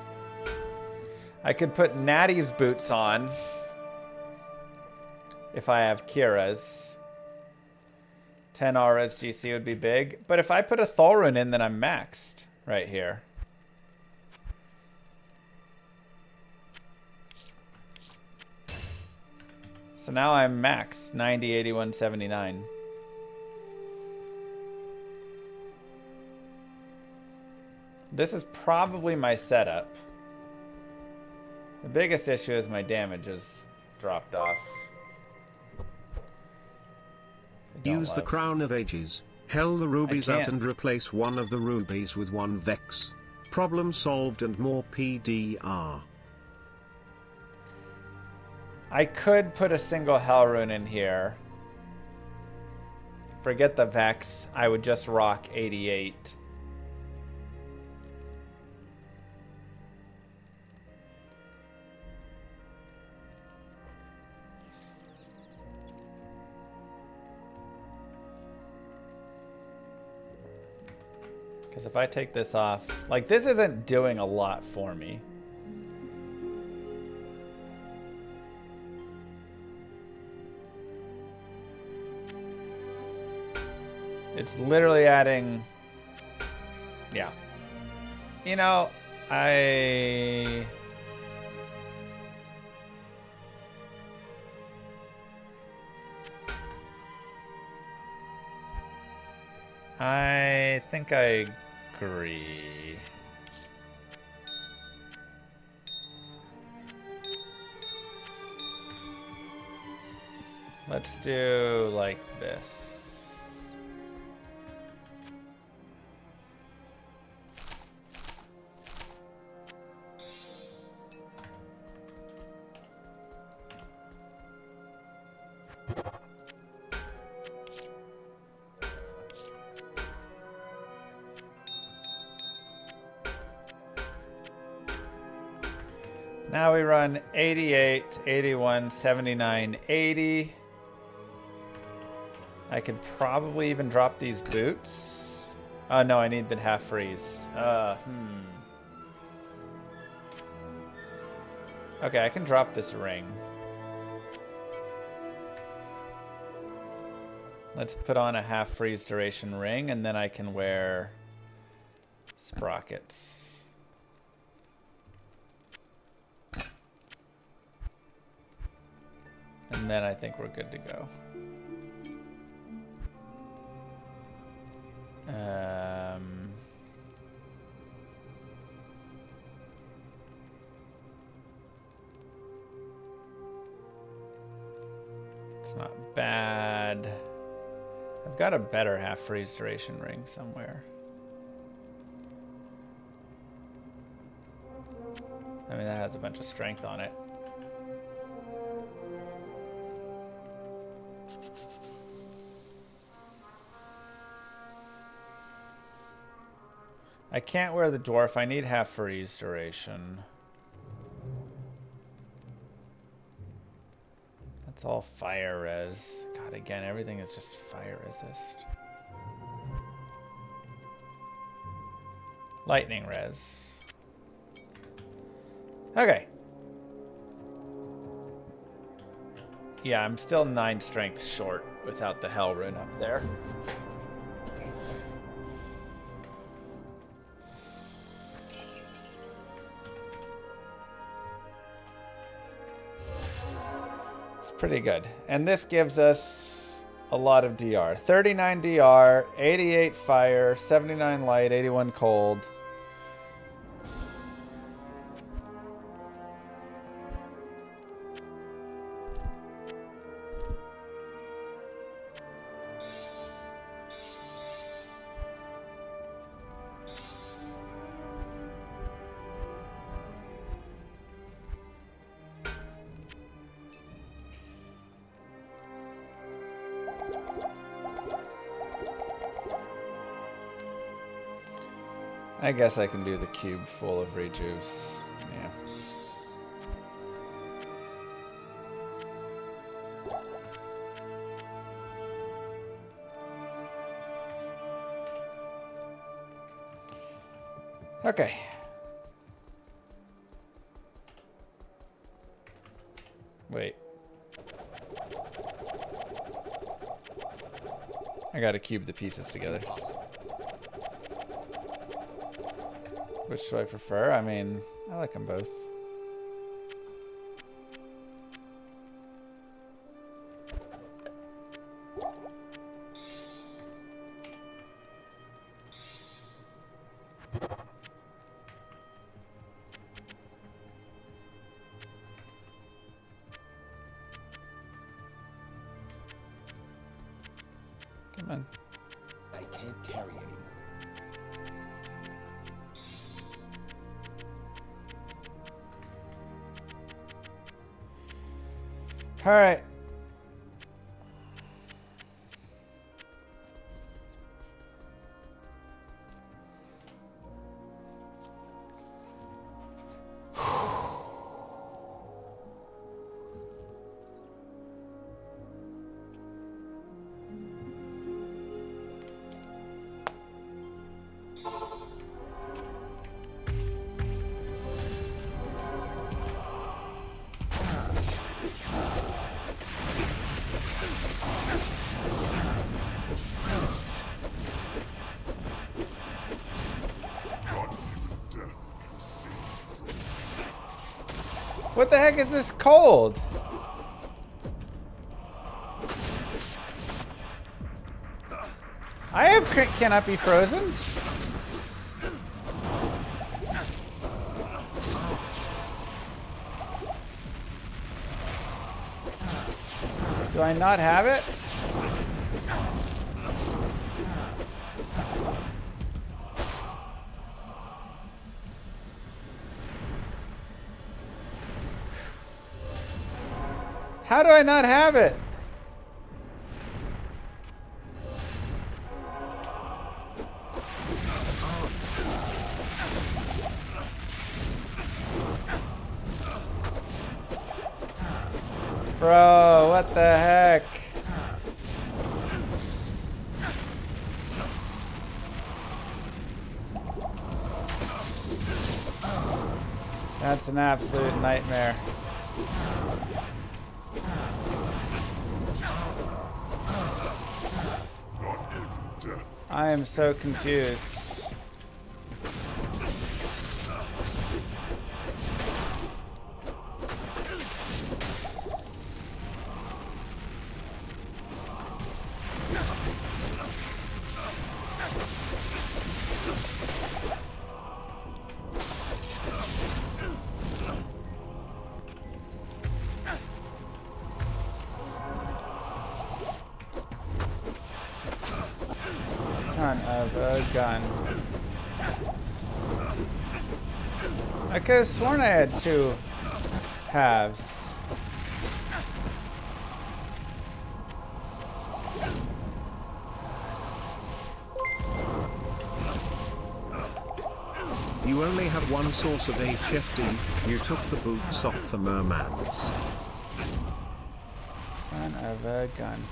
I could put Natty's boots on if I have Kira's. 10 RS GC would be big. But if I put a Thorun in, then I'm maxed right here. So now I'm max 90, 81, 79. This is probably my setup. The biggest issue is my damage has dropped off. Use the Crown of Ages. Hell the rubies out and replace one of the rubies with one Vex. Problem solved and more PDR. I could put a single Hell rune in here. Forget the Vex. I would just rock 88. Because if I take this off, like this isn't doing a lot for me. It's literally adding, yeah. You know, I think I agree. Let's do like this. Now we run 88, 81, 79, 80. I could probably even drop these boots. Oh no, I need the half freeze. Okay, I can drop this ring. Let's put on a half freeze duration ring and then I can wear sprockets. And then I think we're good to go. It's not bad. I've got a better half freeze duration ring somewhere. I mean, that has a bunch of strength on it. I can't wear the dwarf. I need half freeze duration. That's all fire res. God, again, everything is just fire resist. Lightning res. Okay. Yeah, I'm still 9 strength short without the hell rune up there. Pretty good. And this gives us a lot of DR. 39 DR, 88 fire, 79 light, 81 cold. I guess I can do the cube full of rejuves. Yeah. Okay. Wait. I gotta cube the pieces together. Which do I prefer? I mean, I like them both. Come on. I can't carry anymore. All right. What the heck is this cold? cannot be frozen. Do I not have it? How do I not have it? Bro, what the heck? That's an absolute nightmare. I am so confused. Son of a gun. I could have sworn I had two halves. You only have one source of HFD, you took the boots off the mermans. Son of a gun.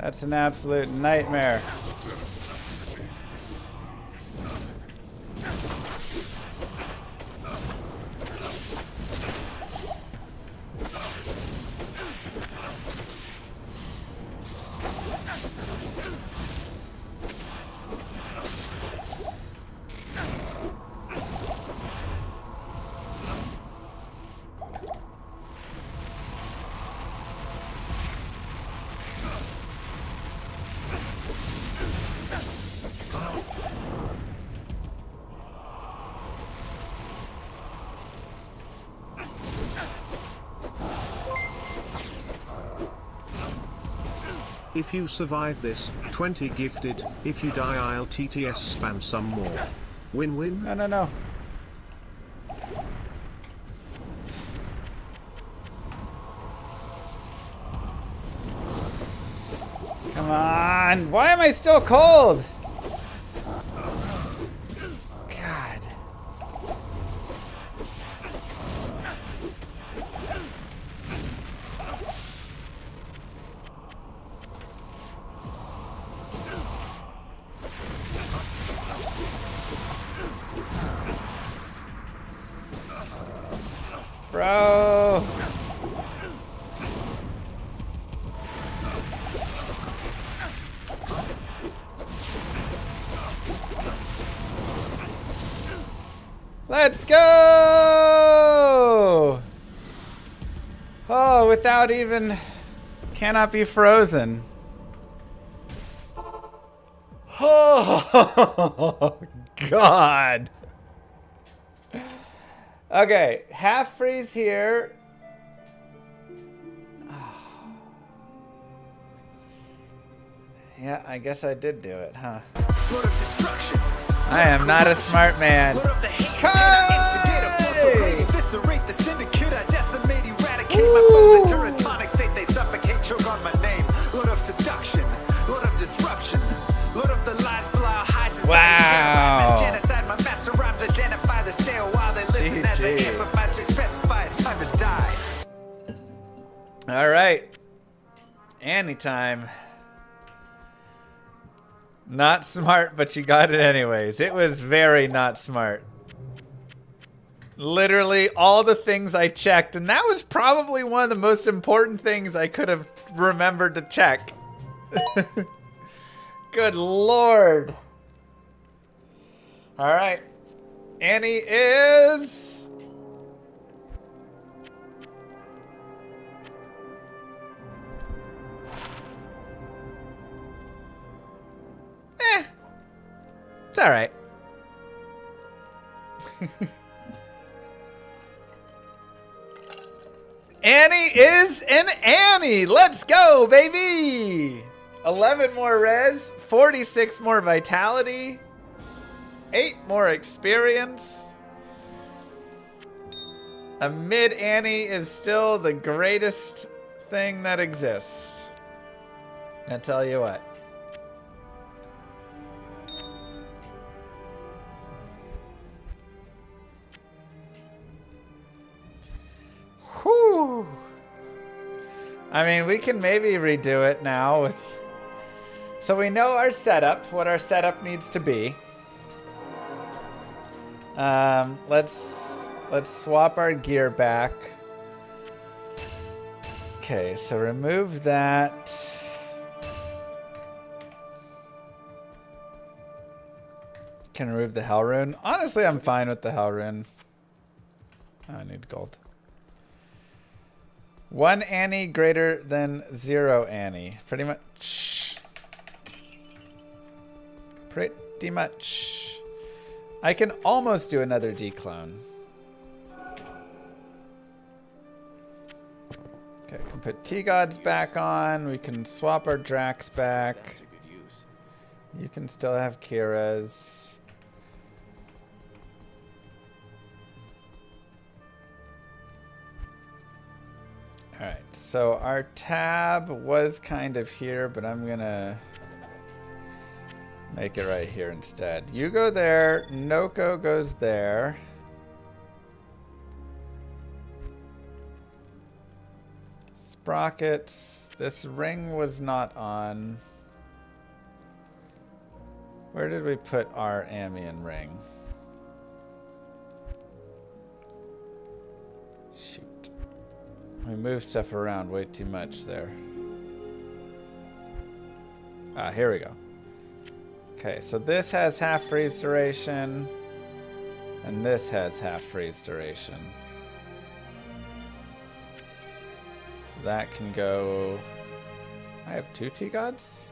That's an absolute nightmare. If you survive this, 20 gifted. If you die, I'll TTS spam some more. Win-win? No, no, no. Come on. Why am I still cold? God. go. Let's go! Oh, without even... Cannot be frozen. Oh, God. Okay, half freeze here. Yeah, I guess I did do it, huh? Lord of destruction. I am not a smart man. Lord of the hate. I instigate a force of great, eviscerate the syndicate. I decimate, eradicate my foes. Enter a tonic state, they suffocate, choke on my name. Lord of seduction. Lord of disruption. Lord of the lies, blah, hides inside Wow. the genocide. My master rhymes identify the stale while they listen as I amplify, specify it's time to die. All right. Anytime. Not smart, but you got it anyways. It was very not smart. Literally all the things I checked, and that was probably one of the most important things I could have remembered to check. Good Lord. All right. Annie is... It's all right. Annie is an Annie. Let's go, baby. 11 more res, 46 more vitality, 8 more experience. A mid Annie is still the greatest thing that exists. I tell you what. Whew. I mean, we can maybe redo it now with... So we know our setup, what our setup needs to be. Let's swap our gear back. Okay, so remove that. Can remove the hell rune. Honestly, I'm fine with the hell rune. Oh, I need gold. 1 Annie greater than 0 Annie. Pretty much. Pretty much. I can almost do another declone. Okay, I can put T-Gods back on. We can swap our Drax back. You can still have Kira's. Alright, so our tab was kind of here, but I'm gonna make it right here instead. You go there, Noko goes there. Sprockets, this ring was not on. Where did we put our Amian ring? Shoot. We move stuff around way too much there. Ah, here we go. Okay, so this has half freeze duration. And this has half freeze duration. So that can go... I have 2 T-Gods?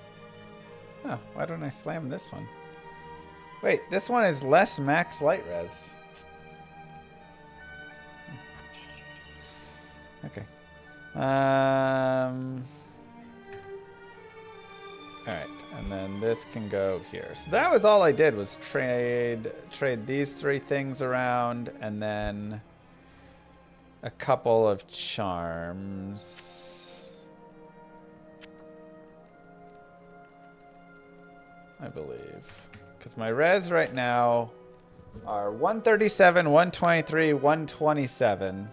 Oh, why don't I slam this one? Wait, this one is less max light res. Okay. Alright, and then this can go here. So that was all I did, was trade these 3 things around, and then a couple of charms, I believe. Because my res right now are 137, 123, 127.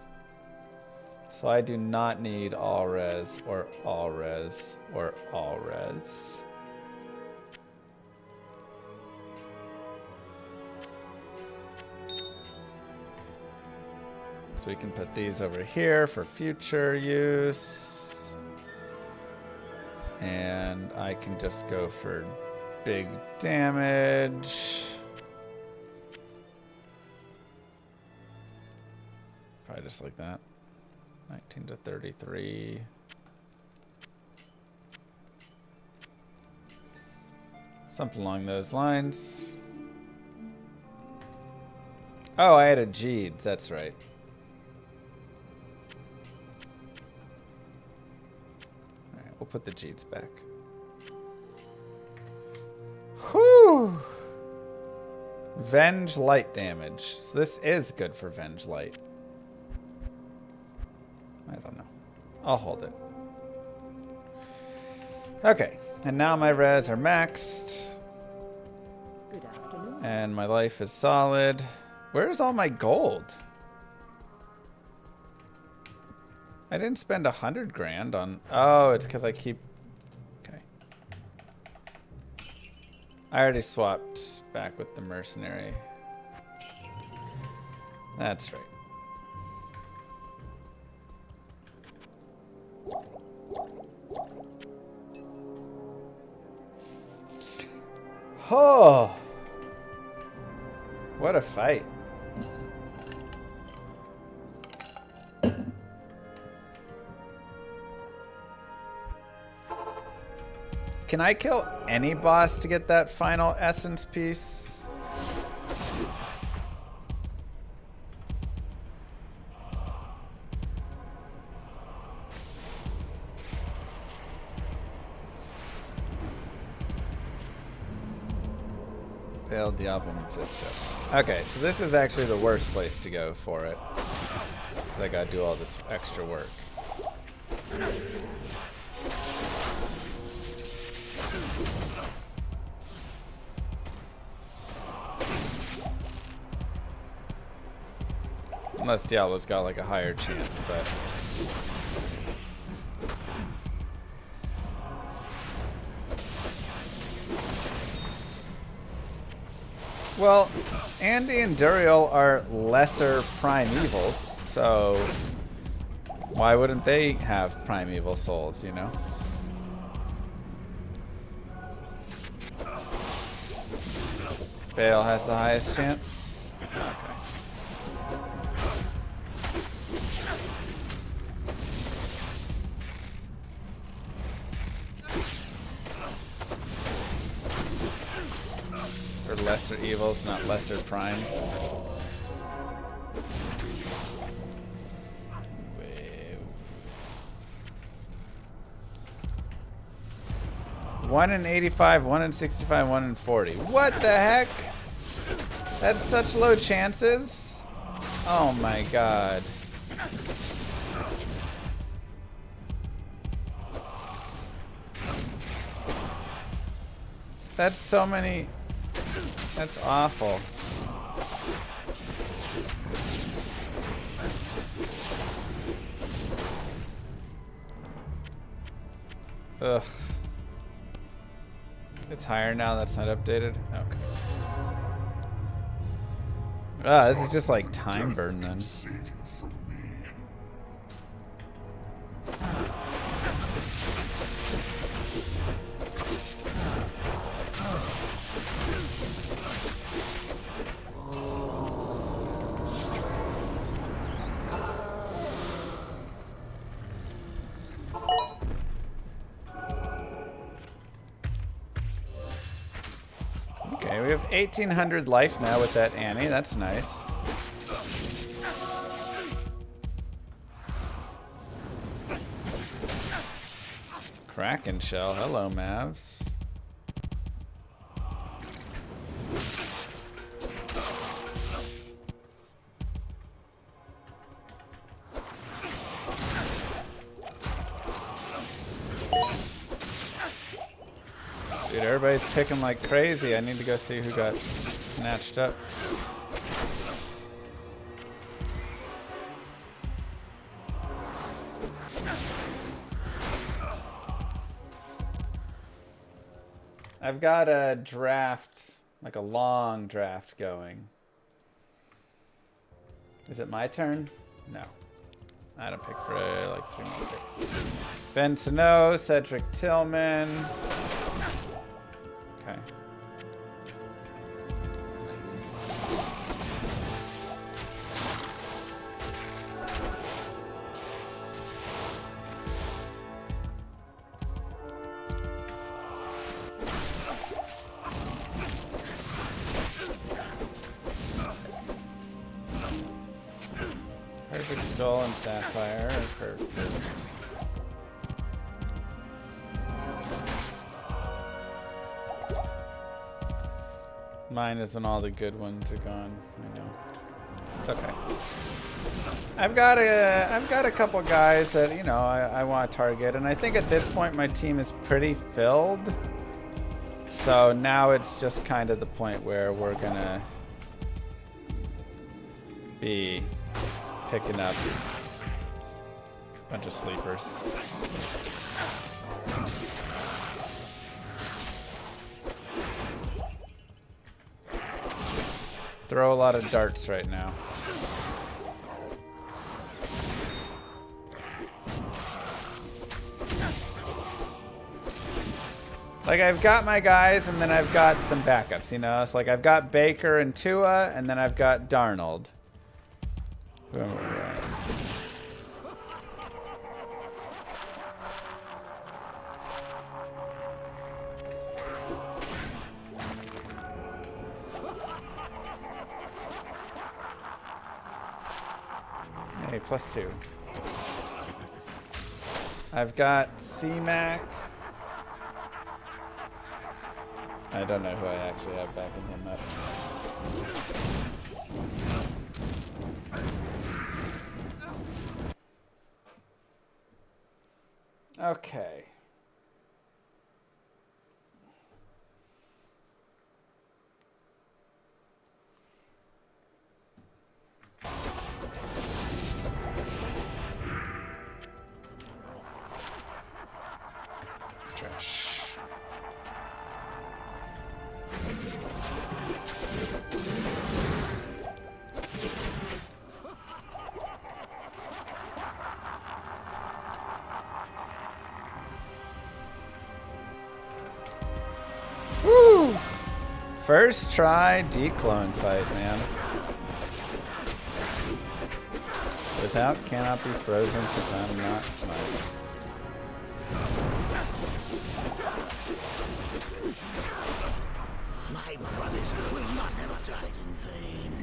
So I do not need all res or all res or all res. So we can put these over here for future use. And I can just go for big damage. Probably just like that. 19 to 33. Something along those lines. Oh, I had a G'd. That's right. Alright, we'll put the G'ds back. Whew! Venge light damage. So this is good for Venge light. I don't know. I'll hold it. Okay. And now my res are maxed. Good afternoon. And my life is solid. Where's all my gold? I didn't spend 100 grand on... Oh, it's because I keep... Okay. I already swapped back with the mercenary. That's right. Oh! What a fight. Can I kill any boss to get that final essence piece? Failed Diablo Mephisto. Okay, so this is actually the worst place to go for it. Because I gotta do all this extra work. Unless Diablo's got like a higher chance, but... Well, Andy and Duriel are lesser primevals, so why wouldn't they have primeval souls, you know? Bale has the highest chance? Okay. Or lesser evils, not lesser primes. One in 85, 1 in 65, 1 in 40. What the heck? That's such low chances? Oh my god. That's so many... That's awful. Ugh. It's higher now, that's not updated? Okay. Ah, this is just like time burn then. Okay, we have 1,800 life now with that Annie. That's nice. Kraken shell. Hello, Mavs. Dude, everybody's picking like crazy. I need to go see who got snatched up. I've got a draft, like a long draft going. Is it my turn? No. I don't pick for like 3 more picks. Ben Sano, Cedric Tillman. Okay. Perfect Skull and Sapphire. Perfect. Mine is when all the good ones are gone. I know. It's okay. I've got a couple guys that, you know, I want to target, and I think at this point my team is pretty filled. So now it's just kind of the point where we're gonna be picking up a bunch of sleepers. Throw a lot of darts right now. Like, I've got my guys, and then I've got some backups, you know? It's like I've got Baker and Tua, and then I've got Darnold. Hey, +2. I've got C-Mac. I don't know who I actually have backing him up. Okay. Trash. Woo! First try declone fight, man. Without cannot be frozen because I'm not smart. My brothers will not have died in vain.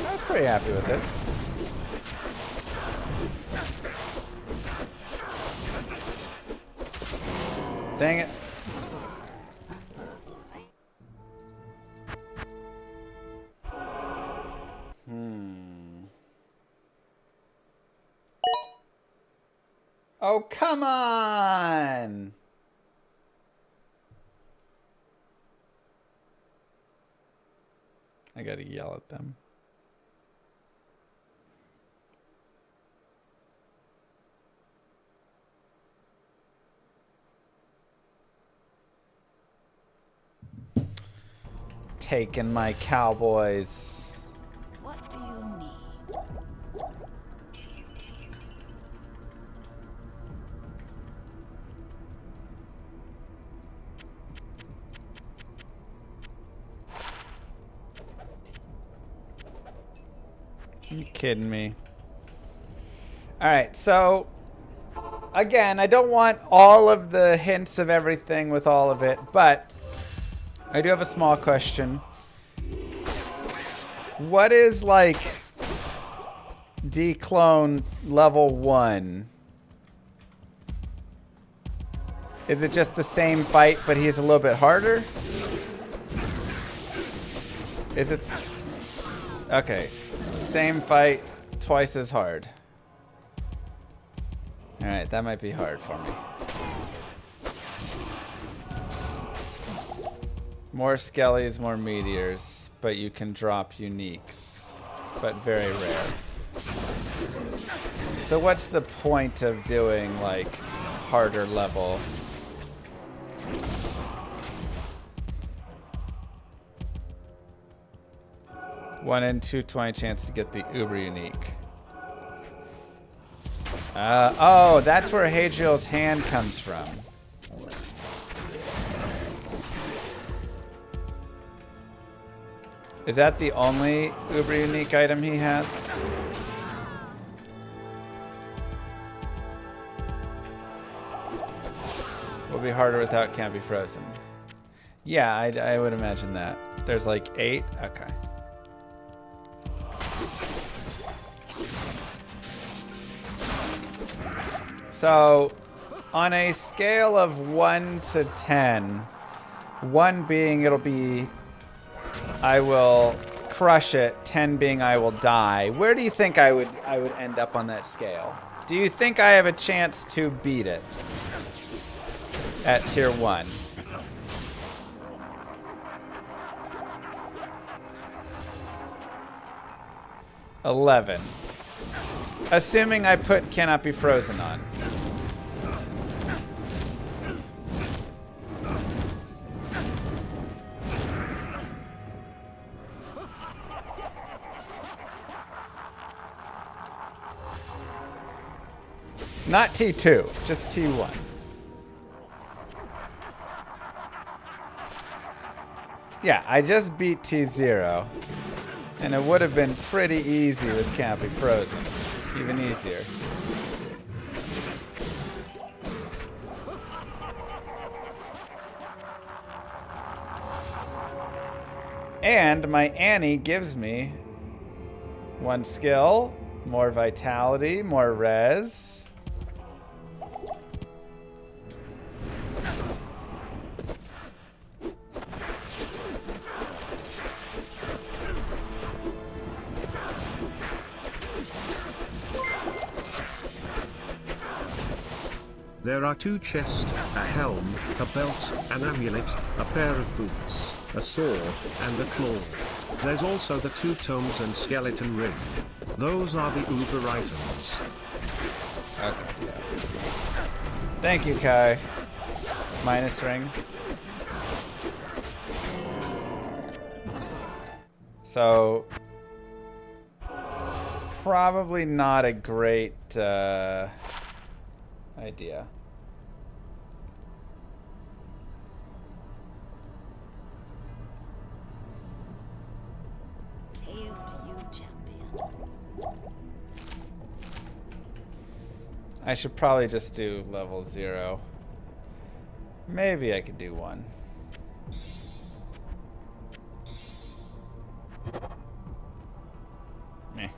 I was pretty happy with it. Dang it. Oh, come on! I gotta yell at them. Taking my Cowboys. What do you need? You kidding me? All right, so again, I don't want all of the hints of everything with all of it, but I do have a small question. What is like declone level 1? Is it just the same fight, but he's a little bit harder? Is it? Okay. Same fight, twice as hard. Alright, that might be hard for me. More skellies, more meteors, but you can drop uniques, but very rare. So what's the point of doing like harder level? 1 in 220 chance to get the uber unique. Oh, that's where Hadriel's hand comes from. Is that the only uber unique item he has? Will be harder without Can't Be Frozen. Yeah, I would imagine that. There's like 8? Okay. So, on a scale of 1 to 10, 1 being it'll be I will crush it, 10 being I will die, where do you think I would end up on that scale? Do you think I have a chance to beat it at tier 1? $11. Assuming I put Cannot Be Frozen on. Not T2, just T1. Yeah, I just beat T0. And it would have been pretty easy with Can't Be Frozen. Even easier. And my Annie gives me 1 skill, more vitality, more res. There are 2 chests, a helm, a belt, an amulet, a pair of boots, a sword, and a claw. There's also the 2 tomes and skeleton ring. Those are the uber items. Okay. Thank you, Kai. Minus ring. So, probably not a great idea. Hail to you, champion. I should probably just do level 0. Maybe I could do 1. Meh.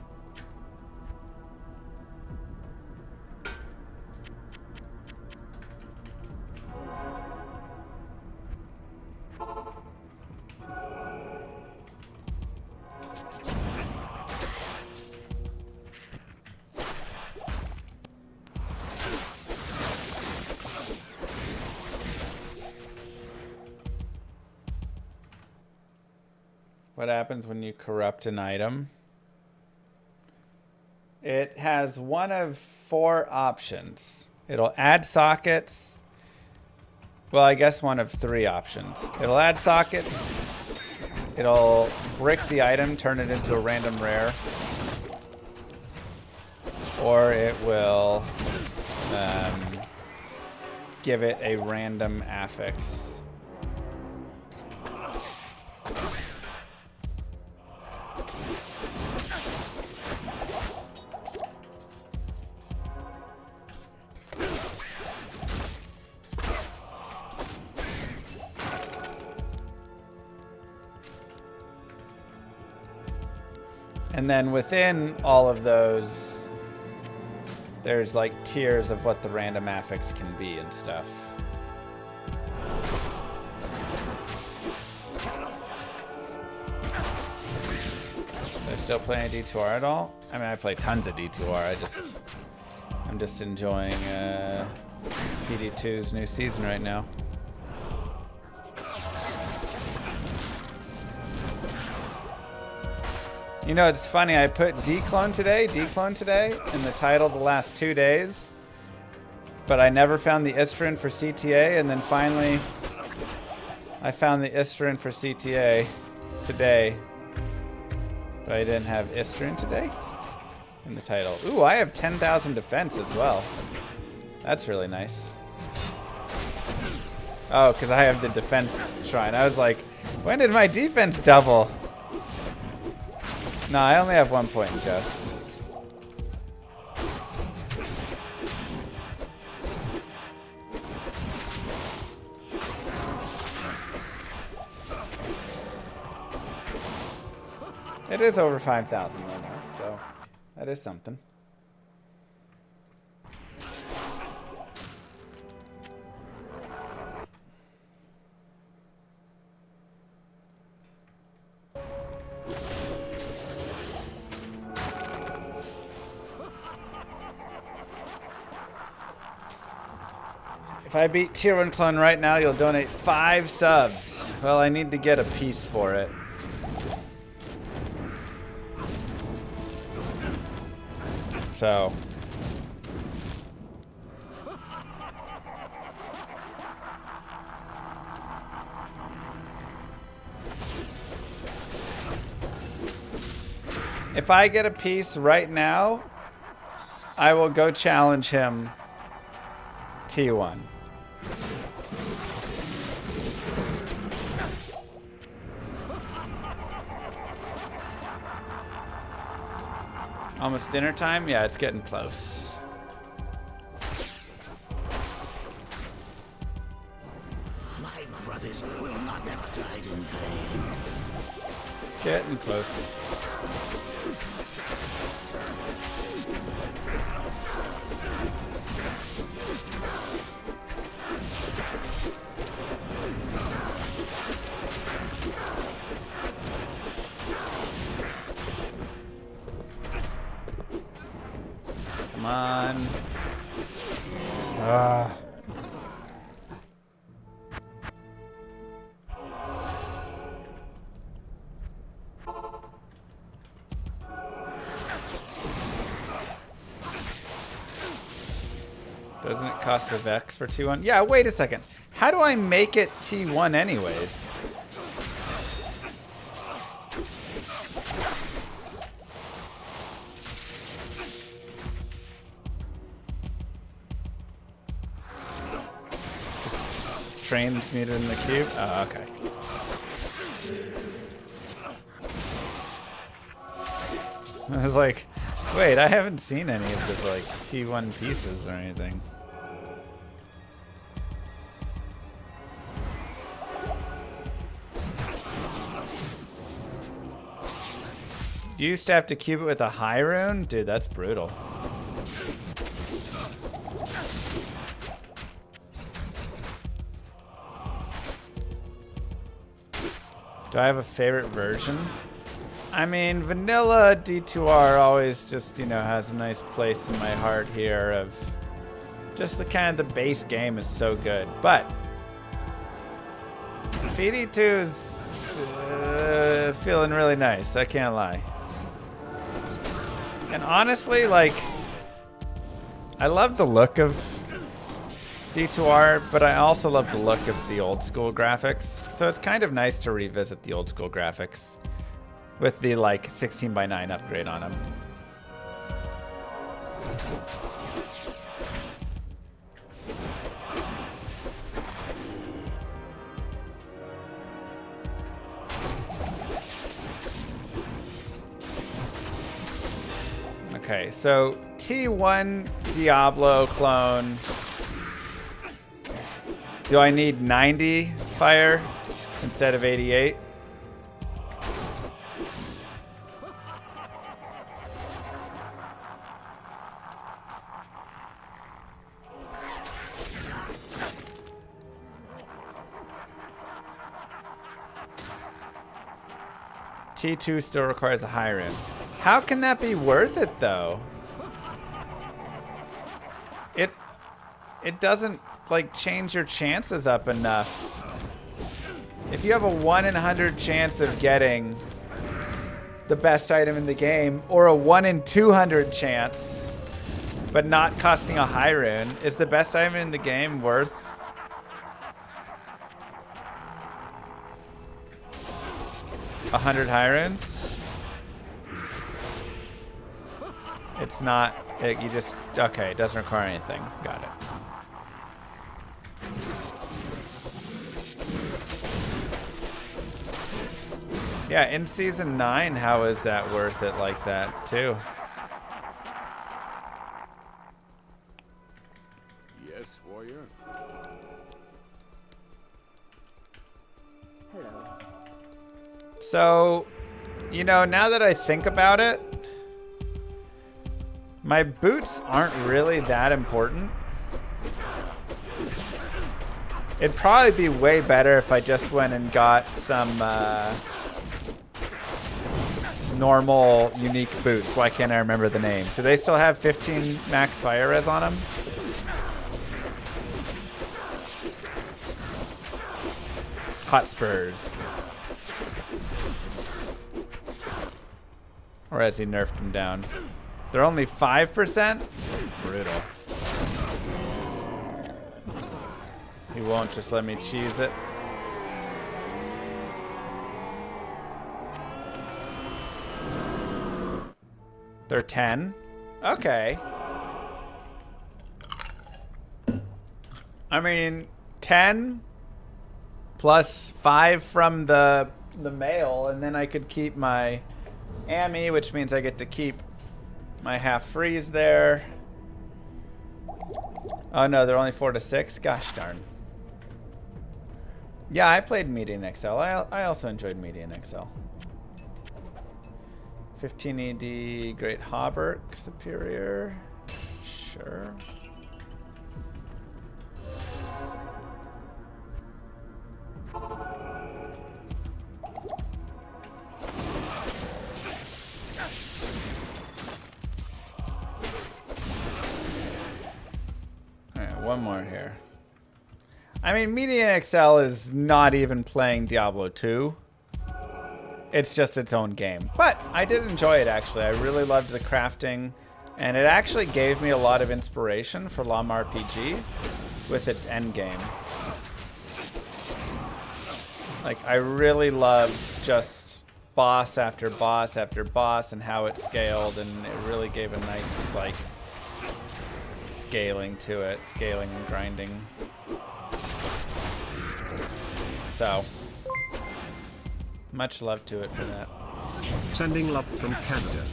What happens when you corrupt an item? It has one of 4 options. It'll add sockets. Well, I guess one of 3 options. It'll add sockets. It'll brick the item, turn it into a random rare. Or it will give it a random affix. And then within all of those, there's like tiers of what the random affix can be and stuff. Do I still play D2R at all? I mean, I play tons of D2R. I'm just enjoying PD2's new season right now. You know, it's funny, I put declone today in the title the last 2 days, but I never found the Istrin for CTA, and then finally I found the Istrin for CTA today. But I didn't have Istrin today in the title. Ooh, I have 10,000 defense as well. That's really nice. Oh, because I have the defense shrine. I was like, when did my defense double? No, I only have 1 point in Just. It is over 5,000 right now, so that is something. If I beat Tier 1 Clone right now, you'll donate 5 subs. Well, I need to get a piece for it. So. If I get a piece right now, I will go challenge him T1. Almost dinner time? Yeah, it's getting close. My brothers will not have died in vain. Getting close. Come on. Doesn't it cost a Vex for T1? Yeah, wait a second. How do I make it T1 anyways? Just transmuted in the cube? Oh, okay. I was like, wait, I haven't seen any of the like T1 pieces or anything. You used to have to cube it with a high rune? Dude, that's brutal. Do I have a favorite version? I mean, vanilla D2R always just, you know, has a nice place in my heart here of just the kind of the base game is so good. But PD2's feeling really nice, I can't lie. And honestly, like, I love the look of D2R, but I also love the look of the old school graphics. So it's kind of nice to revisit the old school graphics with the like 16:9 upgrade on them. Okay, so T1 Diablo clone. Do I need 90 fire instead of 88? T2 still requires a high rune. How can that be worth it though? It doesn't like change your chances up enough. If you have a 1 in 100 chance of getting the best item in the game, or a 1 in 200 chance, but not costing a high rune, is the best item in the game worth 100 high runes? It's not, you just, okay, it doesn't require anything. Got it. Yeah, in season 9, how is that worth it like that, too? Yes, warrior. Hello. So, you know, now that I think about it, my boots aren't really that important. It'd probably be way better if I just went and got some normal, unique boots. Why can't I remember the name? Do they still have 15 max fire res on them? Hotspurs. Or has he nerfed them down? They're only 5%? Brutal. He won't just let me cheese it. They're 10? Okay. I mean, 10 plus 5 from the mail, and then I could keep my Ami, which means I get to keep my half freeze there. Oh no, they're only 4 to 6? Gosh darn. Yeah, I played Median XL. I also enjoyed Median XL. 15 ED, Great Hauberk, Superior. Sure. Alright, one more here. I mean, Median XL is not even playing Diablo 2. It's just its own game. But I did enjoy it, actually. I really loved the crafting. And it actually gave me a lot of inspiration for LOM RPG with its endgame. Like, I really loved just boss after boss after boss and how it scaled. And it really gave a nice, like, scaling to it. Scaling and grinding. So, much love to it for that. Sending love from Canada.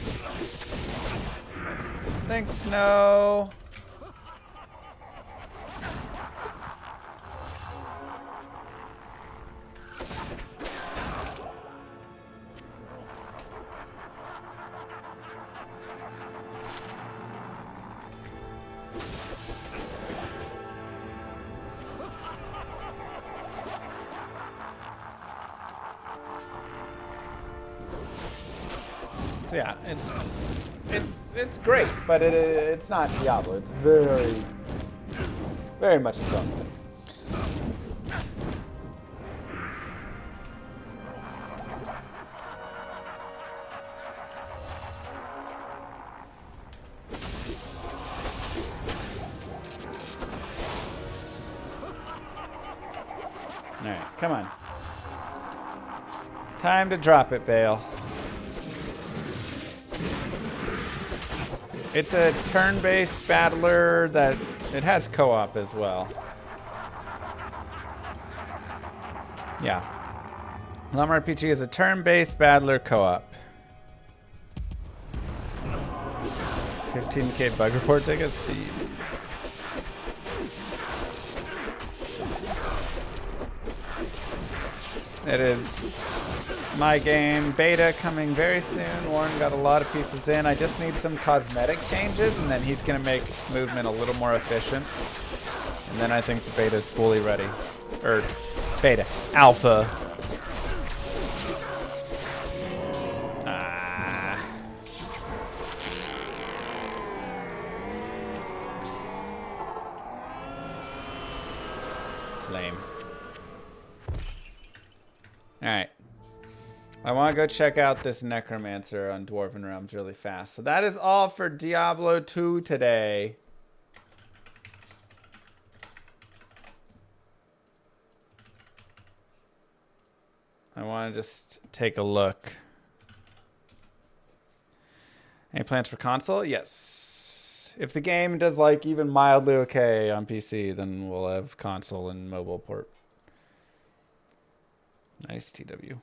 Thanks, Snow. So yeah, it's great, but it's not Diablo. It's very much its own thing. All right, come on. Time to drop it, Bale. It's a turn-based battler that it has co-op as well. Yeah. LOM RPG is a turn-based battler co-op. 15k bug report tickets? Jeez. It is my game. Beta coming very soon. Warren got a lot of pieces in. I just need some cosmetic changes, and then he's going to make movement a little more efficient. And then I think the beta is fully ready. Or beta. Alpha. It's lame. Alright. I want to go check out this Necromancer on Dwarven Realms really fast. So that is all for Diablo 2 today. I want to just take a look. Any plans for console? Yes. If the game does like even mildly okay on PC, then we'll have console and mobile port. Nice TW.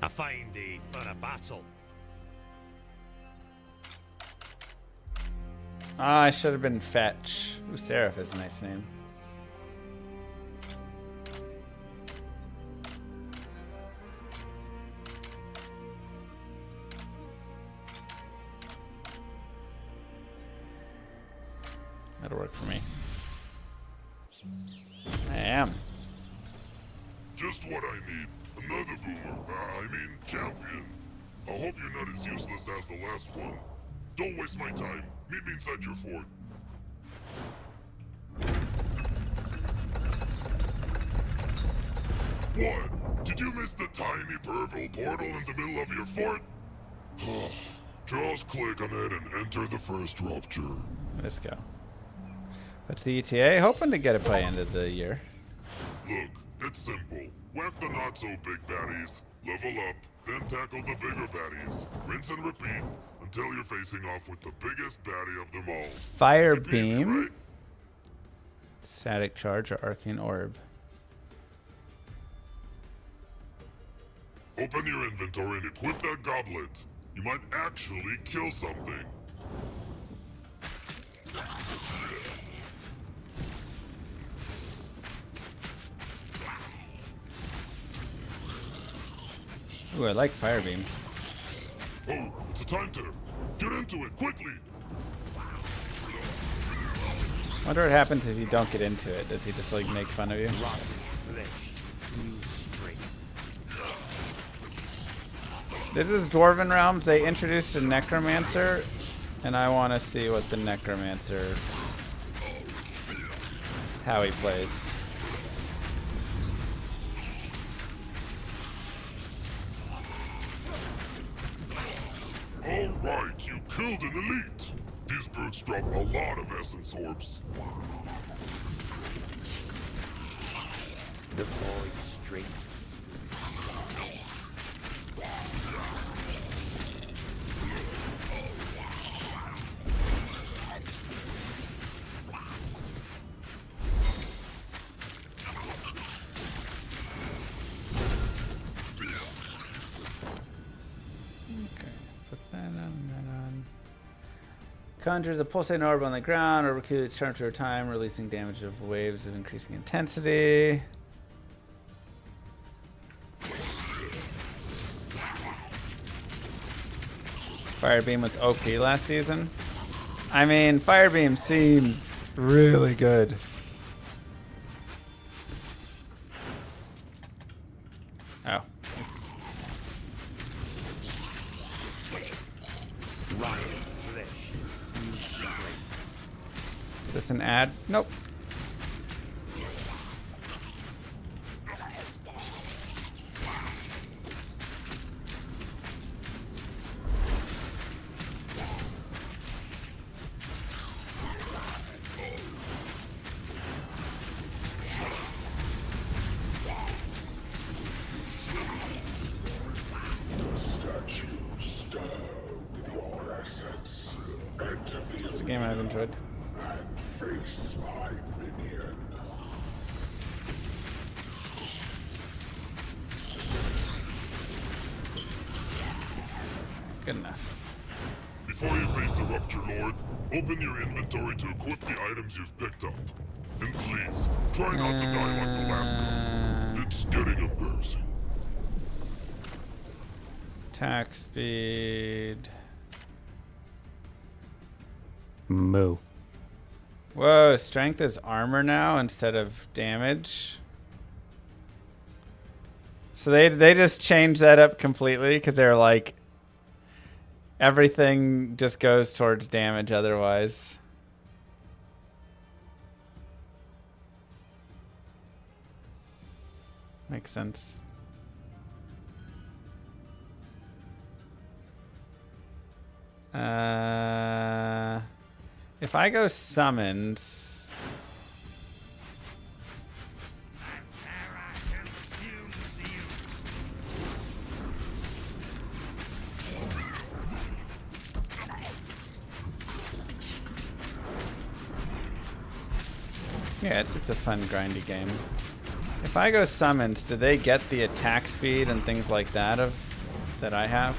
I find thee for a battle. Ah, I should have been Fetch. Ooh, Seraph is a nice name. That'll work for me. I am. Just what I need. Another boomer. I mean, champion. I hope you're not as useless as the last one. Don't waste my time. Meet me inside your fort. What? Did you miss the tiny purple portal in the middle of your fort? Just click on it and enter the first rupture. Let's go. What's the ETA? Hoping to get it by end of the year. Look, it's simple. Whack the not-so-big baddies, level up, then tackle the bigger baddies. Rinse and repeat until you're facing off with the biggest baddie of them all. Fire Easy peasy, beam, right? static charge, or arcane orb. Open your inventory and equip that goblet. You might actually kill something. Ooh, I like fire beam. Oh, it's a time to get into it quickly. Wonder what happens if you don't get into it. Does he just like make fun of you? This is Dwarven Realms. They introduced a Necromancer, and I want to see what the Necromancer, how he plays. Alright, you killed an elite. These brutes drop a lot of essence orbs. The void straightens. Conjures a pulsating orb on the ground, or recuperates charge over time, releasing damage of waves of increasing intensity. Firebeam was OP last season. I mean, Firebeam seems really good. Oh, oops. Is this an ad? Nope. It's a game I've enjoyed. Face my minion. Good enough. Before you face the Rupture Lord, open your inventory to equip the items you've picked up. And please, try not to die like the last one. It's getting embarrassing. Attack speed. Moo. Whoa, strength is armor now instead of damage. So they just changed that up completely because they're like everything just goes towards damage otherwise. Makes sense. If I go summoned, yeah, it's just a fun grindy game. If I go summoned, do they get the attack speed and things like that that I have?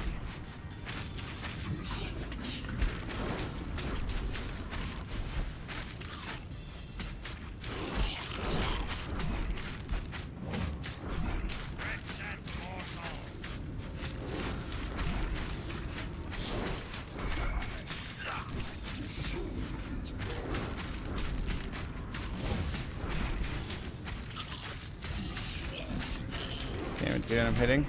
See what I'm hitting?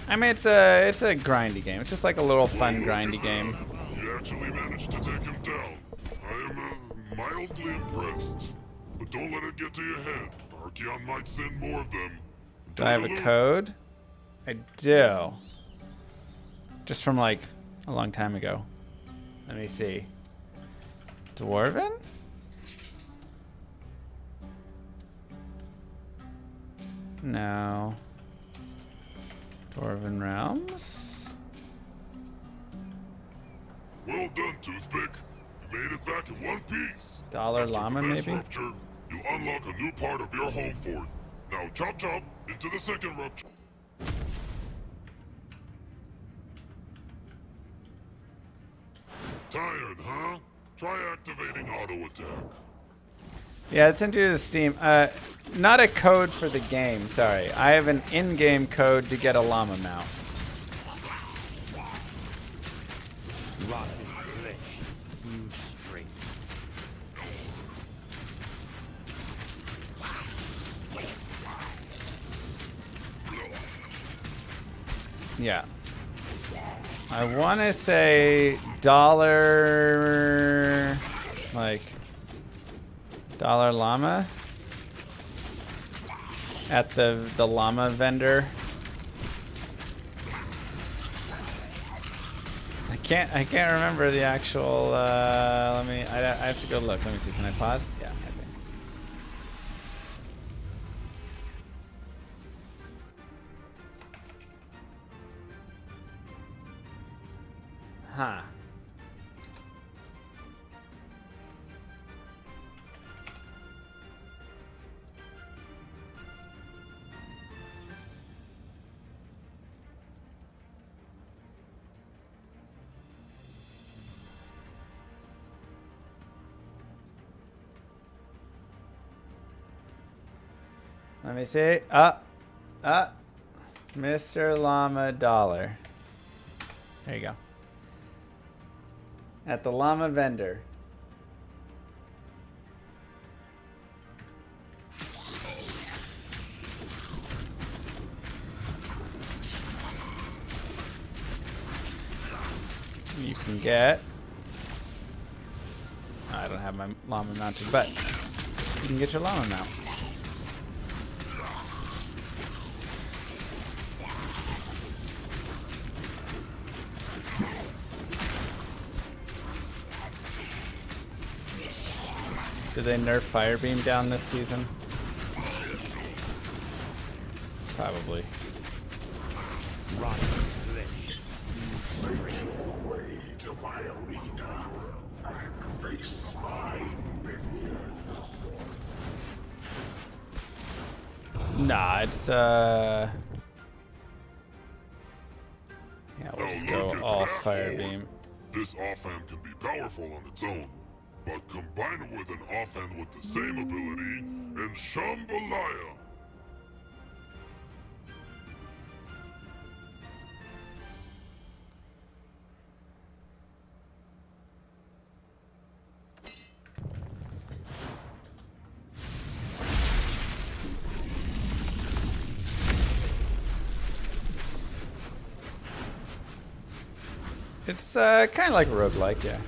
I mean, it's a grindy game. It's just like a little fun grindy game. You actually managed to take him down. I am mildly impressed. But don't let it get to your head. Archeon might send more of them. Do I have a code? I do. Just from like a long time ago. Let me see. Dwarven? No. Dwarven Realms? Well done, Toothpick. You made it back in one piece. Dollar After Llama, the best maybe? rupture, you unlock a new part of your home fort. Now chop chop into the second rupture. Tired, huh? Try activating auto attack. Yeah, it's into the Steam. Not a code for the game, sorry. I have an in-game code to get a llama mount. Rotten flesh, new strength. Yeah. I want to say dollar, like, dollar llama at the llama vendor. I can't remember the actual, I have to go look. Let me see, can I pause? Yeah, I think. Huh. Let me see. Mr. Llama dollar. There you go. At the llama vendor. You can get... I don't have my llama mounted, but you can get your llama mount. Did they nerf Firebeam down this season? Probably. Rotten flesh, new strength. Way to my arena and face my minion. Nah, it's yeah, we'll just go all Firebeam. This offhand can be powerful on its own, but combine it with an offhand with the same ability, and Shambalaya. It's kind of like roguelike, yeah.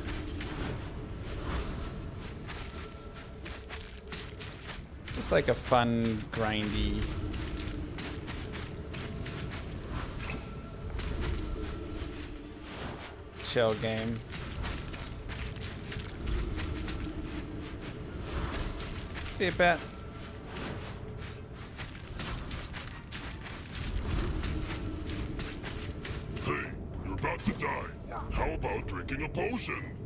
Just like a fun, grindy. chill game. See you, Pat. Hey, you're about to die. How about drinking a potion?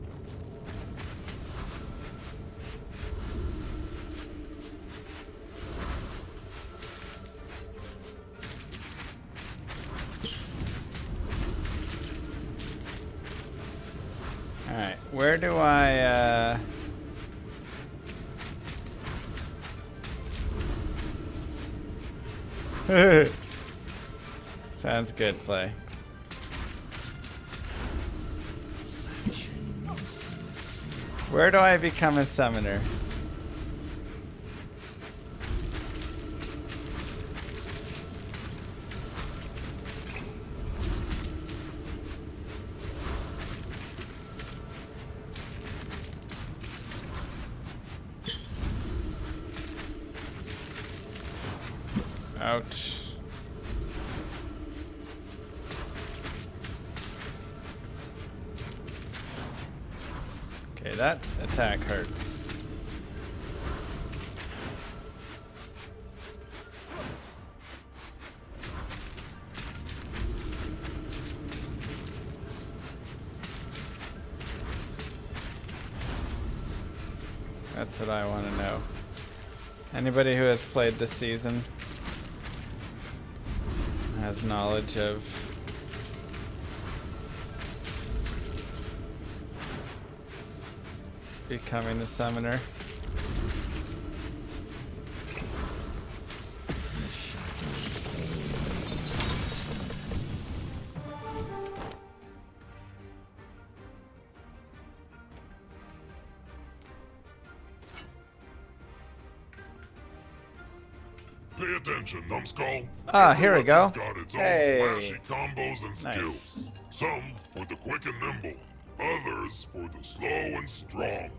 Alright, where do I, Sounds good, play. Where do I become a summoner? Ouch. Okay, that attack hurts. That's what I want to know. Anybody who has played this season has knowledge of becoming a summoner. Pay attention, numbskull. Ah, here we go. Every weapon's got its own Hey. flashy combos and Nice. skills. Some for the quick and nimble, others for the slow and strong.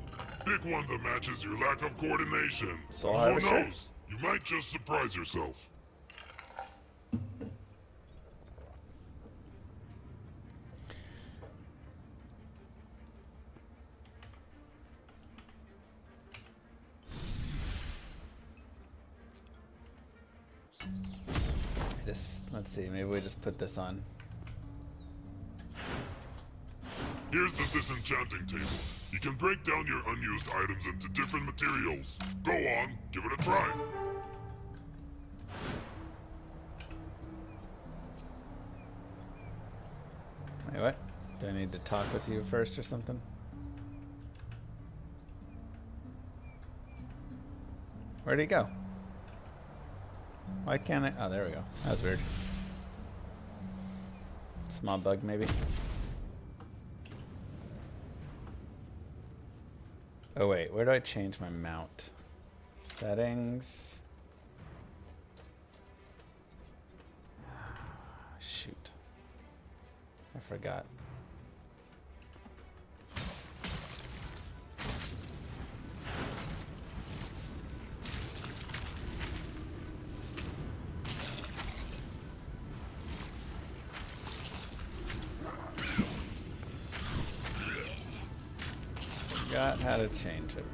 Pick one that matches your lack of coordination. Soul Who Harvester? knows? You might just surprise yourself. Let's see, maybe we just put this on. Here's the disenchanting table. You can break down your unused items into different materials. Go on, give it a try. Wait, what? Do I need to talk with you first or something? Where'd he go? Why can't I? Oh, there we go. That was weird. Small bug, maybe. Oh, wait. Where do I change my mount? Settings. Shoot. I forgot. Forgot how to change it.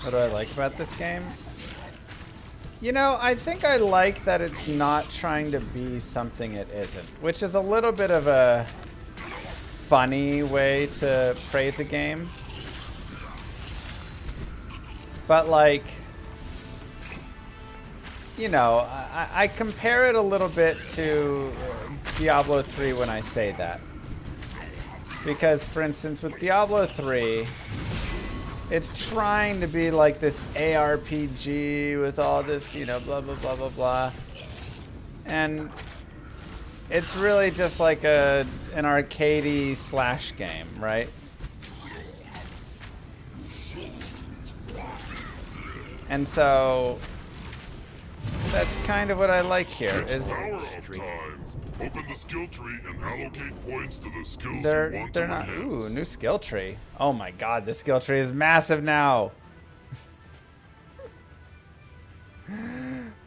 What do I like about this game? You know, I think I like that it's not trying to be something it isn't, which is a little bit of a funny way to praise a game. But like, you know, I compare it a little bit to Diablo 3 when I say that. Because, for instance, with Diablo 3, it's trying to be like this ARPG with all this, you know, blah, blah, blah, blah, blah. And it's really just like an arcadey slash game, right? And so that's kind of what I like here. Is Open the skill tree and allocate points to the skills they're you want they're to not. enhance. Ooh, new skill tree. Oh my God, the skill tree is massive now.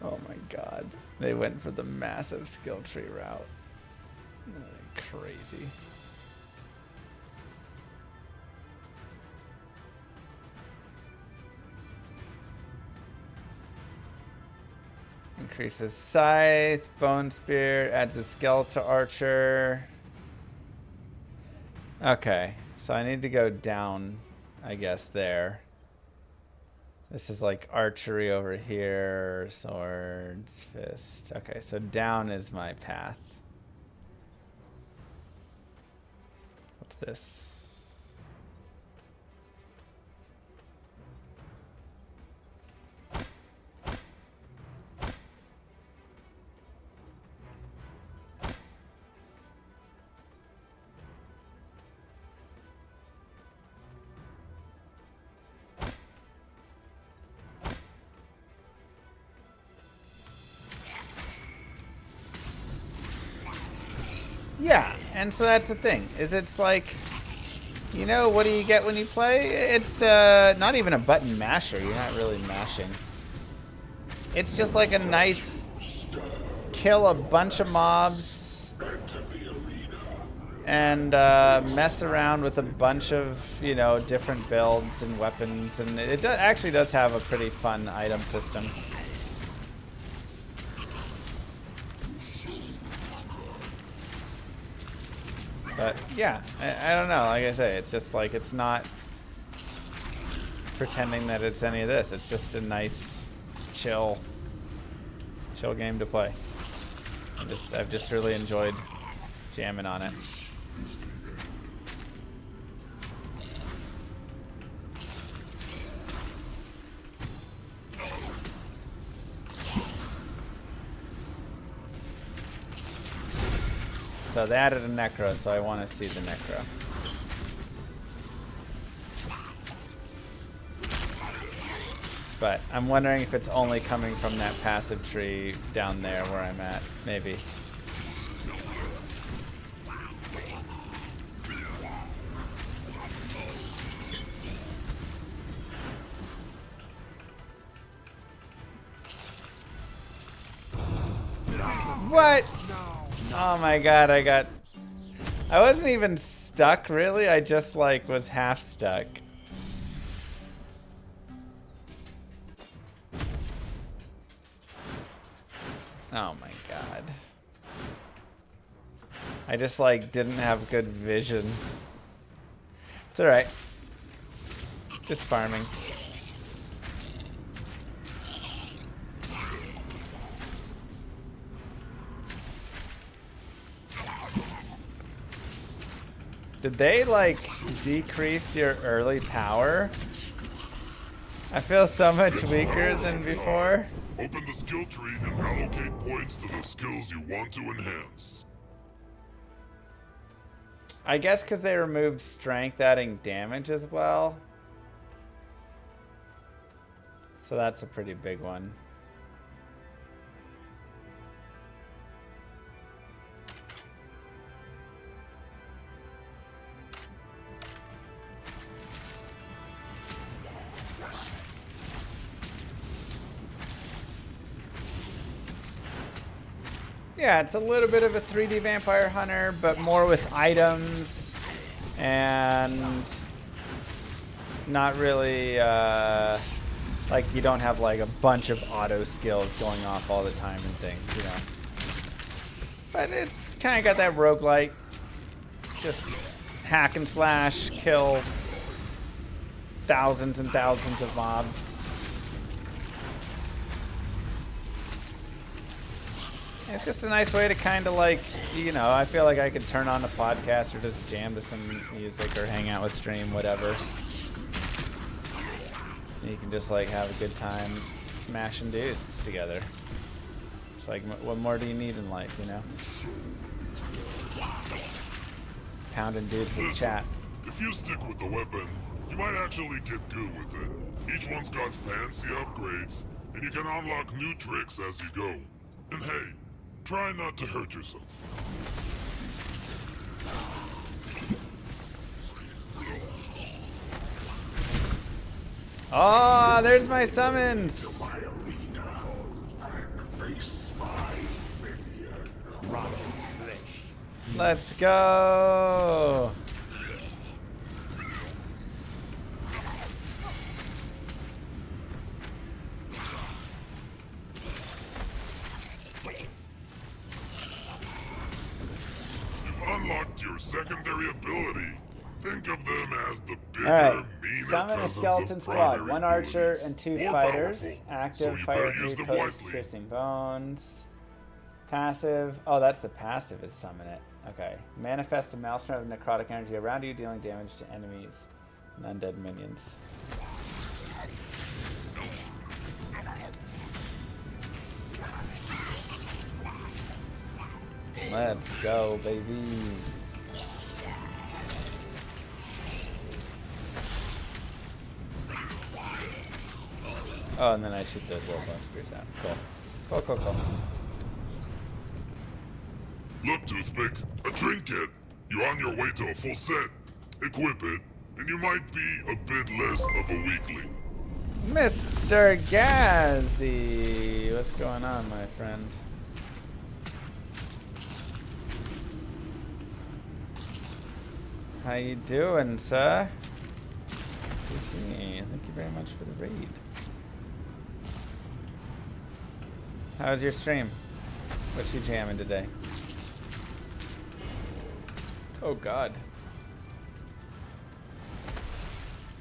Oh my God, they went for the massive skill tree route. Crazy. Increases scythe, bone spear, adds a skeletal archer. Okay, so I need to go down, I guess, there. This is like archery over here, swords, fist. Okay, so down is my path. What's this? Yeah, and so that's the thing, is it's like, you know, what do you get when you play? It's not even a button masher, you're not really mashing. It's just like a nice kill a bunch of mobs and mess around with a bunch of, you know, different builds and weapons, and it actually does have a pretty fun item system. But yeah, I don't know, like I say, it's just like, it's not pretending that it's any of this. It's just a nice, chill game to play. I've just really enjoyed jamming on it. So they added a necro, so I want to see the necro. But I'm wondering if it's only coming from that passive tree down there where I'm at. Maybe. What? Oh my god, I wasn't even stuck, really. I just, like, was half stuck. Oh my god. I just, like, didn't have good vision. It's alright. Just farming. Did they, like, decrease your early power? I feel so much weaker than before. Open the skill tree and allocate points to the skills you want to enhance. I guess because they removed strength adding damage as well. So that's a pretty big one. Yeah, it's a little bit of a 3D Vampire Hunter, but more with items and not really, like, you don't have like a bunch of auto skills going off all the time and things, you know. But it's kind of got that roguelike, just hack and slash, kill thousands and thousands of mobs. It's just a nice way to kind of, like, you know, I feel like I could turn on a podcast or just jam to some music or hang out with stream, whatever. And you can just, like, have a good time smashing dudes together. It's like, what more do you need in life, you know? Pounding dudes with chat. If you stick with the weapon, you might actually get good with it. Each one's got fancy upgrades, and you can unlock new tricks as you go. And hey, try not to hurt yourself. Oh, there's my summons! Rotten flesh, Let's go. You've unlocked your secondary ability. Think of them as the bigger, Alright, meaner summon a cousins skeleton of squad. primary 1 archer abilities. and 2 More fighters. powerful, Active, so you fire better use 3 them posts, wisely. piercing bones. Passive. Oh, that's the passive is summon it. Okay. Manifest a maelstrom of necrotic energy around you, dealing damage to enemies and undead minions. Let's go, baby. Oh, and then I shoot those little bone spears out. Cool. Cool, cool, cool. Look, Toothpick, a trinket. You're on your way to a full set. Equip it, and you might be a bit less of a weakling. Mr. Gazzy! What's going on, my friend? How you doing, sir? Thank you very much for the raid. How's your stream? What you jamming today? Oh God.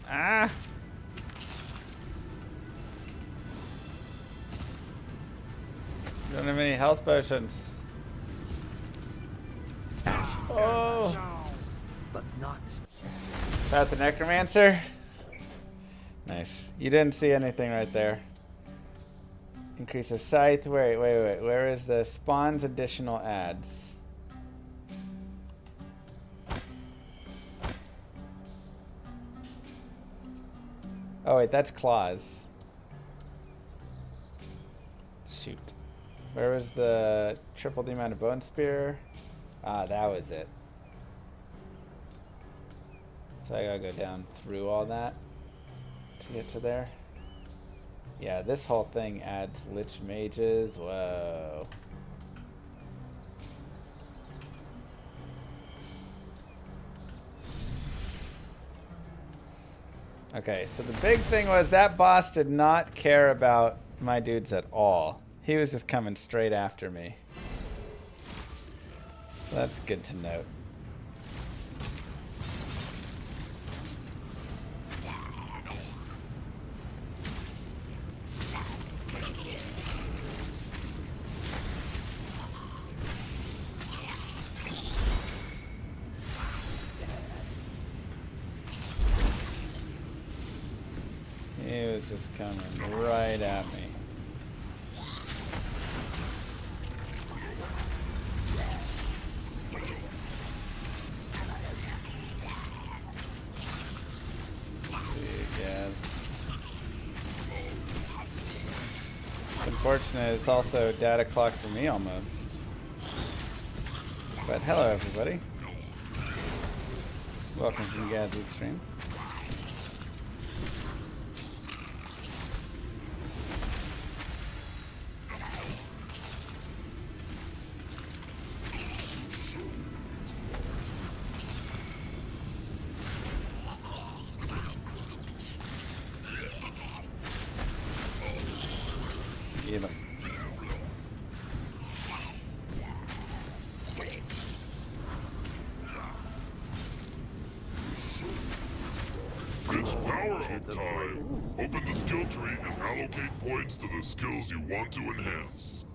Ah! Don't have any health potions. Oh! But not. That the necromancer? Nice. You didn't see anything right there. Increase the scythe. Wait. Where is the spawns additional ads? Oh wait, that's claws. Shoot. Where was the triple the amount of bone spear? Ah, that was it. So I gotta go down through all that to get to there. Yeah, this whole thing adds lich mages. Whoa. Okay, so the big thing was that boss did not care about my dudes at all. He was just coming straight after me. So that's good to note. He was just coming right at me. Unfortunate, it's also data clock for me almost. But hello everybody. Welcome from Gazzy's stream. It's power-up time. Open the skill tree and allocate points to the skills you want to enhance.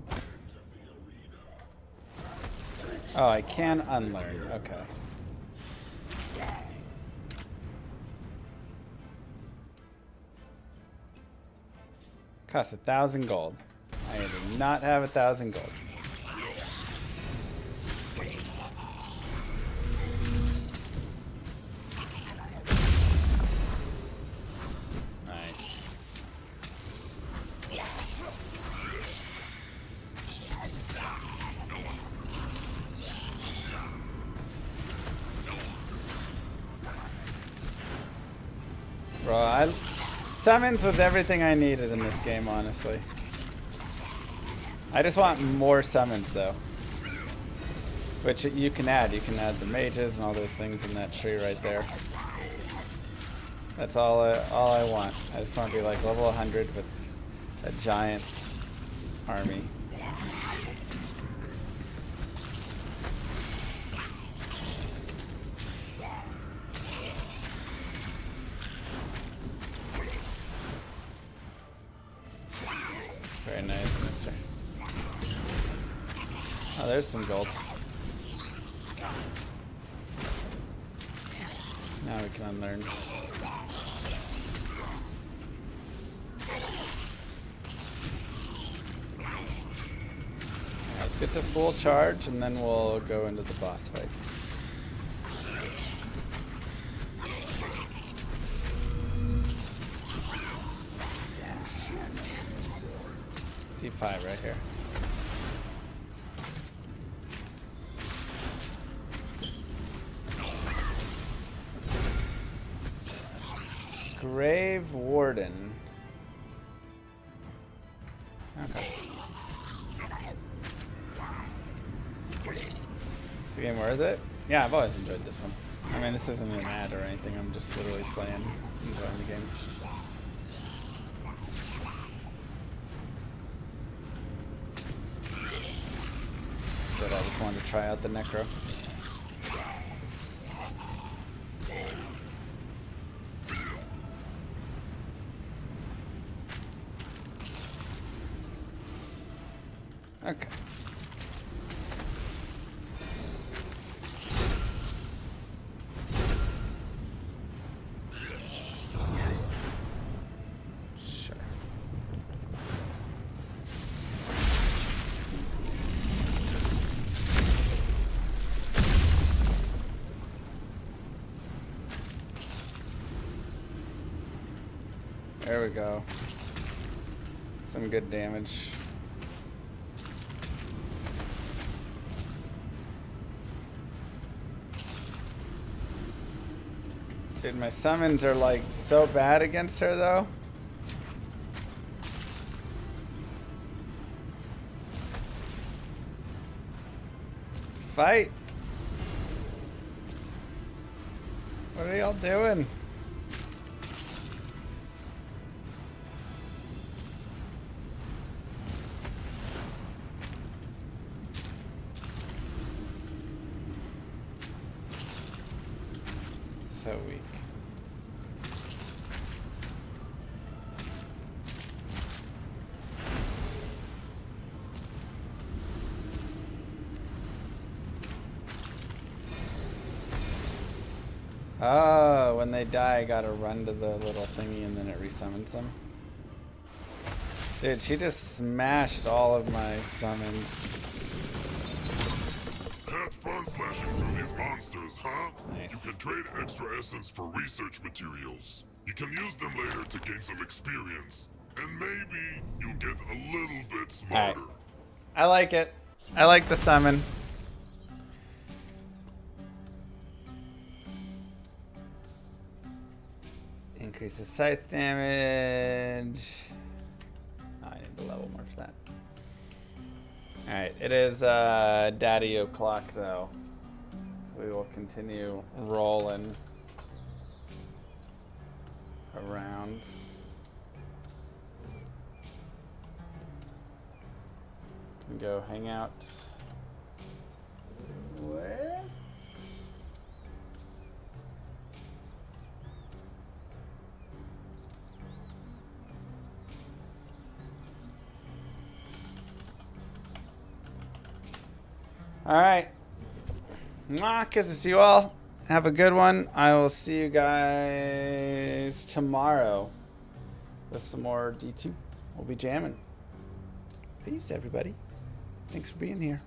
Oh, I can unlearn. Okay. Cost 1,000 gold. I do not have 1,000 gold. Nice. Bro, summons was everything I needed in this game, honestly. I just want more summons, though. Which you can add. You can add the mages and all those things in that tree right there. That's all I want. I just want to be like level 100 with a giant army. Very nice, mister. Oh, there's some gold. Now we can unlearn. Let's get to full charge and then we'll go into the boss fight. D5 right here. Grave Warden. Okay. Is the game worth it? Yeah, I've always enjoyed this one. I mean, this isn't an ad or anything. I'm just literally playing, enjoying the game. But I just wanted to try out the Necro. Okay. Sure. There we go. Some good damage. Dude, my summons are like so bad against her though. Fight! What are y'all doing? So weak. Oh, when they die, I gotta run to the little thingy and then it resummons them. Dude, she just smashed all of my summons. Had fun slashing through these monsters, huh? Nice. You can trade extra essence for research materials. You can use them later to gain some experience. And maybe you'll get a little bit smarter. Right. I like it. I like the summon. Increases scythe damage. Oh, I need the level more for that. Alright, it is Daddy O'Clock though. So we will continue rolling around. And go hang out. Where? Alright. Mwah, kisses to you all. Have a good one. I will see you guys tomorrow with some more D2. We'll be jamming. Peace, everybody. Thanks for being here.